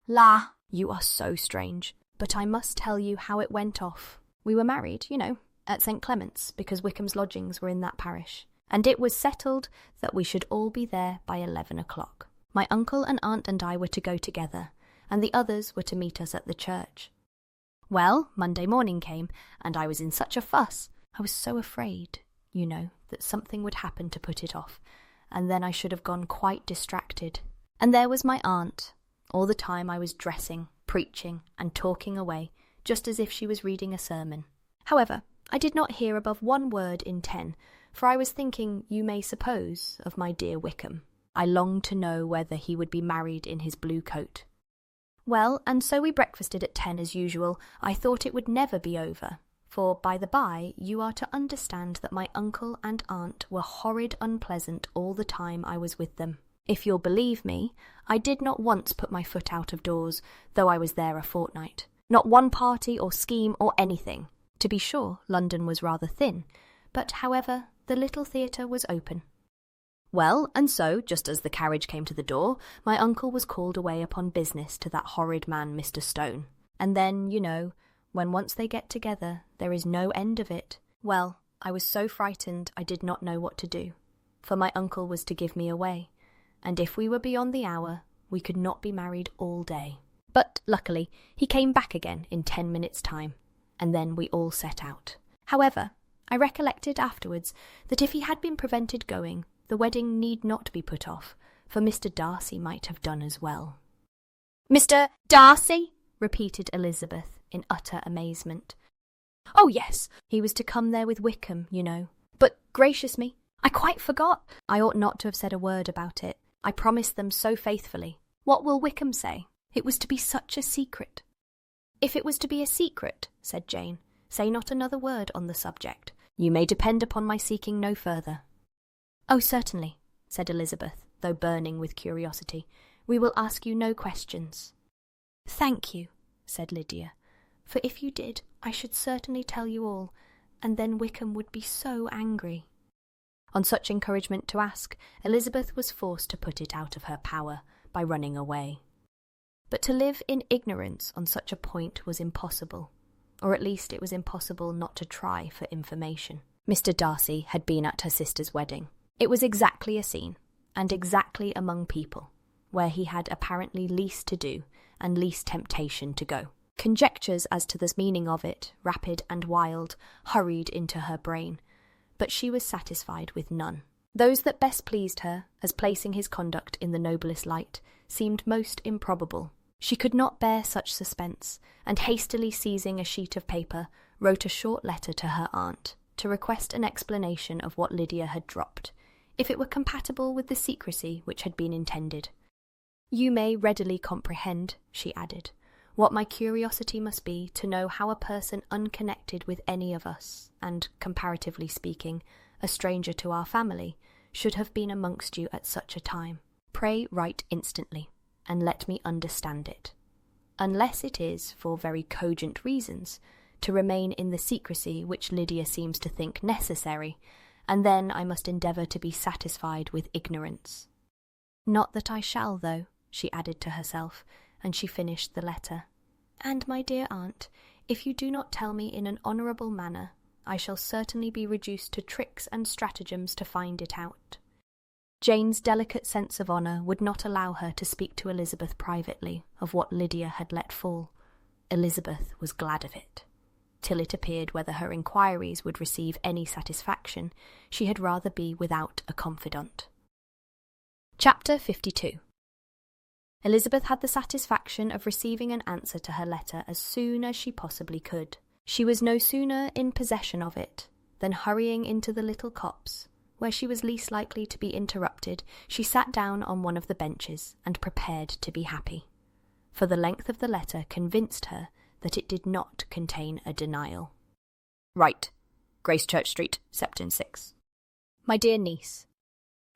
"La, you are so strange. But I must tell you how it went off. We were married, you know, at St. Clement's, because Wickham's lodgings were in that parish, and it was settled that we should all be there by 11 o'clock. My uncle and aunt and I were to go together, and the others were to meet us at the church. Well, Monday morning came, and I was in such a fuss. I was so afraid, you know, that something would happen to put it off, and then I should have gone quite distracted. And there was my aunt. All the time I was dressing, preaching, and talking away, just as if she was reading a sermon. However, I did not hear above 1 word in 10, for I was thinking, you may suppose, of my dear Wickham. I longed to know whether he would be married in his blue coat. Well, and so we breakfasted at 10 as usual. I thought it would never be over, For, by the by, you are to understand that my uncle and aunt were horrid unpleasant all the time I was with them. If you'll believe me, I did not once put my foot out of doors, though I was there a fortnight. Not one party or scheme or anything. To be sure, London was rather thin, but, however, the little theatre was open. Well, and so, just as the carriage came to the door, my uncle was called away upon business to that horrid man Mr. Stone. And then, you know, when once they get together, there is no end of it. Well, I was so frightened I did not know what to do, for my uncle was to give me away, and if we were beyond the hour, we could not be married all day. But, luckily, he came back again in 10 minutes' time, and then we all set out. However, I recollected afterwards that if he had been prevented going, the wedding need not be put off, for Mr. Darcy might have done as well. "Mr. Darcy?" repeated Elizabeth in utter amazement. "Oh, yes, he was to come there with Wickham, you know. But, gracious me, I quite forgot. I ought not to have said a word about it. I promised them so faithfully. What will Wickham say? It was to be such a secret." "If it was to be a secret," said Jane, "say not another word on the subject. You may depend upon my seeking no further." "Oh, certainly," said Elizabeth, though burning with curiosity. "We will ask you no questions." "Thank you," said Lydia, "for if you did, I should certainly tell you all, and then Wickham would be so angry." On such encouragement to ask, Elizabeth was forced to put it out of her power by running away. But to live in ignorance on such a point was impossible, or at least it was impossible not to try for information. Mr. Darcy had been at her sister's wedding. It was exactly a scene, and exactly among people, where he had apparently least to do and least temptation to go. Conjectures as to the meaning of it, rapid and wild, hurried into her brain, but she was satisfied with none. Those that best pleased her, as placing his conduct in the noblest light, seemed most improbable. She could not bear such suspense, and hastily seizing a sheet of paper, wrote a short letter to her aunt, to request an explanation of what Lydia had dropped, if it were compatible with the secrecy which had been intended. "You may readily comprehend," she added, "what my curiosity must be to know how a person unconnected with any of us, and, comparatively speaking, a stranger to our family, should have been amongst you at such a time. Pray write instantly, and let me understand it, unless it is, for very cogent reasons, to remain in the secrecy which Lydia seems to think necessary, and then I must endeavour to be satisfied with ignorance. Not that I shall, though," she added to herself, and she finished the letter. "And, my dear aunt, if you do not tell me in an honourable manner, I shall certainly be reduced to tricks and stratagems to find it out." Jane's delicate sense of honour would not allow her to speak to Elizabeth privately of what Lydia had let fall. Elizabeth was glad of it. Till it appeared whether her inquiries would receive any satisfaction, she had rather be without a confidant. Chapter 52. Elizabeth had the satisfaction of receiving an answer to her letter as soon as she possibly could. She was no sooner in possession of it than, hurrying into the little copse, where she was least likely to be interrupted, she sat down on one of the benches and prepared to be happy. For the length of the letter convinced her that it did not contain a denial. "Right, Gracechurch Street, Septon 6. My dear niece,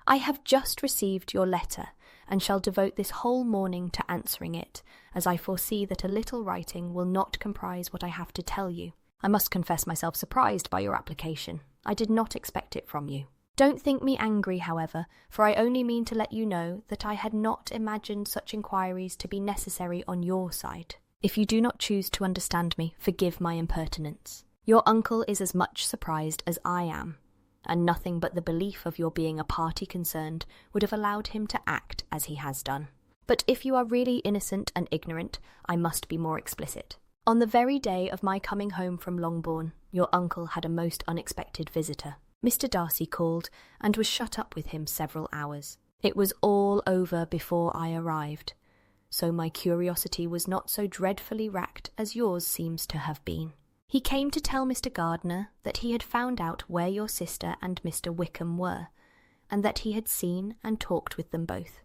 I have just received your letter, and shall devote this whole morning to answering it, as I foresee that a little writing will not comprise what I have to tell you. I must confess myself surprised by your application. I did not expect it from you. Don't think me angry, however, for I only mean to let you know that I had not imagined such inquiries to be necessary on your side. If you do not choose to understand me, forgive my impertinence. Your uncle is as much surprised as I am, and nothing but the belief of your being a party concerned would have allowed him to act as he has done. But if you are really innocent and ignorant, I must be more explicit. On the very day of my coming home from Longbourn, your uncle had a most unexpected visitor. Mr. Darcy called, and was shut up with him several hours. It was all over before I arrived, so my curiosity was not so dreadfully racked as yours seems to have been. He came to tell Mr. Gardiner that he had found out where your sister and Mr. Wickham were, and that he had seen and talked with them both.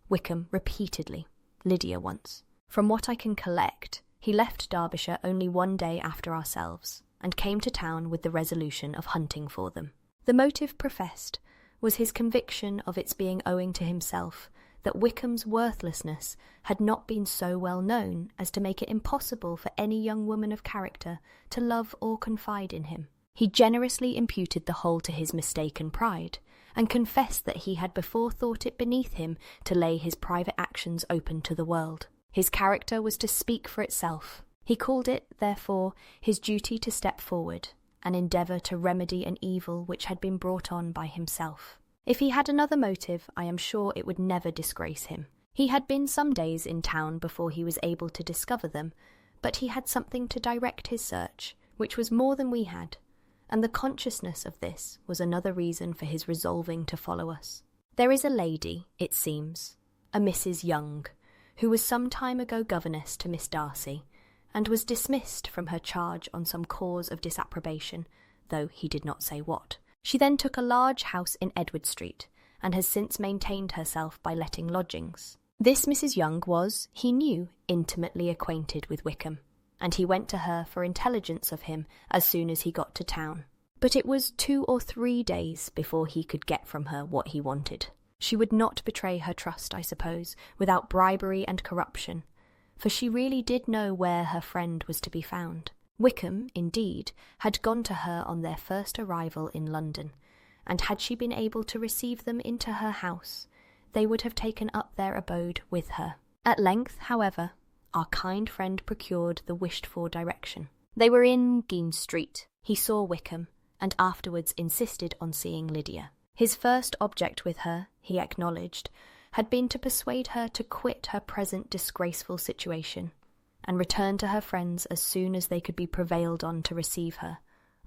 Wickham repeatedly, Lydia once. From what I can collect, he left Derbyshire only one day after ourselves. and came to town with the resolution of hunting for them. The motive professed was his conviction of its being owing to himself that Wickham's worthlessness had not been so well known as to make it impossible for any young woman of character to love or confide in him. He generously imputed the whole to his mistaken pride, and confessed that he had before thought it beneath him to lay his private actions open to the world. His character was to speak for itself. He called it, therefore, his duty to step forward and endeavour to remedy an evil which had been brought on by himself. If he had another motive, I am sure it would never disgrace him. He had been some days in town before he was able to discover them, but he had something to direct his search, which was more than we had, and the consciousness of this was another reason for his resolving to follow us. There is a lady, it seems, a Mrs. Young, who was some time ago governess to Miss Darcy, and was dismissed from her charge on some cause of disapprobation, though he did not say what. She then took a large house in Edward Street, and has since maintained herself by letting lodgings. This Mrs. Young was, he knew, intimately acquainted with Wickham, and he went to her for intelligence of him as soon as he got to town. But it was 2 or 3 days before he could get from her what he wanted. She would not betray her trust, I suppose, without bribery and corruption, for she really did know where her friend was to be found. Wickham, indeed, had gone to her on their first arrival in London, and had she been able to receive them into her house, they would have taken up their abode with her. At length, however, our kind friend procured the wished-for direction. They were in Guines Street. He saw Wickham, and afterwards insisted on seeing Lydia. His first object with her, he acknowledged, had been to persuade her to quit her present disgraceful situation, and return to her friends as soon as they could be prevailed on to receive her,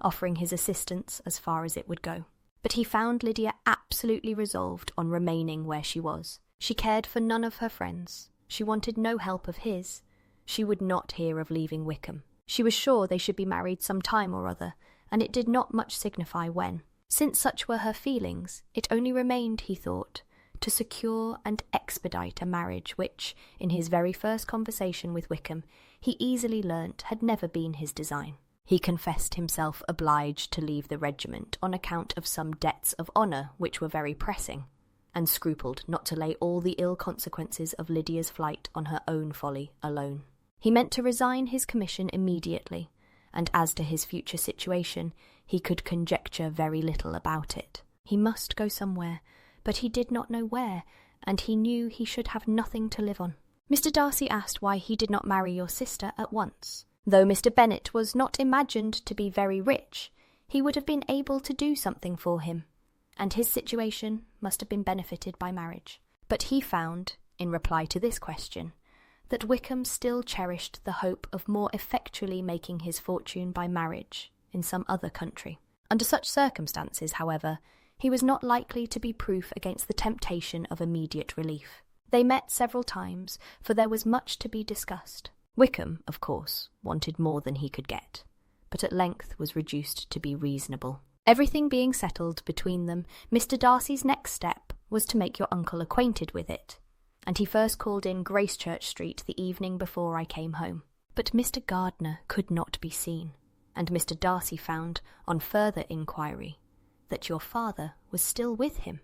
offering his assistance as far as it would go. But he found Lydia absolutely resolved on remaining where she was. She cared for none of her friends. She wanted no help of his. She would not hear of leaving Wickham. She was sure they should be married some time or other, and it did not much signify when. Since such were her feelings, it only remained, he thought, to secure and expedite a marriage which, in his very first conversation with Wickham, he easily learnt had never been his design. He confessed himself obliged to leave the regiment on account of some debts of honour which were very pressing, and scrupled not to lay all the ill consequences of Lydia's flight on her own folly alone. He meant to resign his commission immediately, and as to his future situation, he could conjecture very little about it. He must go somewhere, but he did not know where, and he knew he should have nothing to live on. Mr. Darcy asked why he did not marry your sister at once. Though Mr. Bennet was not imagined to be very rich, he would have been able to do something for him, and his situation must have been benefited by marriage. But he found, in reply to this question, that Wickham still cherished the hope of more effectually making his fortune by marriage in some other country. Under such circumstances, however, he was not likely to be proof against the temptation of immediate relief. They met several times, for there was much to be discussed. Wickham, of course, wanted more than he could get, but at length was reduced to be reasonable. Everything being settled between them, Mr. Darcy's next step was to make your uncle acquainted with it, and he first called in Gracechurch Street the evening before I came home. But Mr. Gardiner could not be seen, and Mr. Darcy found, on further inquiry, that your father was still with him,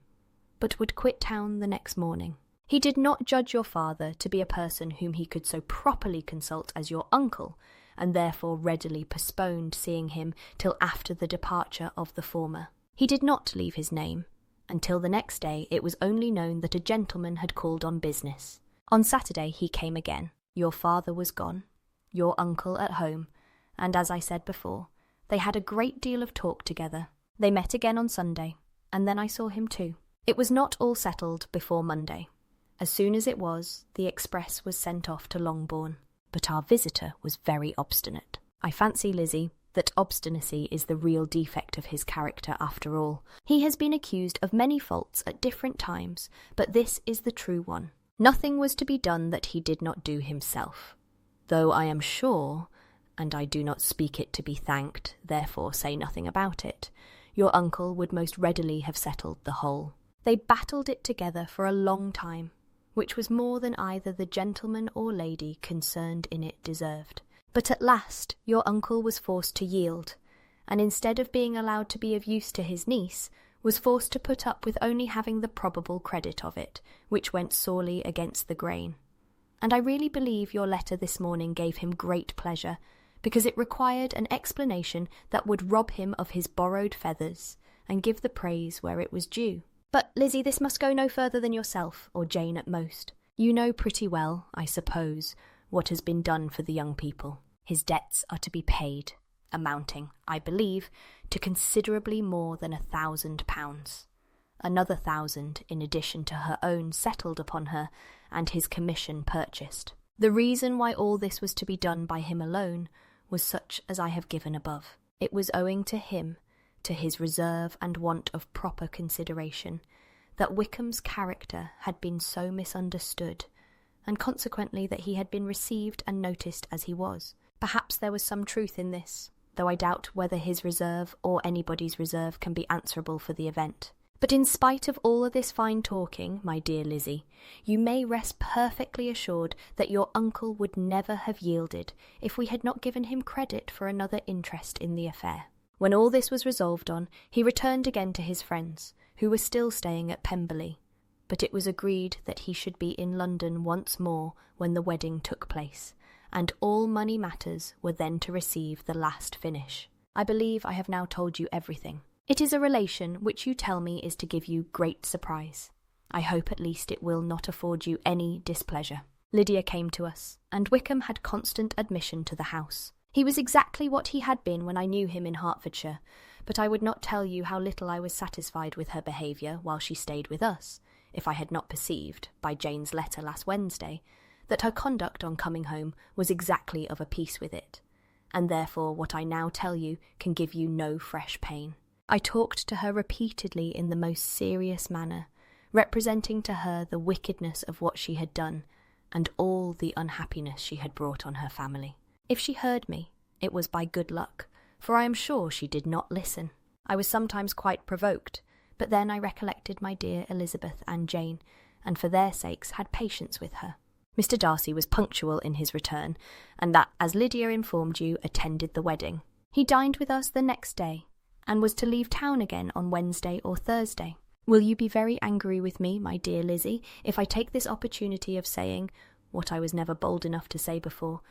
but would quit town the next morning. He did not judge your father to be a person whom he could so properly consult as your uncle, and therefore readily postponed seeing him till after the departure of the former. He did not leave his name. Until the next day it was only known that a gentleman had called on business. On Saturday he came again. Your father was gone, your uncle at home, and as I said before, they had a great deal of talk together. They met again on Sunday, and then I saw him too. It was not all settled before Monday. As soon as it was, the express was sent off to Longbourn, but our visitor was very obstinate. I fancy, Lizzie, that obstinacy is the real defect of his character after all. He has been accused of many faults at different times, but this is the true one. Nothing was to be done that he did not do himself, though I am sure, and I do not speak it to be thanked, therefore say nothing about it, your uncle would most readily have settled the whole. They battled it together for a long time, which was more than either the gentleman or lady concerned in it deserved. But at last your uncle was forced to yield, and instead of being allowed to be of use to his niece, was forced to put up with only having the probable credit of it, which went sorely against the grain. And I really believe your letter this morning gave him great pleasure, because it required an explanation that would rob him of his borrowed feathers, and give the praise where it was due. But, Lizzie, this must go no further than yourself, or Jane at most. You know pretty well, I suppose, what has been done for the young people. His debts are to be paid, amounting, I believe, to considerably more than £1,000. Another 1,000 in addition to her own settled upon her, and his commission purchased. The reason why all this was to be done by him alone was such as I have given above. It was owing to him, to his reserve and want of proper consideration, that Wickham's character had been so misunderstood, and consequently that he had been received and noticed as he was. Perhaps there was some truth in this, though I doubt whether his reserve or anybody's reserve can be answerable for the event. But in spite of all of this fine talking, my dear Lizzie, you may rest perfectly assured that your uncle would never have yielded if we had not given him credit for another interest in the affair. When all this was resolved on, he returned again to his friends, who were still staying at Pemberley, but it was agreed that he should be in London once more when the wedding took place, and all money matters were then to receive the last finish. I believe I have now told you everything. It is a relation which you tell me is to give you great surprise. I hope at least it will not afford you any displeasure. Lydia came to us, and Wickham had constant admission to the house. He was exactly what he had been when I knew him in Hertfordshire, but I would not tell you how little I was satisfied with her behaviour while she stayed with us, if I had not perceived, by Jane's letter last Wednesday, that her conduct on coming home was exactly of a piece with it, and therefore what I now tell you can give you no fresh pain. I talked to her repeatedly in the most serious manner, representing to her the wickedness of what she had done, and all the unhappiness she had brought on her family. If she heard me, it was by good luck, for I am sure she did not listen. I was sometimes quite provoked, but then I recollected my dear Elizabeth and Jane, and for their sakes had patience with her. Mr. Darcy was punctual in his return, and that, as Lydia informed you, attended the wedding. He dined with us the next day, and was to leave town again on Wednesday or Thursday. Will you be very angry with me, my dear Lizzie, if I take this opportunity of saying, what I was never bold enough to say before,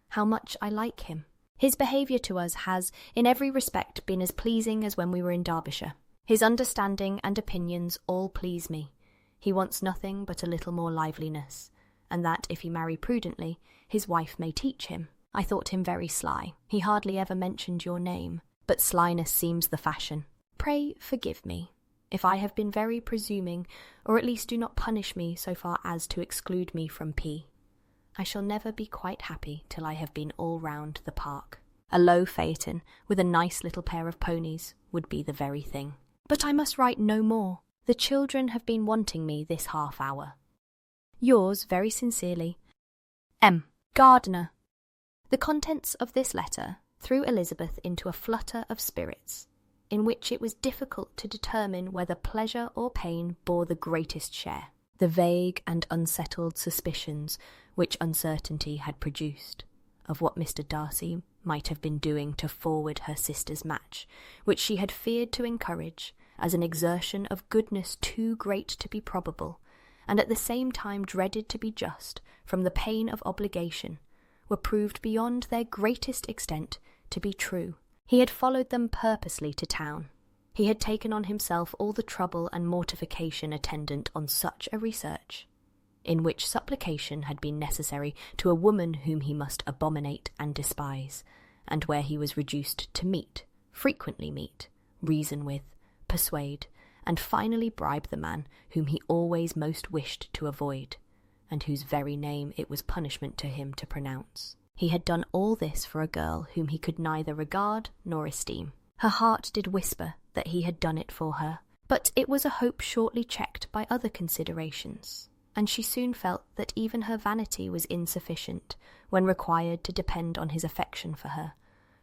how much I like him? His behaviour to us has, in every respect, been as pleasing as when we were in Derbyshire. His understanding and opinions all please me. He wants nothing but a little more liveliness, and that, if he marry prudently, his wife may teach him. I thought him very sly. He hardly ever mentioned your name, but slyness seems the fashion. Pray forgive me, if I have been very presuming, or at least do not punish me so far as to exclude me from P. I shall never be quite happy till I have been all round the park. A low phaeton, with a nice little pair of ponies, would be the very thing. But I must write no more. The children have been wanting me this half hour. Yours very sincerely, M. Gardiner. The contents of this letter threw Elizabeth into a flutter of spirits, in which it was difficult to determine whether pleasure or pain bore the greatest share. The vague and unsettled suspicions which uncertainty had produced, of what Mr. Darcy might have been doing to forward her sister's match, which she had feared to encourage as an exertion of goodness too great to be probable, and at the same time dreaded to be just from the pain of obligation, were proved beyond their greatest extent to be true. He had followed them purposely to town. He had taken on himself all the trouble and mortification attendant on such a research, in which supplication had been necessary to a woman whom he must abominate and despise, and where he was reduced to meet, frequently meet, reason with, persuade, and finally bribe the man whom he always most wished to avoid, and whose very name it was punishment to him to pronounce. He had done all this for a girl whom he could neither regard nor esteem. Her heart did whisper that he had done it for her, but it was a hope shortly checked by other considerations, and she soon felt that even her vanity was insufficient when required to depend on his affection for her,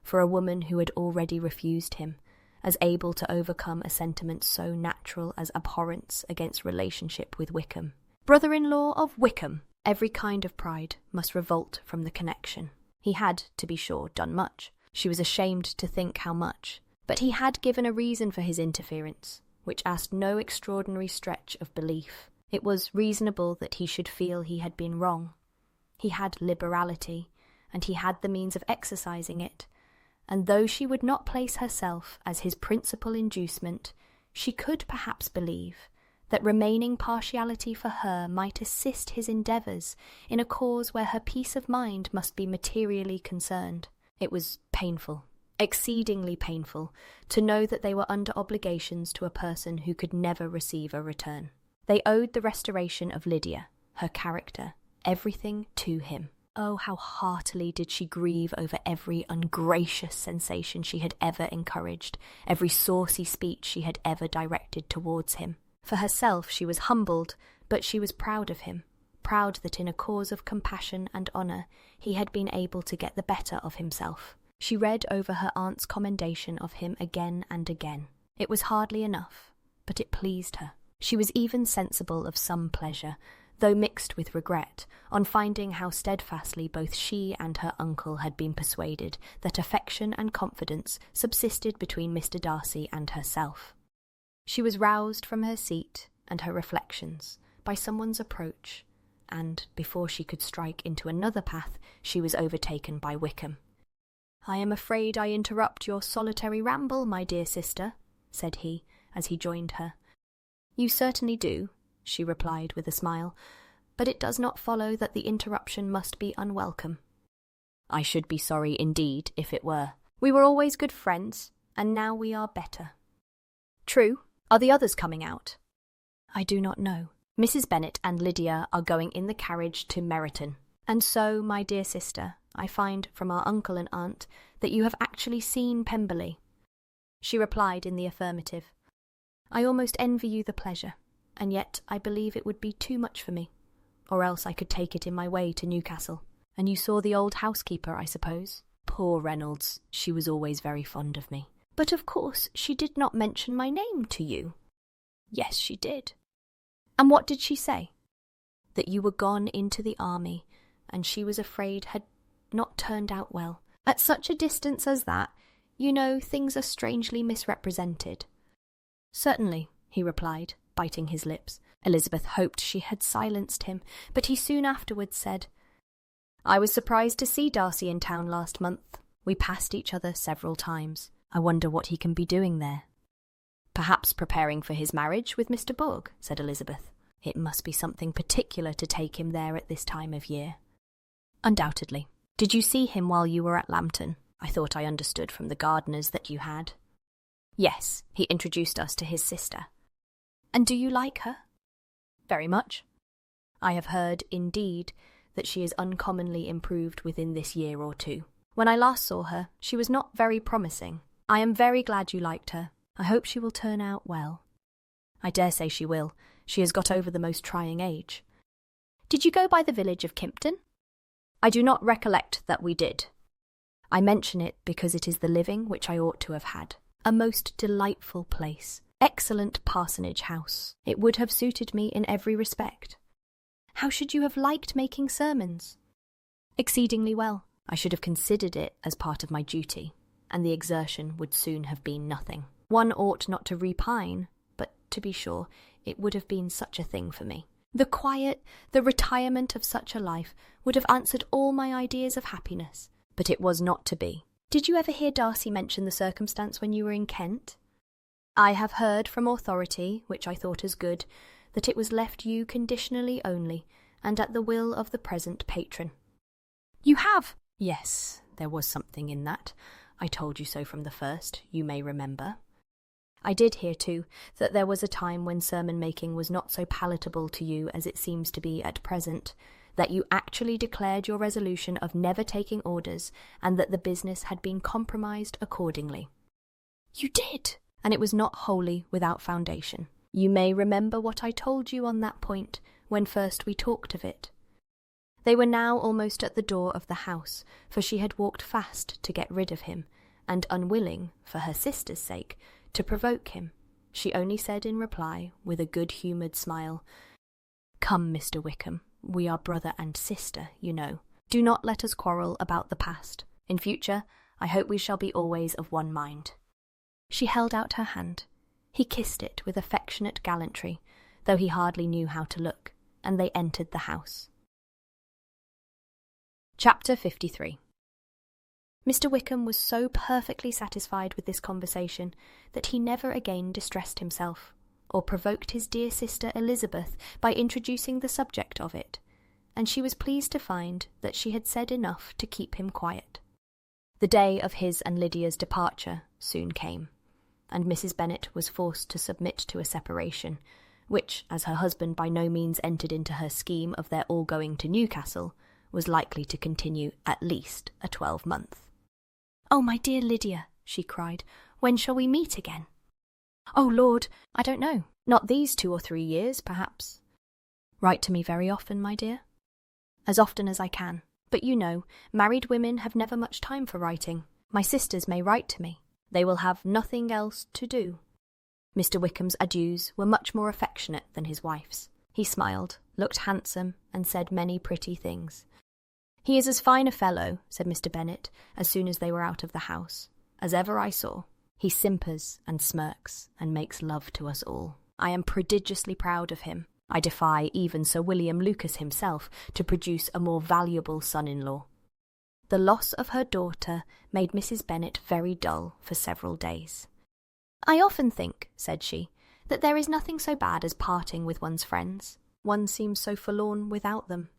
for a woman who had already refused him, as able to overcome a sentiment so natural as abhorrence against relationship with Wickham. Brother-in-law of Wickham! Every kind of pride must revolt from the connection. He had, to be sure, done much. She was ashamed to think how much. But he had given a reason for his interference, which asked no extraordinary stretch of belief. It was reasonable that he should feel he had been wrong. He had liberality, and he had the means of exercising it, and though she would not place herself as his principal inducement, she could perhaps believe that remaining partiality for her might assist his endeavours in a cause where her peace of mind must be materially concerned. It was painful, exceedingly painful, to know that they were under obligations to a person who could never receive a return. They owed the restoration of Lydia, her character, everything to him. Oh, how heartily did she grieve over every ungracious sensation she had ever encouraged, every saucy speech she had ever directed towards him. For herself she was humbled, but she was proud of him, proud that in a cause of compassion and honour he had been able to get the better of himself. She read over her aunt's commendation of him again and again. It was hardly enough, but it pleased her. She was even sensible of some pleasure, though mixed with regret, on finding how steadfastly both she and her uncle had been persuaded that affection and confidence subsisted between Mr. Darcy and herself. She was roused from her seat and her reflections by someone's approach, and, before she could strike into another path, she was overtaken by Wickham. "I am afraid I interrupt your solitary ramble, my dear sister," said he, as he joined her. "You certainly do," she replied with a smile, "but it does not follow that the interruption must be unwelcome." "I should be sorry indeed if it were. We were always good friends, and now we are better." "True. Are the others coming out?" "I do not know. Mrs. Bennet and Lydia are going in the carriage to Meryton. And so, my dear sister, I find from our uncle and aunt that you have actually seen Pemberley." She replied in the affirmative. "I almost envy you the pleasure, and yet I believe it would be too much for me, or else I could take it in my way to Newcastle. And you saw the old housekeeper, I suppose?" "Poor Reynolds, she was always very fond of me." "But of course she did not mention my name to you?" "Yes, she did." "And what did she say?" "That you were gone into the army, and she was afraid had not turned out well. At such a distance as that, you know, things are strangely misrepresented." "Certainly," he replied, biting his lips. Elizabeth hoped she had silenced him, but he soon afterwards said, "I was surprised to see Darcy in town last month. We passed each other several times. I wonder what he can be doing there." "Perhaps preparing for his marriage with Mr. Bourg," said Elizabeth. "It must be something particular to take him there at this time of year." "Undoubtedly. Did you see him while you were at Lambton? I thought I understood from the gardeners that you had." "Yes, he introduced us to his sister." "And do you like her?" "Very much. I have heard, indeed, that she is uncommonly improved within this year or two. When I last saw her, she was not very promising. I am very glad you liked her. I hope she will turn out well." "I dare say she will. She has got over the most trying age." "Did you go by the village of Kimpton?" "I do not recollect that we did. I mention it because it is the living which I ought to have had. A most delightful place. Excellent parsonage house. It would have suited me in every respect." "How should you have liked making sermons?" "Exceedingly well. I should have considered it as part of my duty, and the exertion would soon have been nothing. One ought not to repine, but, to be sure, it would have been such a thing for me. The quiet, the retirement of such a life would have answered all my ideas of happiness, but it was not to be." "Did you ever hear Darcy mention the circumstance when you were in Kent?" "I have heard from authority, which I thought as good, that it was left you conditionally only, and at the will of the present patron." "You have?" "Yes, there was something in that. I told you so from the first, you may remember. I did hear, too, that there was a time when sermon-making was not so palatable to you as it seems to be at present, that you actually declared your resolution of never taking orders, and that the business had been compromised accordingly." "You did?" "And it was not wholly without foundation. You may remember what I told you on that point when first we talked of it." They were now almost at the door of the house, for she had walked fast to get rid of him, and unwilling, for her sister's sake, to provoke him, she only said in reply, with a good-humoured smile, "Come, Mr. Wickham, we are brother and sister, you know. Do not let us quarrel about the past. In future, I hope we shall be always of one mind." She held out her hand. He kissed it with affectionate gallantry, though he hardly knew how to look, and they entered the house. Chapter 53. Mr. Wickham was so perfectly satisfied with this conversation that he never again distressed himself, or provoked his dear sister Elizabeth by introducing the subject of it, and she was pleased to find that she had said enough to keep him quiet. The day of his and Lydia's departure soon came, and Mrs. Bennet was forced to submit to a separation, which, as her husband by no means entered into her scheme of their all going to Newcastle, was likely to continue at least a 12-month. "Oh, my dear Lydia," she cried, "when shall we meet again?" "Oh, Lord, I don't know. Not these 2 or 3 years, perhaps." "Write to me very often, my dear?" "As often as I can. But you know, married women have never much time for writing. My sisters may write to me. They will have nothing else to do." Mr. Wickham's adieus were much more affectionate than his wife's. He smiled, looked handsome, and said many pretty things. "He is as fine a fellow," said Mr. Bennet, as soon as they were out of the house, "as ever I saw. He simpers and smirks and makes love to us all. I am prodigiously proud of him. I defy even Sir William Lucas himself to produce a more valuable son-in-law." The loss of her daughter made Mrs. Bennet very dull for several days. "I often think," said she, "that there is nothing so bad as parting with one's friends. One seems so forlorn without them."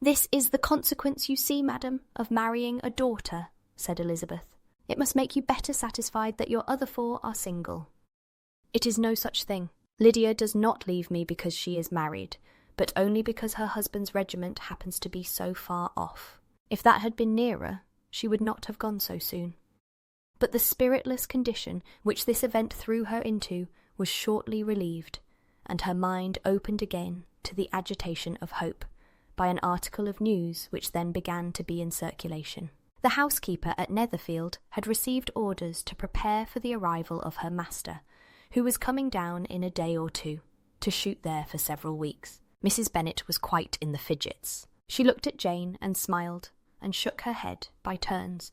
"This is the consequence, you see, madam, of marrying a daughter," said Elizabeth. "It must make you better satisfied that your other 4 are single." "It is no such thing. Lydia does not leave me because she is married, but only because her husband's regiment happens to be so far off. If that had been nearer, she would not have gone so soon." But the spiritless condition which this event threw her into was shortly relieved, and her mind opened again to the agitation of hope by an article of news which then began to be in circulation. The housekeeper at Netherfield had received orders to prepare for the arrival of her master, who was coming down in a day or 2, to shoot there for several weeks. Mrs. Bennet was quite in the fidgets. She looked at Jane and smiled, and shook her head by turns.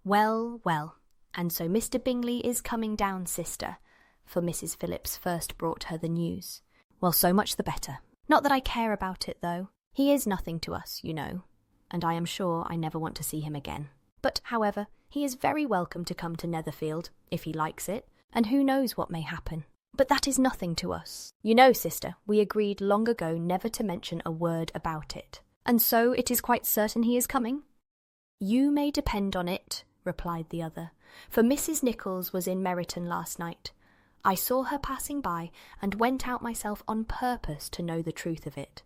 "Well, well, and so Mr. Bingley is coming down, sister," for Mrs. Phillips first brought her the news. "Well, so much the better. Not that I care about it, though. He is nothing to us, you know, and I am sure I never want to see him again. But, however, he is very welcome to come to Netherfield, if he likes it, and who knows what may happen. But that is nothing to us. You know, sister, we agreed long ago never to mention a word about it. And so it is quite certain he is coming?" "You may depend on it," replied the other, "for Mrs. Nichols was in Meryton last night. I saw her passing by, and went out myself on purpose to know the truth of it,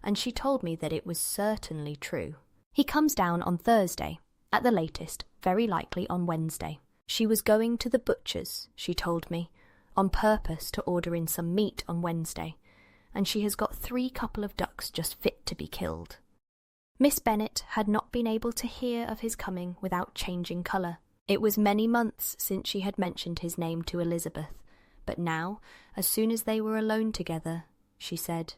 and she told me that it was certainly true. He comes down on Thursday, at the latest, very likely on Wednesday. She was going to the butcher's, she told me, on purpose to order in some meat on Wednesday, and she has got 3 couple of ducks just fit to be killed." Miss Bennet had not been able to hear of his coming without changing colour. It was many months since she had mentioned his name to Elizabeth, but now, as soon as they were alone together, she said,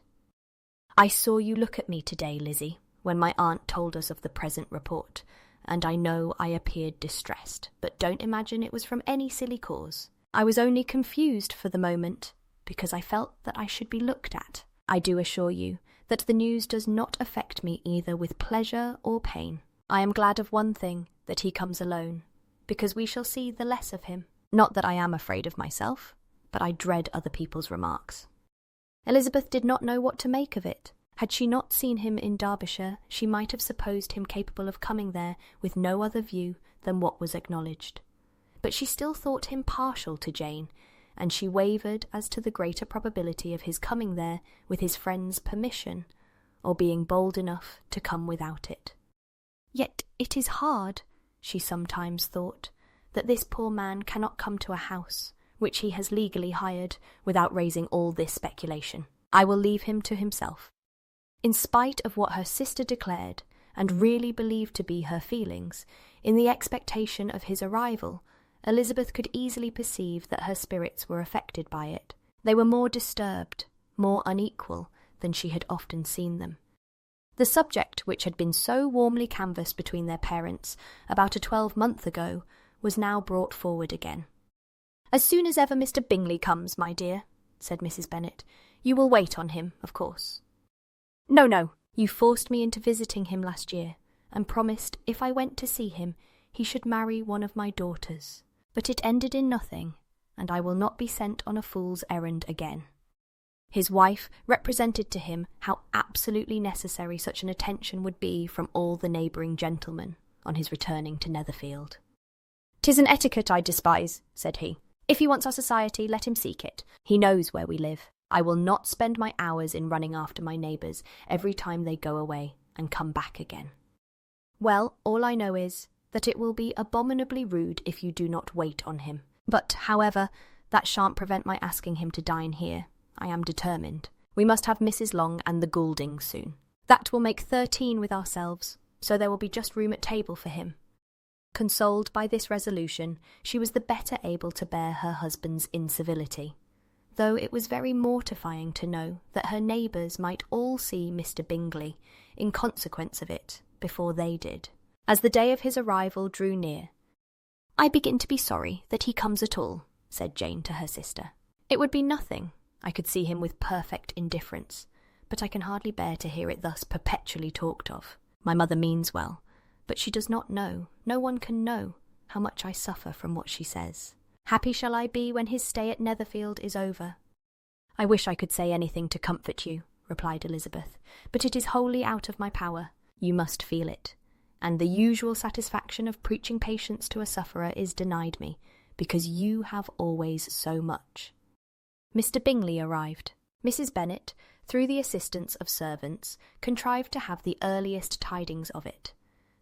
"I saw you look at me today, Lizzie, when my aunt told us of the present report, and I know I appeared distressed, but don't imagine it was from any silly cause. I was only confused for the moment, because I felt that I should be looked at. I do assure you that the news does not affect me either with pleasure or pain. I am glad of one thing, that he comes alone, because we shall see the less of him. Not that I am afraid of myself, but I dread other people's remarks." Elizabeth did not know what to make of it. Had she not seen him in Derbyshire, she might have supposed him capable of coming there with no other view than what was acknowledged. But she still thought him partial to Jane, and she wavered as to the greater probability of his coming there with his friend's permission, or being bold enough to come without it. Yet it is hard, she sometimes thought, that this poor man cannot come to a house, which he has legally hired, without raising all this speculation. I will leave him to himself. In spite of what her sister declared, and really believed to be her feelings, in the expectation of his arrival, Elizabeth could easily perceive that her spirits were affected by it. They were more disturbed, more unequal, than she had often seen them. The subject, which had been so warmly canvassed between their parents about a 12-month ago, was now brought forward again. "As soon as ever Mr. Bingley comes, my dear," said Mrs. Bennet. "You will wait on him, of course." No. You forced me into visiting him last year, and promised if I went to see him, he should marry one of my daughters. But it ended in nothing, and I will not be sent on a fool's errand again." His wife represented to him how absolutely necessary such an attention would be from all the neighbouring gentlemen on his returning to Netherfield. "'Tis an etiquette I despise," said he. "If he wants our society, let him seek it. He knows where we live. I will not spend my hours in running after my neighbours every time they go away and come back again." "Well, all I know is that it will be abominably rude if you do not wait on him. But, however, that shan't prevent my asking him to dine here. I am determined. We must have Mrs. Long and the Gouldings soon. That will make 13 with ourselves, so there will be just room at table for him." Consoled by this resolution, she was the better able to bear her husband's incivility, though it was very mortifying to know that her neighbours might all see Mr. Bingley, in consequence of it, before they did. As the day of his arrival drew near, "I begin to be sorry that he comes at all," said Jane to her sister. "It would be nothing. I could see him with perfect indifference, but I can hardly bear to hear it thus perpetually talked of. My mother means well, but she does not know, no one can know, how much I suffer from what she says. Happy shall I be when his stay at Netherfield is over." "I wish I could say anything to comfort you," replied Elizabeth, "but it is wholly out of my power. You must feel it, and the usual satisfaction of preaching patience to a sufferer is denied me, because you have always so much." Mr. Bingley arrived. Mrs. Bennet, through the assistance of servants, contrived to have the earliest tidings of it,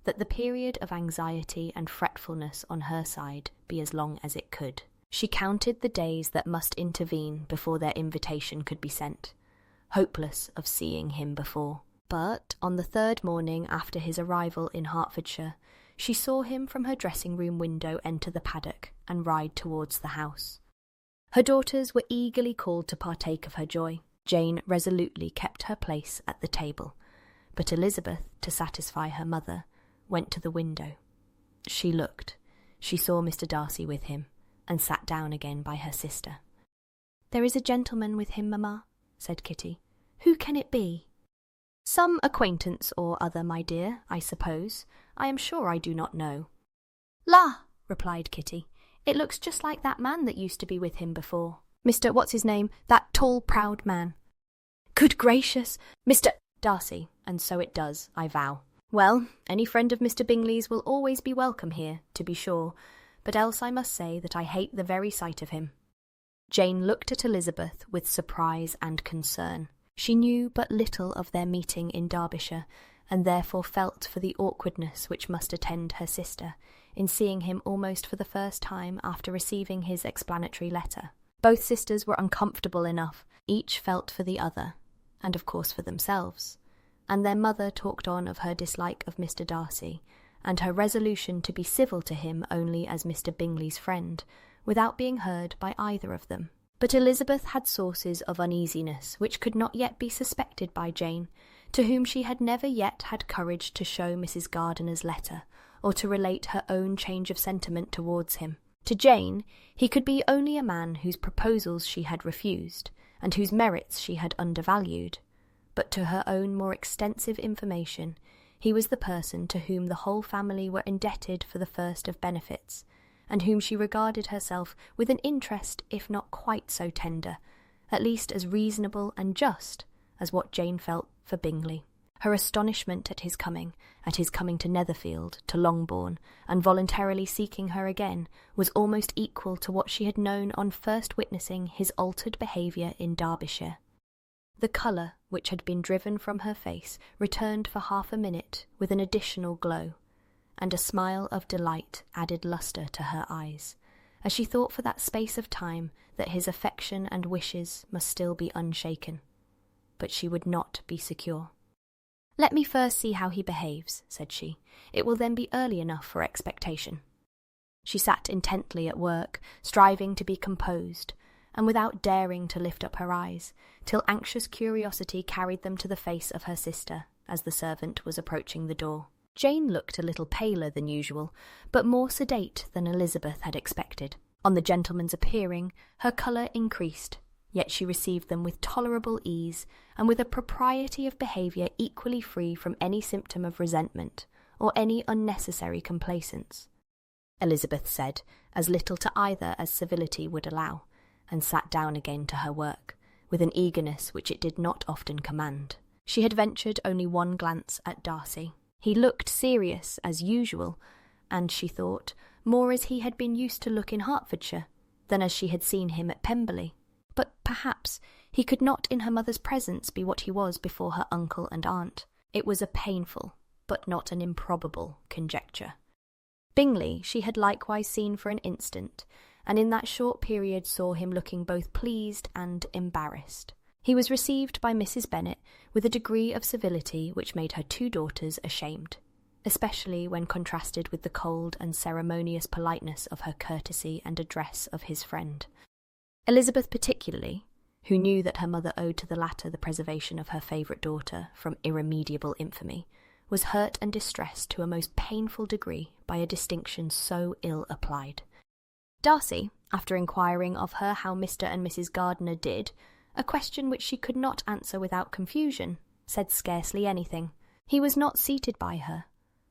that the period of anxiety and fretfulness on her side be as long as it could. She counted the days that must intervene before their invitation could be sent, hopeless of seeing him before. But on the 3rd morning after his arrival in Hertfordshire, she saw him from her dressing-room window enter the paddock and ride towards the house. Her daughters were eagerly called to partake of her joy. Jane resolutely kept her place at the table, but Elizabeth, to satisfy her mother, went to the window. She looked. She saw Mr. Darcy with him, and sat down again by her sister. "There is a gentleman with him, mamma," said Kitty. "Who can it be?" "Some acquaintance or other, my dear, I suppose. I am sure I do not know." "La!" replied Kitty. "It looks just like that man that used to be with him before. Mr. What's-his-name, that tall, proud man." "Good gracious! Mr. Darcy, and so it does, I vow. Well, any friend of Mr. Bingley's will always be welcome here, to be sure, but else I must say that I hate the very sight of him." Jane looked at Elizabeth with surprise and concern. She knew but little of their meeting in Derbyshire, and therefore felt for the awkwardness which must attend her sister in seeing him almost for the first time after receiving his explanatory letter. Both sisters were uncomfortable enough, each felt for the other, and of course for themselves, and their mother talked on of her dislike of Mr. Darcy, and her resolution to be civil to him only as Mr. Bingley's friend, without being heard by either of them. But Elizabeth had sources of uneasiness which could not yet be suspected by Jane, to whom she had never yet had courage to show Mrs. Gardiner's letter, or to relate her own change of sentiment towards him. To Jane, he could be only a man whose proposals she had refused, and whose merits she had undervalued. But to her own more extensive information, he was the person to whom the whole family were indebted for the first of benefits, and whom she regarded herself with an interest, if not quite so tender, at least as reasonable and just, as what Jane felt for Bingley. Her astonishment at his coming to Netherfield, to Longbourn, and voluntarily seeking her again, was almost equal to what she had known on first witnessing his altered behaviour in Derbyshire. The colour which had been driven from her face returned for half a minute with an additional glow, and a smile of delight added lustre to her eyes, as she thought for that space of time that his affection and wishes must still be unshaken. But she would not be secure. "Let me first see how he behaves," said she. "It will then be early enough for expectation." She sat intently at work, striving to be composed, and without daring to lift up her eyes, till anxious curiosity carried them to the face of her sister, as the servant was approaching the door. Jane looked a little paler than usual, but more sedate than Elizabeth had expected. On the gentleman's appearing, her colour increased, yet she received them with tolerable ease and with a propriety of behaviour equally free from any symptom of resentment or any unnecessary complaisance. Elizabeth said as little to either as civility would allow, and sat down again to her work, with an eagerness which it did not often command. She had ventured only one glance at Darcy. He looked serious as usual, and she thought, more as he had been used to look in Hertfordshire than as she had seen him at Pemberley. But perhaps he could not in her mother's presence be what he was before her uncle and aunt. It was a painful, but not an improbable, conjecture. Bingley she had likewise seen for an instant, and in that short period saw him looking both pleased and embarrassed. He was received by Mrs. Bennet with a degree of civility which made her two daughters ashamed, especially when contrasted with the cold and ceremonious politeness of her courtesy and address of his friend. Elizabeth particularly, who knew that her mother owed to the latter the preservation of her favourite daughter from irremediable infamy, was hurt and distressed to a most painful degree by a distinction so ill applied. Darcy, after inquiring of her how Mr. and Mrs. Gardiner did, a question which she could not answer without confusion, said scarcely anything. He was not seated by her.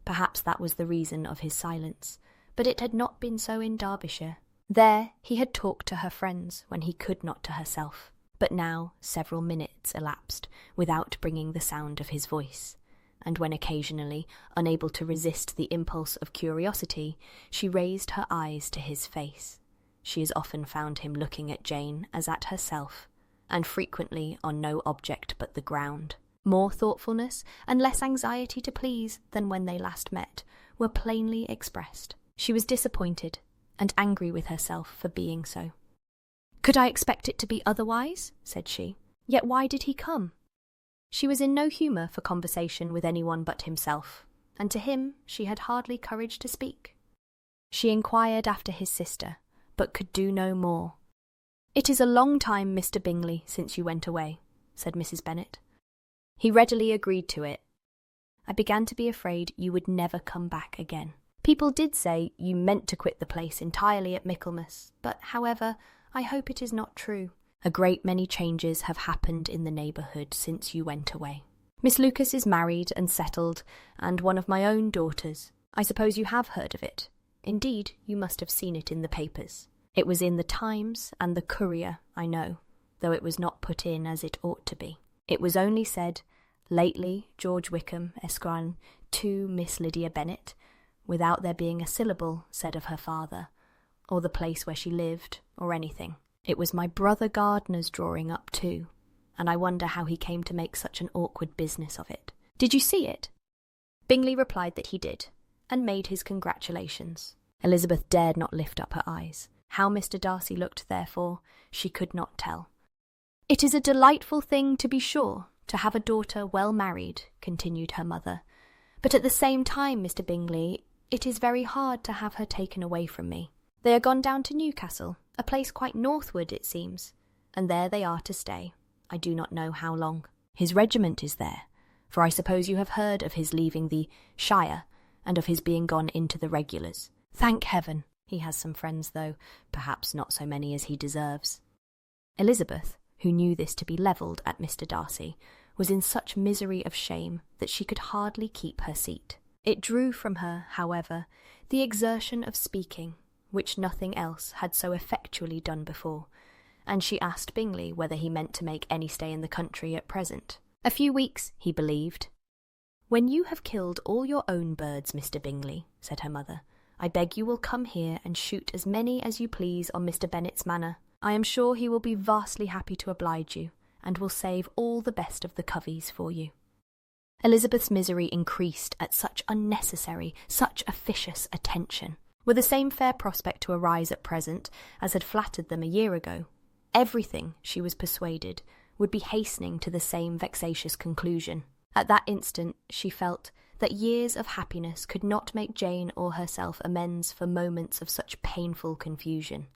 Perhaps that was the reason of his silence, but it had not been so in Derbyshire. There he had talked to her friends when he could not to herself, but now several minutes elapsed without bringing the sound of his voice, and when occasionally, unable to resist the impulse of curiosity, she raised her eyes to his face, she as often found him looking at Jane as at herself, and frequently on no object but the ground. More thoughtfulness and less anxiety to please than when they last met were plainly expressed. She was disappointed and angry with herself for being so. "Could I expect it to be otherwise?" said she. "Yet why did he come?" She was in no humour for conversation with anyone but himself, and to him she had hardly courage to speak. She inquired after his sister, but could do no more. "It is a long time, Mr. Bingley, since you went away," said Mrs. Bennet. He readily agreed to it. "I began to be afraid you would never come back again. People did say you meant to quit the place entirely at Michaelmas, but, however, I hope it is not true. A great many changes have happened in the neighbourhood since you went away. Miss Lucas is married and settled, and one of my own daughters. I suppose you have heard of it. Indeed, you must have seen it in the papers. It was in the Times and the Courier, I know, though it was not put in as it ought to be. It was only said, 'Lately George Wickham, Esquire, to Miss Lydia Bennet,' without there being a syllable said of her father, or the place where she lived, or anything. It was my brother Gardiner's drawing up too, and I wonder how he came to make such an awkward business of it. Did you see it?" Bingley replied that he did, and made his congratulations. Elizabeth dared not lift up her eyes. How Mr. Darcy looked, therefore, she could not tell. "It is a delightful thing, to be sure, to have a daughter well married," continued her mother, "but at the same time, Mr. Bingley, it is very hard to have her taken away from me. They are gone down to Newcastle, a place quite northward, it seems, and there they are to stay. I do not know how long. His regiment is there, for I suppose you have heard of his leaving the shire, and of his being gone into the regulars. Thank heaven! He has some friends, though perhaps not so many as he deserves." Elizabeth, who knew this to be levelled at Mr. Darcy, was in such misery of shame that she could hardly keep her seat. It drew from her, however, the exertion of speaking, which nothing else had so effectually done before, and she asked Bingley whether he meant to make any stay in the country at present. A few weeks, he believed. "When you have killed all your own birds, Mr. Bingley," said her mother, "I beg you will come here and shoot as many as you please on Mr. Bennet's manor. I am sure he will be vastly happy to oblige you, and will save all the best of the coveys for you." Elizabeth's misery increased at such unnecessary, such officious attention. Were the same fair prospect to arise at present as had flattered them a year ago, everything, she was persuaded, would be hastening to the same vexatious conclusion. At that instant she felt that years of happiness could not make Jane or herself amends for moments of such painful confusion.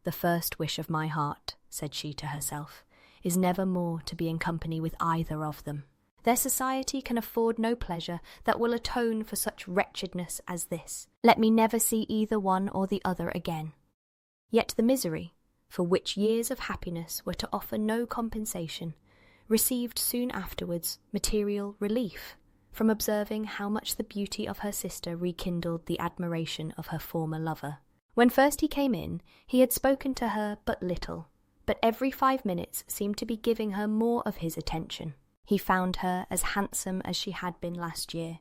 "The first wish of my heart," said she to herself, "is never more to be in company with either of them. Their society can afford no pleasure that will atone for such wretchedness as this. Let me never see either one or the other again. Yet the misery, for which years of happiness were to offer no compensation, received soon afterwards material relief from observing how much the beauty of her sister rekindled the admiration of her former lover. When first he came in, he had spoken to her but little, but every 5 minutes seemed to be giving her more of his attention. He found her as handsome as she had been last year,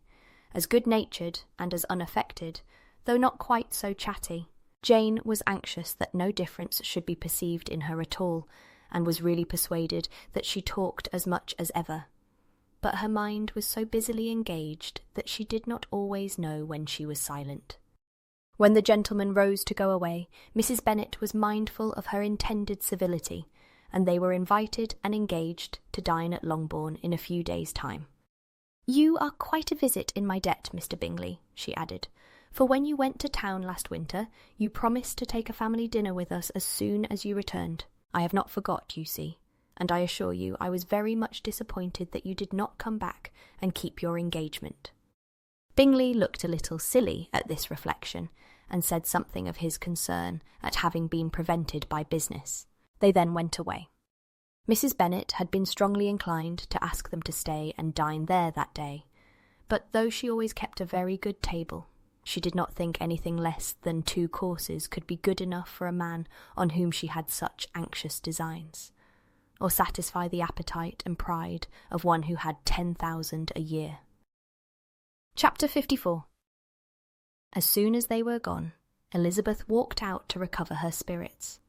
as good-natured and as unaffected, though not quite so chatty. Jane was anxious that no difference should be perceived in her at all, and was really persuaded that she talked as much as ever. But her mind was so busily engaged that she did not always know when she was silent. When the gentleman rose to go away, Mrs. Bennet was mindful of her intended civility, and they were invited and engaged to dine at Longbourn in a few days' time. "You are quite a visit in my debt, Mr. Bingley," she added, "for when you went to town last winter, you promised to take a family dinner with us as soon as you returned. I have not forgot, you see, and I assure you I was very much disappointed that you did not come back and keep your engagement." Bingley looked a little silly at this reflection, and said something of his concern at having been prevented by business. They then went away. Mrs. Bennet had been strongly inclined to ask them to stay and dine there that day, but though she always kept a very good table, she did not think anything less than 2 courses could be good enough for a man on whom she had such anxious designs, or satisfy the appetite and pride of one who had 10,000 a year. Chapter 54. As soon as they were gone, Elizabeth walked out to recover her spirits,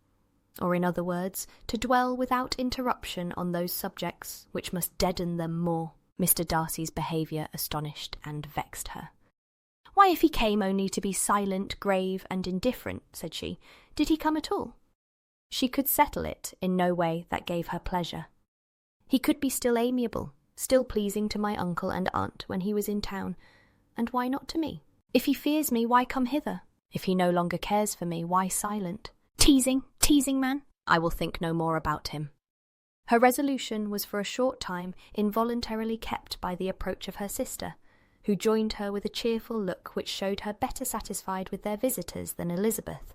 or in other words, to dwell without interruption on those subjects which must deaden them more. Mr. Darcy's behaviour astonished and vexed her. "Why, if he came only to be silent, grave, and indifferent," said she, "did he come at all?" She could settle it in no way that gave her pleasure. "He could be still amiable, still pleasing to my uncle and aunt when he was in town, and why not to me? If he fears me, why come hither? If he no longer cares for me, why silent? Teasing man! I will think no more about him." Her resolution was for a short time involuntarily kept by the approach of her sister, who joined her with a cheerful look which showed her better satisfied with their visitors than Elizabeth.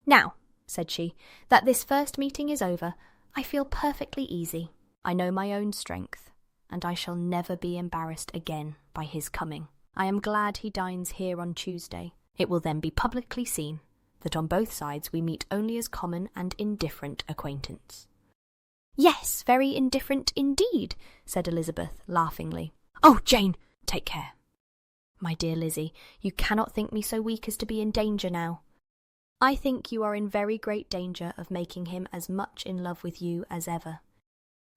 "Now," said she, "that this first meeting is over, I feel perfectly easy. I know my own strength, and I shall never be embarrassed again by his coming. I am glad he dines here on Tuesday. It will then be publicly seen that on both sides we meet only as common and indifferent acquaintance." "Yes, very indifferent indeed," said Elizabeth, laughingly. "Oh, Jane, take care." "My dear Lizzie, you cannot think me so weak as to be in danger now." "I think you are in very great danger of making him as much in love with you as ever."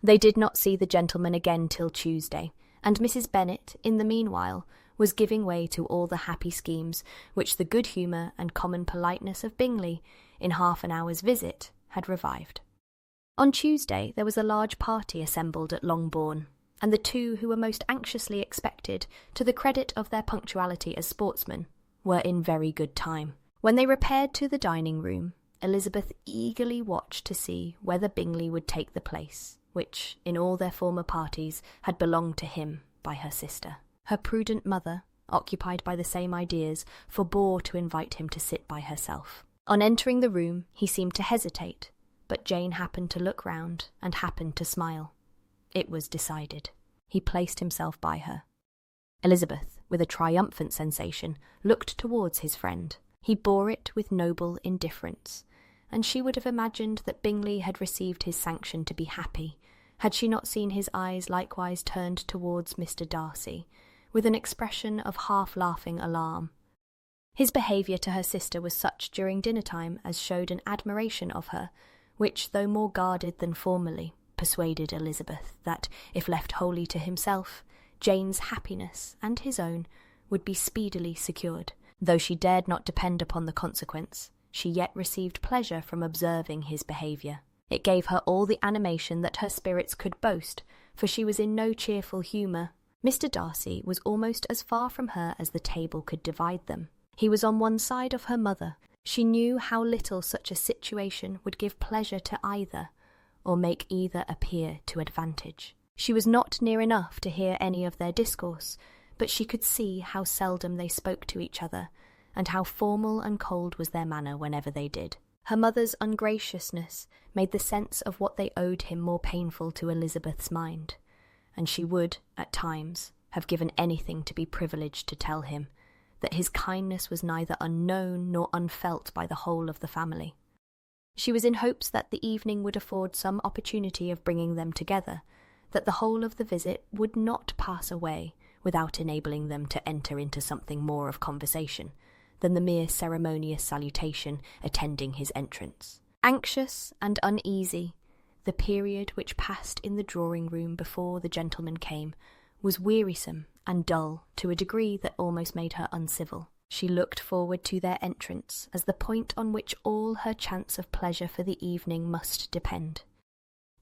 They did not see the gentleman again till Tuesday, and Mrs. Bennet, in the meanwhile, was giving way to all the happy schemes which the good humour and common politeness of Bingley, in half an hour's visit, had revived. On Tuesday there was a large party assembled at Longbourn, and the two who were most anxiously expected, to the credit of their punctuality as sportsmen, were in very good time. When they repaired to the dining-room, Elizabeth eagerly watched to see whether Bingley would take the place, which, in all their former parties, had belonged to him by her sister. Her prudent mother, occupied by the same ideas, forbore to invite him to sit by herself. On entering the room, he seemed to hesitate, but Jane happened to look round and happened to smile. It was decided. He placed himself by her. Elizabeth, with a triumphant sensation, looked towards his friend. He bore it with noble indifference, and she would have imagined that Bingley had received his sanction to be happy, had she not seen his eyes likewise turned towards Mr. Darcy, with an expression of half-laughing alarm. His behaviour to her sister was such during dinner-time as showed an admiration of her, which, though more guarded than formerly, persuaded Elizabeth that, if left wholly to himself, Jane's happiness and his own would be speedily secured. Though she dared not depend upon the consequence, she yet received pleasure from observing his behaviour. It gave her all the animation that her spirits could boast, for she was in no cheerful humour. Mr. Darcy was almost as far from her as the table could divide them. He was on one side of her mother. She knew how little such a situation would give pleasure to either, or make either appear to advantage. She was not near enough to hear any of their discourse, but she could see how seldom they spoke to each other, and how formal and cold was their manner whenever they did. Her mother's ungraciousness made the sense of what they owed him more painful to Elizabeth's mind, and she would, at times, have given anything to be privileged to tell him that his kindness was neither unknown nor unfelt by the whole of the family. She was in hopes that the evening would afford some opportunity of bringing them together, that the whole of the visit would not pass away without enabling them to enter into something more of conversation than the mere ceremonious salutation attending his entrance. Anxious and uneasy, the period which passed in the drawing-room before the gentleman came was wearisome and dull to a degree that almost made her uncivil. She looked forward to their entrance as the point on which all her chance of pleasure for the evening must depend.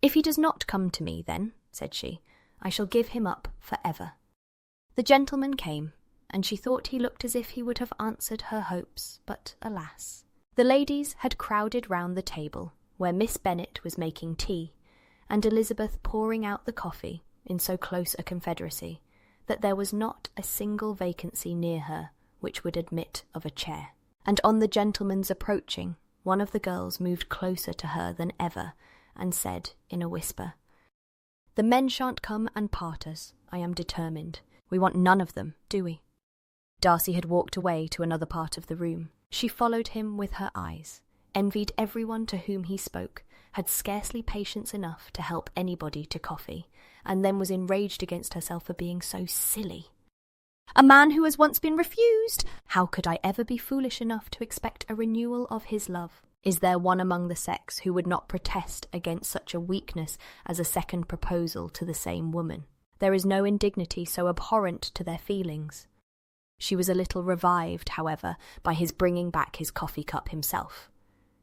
"If he does not come to me, then," said she, "I shall give him up for ever." The gentleman came, and she thought he looked as if he would have answered her hopes, but alas. The ladies had crowded round the table, where Miss Bennet was making tea, and Elizabeth pouring out the coffee in so close a confederacy that there was not a single vacancy near her which would admit of a chair. And on the gentleman's approaching, one of the girls moved closer to her than ever, and said in a whisper, "The men shan't come and part us, I am determined. We want none of them, do we?" Darcy had walked away to another part of the room. She followed him with her eyes, envied everyone to whom he spoke, had scarcely patience enough to help anybody to coffee, and then was enraged against herself for being so silly. "A man who has once been refused! How could I ever be foolish enough to expect a renewal of his love? Is there one among the sex who would not protest against such a weakness as a second proposal to the same woman? There is no indignity so abhorrent to their feelings." She was a little revived, however, by his bringing back his coffee cup himself,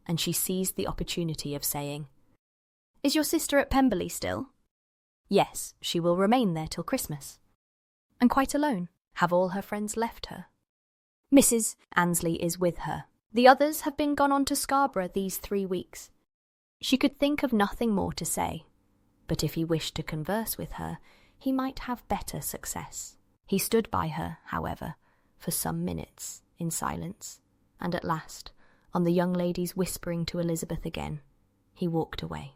and she seized the opportunity of saying, "Is your sister at Pemberley still?" "Yes, she will remain there till Christmas." "And quite alone? Have all her friends left her?" "Mrs. Annesley is with her. The others have been gone on to Scarborough these 3 weeks." She could think of nothing more to say, but if he wished to converse with her, he might have better success. He stood by her, however, for some minutes in silence, and at last, on the young lady's whispering to Elizabeth again, he walked away.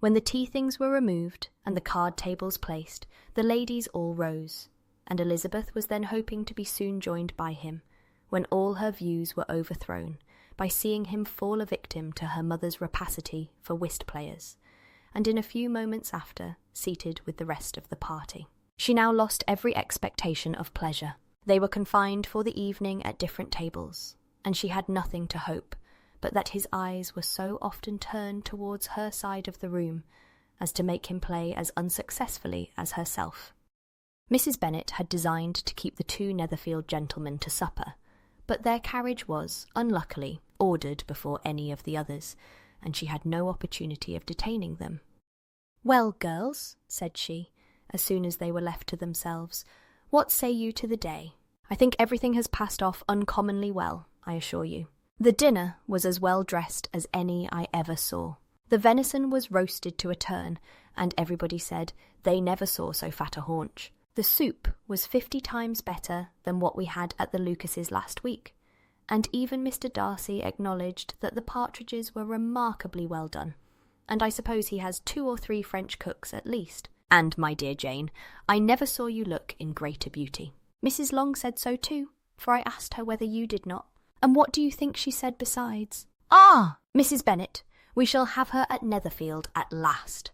When the tea things were removed and the card tables placed, the ladies all rose, and Elizabeth was then hoping to be soon joined by him, when all her views were overthrown by seeing him fall a victim to her mother's rapacity for whist players, and in a few moments after, seated with the rest of the party. She now lost every expectation of pleasure. They were confined for the evening at different tables, and she had nothing to hope but that his eyes were so often turned towards her side of the room as to make him play as unsuccessfully as herself. Mrs. Bennet had designed to keep the 2 Netherfield gentlemen to supper, but their carriage was, unluckily, ordered before any of the others, and she had no opportunity of detaining them. "Well, girls," said she, as soon as they were left to themselves, "what say you to the day? I think everything has passed off uncommonly well, I assure you. The dinner was as well dressed as any I ever saw. The venison was roasted to a turn, and everybody said they never saw so fat a haunch. The soup was 50 times better than what we had at the Lucases last week, and even Mr. Darcy acknowledged that the partridges were remarkably well done, and I suppose he has 2 or 3 French cooks at least. And, my dear Jane, I never saw you look in greater beauty. Mrs. Long said so too, for I asked her whether you did not. And what do you think she said besides? Ah, Mrs. Bennet, we shall have her at Netherfield at last.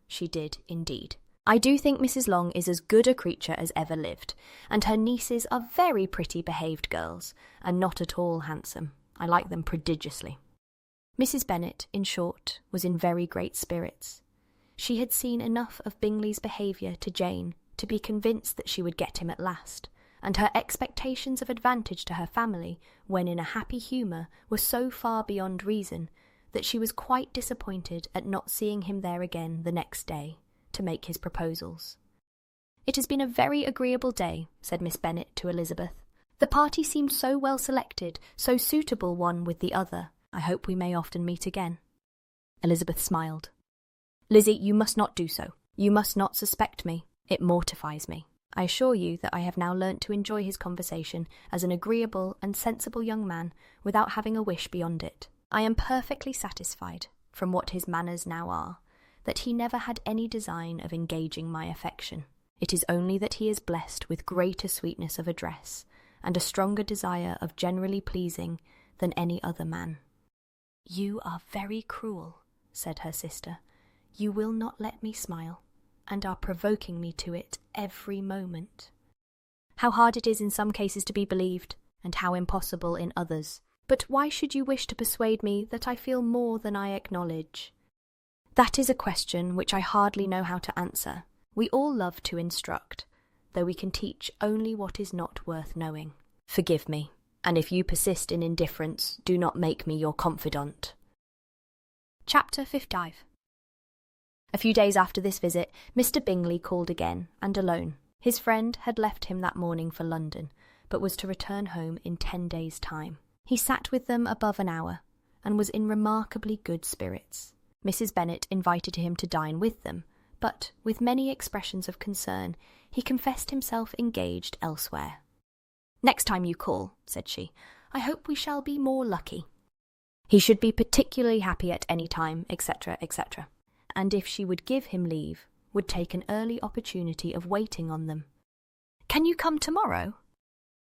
She did, indeed. I do think Mrs. Long is as good a creature as ever lived, and her nieces are very pretty behaved girls, and not at all handsome. I like them prodigiously. Mrs. Bennet, in short, was in very great spirits. She had seen enough of Bingley's behaviour to Jane to be convinced that she would get him at last, and her expectations of advantage to her family, when in a happy humour, were so far beyond reason that she was quite disappointed at not seeing him there again the next day to make his proposals. "It has been a very agreeable day," said Miss Bennet to Elizabeth. "The party seemed so well selected, so suitable one with the other. I hope we may often meet again." Elizabeth smiled. "Lizzie, you must not do so. You must not suspect me. It mortifies me. I assure you that I have now learnt to enjoy his conversation as an agreeable and sensible young man without having a wish beyond it. I am perfectly satisfied, from what his manners now are, that he never had any design of engaging my affection. It is only that he is blessed with greater sweetness of address, and a stronger desire of generally pleasing than any other man. You are very cruel, said her sister. You will not let me smile, and are provoking me to it every moment. How hard it is in some cases to be believed, and how impossible in others. But why should you wish to persuade me that I feel more than I acknowledge? That is a question which I hardly know how to answer. We all love to instruct, though we can teach only what is not worth knowing. Forgive me, and if you persist in indifference, do not make me your confidant. Chapter 55. A few days after this visit, Mr. Bingley called again, and alone. His friend had left him that morning for London, but was to return home in 10 days' time. He sat with them above an hour, and was in remarkably good spirits. Mrs. Bennet invited him to dine with them, but, with many expressions of concern, he confessed himself engaged elsewhere. "Next time you call," said she, "I hope we shall be more lucky." He should be particularly happy at any time, etc., etc., and if she would give him leave, would take an early opportunity of waiting on them. "Can you come tomorrow?"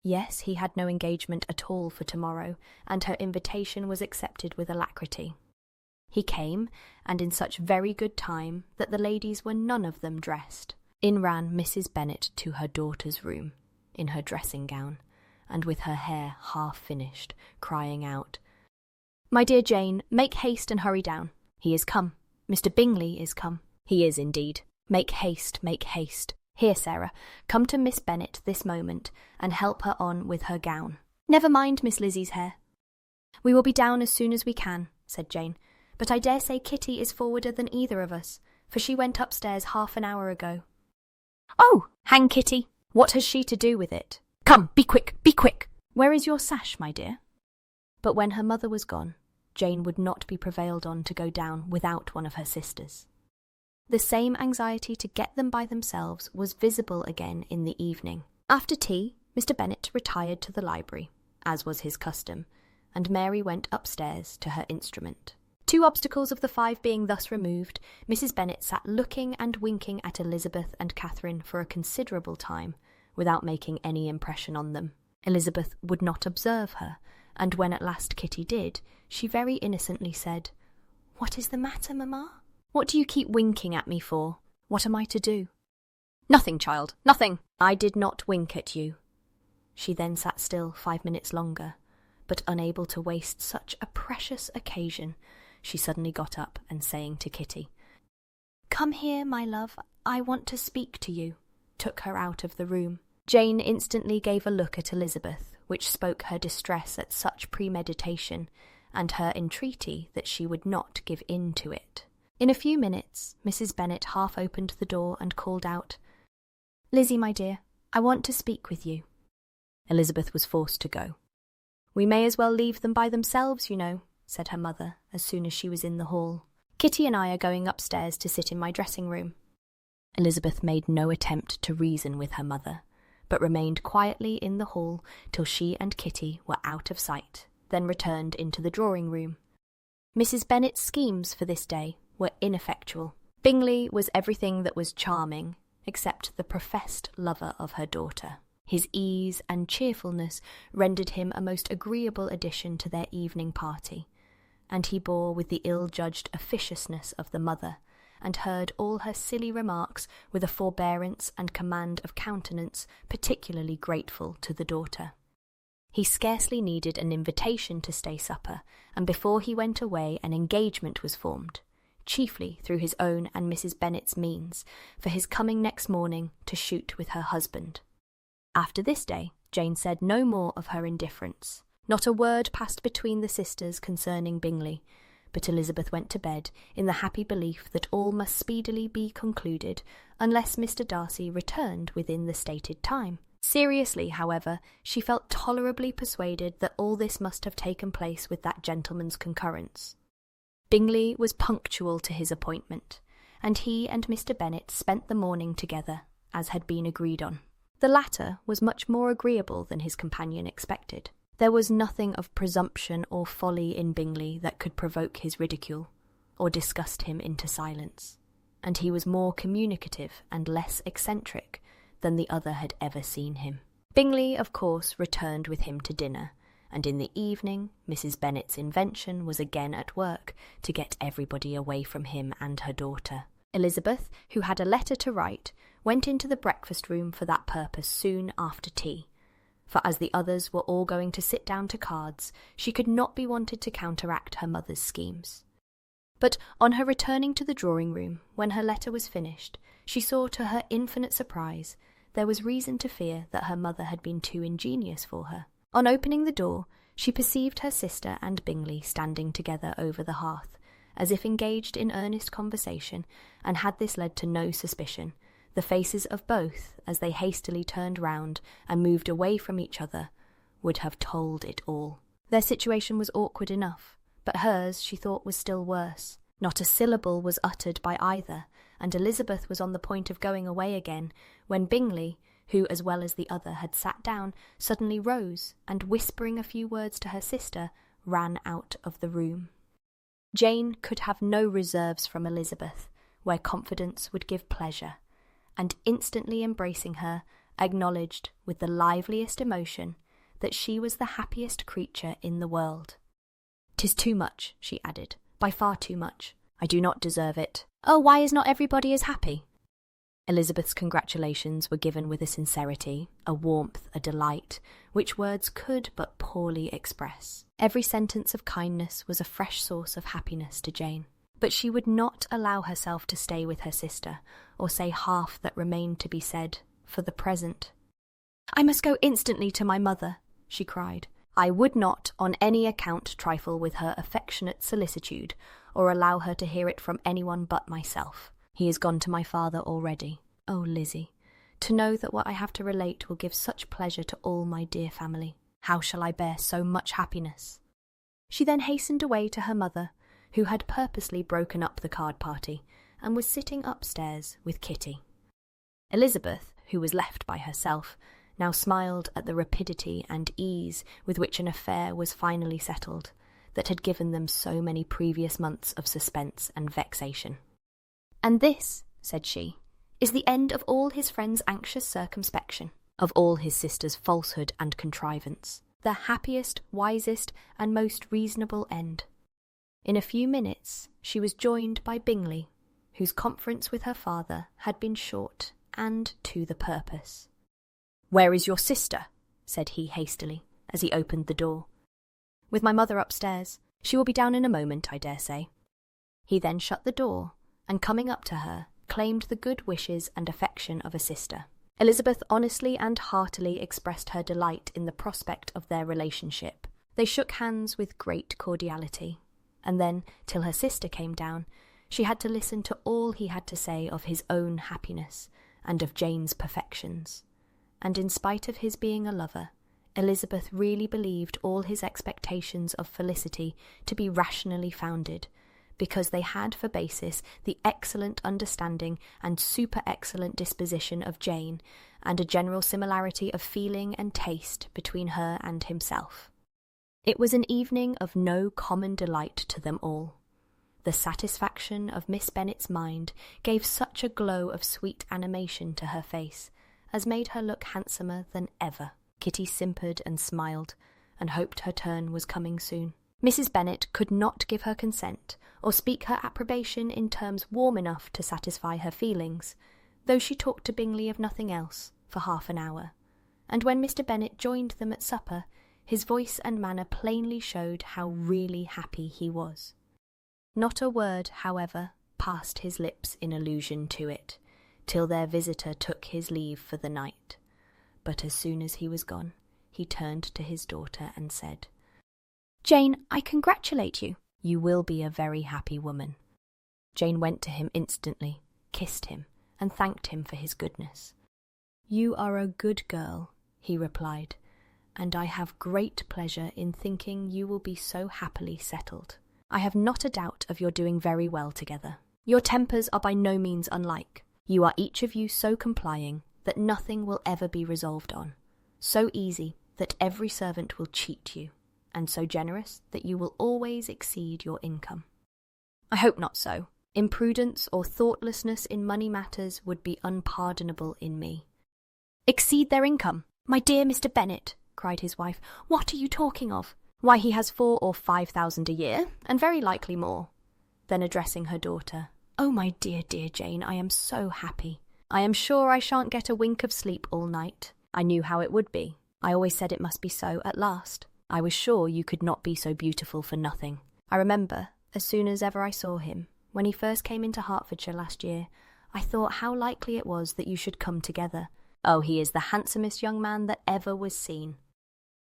Yes, he had no engagement at all for tomorrow, and her invitation was accepted with alacrity. He came, and in such very good time that the ladies were none of them dressed. In ran Mrs. Bennet to her daughter's room, in her dressing gown, and with her hair half finished, crying out, "My dear Jane, make haste and hurry down. He is come. Mr. Bingley is come. He is indeed. Make haste, make haste. Here, Sarah, come to Miss Bennet this moment, and help her on with her gown. Never mind Miss Lizzie's hair." "We will be down as soon as we can," said Jane, "but I dare say Kitty is forwarder than either of us, for she went upstairs half an hour ago." "Oh, hang Kitty! What has she to do with it? Come, be quick, be quick! Where is your sash, my dear?" But when her mother was gone, Jane would not be prevailed on to go down without one of her sisters. The same anxiety to get them by themselves was visible again in the evening. After tea, Mr. Bennet retired to the library, as was his custom, and Mary went upstairs to her instrument. 2 obstacles of the 5 being thus removed, Mrs. Bennet sat looking and winking at Elizabeth and Catherine for a considerable time, without making any impression on them. Elizabeth would not observe her, and when at last Kitty did, she very innocently said, "What is the matter, mamma? What do you keep winking at me for? What am I to do?" "Nothing, child, nothing." "I did not wink at you." She then sat still 5 minutes longer, but unable to waste such a precious occasion, she suddenly got up and saying to Kitty, "Come here, my love, I want to speak to you," took her out of the room. Jane instantly gave a look at Elizabeth, which spoke her distress at such premeditation, and her entreaty that she would not give in to it. In a few minutes, Mrs. Bennet half opened the door and called out, "Lizzie, my dear, I want to speak with you." Elizabeth was forced to go. "We may as well leave them by themselves, you know," said her mother, as soon as she was in the hall. "Kitty and I are going upstairs to sit in my dressing-room." Elizabeth made no attempt to reason with her mother, but remained quietly in the hall till she and Kitty were out of sight, then returned into the drawing-room. Mrs. Bennet's schemes for this day were ineffectual. Bingley was everything that was charming, except the professed lover of her daughter. His ease and cheerfulness rendered him a most agreeable addition to their evening party, and he bore with the ill-judged officiousness of the mother, and heard all her silly remarks with a forbearance and command of countenance particularly grateful to the daughter. He scarcely needed an invitation to stay supper, and before he went away an engagement was formed, chiefly through his own and Mrs. Bennet's means, for his coming next morning to shoot with her husband. After this day, Jane said no more of her indifference. Not a word passed between the sisters concerning Bingley, but Elizabeth went to bed in the happy belief that all must speedily be concluded, unless Mr. Darcy returned within the stated time. Seriously, however, she felt tolerably persuaded that all this must have taken place with that gentleman's concurrence. Bingley was punctual to his appointment, and he and Mr. Bennet spent the morning together, as had been agreed on. The latter was much more agreeable than his companion expected. There was nothing of presumption or folly in Bingley that could provoke his ridicule, or disgust him into silence, and he was more communicative and less eccentric than the other had ever seen him. Bingley, of course, returned with him to dinner, and in the evening Mrs. Bennet's invention was again at work to get everybody away from him and her daughter. Elizabeth, who had a letter to write, went into the breakfast room for that purpose soon after tea, for as the others were all going to sit down to cards, she could not be wanted to counteract her mother's schemes. But on her returning to the drawing-room, when her letter was finished, she saw to her infinite surprise there was reason to fear that her mother had been too ingenious for her. On opening the door, she perceived her sister and Bingley standing together over the hearth, as if engaged in earnest conversation, and had this led to no suspicion, the faces of both, as they hastily turned round and moved away from each other, would have told it all. Their situation was awkward enough, but hers, she thought, was still worse. Not a syllable was uttered by either, and Elizabeth was on the point of going away again, when Bingley, who as well as the other had sat down, suddenly rose, and whispering a few words to her sister, ran out of the room. Jane could have no reserves from Elizabeth, where confidence would give pleasure, and instantly embracing her, acknowledged with the liveliest emotion that she was the happiest creature in the world. "'Tis too much," she added, "by far too much. I do not deserve it. Oh, why is not everybody as happy?" Elizabeth's congratulations were given with a sincerity, a warmth, a delight, which words could but poorly express. Every sentence of kindness was a fresh source of happiness to Jane, but she would not allow herself to stay with her sister, or say half that remained to be said, for the present. "I must go instantly to my mother," she cried. I would not on any account trifle with her affectionate solicitude, or allow her to hear it from anyone but myself. He is gone to my father already. Oh, Lizzie, to know that what I have to relate will give such pleasure to all my dear family. How shall I bear so much happiness?" She then hastened away to her mother, who had purposely broken up the card party, and was sitting upstairs with Kitty. Elizabeth, who was left by herself, now smiled at the rapidity and ease with which an affair was finally settled, that had given them so many previous months of suspense and vexation. "And this," said she, "is the end of all his friend's anxious circumspection, of all his sister's falsehood and contrivance, the happiest, wisest, and most reasonable end." In a few minutes she was joined by Bingley, whose conference with her father had been short and to the purpose. "Where is your sister?" said he hastily, as he opened the door. "With my mother upstairs. She will be down in a moment, I dare say." He then shut the door, and coming up to her, claimed the good wishes and affection of a sister. Elizabeth honestly and heartily expressed her delight in the prospect of their relationship. They shook hands with great cordiality, and then, till her sister came down, she had to listen to all he had to say of his own happiness and of Jane's perfections. And in spite of his being a lover, Elizabeth really believed all his expectations of felicity to be rationally founded, because they had for basis the excellent understanding and super-excellent disposition of Jane, and a general similarity of feeling and taste between her and himself. It was an evening of no common delight to them all. The satisfaction of Miss Bennet's mind gave such a glow of sweet animation to her face, as made her look handsomer than ever. Kitty simpered and smiled, and hoped her turn was coming soon. Mrs. Bennet could not give her consent, or speak her approbation in terms warm enough to satisfy her feelings, though she talked to Bingley of nothing else for half an hour, and when Mr. Bennet joined them at supper, his voice and manner plainly showed how really happy he was. Not a word, however, passed his lips in allusion to it, till their visitor took his leave for the night. But as soon as he was gone, he turned to his daughter and said, "Jane, I congratulate you. You will be a very happy woman." Jane went to him instantly, kissed him, and thanked him for his goodness. "You are a good girl," he replied, "and I have great pleasure in thinking you will be so happily settled. I have not a doubt of your doing very well together. Your tempers are by no means unlike. You are each of you so complying that nothing will ever be resolved on, so easy that every servant will cheat you, and so generous that you will always exceed your income. I hope not so. Imprudence or thoughtlessness in money matters would be unpardonable in me. Exceed their income? My dear Mr. Bennet, cried his wife, what are you talking of? Why, he has 4,000 or 5,000 a year, and very likely more. Then addressing her daughter, oh, my dear, dear Jane, I am so happy. I am sure I shan't get a wink of sleep all night. I knew how it would be. I always said it must be so at last. I was sure you could not be so beautiful for nothing. I remember, as soon as ever I saw him, when he first came into Hertfordshire last year, I thought how likely it was that you should come together. Oh, he is the handsomest young man that ever was seen.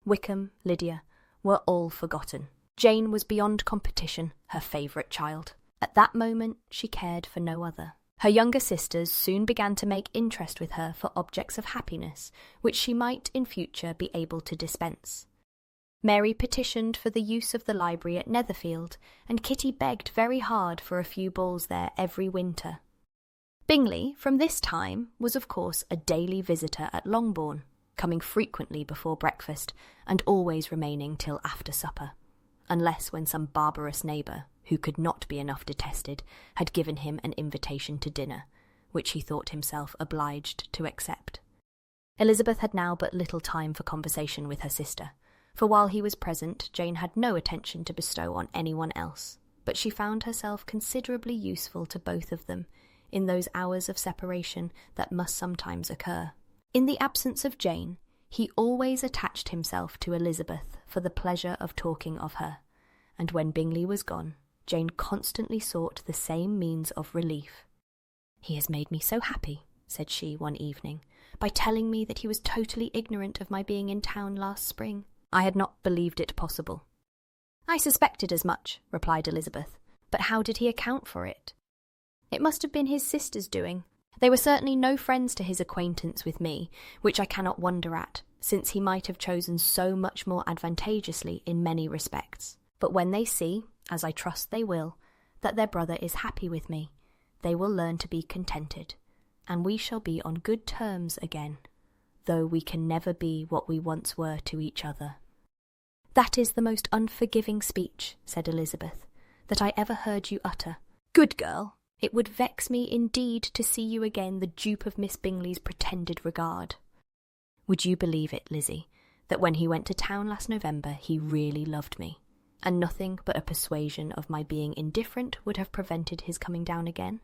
Wickham, Lydia, were all forgotten. Jane was beyond competition, her favourite child. At that moment she cared for no other. Her younger sisters soon began to make interest with her for objects of happiness, which she might in future be able to dispense. Mary petitioned for the use of the library at Netherfield, and Kitty begged very hard for a few balls there every winter. Bingley, from this time, was of course a daily visitor at Longbourn, coming frequently before breakfast, and always remaining till after supper, unless when some barbarous neighbour, who could not be enough detested, had given him an invitation to dinner, which he thought himself obliged to accept. Elizabeth had now but little time for conversation with her sister, for while he was present, Jane had no attention to bestow on anyone else, but she found herself considerably useful to both of them in those hours of separation that must sometimes occur. In the absence of Jane, he always attached himself to Elizabeth for the pleasure of talking of her, and when Bingley was gone, Jane constantly sought the same means of relief. "He has made me so happy," said she one evening, "by telling me that he was totally ignorant of my being in town last spring. I had not believed it possible." "I suspected as much," replied Elizabeth, "but how did he account for it?" "It must have been his sister's doing. They were certainly no friends to his acquaintance with me, which I cannot wonder at, since he might have chosen so much more advantageously in many respects. But when they see, as I trust they will, that their brother is happy with me, they will learn to be contented, and we shall be on good terms again, though we can never be what we once were to each other." "That is the most unforgiving speech," said Elizabeth, "that I ever heard you utter. Good girl! It would vex me indeed to see you again the dupe of Miss Bingley's pretended regard. Would you believe it, Lizzie, that when he went to town last November he really loved me, and nothing but a persuasion of my being indifferent would have prevented his coming down again?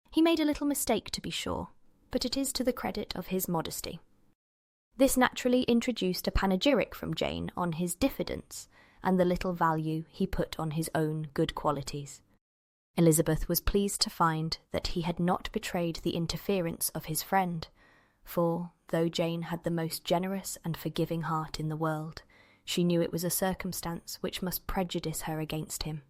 He made a little mistake, to be sure, but it is to the credit of his modesty." This naturally introduced a panegyric from Jane on his diffidence, and the little value he put on his own good qualities. Elizabeth was pleased to find that he had not betrayed the interference of his friend, for, though Jane had the most generous and forgiving heart in the world, she knew it was a circumstance which must prejudice her against him.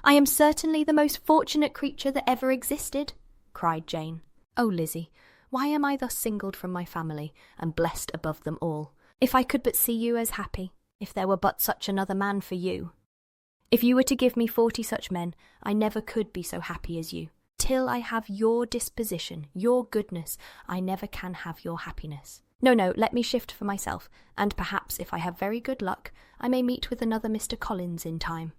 "I am certainly the most fortunate creature that ever existed," cried Jane. "Oh, Lizzie, why am I thus singled from my family, and blessed above them all? If I could but see you as happy, if there were but such another man for you! If you were to give me 40 such men, I never could be so happy as you. Till I have your disposition, your goodness, I never can have your happiness. No, let me shift for myself, and perhaps if I have very good luck, I may meet with another Mr. Collins in time."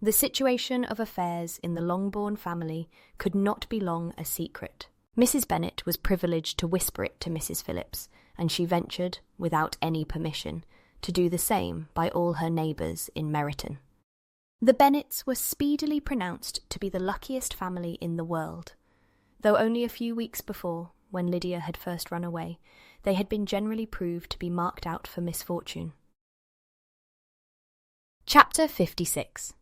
The situation of affairs in the Longbourn family could not be long a secret. Mrs. Bennet was privileged to whisper it to Mrs. Phillips, and she ventured, without any permission, to do the same by all her neighbours in Meryton. The Bennets were speedily pronounced to be the luckiest family in the world, though only a few weeks before, when Lydia had first run away, they had been generally proved to be marked out for misfortune. Chapter 56.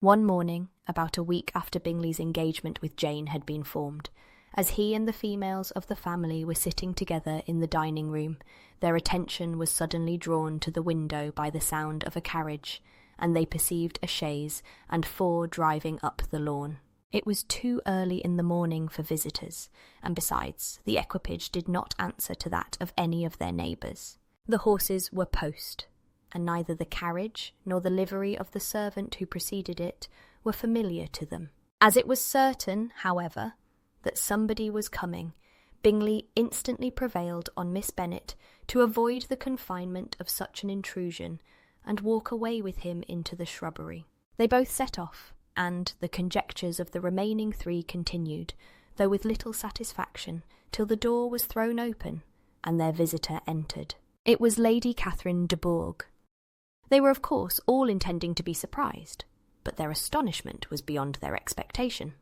One morning, about a week after Bingley's engagement with Jane had been formed, as he and the females of the family were sitting together in the dining-room, their attention was suddenly drawn to the window by the sound of a carriage, and they perceived a chaise and 4 driving up the lawn. It was too early in the morning for visitors, and besides, the equipage did not answer to that of any of their neighbours. The horses were post, and neither the carriage nor the livery of the servant who preceded it were familiar to them. As it was certain, however, that somebody was coming, Bingley instantly prevailed on Miss Bennet to avoid the confinement of such an intrusion and walk away with him into the shrubbery. They both set off, and the conjectures of the remaining three continued, though with little satisfaction, till the door was thrown open and their visitor entered. It was Lady Catherine de Bourgh. They were, of course, all intending to be surprised, but their astonishment was beyond their expectation,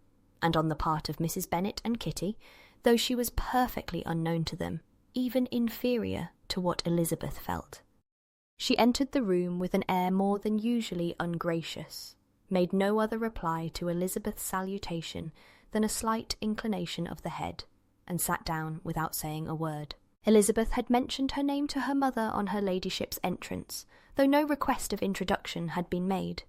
and on the part of Mrs. Bennet and Kitty, though she was perfectly unknown to them, even inferior to what Elizabeth felt. She entered the room with an air more than usually ungracious, made no other reply to Elizabeth's salutation than a slight inclination of the head, and sat down without saying a word. Elizabeth had mentioned her name to her mother on her ladyship's entrance, though no request of introduction had been made.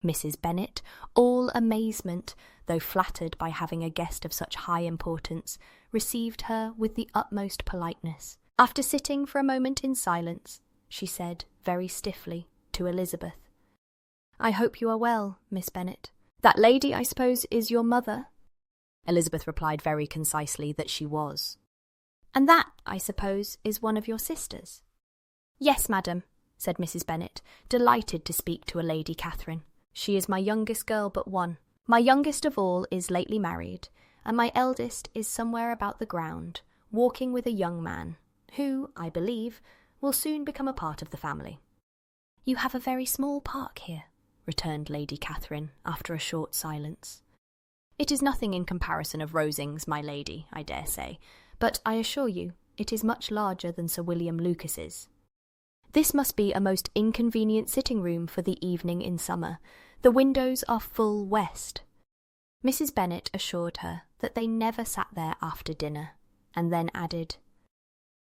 Mrs. Bennet, all amazement, though flattered by having a guest of such high importance, received her with the utmost politeness. After sitting for a moment in silence, she said, very stiffly, to Elizabeth, "I hope you are well, Miss Bennet. That lady, I suppose, is your mother?" Elizabeth replied very concisely that she was. "And that, I suppose, is one of your sisters?" "Yes, madam," said Mrs. Bennet, delighted to speak to a Lady Catherine. "She is my youngest girl but one. My youngest of all is lately married, and my eldest is somewhere about the ground, walking with a young man, who, I believe, will soon become a part of the family." "You have a very small park here," returned Lady Catherine, after a short silence. "It is nothing in comparison of Rosings, my lady, I dare say, but I assure you it is much larger than Sir William Lucas's. This must be a most inconvenient sitting-room for the evening in summer. The windows are full west." Mrs. Bennet assured her that they never sat there after dinner, and then added,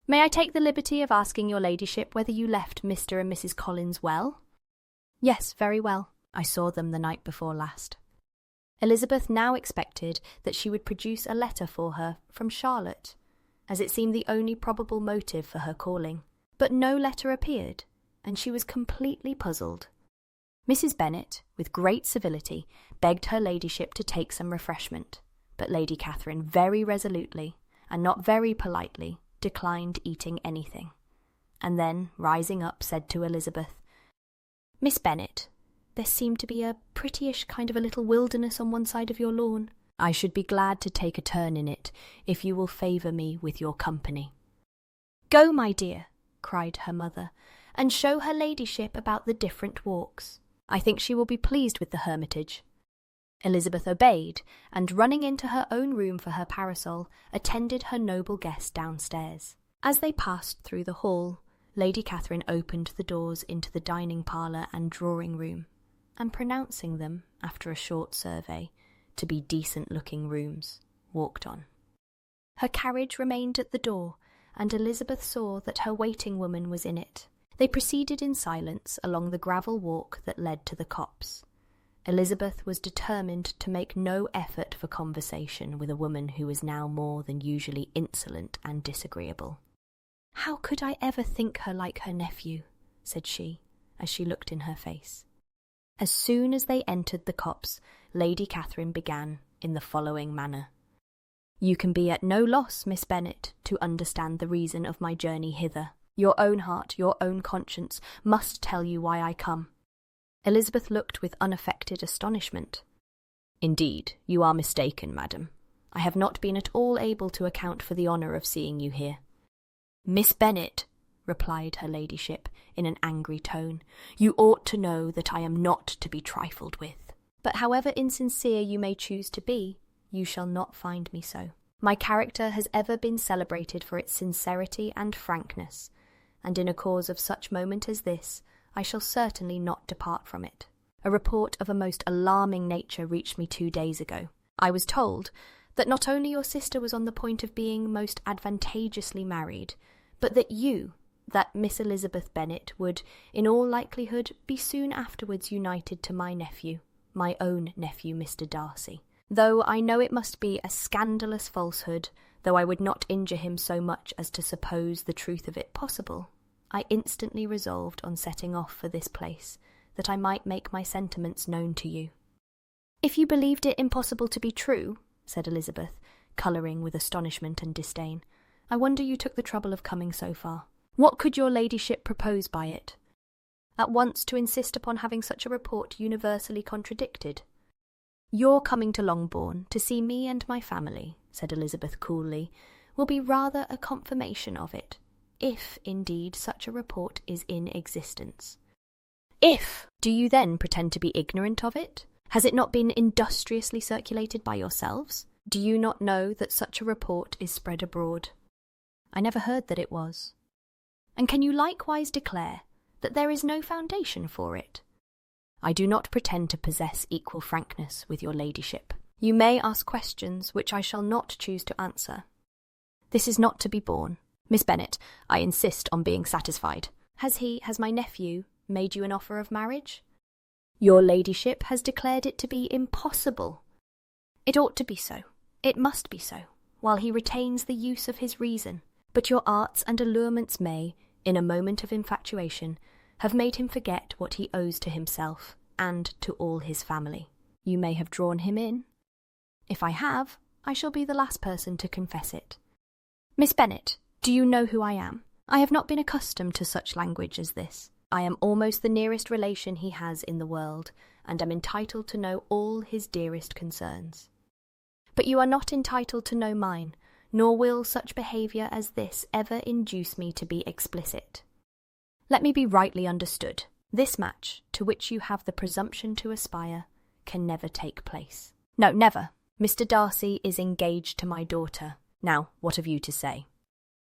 "May I take the liberty of asking your ladyship whether you left Mr. and Mrs. Collins well?" "Yes, very well. I saw them the night before last." Elizabeth now expected that she would produce a letter for her from Charlotte, as it seemed the only probable motive for her calling. But no letter appeared, and she was completely puzzled. Mrs. Bennet, with great civility, begged her ladyship to take some refreshment, but Lady Catherine very resolutely, and not very politely, declined eating anything, and then, rising up, said to Elizabeth, "Miss Bennet, there seemed to be a prettyish kind of a little wilderness on one side of your lawn. I should be glad to take a turn in it, if you will favour me with your company." "Go, my dear," cried her mother, "and show her ladyship about the different walks. I think she will be pleased with the hermitage." Elizabeth obeyed, and running into her own room for her parasol, attended her noble guest downstairs. As they passed through the hall, Lady Catherine opened the doors into the dining parlour and drawing-room, and pronouncing them, after a short survey, to be decent-looking rooms, walked on. Her carriage remained at the door, and Elizabeth saw that her waiting-woman was in it. They proceeded in silence along the gravel walk that led to the copse. Elizabeth was determined to make no effort for conversation with a woman who was now more than usually insolent and disagreeable. "How could I ever think her like her nephew?" said she, as she looked in her face. As soon as they entered the copse, Lady Catherine began in the following manner. "You can be at no loss, Miss Bennet, to understand the reason of my journey hither. Your own heart, your own conscience, must tell you why I come." Elizabeth looked with unaffected astonishment. "Indeed, you are mistaken, madam. I have not been at all able to account for the honour of seeing you here." "Miss Bennet," replied her ladyship, in an angry tone, "you ought to know that I am not to be trifled with. But however insincere you may choose to be, you shall not find me so. My character has ever been celebrated for its sincerity and frankness, and in a cause of such moment as this, I shall certainly not depart from it. A report of a most alarming nature reached me 2 days ago. I was told that not only your sister was on the point of being most advantageously married, but that you, that Miss Elizabeth Bennet, would, in all likelihood, be soon afterwards united to my nephew, my own nephew, Mr. Darcy. Though I know it must be a scandalous falsehood, though I would not injure him so much as to suppose the truth of it possible, I instantly resolved on setting off for this place, that I might make my sentiments known to you. "If you believed it impossible to be true," said Elizabeth, colouring with astonishment and disdain, "I wonder you took the trouble of coming so far. What could your ladyship propose by it? At once to insist upon having such a report universally contradicted?" "Your coming to Longbourn to see me and my family," said Elizabeth coolly, "will be rather a confirmation of it, if, indeed, such a report is in existence." "If! Do you then pretend to be ignorant of it? Has it not been industriously circulated by yourselves? Do you not know that such a report is spread abroad?" "I never heard that it was." "And can you likewise declare that there is no foundation for it?" "I do not pretend to possess equal frankness with your ladyship. You may ask questions which I shall not choose to answer. This is not to be borne. Miss Bennet, I insist on being satisfied. Has my nephew, made you an offer of marriage?" "Your ladyship has declared it to be impossible." "It ought to be so. It must be so, while he retains the use of his reason. But your arts and allurements may, in a moment of infatuation, have made him forget what he owes to himself and to all his family. You may have drawn him in. If I have, I shall be the last person to confess it. Miss Bennet, do you know who I am? I have not been accustomed to such language as this. I am almost the nearest relation he has in the world, and am entitled to know all his dearest concerns. But you are not entitled to know mine, nor will such behaviour as this ever induce me to be explicit. Let me be rightly understood. This match, to which you have the presumption to aspire, can never take place. No, never. Mr. Darcy is engaged to my daughter. Now, what have you to say?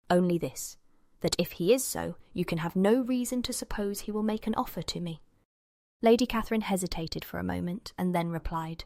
Only this, that if he is so, you can have no reason to suppose he will make an offer to me." Lady Catherine hesitated for a moment, and then replied,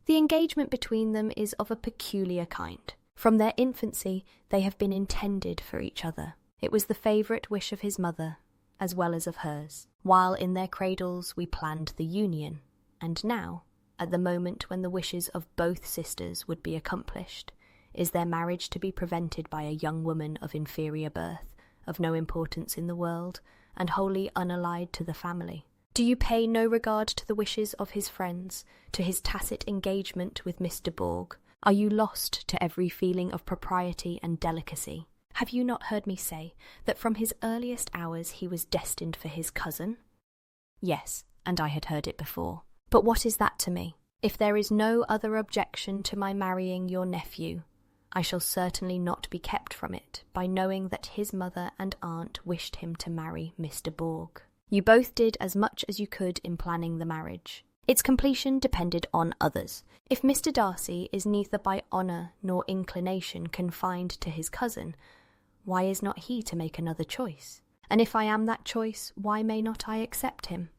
"The engagement between them is of a peculiar kind. From their infancy they have been intended for each other. It was the favourite wish of his mother, as well as of hers, while in their cradles we planned the union, and now, at the moment when the wishes of both sisters would be accomplished, is their marriage to be prevented by a young woman of inferior birth, of no importance in the world, and wholly unallied to the family? Do you pay no regard to the wishes of his friends, to his tacit engagement with Miss de Bourgh? Are you lost to every feeling of propriety and delicacy? Have you not heard me say that from his earliest hours he was destined for his cousin?" "Yes, and I had heard it before. But what is that to me? If there is no other objection to my marrying your nephew, I shall certainly not be kept from it by knowing that his mother and aunt wished him to marry Miss de Bourgh. You both did as much as you could in planning the marriage. Its completion depended on others. If Mr. Darcy is neither by honour nor inclination confined to his cousin, why is not he to make another choice? And if I am that choice, why may not I accept him?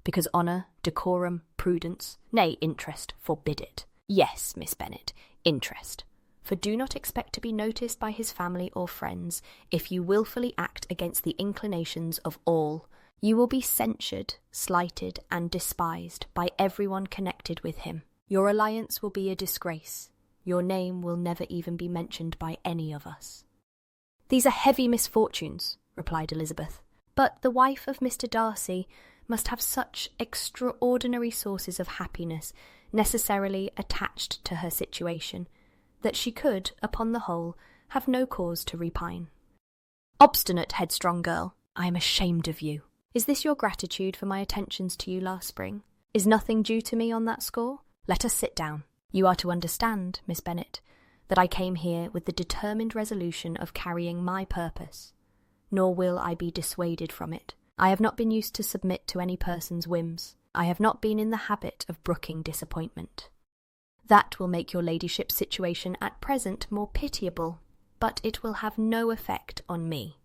Because honour, decorum, prudence, nay, interest, forbid it. Yes, Miss Bennet, interest. For do not expect to be noticed by his family or friends if you wilfully act against the inclinations of all. You will be censured, slighted, and despised by everyone connected with him. Your alliance will be a disgrace. Your name will never even be mentioned by any of us." "These are heavy misfortunes," replied Elizabeth. "But the wife of Mr. Darcy must have such extraordinary sources of happiness necessarily attached to her situation, that she could, upon the whole, have no cause to repine." "Obstinate, headstrong girl, I am ashamed of you. Is this your gratitude for my attentions to you last spring? Is nothing due to me on that score? Let us sit down. You are to understand, Miss Bennet, that I came here with the determined resolution of carrying my purpose, nor will I be dissuaded from it. I have not been used to submit to any person's whims. I have not been in the habit of brooking disappointment. That will make your ladyship's situation at present more pitiable, but it will have no effect on me."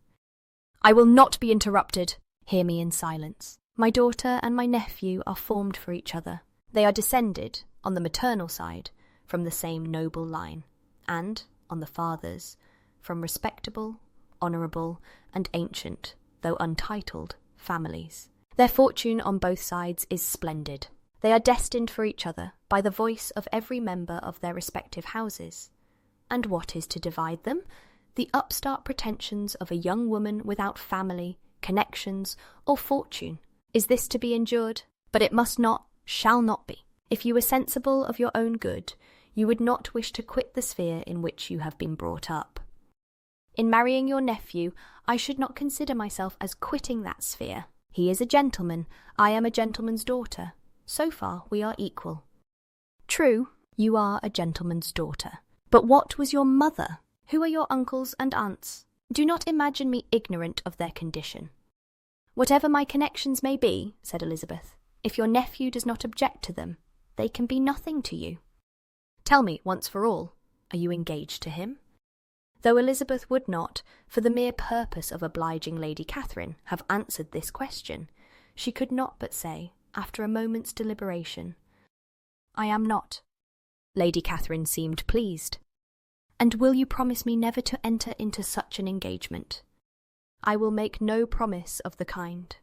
"I will not be interrupted. Hear me in silence. My daughter and my nephew are formed for each other. They are descended, on the maternal side, from the same noble line, and, on the father's, from respectable, honourable, and ancient, though untitled, families. Their fortune on both sides is splendid. They are destined for each other by the voice of every member of their respective houses. And what is to divide them? The upstart pretensions of a young woman without family, connections, or fortune. Is this to be endured? But it must not, shall not be. If you were sensible of your own good, you would not wish to quit the sphere in which you have been brought up. In marrying your nephew, I should not consider myself as quitting that sphere. He is a gentleman, I am a gentleman's daughter. So far we are equal. True, you are a gentleman's daughter. But what was your mother? Who are your uncles and aunts? Do not imagine me ignorant of their condition. Whatever my connections may be, said Elizabeth, if your nephew does not object to them, they can be nothing to you. Tell me, once for all, are you engaged to him? Though Elizabeth would not, for the mere purpose of obliging Lady Catherine, have answered this question, she could not but say, after a moment's deliberation, I am not. Lady Catherine seemed pleased. And will you promise me never to enter into such an engagement? I will make no promise of the kind.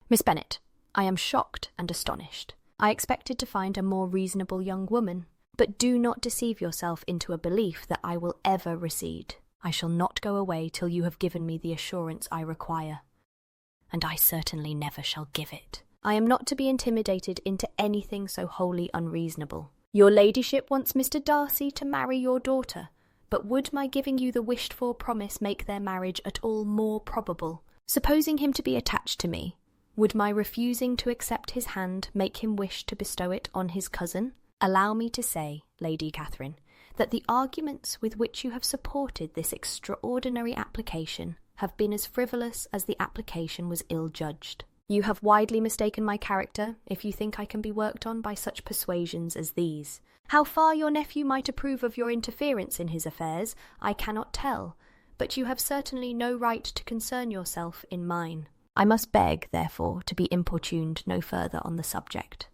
Miss Bennet, I am shocked and astonished. I expected to find a more reasonable young woman. But do not deceive yourself into a belief that I will ever recede. I shall not go away till you have given me the assurance I require. And I certainly never shall give it. I am not to be intimidated into anything so wholly unreasonable. Your ladyship wants Mr. Darcy to marry your daughter, but would my giving you the wished-for promise make their marriage at all more probable? Supposing him to be attached to me, would my refusing to accept his hand make him wish to bestow it on his cousin? Allow me to say, Lady Catherine, that the arguments with which you have supported this extraordinary application have been as frivolous as the application was ill-judged. You have widely mistaken my character, if you think I can be worked on by such persuasions as these. How far your nephew might approve of your interference in his affairs, I cannot tell, but you have certainly no right to concern yourself in mine. I must beg, therefore, to be importuned no further on the subject.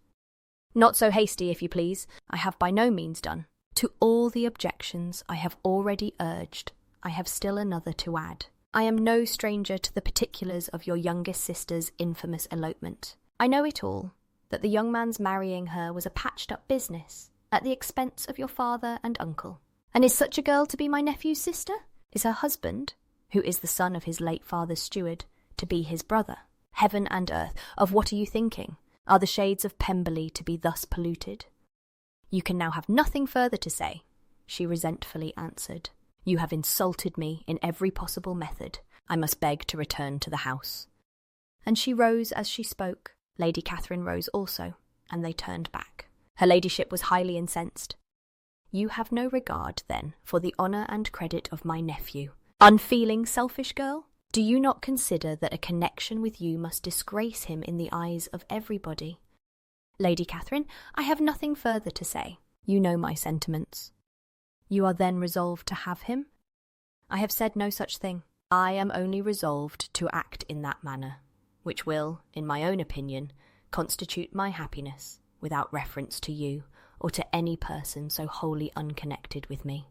Not so hasty, if you please. I have by no means done. To all the objections I have already urged, I have still another to add. I am no stranger to the particulars of your youngest sister's infamous elopement. I know it all, that the young man's marrying her was a patched-up business, at the expense of your father and uncle. And is such a girl to be my nephew's sister? Is her husband, who is the son of his late father's steward, to be his brother? Heaven and earth, of what are you thinking? Are the shades of Pemberley to be thus polluted? You can now have nothing further to say, she resentfully answered. You have insulted me in every possible method. I must beg to return to the house. And she rose as she spoke. Lady Catherine rose also, and they turned back. Her ladyship was highly incensed. You have no regard, then, for the honour and credit of my nephew. Unfeeling, selfish girl? Do you not consider that a connection with you must disgrace him in the eyes of everybody? Lady Catherine, I have nothing further to say. You know my sentiments. You are then resolved to have him? I have said no such thing. I am only resolved to act in that manner, which will, in my own opinion, constitute my happiness, without reference to you, or to any person so wholly unconnected with me.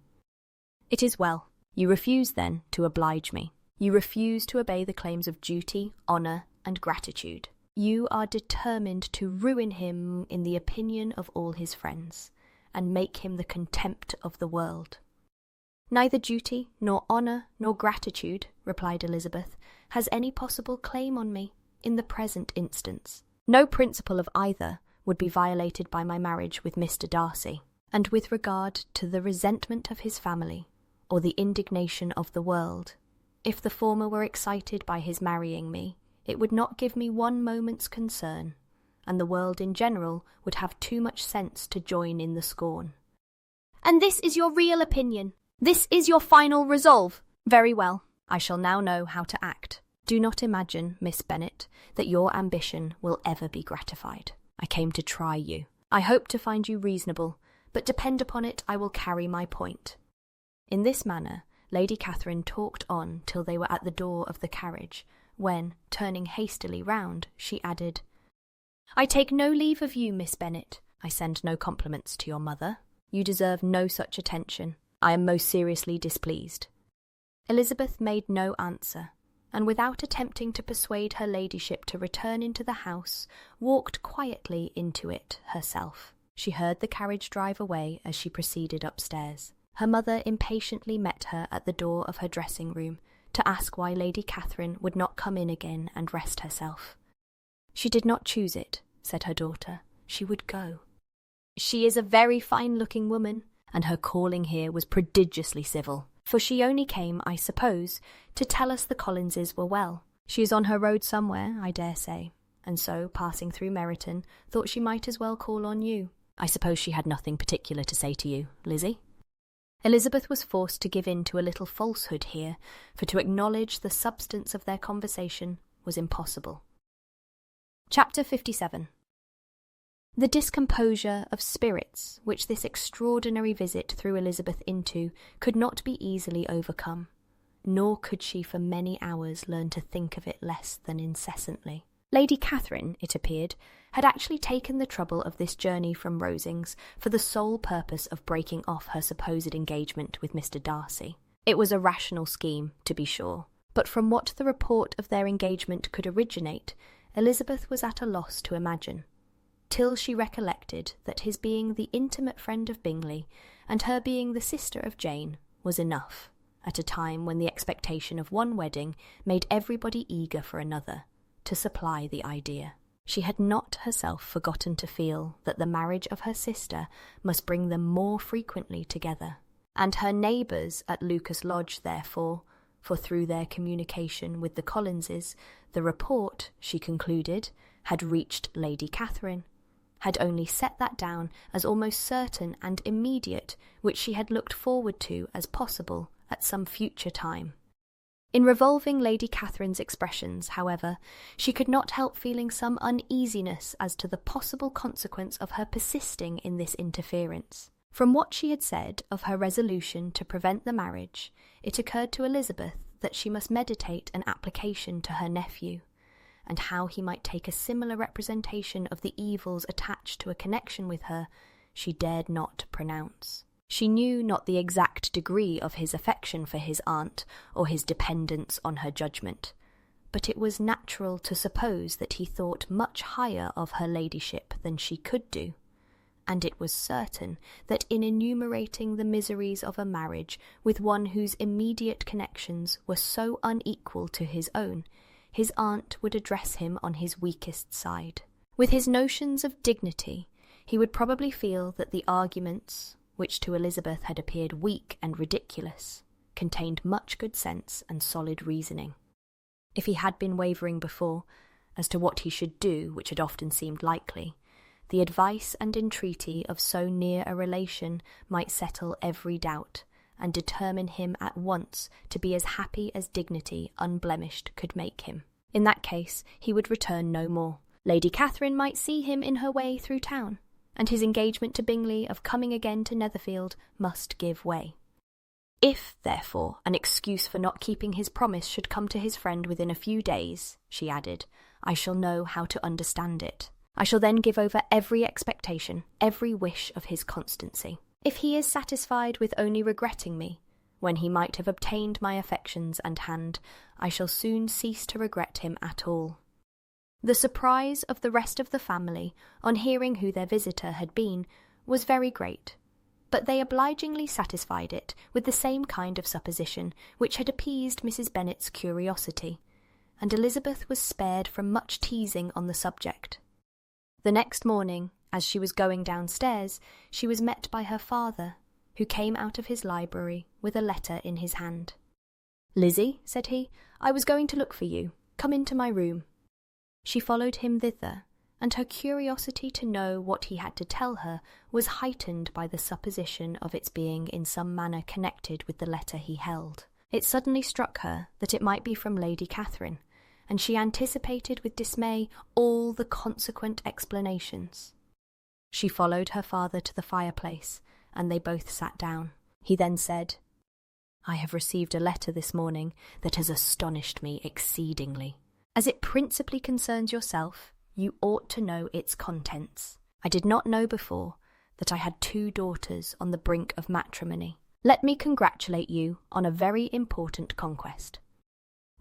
It is well. You refuse, then, to oblige me. You refuse to obey the claims of duty, honour, and gratitude. You are determined to ruin him in the opinion of all his friends, and make him the contempt of the world. Neither duty, nor honour, nor gratitude, replied Elizabeth, has any possible claim on me, in the present instance. No principle of either would be violated by my marriage with Mr. Darcy, and with regard to the resentment of his family, or the indignation of the world, if the former were excited by his marrying me, it would not give me one moment's concern, and the world in general would have too much sense to join in the scorn. And this is your real opinion? This is your final resolve? Very well, I shall now know how to act. Do not imagine, Miss Bennet, that your ambition will ever be gratified. I came to try you. I hope to find you reasonable, but depend upon it I will carry my point. In this manner, Lady Catherine talked on till they were at the door of the carriage, when, turning hastily round, she added, I take no leave of you, Miss Bennet. I send no compliments to your mother. You deserve no such attention. I am most seriously displeased. Elizabeth made no answer, and without attempting to persuade her ladyship to return into the house, walked quietly into it herself. She heard the carriage drive away as she proceeded upstairs. Her mother impatiently met her at the door of her dressing-room to ask why Lady Catherine would not come in again and rest herself. She did not choose it, said her daughter. She would go. She is a very fine-looking woman, and her calling here was prodigiously civil, for she only came, I suppose, to tell us the Collinses were well. She is on her road somewhere, I dare say, and so, passing through Meryton, thought she might as well call on you. I suppose she had nothing particular to say to you, Lizzie?" Elizabeth was forced to give in to a little falsehood here, for to acknowledge the substance of their conversation was impossible. Chapter 57. The discomposure of spirits which this extraordinary visit threw Elizabeth into could not be easily overcome, nor could she for many hours learn to think of it less than incessantly. Lady Catherine, it appeared, had actually taken the trouble of this journey from Rosings for the sole purpose of breaking off her supposed engagement with Mr. Darcy. It was a rational scheme, to be sure, but from what the report of their engagement could originate, Elizabeth was at a loss to imagine, till she recollected that his being the intimate friend of Bingley, and her being the sister of Jane, was enough, at a time when the expectation of one wedding made everybody eager for another, to supply the idea. She had not herself forgotten to feel that the marriage of her sister must bring them more frequently together, and her neighbours at Lucas Lodge, therefore, for through their communication with the Collinses, the report, she concluded, had reached Lady Catherine, had only set that down as almost certain and immediate, which she had looked forward to as possible at some future time. In revolving Lady Catherine's expressions, however, she could not help feeling some uneasiness as to the possible consequence of her persisting in this interference. From what she had said of her resolution to prevent the marriage, it occurred to Elizabeth that she must meditate an application to her nephew, and how he might take a similar representation of the evils attached to a connection with her, she dared not pronounce. She knew not the exact degree of his affection for his aunt, or his dependence on her judgment, but it was natural to suppose that he thought much higher of her ladyship than she could do, and it was certain that in enumerating the miseries of a marriage with one whose immediate connections were so unequal to his own, his aunt would address him on his weakest side. With his notions of dignity, he would probably feel that the arguments, which to Elizabeth had appeared weak and ridiculous, contained much good sense and solid reasoning. If he had been wavering before, as to what he should do, which had often seemed likely, the advice and entreaty of so near a relation might settle every doubt, and determine him at once to be as happy as dignity unblemished could make him. In that case he would return no more. Lady Catherine might see him in her way through town, and his engagement to Bingley of coming again to Netherfield must give way. If, therefore, an excuse for not keeping his promise should come to his friend within a few days, she added, I shall know how to understand it. I shall then give over every expectation, every wish of his constancy. If he is satisfied with only regretting me, when he might have obtained my affections and hand, I shall soon cease to regret him at all. The surprise of the rest of the family, on hearing who their visitor had been, was very great, but they obligingly satisfied it with the same kind of supposition which had appeased Mrs. Bennet's curiosity, and Elizabeth was spared from much teasing on the subject. The next morning, as she was going downstairs, she was met by her father, who came out of his library with a letter in his hand. "Lizzie," said he, "I was going to look for you. Come into my room." She followed him thither, and her curiosity to know what he had to tell her was heightened by the supposition of its being in some manner connected with the letter he held. It suddenly struck her that it might be from Lady Catherine, and she anticipated with dismay all the consequent explanations. She followed her father to the fireplace, and they both sat down. He then said, "I have received a letter this morning that has astonished me exceedingly. As it principally concerns yourself, you ought to know its contents. I did not know before that I had 2 daughters on the brink of matrimony. Let me congratulate you on a very important conquest."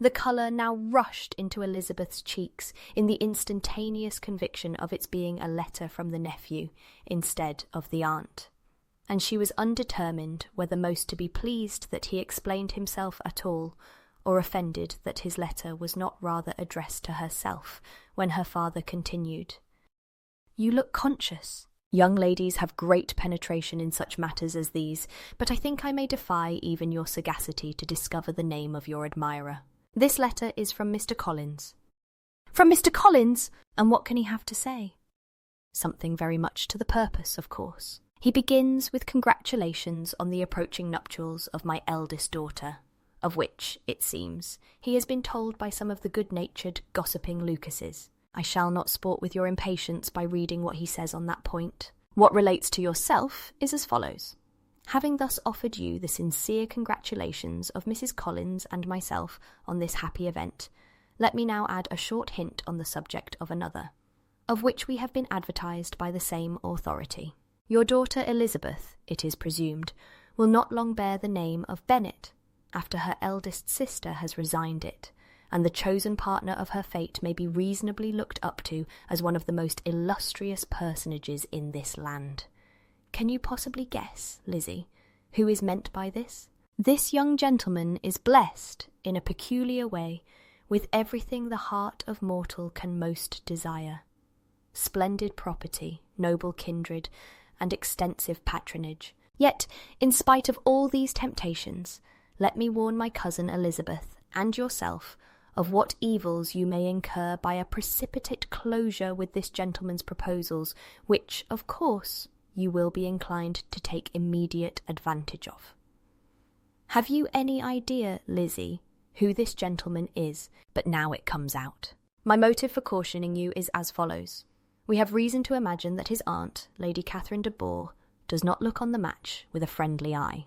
The colour now rushed into Elizabeth's cheeks in the instantaneous conviction of its being a letter from the nephew instead of the aunt, and she was undetermined whether most to be pleased that he explained himself at all, or offended that his letter was not rather addressed to herself, when her father continued, "You look conscious. Young ladies have great penetration in such matters as these, but I think I may defy even your sagacity to discover the name of your admirer. This letter is from Mr. Collins." "From Mr. Collins? And what can he have to say?" "Something very much to the purpose, of course. He begins with congratulations on the approaching nuptials of my eldest daughter, of which, it seems, he has been told by some of the good-natured, gossiping Lucases. I shall not sport with your impatience by reading what he says on that point. What relates to yourself is as follows. Having thus offered you the sincere congratulations of Mrs. Collins and myself on this happy event, let me now add a short hint on the subject of another, of which we have been advertised by the same authority. Your daughter Elizabeth, it is presumed, will not long bear the name of Bennet, after her eldest sister has resigned it, and the chosen partner of her fate may be reasonably looked up to as one of the most illustrious personages in this land. Can you possibly guess, Lizzie, who is meant by this? This young gentleman is blessed, in a peculiar way, with everything the heart of mortal can most desire. Splendid property, noble kindred, and extensive patronage. Yet, in spite of all these temptations, let me warn my cousin Elizabeth, and yourself, of what evils you may incur by a precipitate closure with this gentleman's proposals, which, of course, you will be inclined to take immediate advantage of. Have you any idea, Lizzie, who this gentleman is? But now it comes out. My motive for cautioning you is as follows. We have reason to imagine that his aunt, Lady Catherine de Bourgh, does not look on the match with a friendly eye.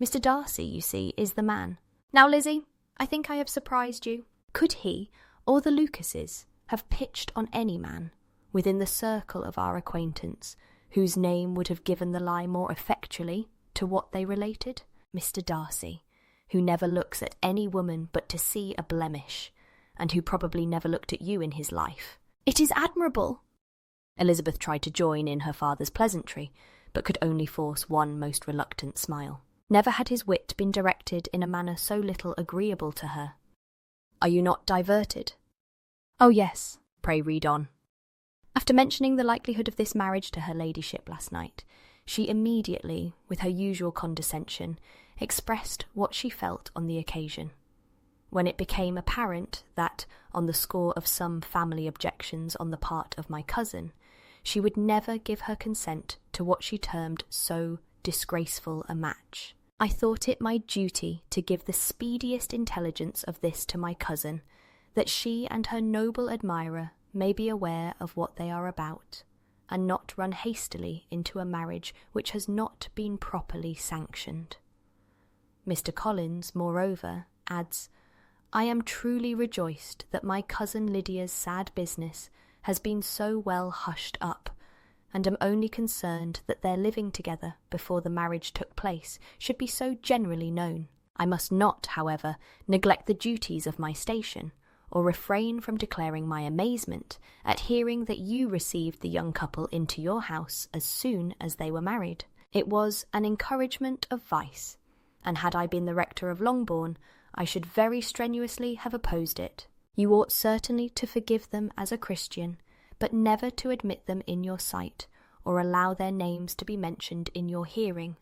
Mr. Darcy, you see, is the man. Now, Lizzie, I think I have surprised you. Could he, or the Lucases, have pitched on any man, within the circle of our acquaintance, whose name would have given the lie more effectually to what they related? Mr. Darcy, who never looks at any woman but to see a blemish, and who probably never looked at you in his life. It is admirable. Elizabeth tried to join in her father's pleasantry, but could only force one most reluctant smile. Never had his wit been directed in a manner so little agreeable to her. Are you not diverted? Oh, yes. Pray read on. After mentioning the likelihood of this marriage to her ladyship last night, she immediately, with her usual condescension, expressed what she felt on the occasion. When it became apparent that, on the score of some family objections on the part of my cousin, she would never give her consent to what she termed so disgraceful a match, I thought it my duty to give the speediest intelligence of this to my cousin, that she and her noble admirer may be aware of what they are about, and not run hastily into a marriage which has not been properly sanctioned. Mr. Collins, moreover, adds, I am truly rejoiced that my cousin Lydia's sad business has been so well hushed up, and am only concerned that their living together before the marriage took place should be so generally known. I must not, however, neglect the duties of my station, or refrain from declaring my amazement at hearing that you received the young couple into your house as soon as they were married. It was an encouragement of vice, and had I been the rector of Longbourn, I should very strenuously have opposed it. You ought certainly to forgive them as a Christian, but never to admit them in your sight, or allow their names to be mentioned in your hearing.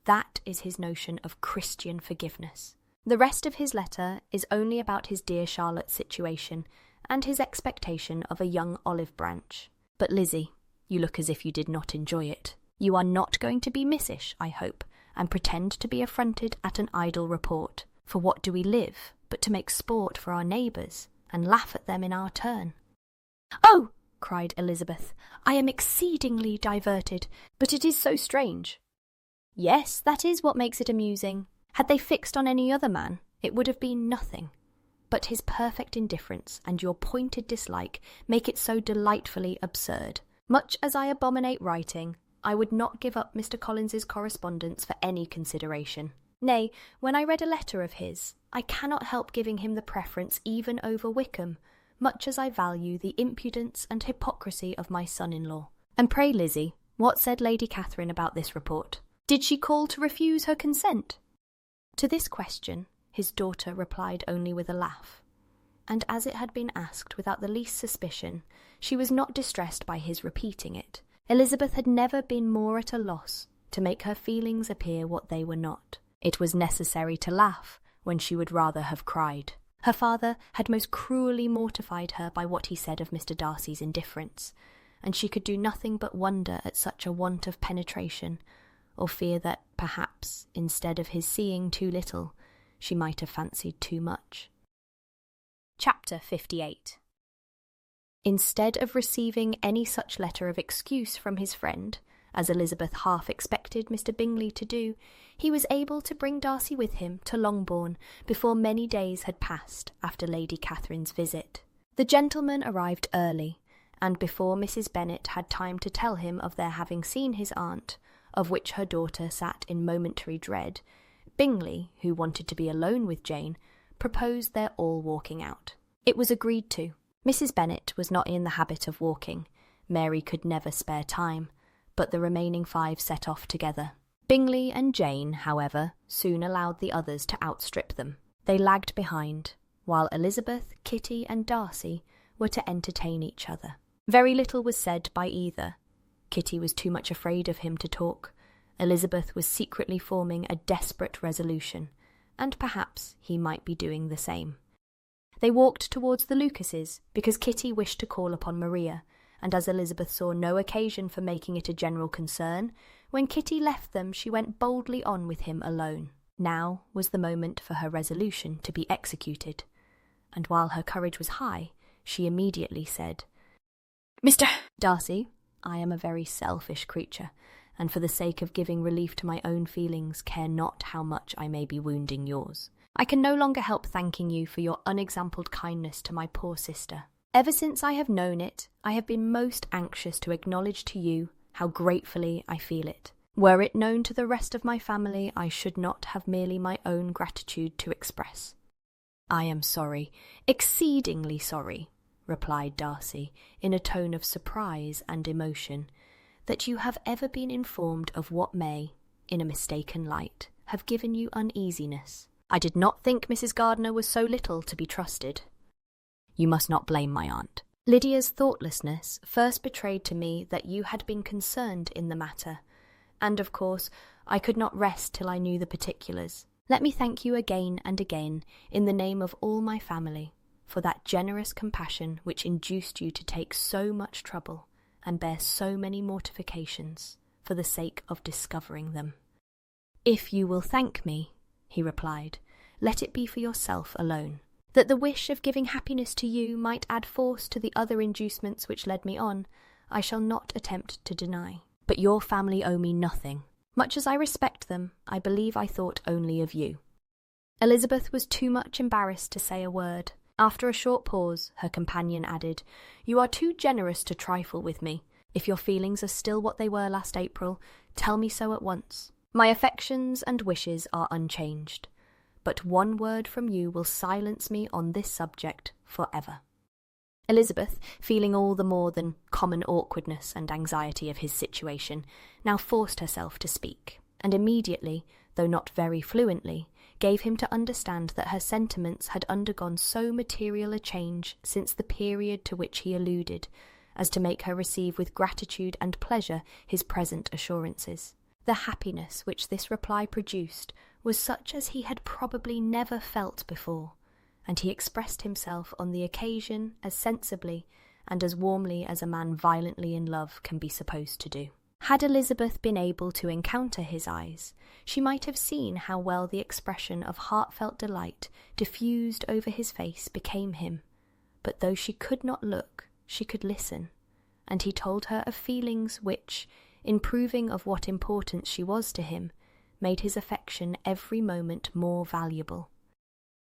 That is his notion of Christian forgiveness. The rest of his letter is only about his dear Charlotte's situation, and his expectation of a young olive branch. But Lizzie, you look as if you did not enjoy it. You are not going to be missish, I hope, and pretend to be affronted at an idle report. For what do we live, but to make sport for our neighbours, and laugh at them in our turn? Oh! Cried Elizabeth, I am exceedingly diverted, but it is so strange. Yes, that is what makes it amusing. Had they fixed on any other man, it would have been nothing. But his perfect indifference and your pointed dislike make it so delightfully absurd. Much as I abominate writing, I would not give up Mr. Collins's correspondence for any consideration. Nay, when I read a letter of his, I cannot help giving him the preference even over Wickham, much as I value the impudence and hypocrisy of my son-in-law. And pray, Lizzie, what said Lady Catherine about this report? Did she call to refuse her consent? To this question his daughter replied only with a laugh, and as it had been asked without the least suspicion, she was not distressed by his repeating it, Elizabeth had never been more at a loss to make her feelings appear what they were not. It was necessary to laugh when she would rather have cried. Her father had most cruelly mortified her by what he said of Mr. Darcy's indifference, and she could do nothing but wonder at such a want of penetration, or fear that, perhaps, instead of his seeing too little, she might have fancied too much. Chapter 58. Instead of receiving any such letter of excuse from his friend, as Elizabeth half expected Mr. Bingley to do, he was able to bring Darcy with him to Longbourn before many days had passed after Lady Catherine's visit. The gentleman arrived early, and before Mrs. Bennet had time to tell him of their having seen his aunt, of which her daughter sat in momentary dread, Bingley, who wanted to be alone with Jane, proposed their all walking out. It was agreed to. Mrs. Bennet was not in the habit of walking. Mary could never spare time, but the remaining 5 set off together. Bingley and Jane, however, soon allowed the others to outstrip them. They lagged behind, while Elizabeth, Kitty, and Darcy were to entertain each other. Very little was said by either. Kitty was too much afraid of him to talk. Elizabeth was secretly forming a desperate resolution, and perhaps he might be doing the same. They walked towards the Lucases because Kitty wished to call upon Maria, and as Elizabeth saw no occasion for making it a general concern, when Kitty left them she went boldly on with him alone. Now was the moment for her resolution to be executed, and while her courage was high, she immediately said, "Mr. Darcy, I am a very selfish creature, and for the sake of giving relief to my own feelings care not how much I may be wounding yours. I can no longer help thanking you for your unexampled kindness to my poor sister. Ever since I have known it, I have been most anxious to acknowledge to you how gratefully I feel it. Were it known to the rest of my family, I should not have merely my own gratitude to express." "I am sorry, exceedingly sorry," replied Darcy, in a tone of surprise and emotion, "that you have ever been informed of what may, in a mistaken light, have given you uneasiness. I did not think Mrs. Gardiner was so little to be trusted. You must not blame my aunt. Lydia's thoughtlessness first betrayed to me that you had been concerned in the matter, and of course I could not rest till I knew the particulars. Let me thank you again and again, in the name of all my family, for that generous compassion which induced you to take so much trouble and bear so many mortifications for the sake of discovering them." "If you will thank me," he replied, "let it be for yourself alone. That the wish of giving happiness to you might add force to the other inducements which led me on, I shall not attempt to deny. But your family owe me nothing. Much as I respect them, I believe I thought only of you." Elizabeth was too much embarrassed to say a word. After a short pause, her companion added, "You are too generous to trifle with me. If your feelings are still what they were last April, tell me so at once. My affections and wishes are unchanged, but one word from you will silence me on this subject for ever." Elizabeth, feeling all the more than common awkwardness and anxiety of his situation, now forced herself to speak, and immediately, though not very fluently, gave him to understand that her sentiments had undergone so material a change since the period to which he alluded, as to make her receive with gratitude and pleasure his present assurances. The happiness which this reply produced was such as he had probably never felt before, and he expressed himself on the occasion as sensibly and as warmly as a man violently in love can be supposed to do. Had Elizabeth been able to encounter his eyes, she might have seen how well the expression of heartfelt delight diffused over his face became him, but though she could not look, she could listen, and he told her of feelings which, in proving of what importance she was to him, made his affection every moment more valuable.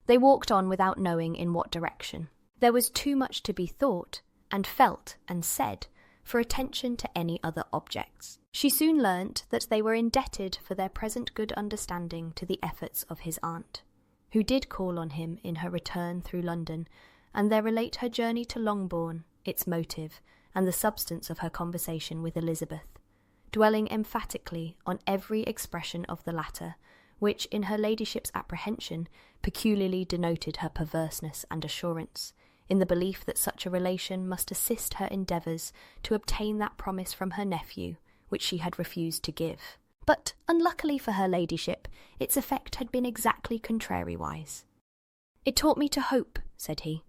They walked on without knowing in what direction. There was too much to be thought, and felt, and said, for attention to any other objects. She soon learnt that they were indebted for their present good understanding to the efforts of his aunt, who did call on him in her return through London, and there relate her journey to Longbourn, its motive, and the substance of her conversation with Elizabeth, dwelling emphatically on every expression of the latter, which, in her ladyship's apprehension, peculiarly denoted her perverseness and assurance, in the belief that such a relation must assist her endeavours to obtain that promise from her nephew which she had refused to give. But, unluckily for her ladyship, its effect had been exactly contrariwise. "It taught me to hope," said he,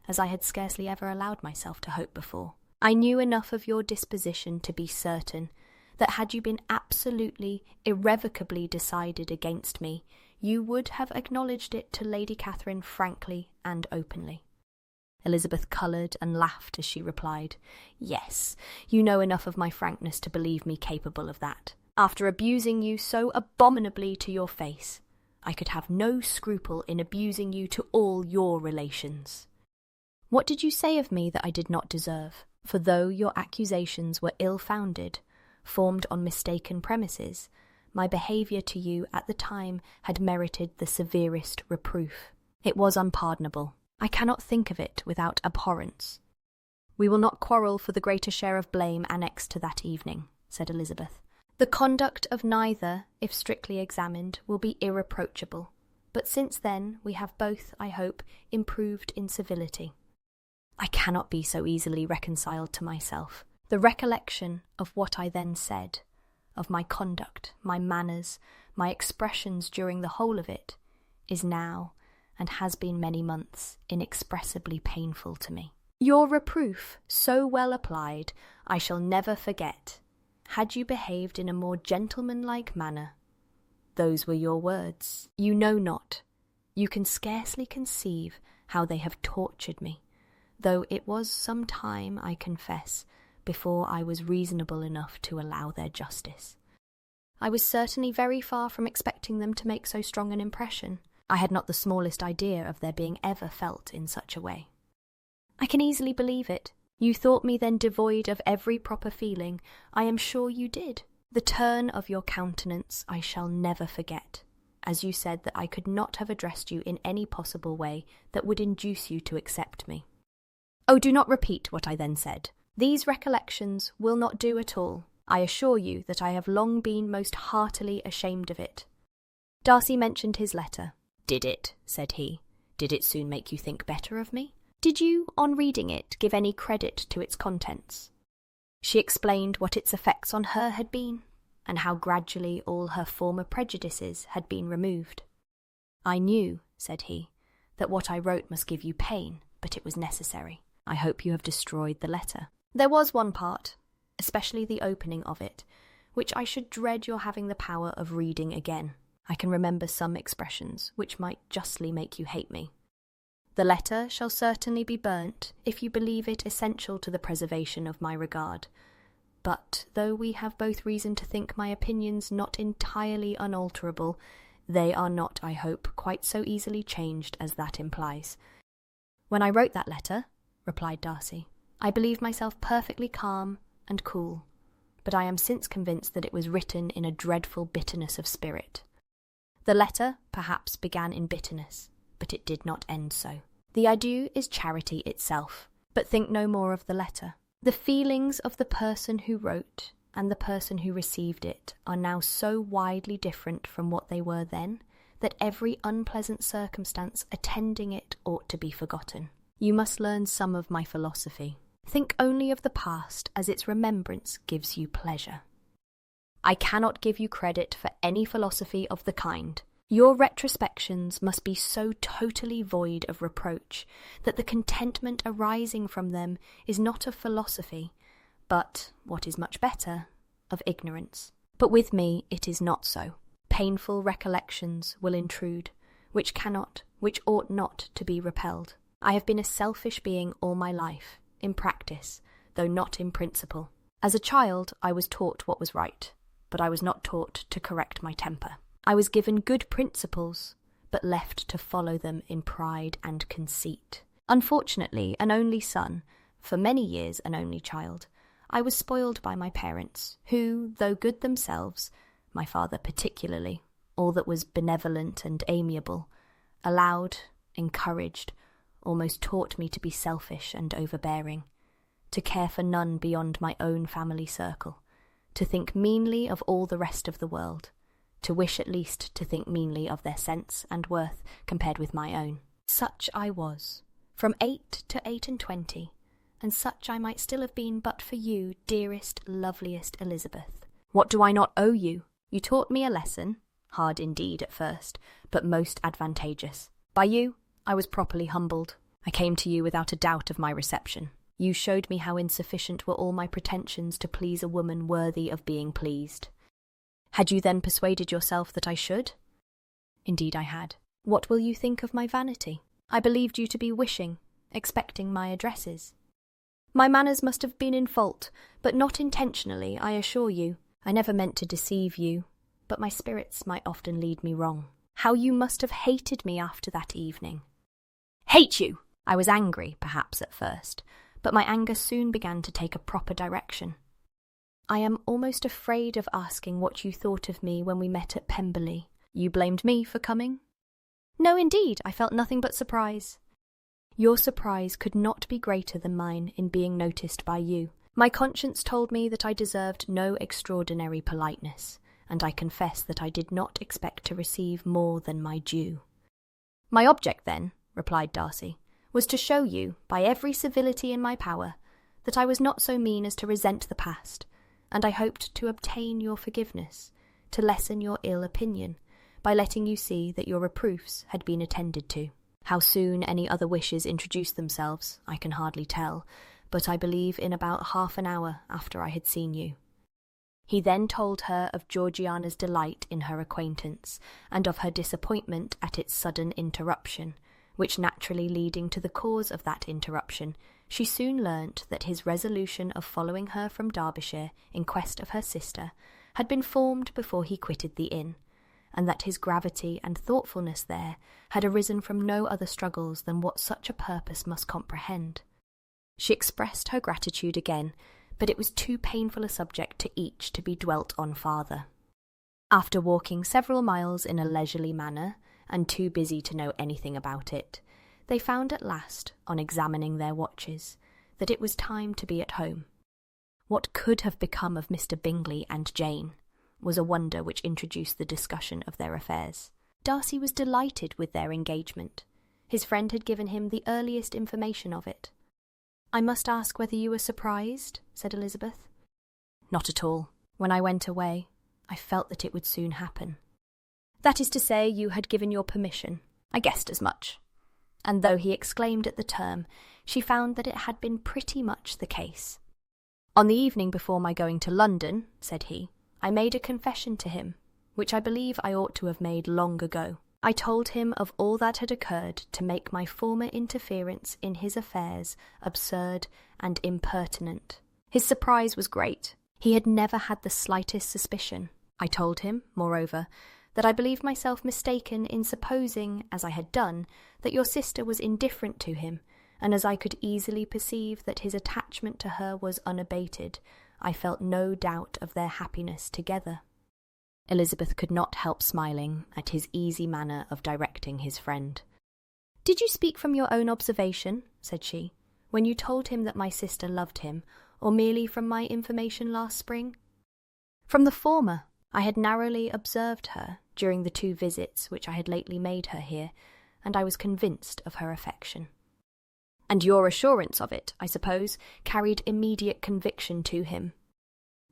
"as I had scarcely ever allowed myself to hope before. I knew enough of your disposition to be certain that had you been absolutely, irrevocably decided against me, you would have acknowledged it to Lady Catherine frankly and openly." Elizabeth coloured and laughed as she replied, "Yes, you know enough of my frankness to believe me capable of that. After abusing you so abominably to your face, I could have no scruple in abusing you to all your relations. What did you say of me that I did not deserve? For though your accusations were ill-founded, formed on mistaken premises, my behaviour to you at the time had merited the severest reproof. It was unpardonable. I cannot think of it without abhorrence." "We will not quarrel for the greater share of blame annexed to that evening," said Elizabeth. "The conduct of neither, if strictly examined, will be irreproachable, but since then we have both, I hope, improved in civility. I cannot be so easily reconciled to myself. The recollection of what I then said, of my conduct, my manners, my expressions during the whole of it, is now, and has been many months, inexpressibly painful to me. Your reproof, so well applied, I shall never forget. Had you behaved in a more gentlemanlike manner, those were your words. You know not, you can scarcely conceive how they have tortured me, though it was some time, I confess, before I was reasonable enough to allow their justice. I was certainly very far from expecting them to make so strong an impression. I had not the smallest idea of their being ever felt in such a way. I can easily believe it. You thought me then devoid of every proper feeling. I am sure you did. The turn of your countenance I shall never forget, as you said that I could not have addressed you in any possible way that would induce you to accept me. Oh, do not repeat what I then said. These recollections will not do at all. I assure you that I have long been most heartily ashamed of it." Darcy mentioned his letter. "Did it?" said he. "Did it soon make you think better of me? Did you, on reading it, give any credit to its contents?" She explained what its effects on her had been, and how gradually all her former prejudices had been removed. "I knew," said he, "that what I wrote must give you pain, but it was necessary. I hope you have destroyed the letter." "There was one part, especially the opening of it, which I should dread your having the power of reading again. I can remember some expressions which might justly make you hate me. The letter shall certainly be burnt, if you believe it essential to the preservation of my regard. But, though we have both reason to think my opinions not entirely unalterable, they are not, I hope, quite so easily changed as that implies." "When I wrote that letter," replied Darcy, "I believed myself perfectly calm and cool, but I am since convinced that it was written in a dreadful bitterness of spirit. The letter, perhaps, began in bitterness, but it did not end so. The adieu is charity itself, but think no more of the letter. The feelings of the person who wrote and the person who received it are now so widely different from what they were then, that every unpleasant circumstance attending it ought to be forgotten. You must learn some of my philosophy. Think only of the past as its remembrance gives you pleasure. I cannot give you credit for any philosophy of the kind. Your retrospections must be so totally void of reproach that the contentment arising from them is not of philosophy, but, what is much better, of ignorance. But with me it is not so. Painful recollections will intrude, which ought not to be repelled. I have been a selfish being all my life, in practice, though not in principle. As a child I was taught what was right, but I was not taught to correct my temper. I was given good principles, but left to follow them in pride and conceit. Unfortunately, an only son, for many years an only child, I was spoiled by my parents, who, though good themselves, my father particularly, all that was benevolent and amiable, allowed, encouraged, almost taught me to be selfish and overbearing, to care for none beyond my own family circle, to think meanly of all the rest of the world, to wish at least to think meanly of their sense and worth compared with my own. Such I was, From 8 to 28, and such I might still have been but for you, dearest, loveliest Elizabeth. What do I not owe you? You taught me a lesson, hard indeed at first, but most advantageous. By you, I was properly humbled. I came to you without a doubt of my reception. You showed me how insufficient were all my pretensions to please a woman worthy of being pleased. Had you then persuaded yourself that I should? Indeed I had. What will you think of my vanity? I believed you to be wishing, expecting my addresses. My manners must have been in fault, but not intentionally, I assure you. I never meant to deceive you, but my spirits might often lead me wrong. How you must have hated me after that evening. Hate you! I was angry, perhaps, at first, but my anger soon began to take a proper direction. I am almost afraid of asking what you thought of me when we met at Pemberley. You blamed me for coming? No, indeed, I felt nothing but surprise. Your surprise could not be greater than mine in being noticed by you. My conscience told me that I deserved no extraordinary politeness, and I confess that I did not expect to receive more than my due. My object, then, replied Darcy, was to show you, by every civility in my power, that I was not so mean as to resent the past, and I hoped to obtain your forgiveness, to lessen your ill opinion, by letting you see that your reproofs had been attended to. How soon any other wishes introduced themselves, I can hardly tell, but I believe in about half an hour after I had seen you. He then told her of Georgiana's delight in her acquaintance, and of her disappointment at its sudden interruption, which naturally leading to the cause of that interruption, she soon learnt that his resolution of following her from Derbyshire in quest of her sister had been formed before he quitted the inn, and that his gravity and thoughtfulness there had arisen from no other struggles than what such a purpose must comprehend. She expressed her gratitude again, but it was too painful a subject to each to be dwelt on farther. After walking several miles in a leisurely manner, and too busy to know anything about it, they found at last, on examining their watches, that it was time to be at home. What could have become of Mr. Bingley and Jane was a wonder which introduced the discussion of their affairs. Darcy was delighted with their engagement. His friend had given him the earliest information of it. "I must ask whether you were surprised?" said Elizabeth. "Not at all. When I went away, I felt that it would soon happen." "That is to say, you had given your permission. I guessed as much." And though he exclaimed at the term, she found that it had been pretty much the case. "On the evening before my going to London," said he, "I made a confession to him, which I believe I ought to have made long ago. I told him of all that had occurred to make my former interference in his affairs absurd and impertinent. His surprise was great. He had never had the slightest suspicion. I told him, moreover, that I believed myself mistaken in supposing, as I had done, that your sister was indifferent to him, and as I could easily perceive that his attachment to her was unabated, I felt no doubt of their happiness together." Elizabeth could not help smiling at his easy manner of directing his friend. "Did you speak from your own observation," said she, "when you told him that my sister loved him, or merely from my information last spring?" "From the former. I had narrowly observed her during the 2 visits which I had lately made her here, and I was convinced of her affection." "And your assurance of it, I suppose, carried immediate conviction to him?"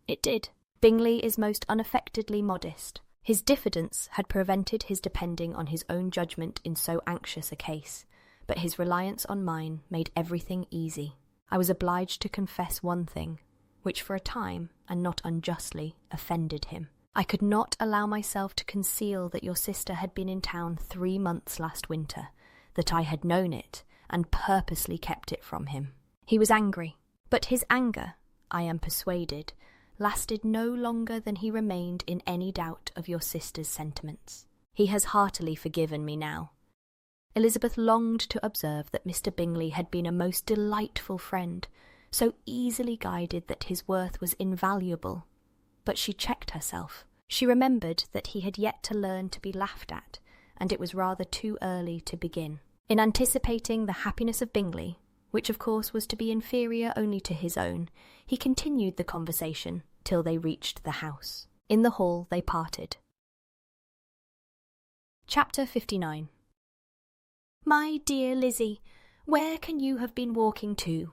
"It did. Bingley is most unaffectedly modest. His diffidence had prevented his depending on his own judgment in so anxious a case, but his reliance on mine made everything easy. I was obliged to confess one thing, which for a time, and not unjustly, offended him. I could not allow myself to conceal that your sister had been in town 3 months last winter, that I had known it, and purposely kept it from him. He was angry, but his anger, I am persuaded, lasted no longer than he remained in any doubt of your sister's sentiments. He has heartily forgiven me now." Elizabeth longed to observe that Mr. Bingley had been a most delightful friend, so easily guided that his worth was invaluable, but she checked herself. She remembered that he had yet to learn to be laughed at, and it was rather too early to begin. In anticipating the happiness of Bingley, which of course was to be inferior only to his own, he continued the conversation till they reached the house. In the hall they parted. Chapter 59. "My dear Lizzie, "Where can you have been walking to?"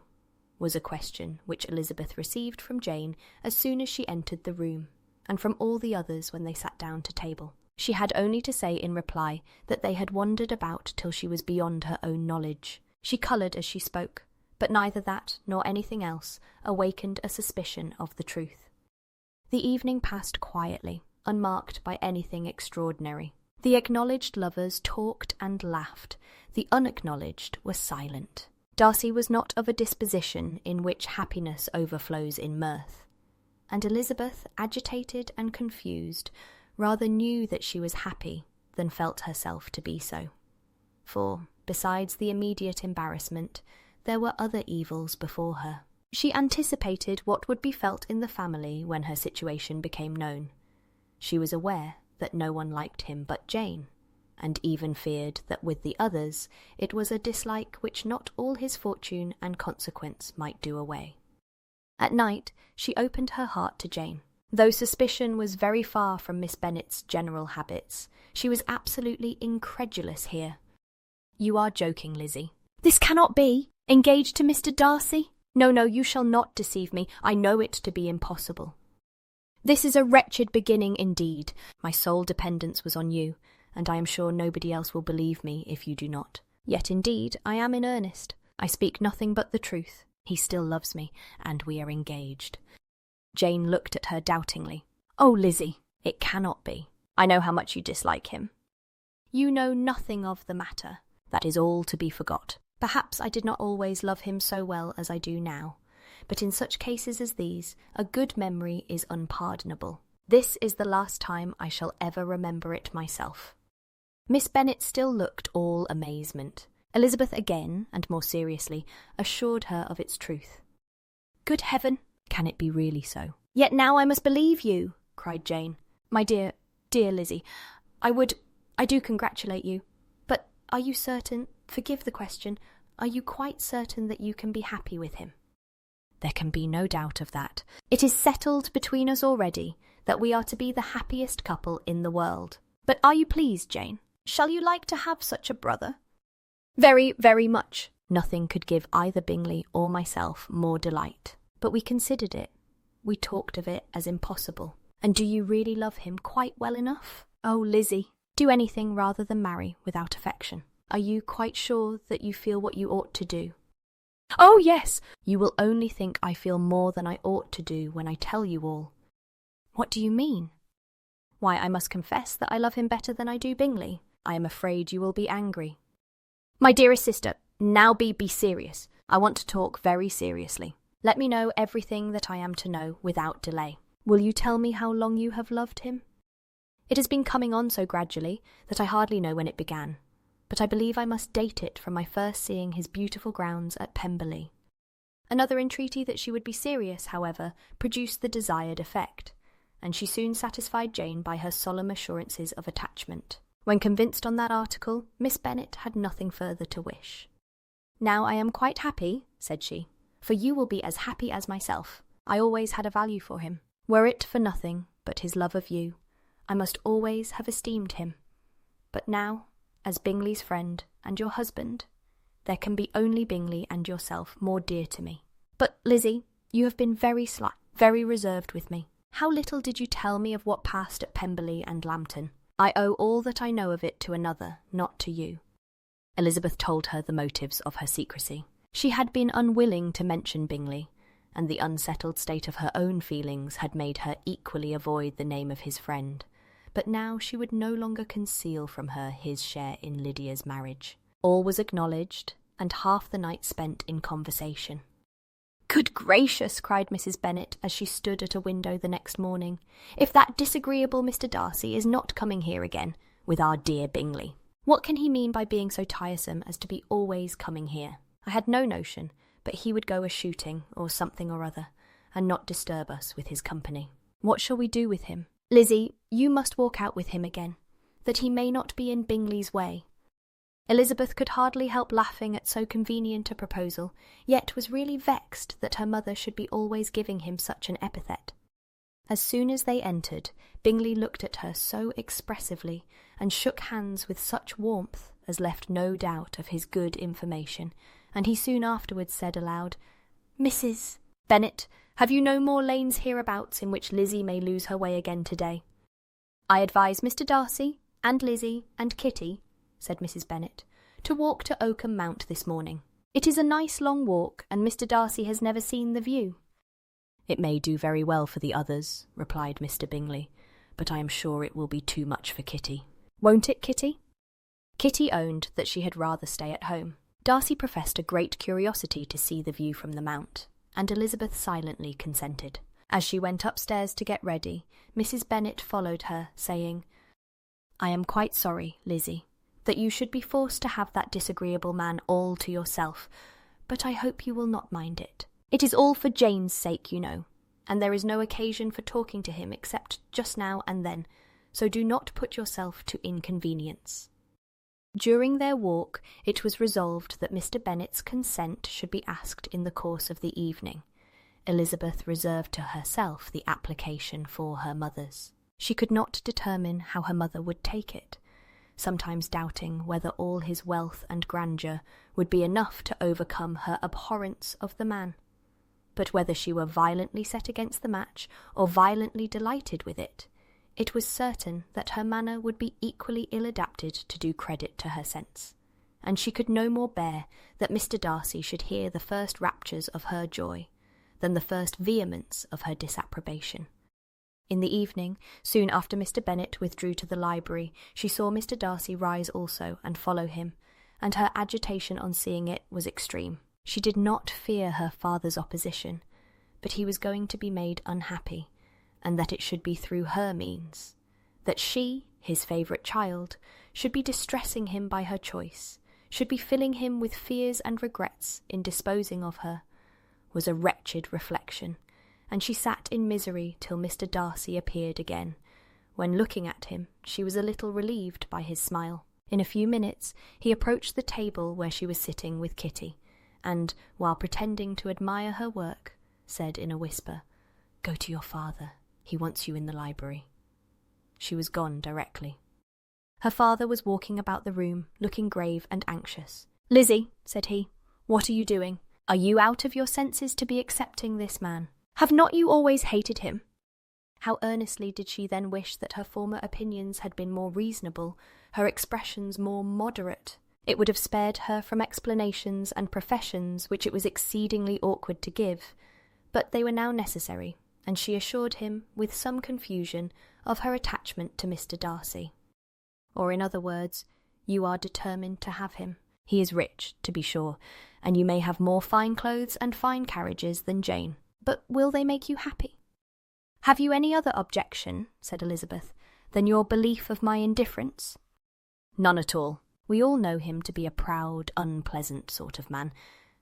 was a question which Elizabeth received from Jane as soon as she entered the room, and from all the others when they sat down to table. She had only to say in reply that they had wandered about till she was beyond her own knowledge. She coloured as she spoke, but neither that nor anything else awakened a suspicion of the truth. The evening passed quietly, unmarked by anything extraordinary. The acknowledged lovers talked and laughed. The unacknowledged were silent. Darcy was not of a disposition in which happiness overflows in mirth, and Elizabeth, agitated and confused, rather knew that she was happy than felt herself to be so. For, besides the immediate embarrassment, there were other evils before her. She anticipated what would be felt in the family when her situation became known. She was aware that no one liked him but Jane, and even feared that with the others it was a dislike which not all his fortune and consequence might do away. At night she opened her heart to Jane. Though suspicion was very far from Miss Bennet's general habits, she was absolutely incredulous here. "You are joking, Lizzie." "This cannot be. Engaged to Mr. Darcy? No, you shall not deceive me. I know it to be impossible." "This is a wretched beginning indeed. My sole dependence was on you, and I am sure nobody else will believe me if you do not. Yet indeed I am in earnest. I speak nothing but the truth. He still loves me, and we are engaged." Jane looked at her doubtingly. "Oh, Lizzie, it cannot be. I know how much you dislike him." "You know nothing of the matter. That is all to be forgot. Perhaps I did not always love him so well as I do now, but in such cases as these, a good memory is unpardonable. This is the last time I shall ever remember it myself." Miss Bennet still looked all amazement. Elizabeth again, and more seriously, assured her of its truth. "Good heaven! Can it be really so?" "Yet now I must believe you," cried Jane. "My dear Lizzie, I do congratulate you. But are you certain, forgive the question, are you quite certain that you can be happy with him?" "There can be no doubt of that. It is settled between us already that we are to be the happiest couple in the world." "But are you pleased, Jane? Shall you like to have such a brother?" "Very, very much." Nothing could give either Bingley or myself more delight. But we considered it. We talked of it as impossible. "And do you really love him quite well enough?" "Oh, Lizzie, do anything rather than marry without affection. Are you quite sure that you feel what you ought to do?" "Oh, yes." "You will only think I feel more than I ought to do when I tell you all." "What do you mean?" "Why, I must confess that I love him better than I do Bingley. I am afraid you will be angry." "My dearest sister, now be serious. I want to talk very seriously. Let me know everything that I am to know without delay. Will you tell me how long you have loved him?" "It has been coming on so gradually that I hardly know when it began, but I believe I must date it from my first seeing his beautiful grounds at Pemberley." Another entreaty that she would be serious, however, produced the desired effect, and she soon satisfied Jane by her solemn assurances of attachment. When convinced on that article, Miss Bennet had nothing further to wish. "Now I am quite happy," said she, "for you will be as happy as myself. I always had a value for him. Were it for nothing but his love of you, I must always have esteemed him. But now, as Bingley's friend and your husband, there can be only Bingley and yourself more dear to me. But, Lizzie, you have been very very reserved with me. How little did you tell me of what passed at Pemberley and Lambton? I owe all that I know of it to another, not to you." Elizabeth told her the motives of her secrecy. She had been unwilling to mention Bingley, and the unsettled state of her own feelings had made her equally avoid the name of his friend. But now she would no longer conceal from her his share in Lydia's marriage. All was acknowledged, and half the night spent in conversation. "Good gracious!" cried Mrs. Bennet as she stood at a window the next morning. "If that disagreeable Mr. Darcy is not coming here again, with our dear Bingley. What can he mean by being so tiresome as to be always coming here? I had no notion but he would go a-shooting or something or other, and not disturb us with his company. What shall we do with him? Lizzie, you must walk out with him again, that he may not be in Bingley's way." Elizabeth could hardly help laughing at so convenient a proposal, yet was really vexed that her mother should be always giving him such an epithet. As soon as they entered, Bingley looked at her so expressively, and shook hands with such warmth as left no doubt of his good information, and he soon afterwards said aloud, "Mrs. Bennet, have you no more lanes hereabouts in which Lizzie may lose her way again today?" "I advise Mr. Darcy, and Lizzie, and Kitty," said Mrs. Bennet, "to walk to Oakham Mount this morning. It is a nice long walk, and Mr. Darcy has never seen the view." "It may do very well for the others," replied Mr. Bingley, "but I am sure it will be too much for Kitty." "Won't it, Kitty?" Kitty owned that she had rather stay at home. Darcy professed a great curiosity to see the view from the Mount, and Elizabeth silently consented. As she went upstairs to get ready, Mrs. Bennet followed her, saying, "I am quite sorry, Lizzie, that you should be forced to have that disagreeable man all to yourself, but I hope you will not mind it. It is all for Jane's sake, you know, and there is no occasion for talking to him except just now and then, so do not put yourself to inconvenience." During their walk, it was resolved that Mr. Bennet's consent should be asked in the course of the evening. Elizabeth reserved to herself the application for her mother's. She could not determine how her mother would take it, sometimes doubting whether all his wealth and grandeur would be enough to overcome her abhorrence of the man. But whether she were violently set against the match, or violently delighted with it, it was certain that her manner would be equally ill-adapted to do credit to her sense, and she could no more bear that Mr. Darcy should hear the first raptures of her joy than the first vehemence of her disapprobation. In the evening, soon after Mr. Bennet withdrew to the library, she saw Mr. Darcy rise also and follow him, and her agitation on seeing it was extreme. She did not fear her father's opposition, but he was going to be made unhappy, and that it should be through her means, that she, his favourite child, should be distressing him by her choice, should be filling him with fears and regrets in disposing of her, was a wretched reflection, and she sat in misery till Mr. Darcy appeared again, when, looking at him, she was a little relieved by his smile. In a few minutes he approached the table where she was sitting with Kitty, and, while pretending to admire her work, said in a whisper, "Go to your father. He wants you in the library." She was gone directly. Her father was walking about the room, looking grave and anxious. "Lizzie," said he, "what are you doing? Are you out of your senses to be accepting this man? Have not you always hated him?" How earnestly did she then wish that her former opinions had been more reasonable, her expressions more moderate. It would have spared her from explanations and professions which it was exceedingly awkward to give, but they were now necessary, and she assured him, with some confusion, of her attachment to Mr. Darcy. Or, in other words, you are determined to have him. He is rich, to be sure, and you may have more fine clothes and fine carriages than Jane, but will they make you happy? "Have you any other objection," said Elizabeth, "than your belief of my indifference?" "None at all. We all know him to be a proud, unpleasant sort of man,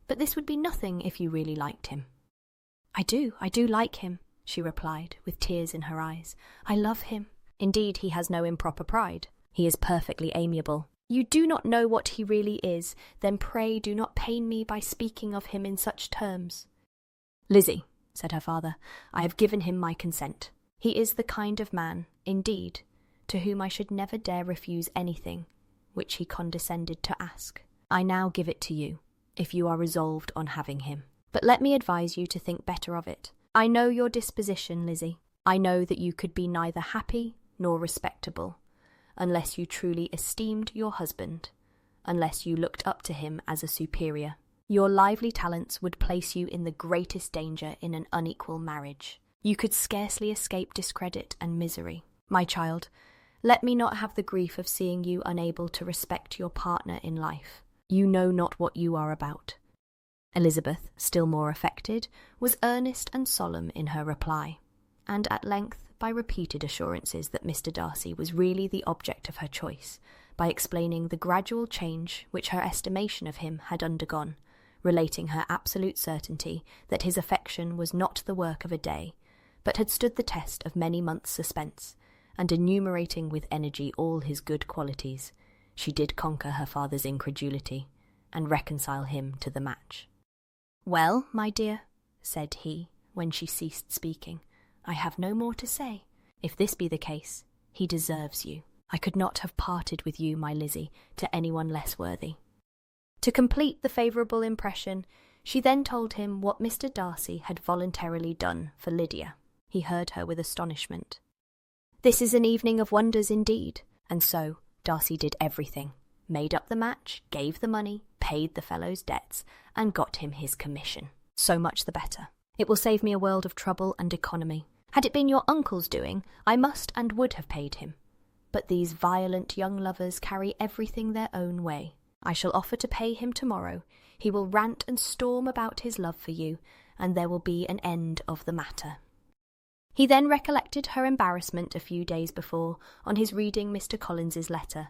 but this would be nothing if you really liked him." I do like him," she replied, with tears in her eyes. "I love him. Indeed, he has no improper pride. He is perfectly amiable." "You do not know what he really is, then pray do not pain me by speaking of him in such terms." "Lizzie," said her father, "I have given him my consent. He is the kind of man, indeed, to whom I should never dare refuse anything which he condescended to ask. I now give it to you, if you are resolved on having him. But let me advise you to think better of it. I know your disposition, Lizzie. I know that you could be neither happy nor respectable, unless you truly esteemed your husband, unless you looked up to him as a superior. Your lively talents would place you in the greatest danger in an unequal marriage. You could scarcely escape discredit and misery. My child, let me not have the grief of seeing you unable to respect your partner in life. You know not what you are about." Elizabeth, still more affected, was earnest and solemn in her reply, and at length, by repeated assurances that Mr. Darcy was really the object of her choice, by explaining the gradual change which her estimation of him had undergone, relating her absolute certainty that his affection was not the work of a day, but had stood the test of many months' suspense, and enumerating with energy all his good qualities, she did conquer her father's incredulity, and reconcile him to the match. "Well, my dear," said he, when she ceased speaking, "I have no more to say. If this be the case, he deserves you. I could not have parted with you, my Lizzie, to anyone less worthy." To complete the favourable impression, she then told him what Mr. Darcy had voluntarily done for Lydia. He heard her with astonishment. This is an evening of wonders indeed. And so Darcy did everything. Made up the match, gave the money, paid the fellow's debts, and got him his commission. So much the better. It will save me a world of trouble and economy. Had it been your uncle's doing, I must and would have paid him. But these violent young lovers carry everything their own way. I shall offer to pay him tomorrow. He will rant and storm about his love for you, and there will be an end of the matter. He then recollected her embarrassment a few days before on his reading Mr. Collins's letter,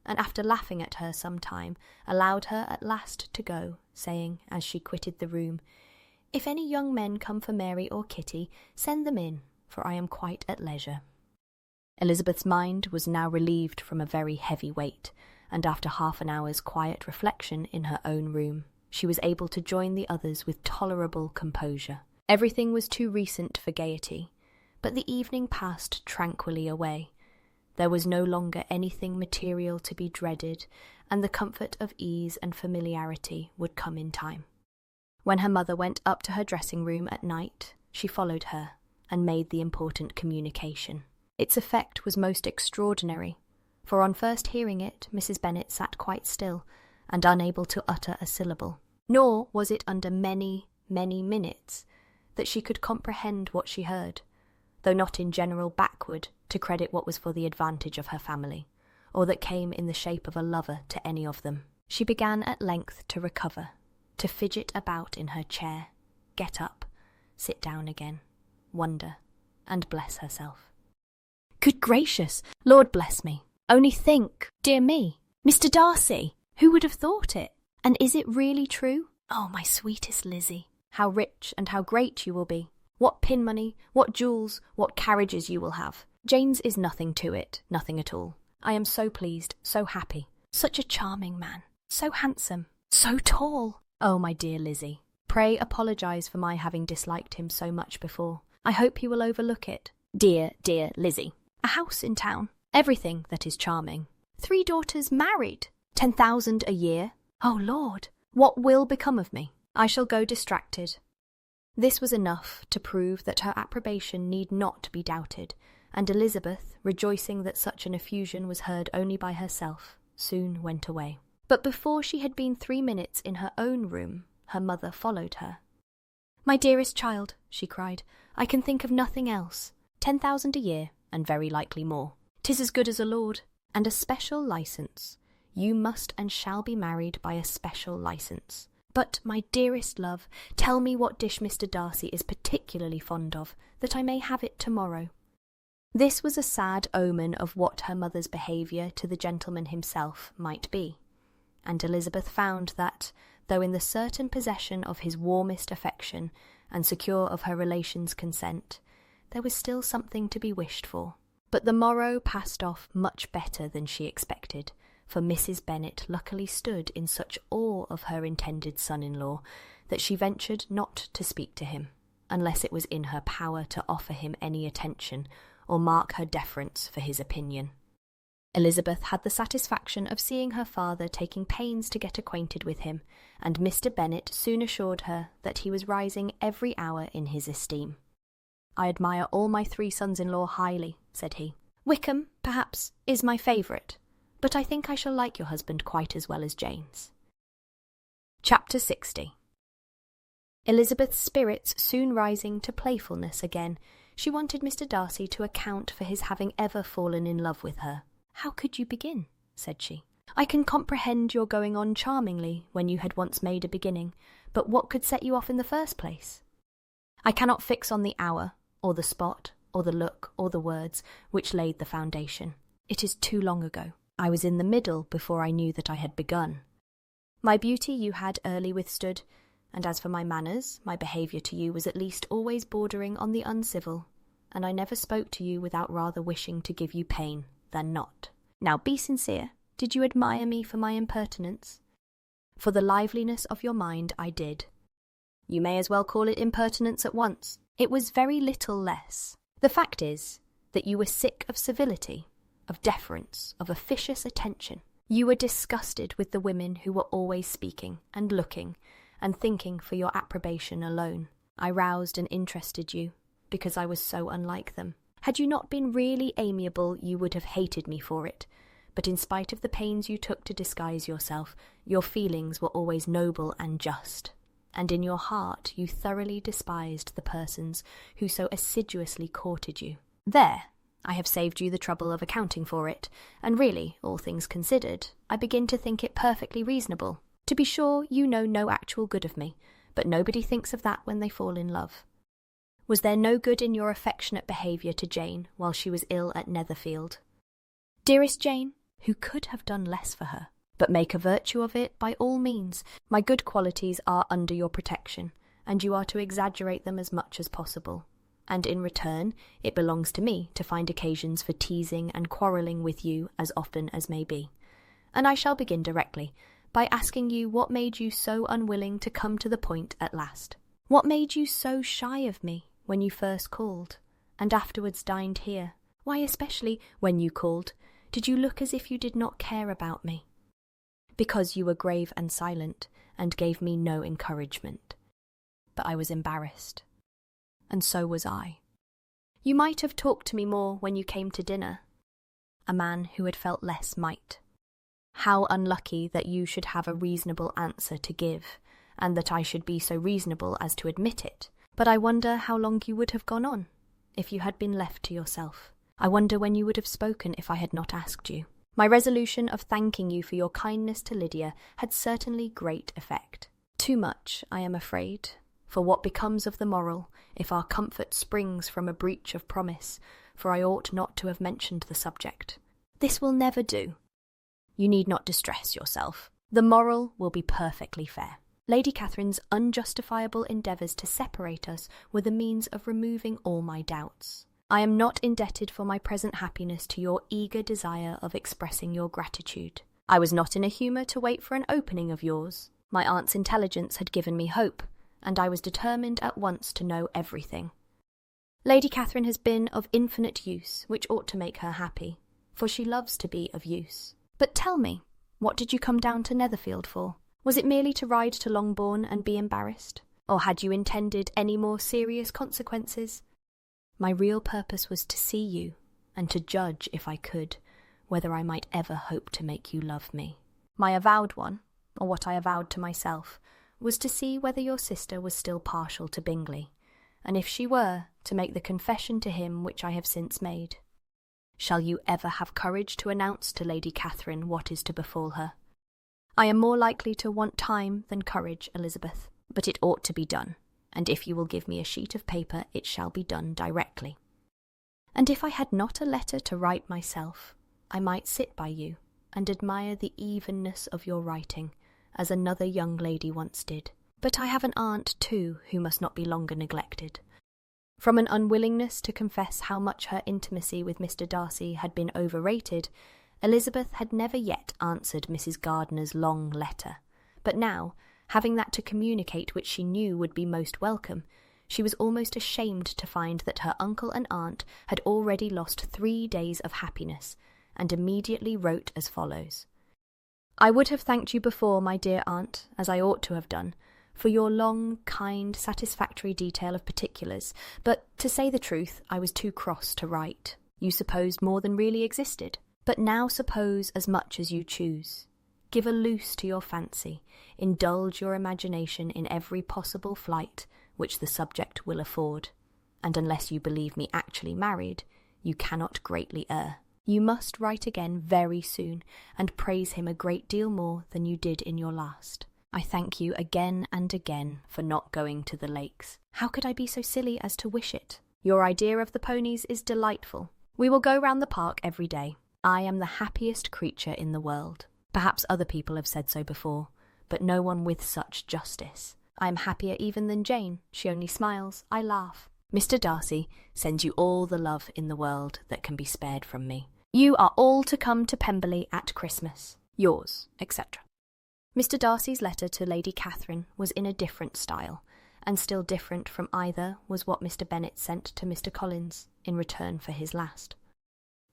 and after laughing at her some time, allowed her at last to go, saying, as she quitted the room, "If any young men come for Mary or Kitty, send them in, for I am quite at leisure." Elizabeth's mind was now relieved from a very heavy weight, and after half an hour's quiet reflection in her own room, she was able to join the others with tolerable composure. Everything was too recent for gaiety, but the evening passed tranquilly away. There was no longer anything material to be dreaded, and the comfort of ease and familiarity would come in time. When her mother went up to her dressing room at night, she followed her and made the important communication. Its effect was most extraordinary, for on first hearing it, Mrs. Bennet sat quite still and unable to utter a syllable. Nor was it under many, many minutes that she could comprehend what she heard, though not in general backward to credit what was for the advantage of her family, or that came in the shape of a lover to any of them. She began at length to recover, to fidget about in her chair, get up, sit down again, wonder, and bless herself. Good gracious, Lord bless me! Only think, dear me, Mr. Darcy! Who would have thought it? And is it really true? Oh, my sweetest Lizzie, how rich and how great you will be! What pin money, what jewels, what carriages you will have! Jane's is nothing to it, nothing at all. I am so pleased, so happy. Such a charming man, so handsome, so tall. Oh, my dear Lizzie, pray apologise for my having disliked him so much before. I hope he will overlook it. Dear, dear Lizzie, a house in town, everything that is charming. 3 daughters married, 10,000 a year. Oh, Lord, what will become of me? I shall go distracted. This was enough to prove that her approbation need not be doubted, and Elizabeth, rejoicing that such an effusion was heard only by herself, soon went away. But before she had been 3 minutes in her own room, her mother followed her. "My dearest child," she cried, "I can think of nothing else. 10,000 a year, and very likely more. 'Tis as good as a lord, and a special licence. You must and shall be married by a special licence. But, my dearest love, tell me what dish Mr. Darcy is particularly fond of, that I may have it tomorrow." This was a sad omen of what her mother's behaviour to the gentleman himself might be, and Elizabeth found that, though in the certain possession of his warmest affection and secure of her relations' consent, there was still something to be wished for. But the morrow passed off much better than she expected, for Mrs. Bennet luckily stood in such awe of her intended son-in-law that she ventured not to speak to him, unless it was in her power to offer him any attention or mark her deference for his opinion. Elizabeth had the satisfaction of seeing her father taking pains to get acquainted with him, and Mr. Bennet soon assured her that he was rising every hour in his esteem. "I admire all my 3 sons-in-law highly," said he. "Wickham, perhaps, is my favourite, but I think I shall like your husband quite as well as Jane's." Chapter 60. Elizabeth's spirits soon rising to playfulness again, she wanted Mr. Darcy to account for his having ever fallen in love with her. "How could you begin?" said she. "I can comprehend your going on charmingly when you had once made a beginning, but what could set you off in the first place? I cannot fix on the hour, or the spot, or the look, or the words, which laid the foundation. It is too long ago. I was in the middle before I knew that I had begun. My beauty you had early withstood, and as for my manners, my behaviour to you was at least always bordering on the uncivil, and I never spoke to you without rather wishing to give you pain than not. Now be sincere. Did you admire me for my impertinence? For the liveliness of your mind I did. You may as well call it impertinence at once. It was very little less. The fact is that you were sick of civility, of deference, of officious attention. You were disgusted with the women who were always speaking and looking and thinking for your approbation alone. I roused and interested you because I was so unlike them. Had you not been really amiable, you would have hated me for it. But in spite of the pains you took to disguise yourself, your feelings were always noble and just. And in your heart you thoroughly despised the persons who so assiduously courted you. There, I have saved you the trouble of accounting for it, and really, all things considered, I begin to think it perfectly reasonable. To be sure, you know no actual good of me, but nobody thinks of that when they fall in love. Was there no good in your affectionate behaviour to Jane while she was ill at Netherfield? Dearest Jane, who could have done less for her? But make a virtue of it by all means. My good qualities are under your protection, and you are to exaggerate them as much as possible. And in return, it belongs to me to find occasions for teasing and quarrelling with you as often as may be. And I shall begin directly by asking you what made you so unwilling to come to the point at last. What made you so shy of me when you first called, and afterwards dined here? Why, especially when you called, did you look as if you did not care about me? Because you were grave and silent, and gave me no encouragement. But I was embarrassed, and so was I. You might have talked to me more when you came to dinner. A man who had felt less might. How unlucky that you should have a reasonable answer to give, and that I should be so reasonable as to admit it. But I wonder how long you would have gone on, if you had been left to yourself. I wonder when you would have spoken if I had not asked you. My resolution of thanking you for your kindness to Lydia had certainly great effect. Too much, I am afraid, for what becomes of the moral, if our comfort springs from a breach of promise, for I ought not to have mentioned the subject. This will never do. You need not distress yourself. The moral will be perfectly fair. Lady Catherine's unjustifiable endeavours to separate us were the means of removing all my doubts. I am not indebted for my present happiness to your eager desire of expressing your gratitude. I was not in a humour to wait for an opening of yours. My aunt's intelligence had given me hope, and I was determined at once to know everything. Lady Catherine has been of infinite use, which ought to make her happy, for she loves to be of use. But tell me, what did you come down to Netherfield for? Was it merely to ride to Longbourn and be embarrassed? Or had you intended any more serious consequences? My real purpose was to see you, and to judge, if I could, whether I might ever hope to make you love me. My avowed one, or what I avowed to myself, was to see whether your sister was still partial to Bingley, and if she were, to make the confession to him which I have since made. Shall you ever have courage to announce to Lady Catherine what is to befall her? I am more likely to want time than courage, Elizabeth, but it ought to be done, and if you will give me a sheet of paper, it shall be done directly. And if I had not a letter to write myself, I might sit by you and admire the evenness of your writing, as another young lady once did. But I have an aunt, too, who must not be longer neglected. From an unwillingness to confess how much her intimacy with Mr. Darcy had been overrated, Elizabeth had never yet answered Mrs. Gardiner's long letter, but now, having that to communicate which she knew would be most welcome, she was almost ashamed to find that her uncle and aunt had already lost 3 days of happiness, and immediately wrote as follows. I would have thanked you before, my dear aunt, as I ought to have done, for your long, kind, satisfactory detail of particulars, but, to say the truth, I was too cross to write. You supposed more than really existed, but now suppose as much as you choose. Give a loose to your fancy, indulge your imagination in every possible flight which the subject will afford, and unless you believe me actually married, you cannot greatly err. You must write again very soon, and praise him a great deal more than you did in your last. I thank you again and again for not going to the lakes. How could I be so silly as to wish it? Your idea of the ponies is delightful. We will go round the park every day. I am the happiest creature in the world. Perhaps other people have said so before, but no one with such justice. I am happier even than Jane. She only smiles. I laugh. Mr. Darcy sends you all the love in the world that can be spared from me. You are all to come to Pemberley at Christmas. Yours, etc. Mr. Darcy's letter to Lady Catherine was in a different style, and still different from either was what Mr. Bennet sent to Mr. Collins in return for his last.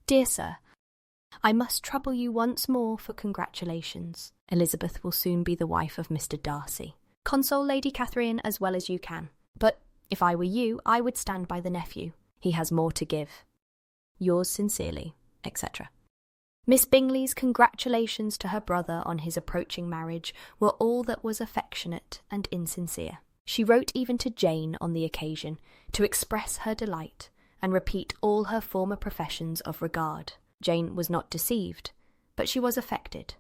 Dear Sir, I must trouble you once more for congratulations. Elizabeth will soon be the wife of Mr. Darcy. Console Lady Catherine as well as you can. But if I were you, I would stand by the nephew. He has more to give. Yours sincerely, etc. Miss Bingley's congratulations to her brother on his approaching marriage were all that was affectionate and insincere. She wrote even to Jane on the occasion to express her delight and repeat all her former professions of regard. Jane was not deceived, but she was affected,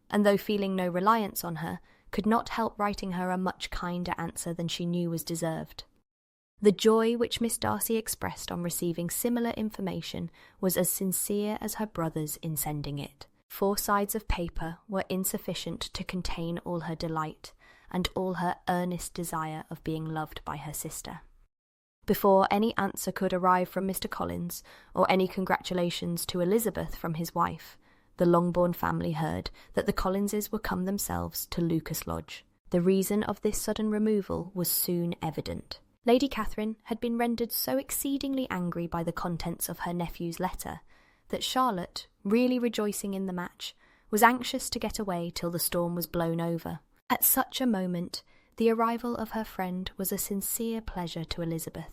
and though feeling no reliance on her, could not help writing her a much kinder answer than she knew was deserved. The joy which Miss Darcy expressed on receiving similar information was as sincere as her brother's in sending it. 4 sides of paper were insufficient to contain all her delight and all her earnest desire of being loved by her sister. Before any answer could arrive from Mr. Collins, or any congratulations to Elizabeth from his wife, the Longbourn family heard that the Collinses were come themselves to Lucas Lodge. The reason of this sudden removal was soon evident. Lady Catherine had been rendered so exceedingly angry by the contents of her nephew's letter that Charlotte, really rejoicing in the match, was anxious to get away till the storm was blown over. At such a moment, the arrival of her friend was a sincere pleasure to Elizabeth,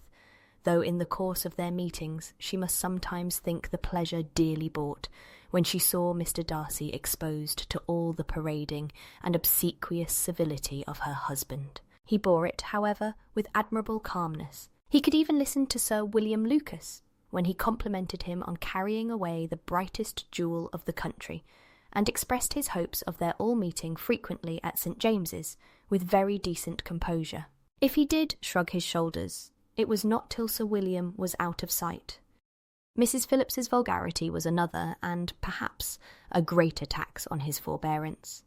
though in the course of their meetings she must sometimes think the pleasure dearly bought, when she saw Mr. Darcy exposed to all the parading and obsequious civility of her husband. He bore it, however, with admirable calmness. He could even listen to Sir William Lucas, when he complimented him on carrying away the brightest jewel of the country, and expressed his hopes of their all meeting frequently at St. James's, with very decent composure. If he did shrug his shoulders, it was not till Sir William was out of sight. Mrs. Phillips's vulgarity was another, and, perhaps, a greater tax on his forbearance.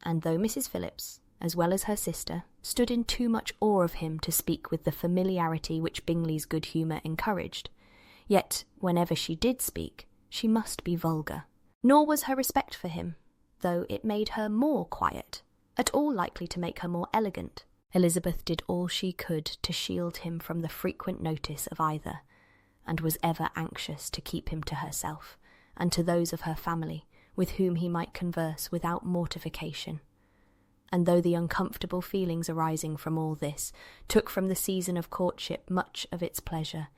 And though Mrs. Phillips, as well as her sister, stood in too much awe of him to speak with the familiarity which Bingley's good humour encouraged, yet, whenever she did speak, she must be vulgar. Nor was her respect for him, though it made her more quiet, at all likely to make her more elegant. Elizabeth did all she could to shield him from the frequent notice of either, and was ever anxious to keep him to herself, and to those of her family, with whom he might converse without mortification. And though the uncomfortable feelings arising from all this took from the season of courtship much of its pleasure,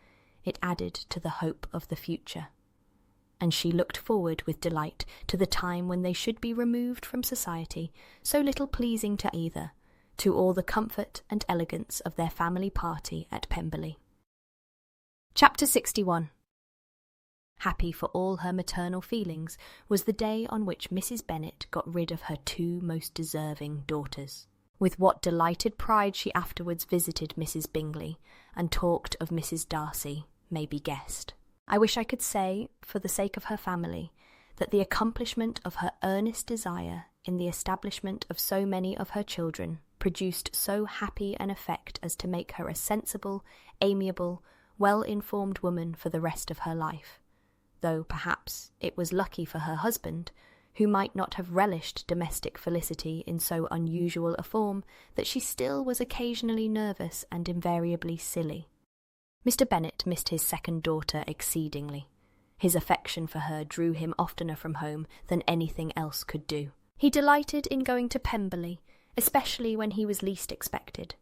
it added to the hope of the future. And she looked forward with delight to the time when they should be removed from society, so little pleasing to either, to all the comfort and elegance of their family party at Pemberley. Chapter 61. Happy for all her maternal feelings was the day on which Mrs. Bennet got rid of her 2 most deserving daughters. With what delighted pride she afterwards visited Mrs. Bingley, and talked of Mrs. Darcy, may be guessed. I wish I could say, for the sake of her family, that the accomplishment of her earnest desire in the establishment of so many of her children produced so happy an effect as to make her a sensible, amiable, well-informed woman for the rest of her life, though perhaps it was lucky for her husband, who might not have relished domestic felicity in so unusual a form, that she still was occasionally nervous and invariably silly. Mr. Bennet missed his second daughter exceedingly. His affection for her drew him oftener from home than anything else could do. He delighted in going to Pemberley, especially when he was least expected.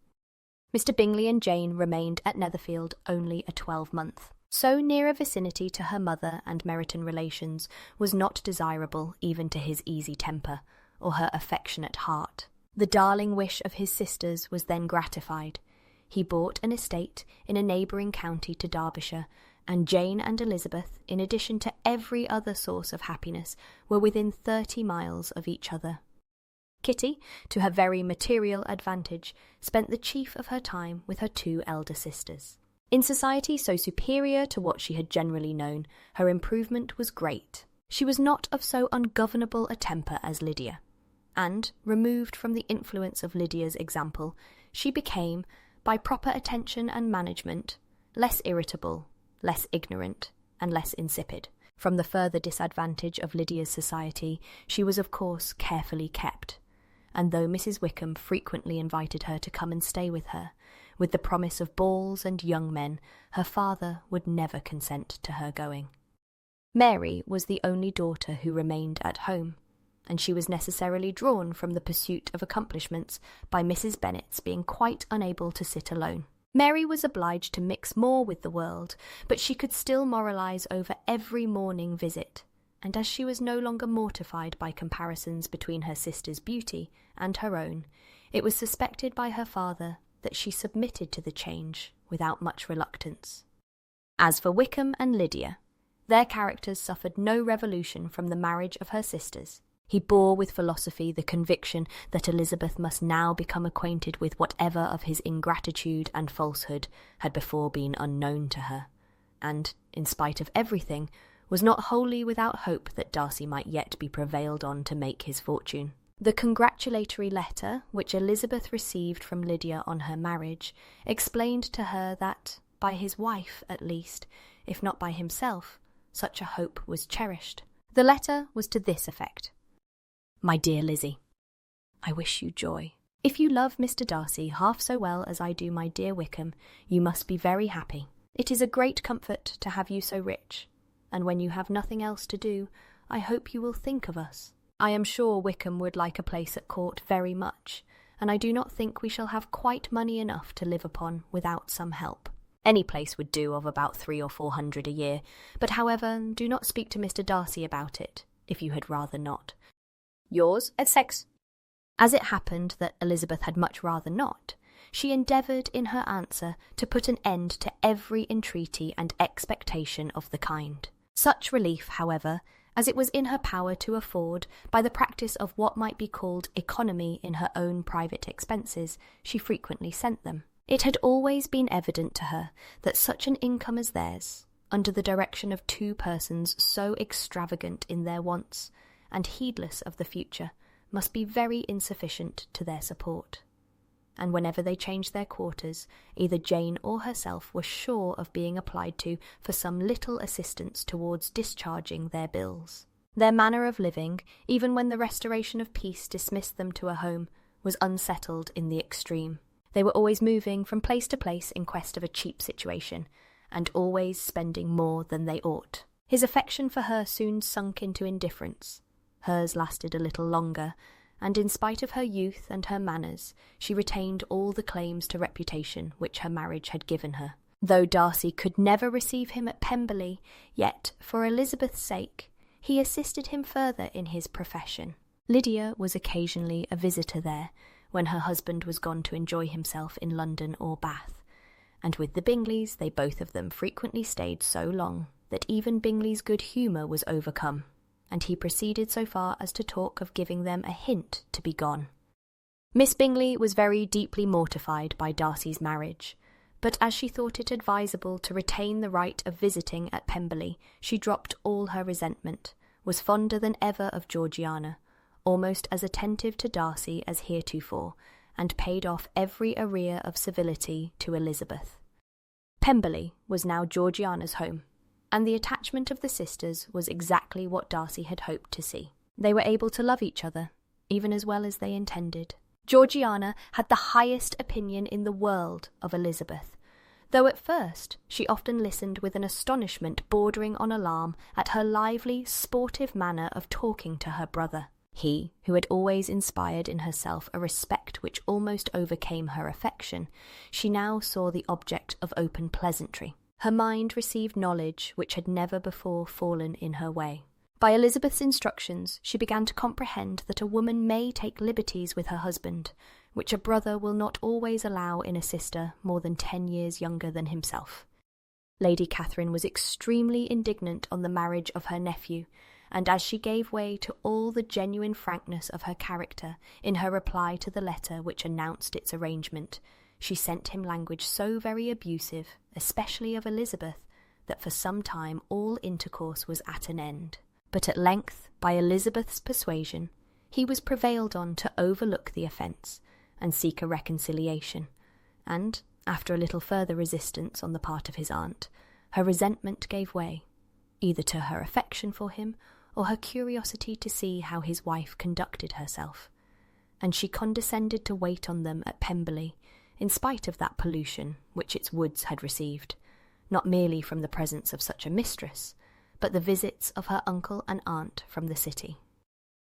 Mr. Bingley and Jane remained at Netherfield only a 12-month. So near a vicinity to her mother and Meryton relations was not desirable even to his easy temper, or her affectionate heart. The darling wish of his sisters was then gratified. He bought an estate in a neighbouring county to Derbyshire, and Jane and Elizabeth, in addition to every other source of happiness, were within 30 miles of each other. Kitty, to her very material advantage, spent the chief of her time with her 2 elder sisters. In society so superior to what she had generally known, her improvement was great. She was not of so ungovernable a temper as Lydia, and, removed from the influence of Lydia's example, she became, by proper attention and management, less irritable, less ignorant, and less insipid. From the further disadvantage of Lydia's society, she was of course carefully kept, and though Mrs. Wickham frequently invited her to come and stay with her, with the promise of balls and young men, her father would never consent to her going. Mary was the only daughter who remained at home, and she was necessarily drawn from the pursuit of accomplishments by Mrs. Bennet's being quite unable to sit alone. Mary was obliged to mix more with the world, but she could still moralise over every morning visit, and as she was no longer mortified by comparisons between her sister's beauty and her own, it was suspected by her father that she submitted to the change without much reluctance. As for Wickham and Lydia, their characters suffered no revolution from the marriage of her sisters. He bore with philosophy the conviction that Elizabeth must now become acquainted with whatever of his ingratitude and falsehood had before been unknown to her, and, in spite of everything, was not wholly without hope that Darcy might yet be prevailed on to make his fortune. The congratulatory letter which Elizabeth received from Lydia on her marriage explained to her that, by his wife at least, if not by himself, such a hope was cherished. The letter was to this effect: "My dear Lizzie, I wish you joy. If you love Mr. Darcy half so well as I do my dear Wickham, you must be very happy. It is a great comfort to have you so rich, and when you have nothing else to do, I hope you will think of us. I am sure Wickham would like a place at court very much, and I do not think we shall have quite money enough to live upon without some help. Any place would do of about 300 or 400 a year, but however, do not speak to Mr. Darcy about it, if you had rather not. Yours, etc." As it happened that Elizabeth had much rather not, she endeavoured in her answer to put an end to every entreaty and expectation of the kind. Such relief, however, as it was in her power to afford, by the practice of what might be called economy in her own private expenses, she frequently sent them. It had always been evident to her that such an income as theirs, under the direction of two persons so extravagant in their wants, and heedless of the future, must be very insufficient to their support. And whenever they changed their quarters, either Jane or herself were sure of being applied to for some little assistance towards discharging their bills. Their manner of living, even when the restoration of peace dismissed them to a home, was unsettled in the extreme. They were always moving from place to place in quest of a cheap situation, and always spending more than they ought. His affection for her soon sunk into indifference. Hers lasted a little longer, and in spite of her youth and her manners, she retained all the claims to reputation which her marriage had given her. Though Darcy could never receive him at Pemberley, yet, for Elizabeth's sake, he assisted him further in his profession. Lydia was occasionally a visitor there, when her husband was gone to enjoy himself in London or Bath, and with the Bingleys they both of them frequently stayed so long that even Bingley's good humour was overcome, and he proceeded so far as to talk of giving them a hint to be gone. Miss Bingley was very deeply mortified by Darcy's marriage, but as she thought it advisable to retain the right of visiting at Pemberley, she dropped all her resentment, was fonder than ever of Georgiana, almost as attentive to Darcy as heretofore, and paid off every arrear of civility to Elizabeth. Pemberley was now Georgiana's home, and the attachment of the sisters was exactly what Darcy had hoped to see. They were able to love each other, even as well as they intended. Georgiana had the highest opinion in the world of Elizabeth, though at first she often listened with an astonishment bordering on alarm at her lively, sportive manner of talking to her brother. He, who had always inspired in herself a respect which almost overcame her affection, she now saw the object of open pleasantry. Her mind received knowledge which had never before fallen in her way. By Elizabeth's instructions, she began to comprehend that a woman may take liberties with her husband, which a brother will not always allow in a sister more than 10 years younger than himself. Lady Catherine was extremely indignant on the marriage of her nephew, and as she gave way to all the genuine frankness of her character in her reply to the letter which announced its arrangement, she sent him language so very abusive, especially of Elizabeth, that for some time all intercourse was at an end. But at length, by Elizabeth's persuasion, he was prevailed on to overlook the offence and seek a reconciliation, and, after a little further resistance on the part of his aunt, her resentment gave way, either to her affection for him or her curiosity to see how his wife conducted herself, and she condescended to wait on them at Pemberley, in spite of that pollution which its woods had received, not merely from the presence of such a mistress, but the visits of her uncle and aunt from the city.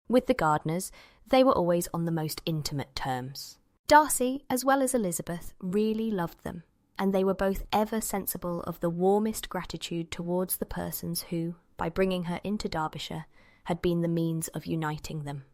With the Gardiners, they were always on the most intimate terms. Darcy, as well as Elizabeth, really loved them, and they were both ever sensible of the warmest gratitude towards the persons who, by bringing her into Derbyshire, had been the means of uniting them.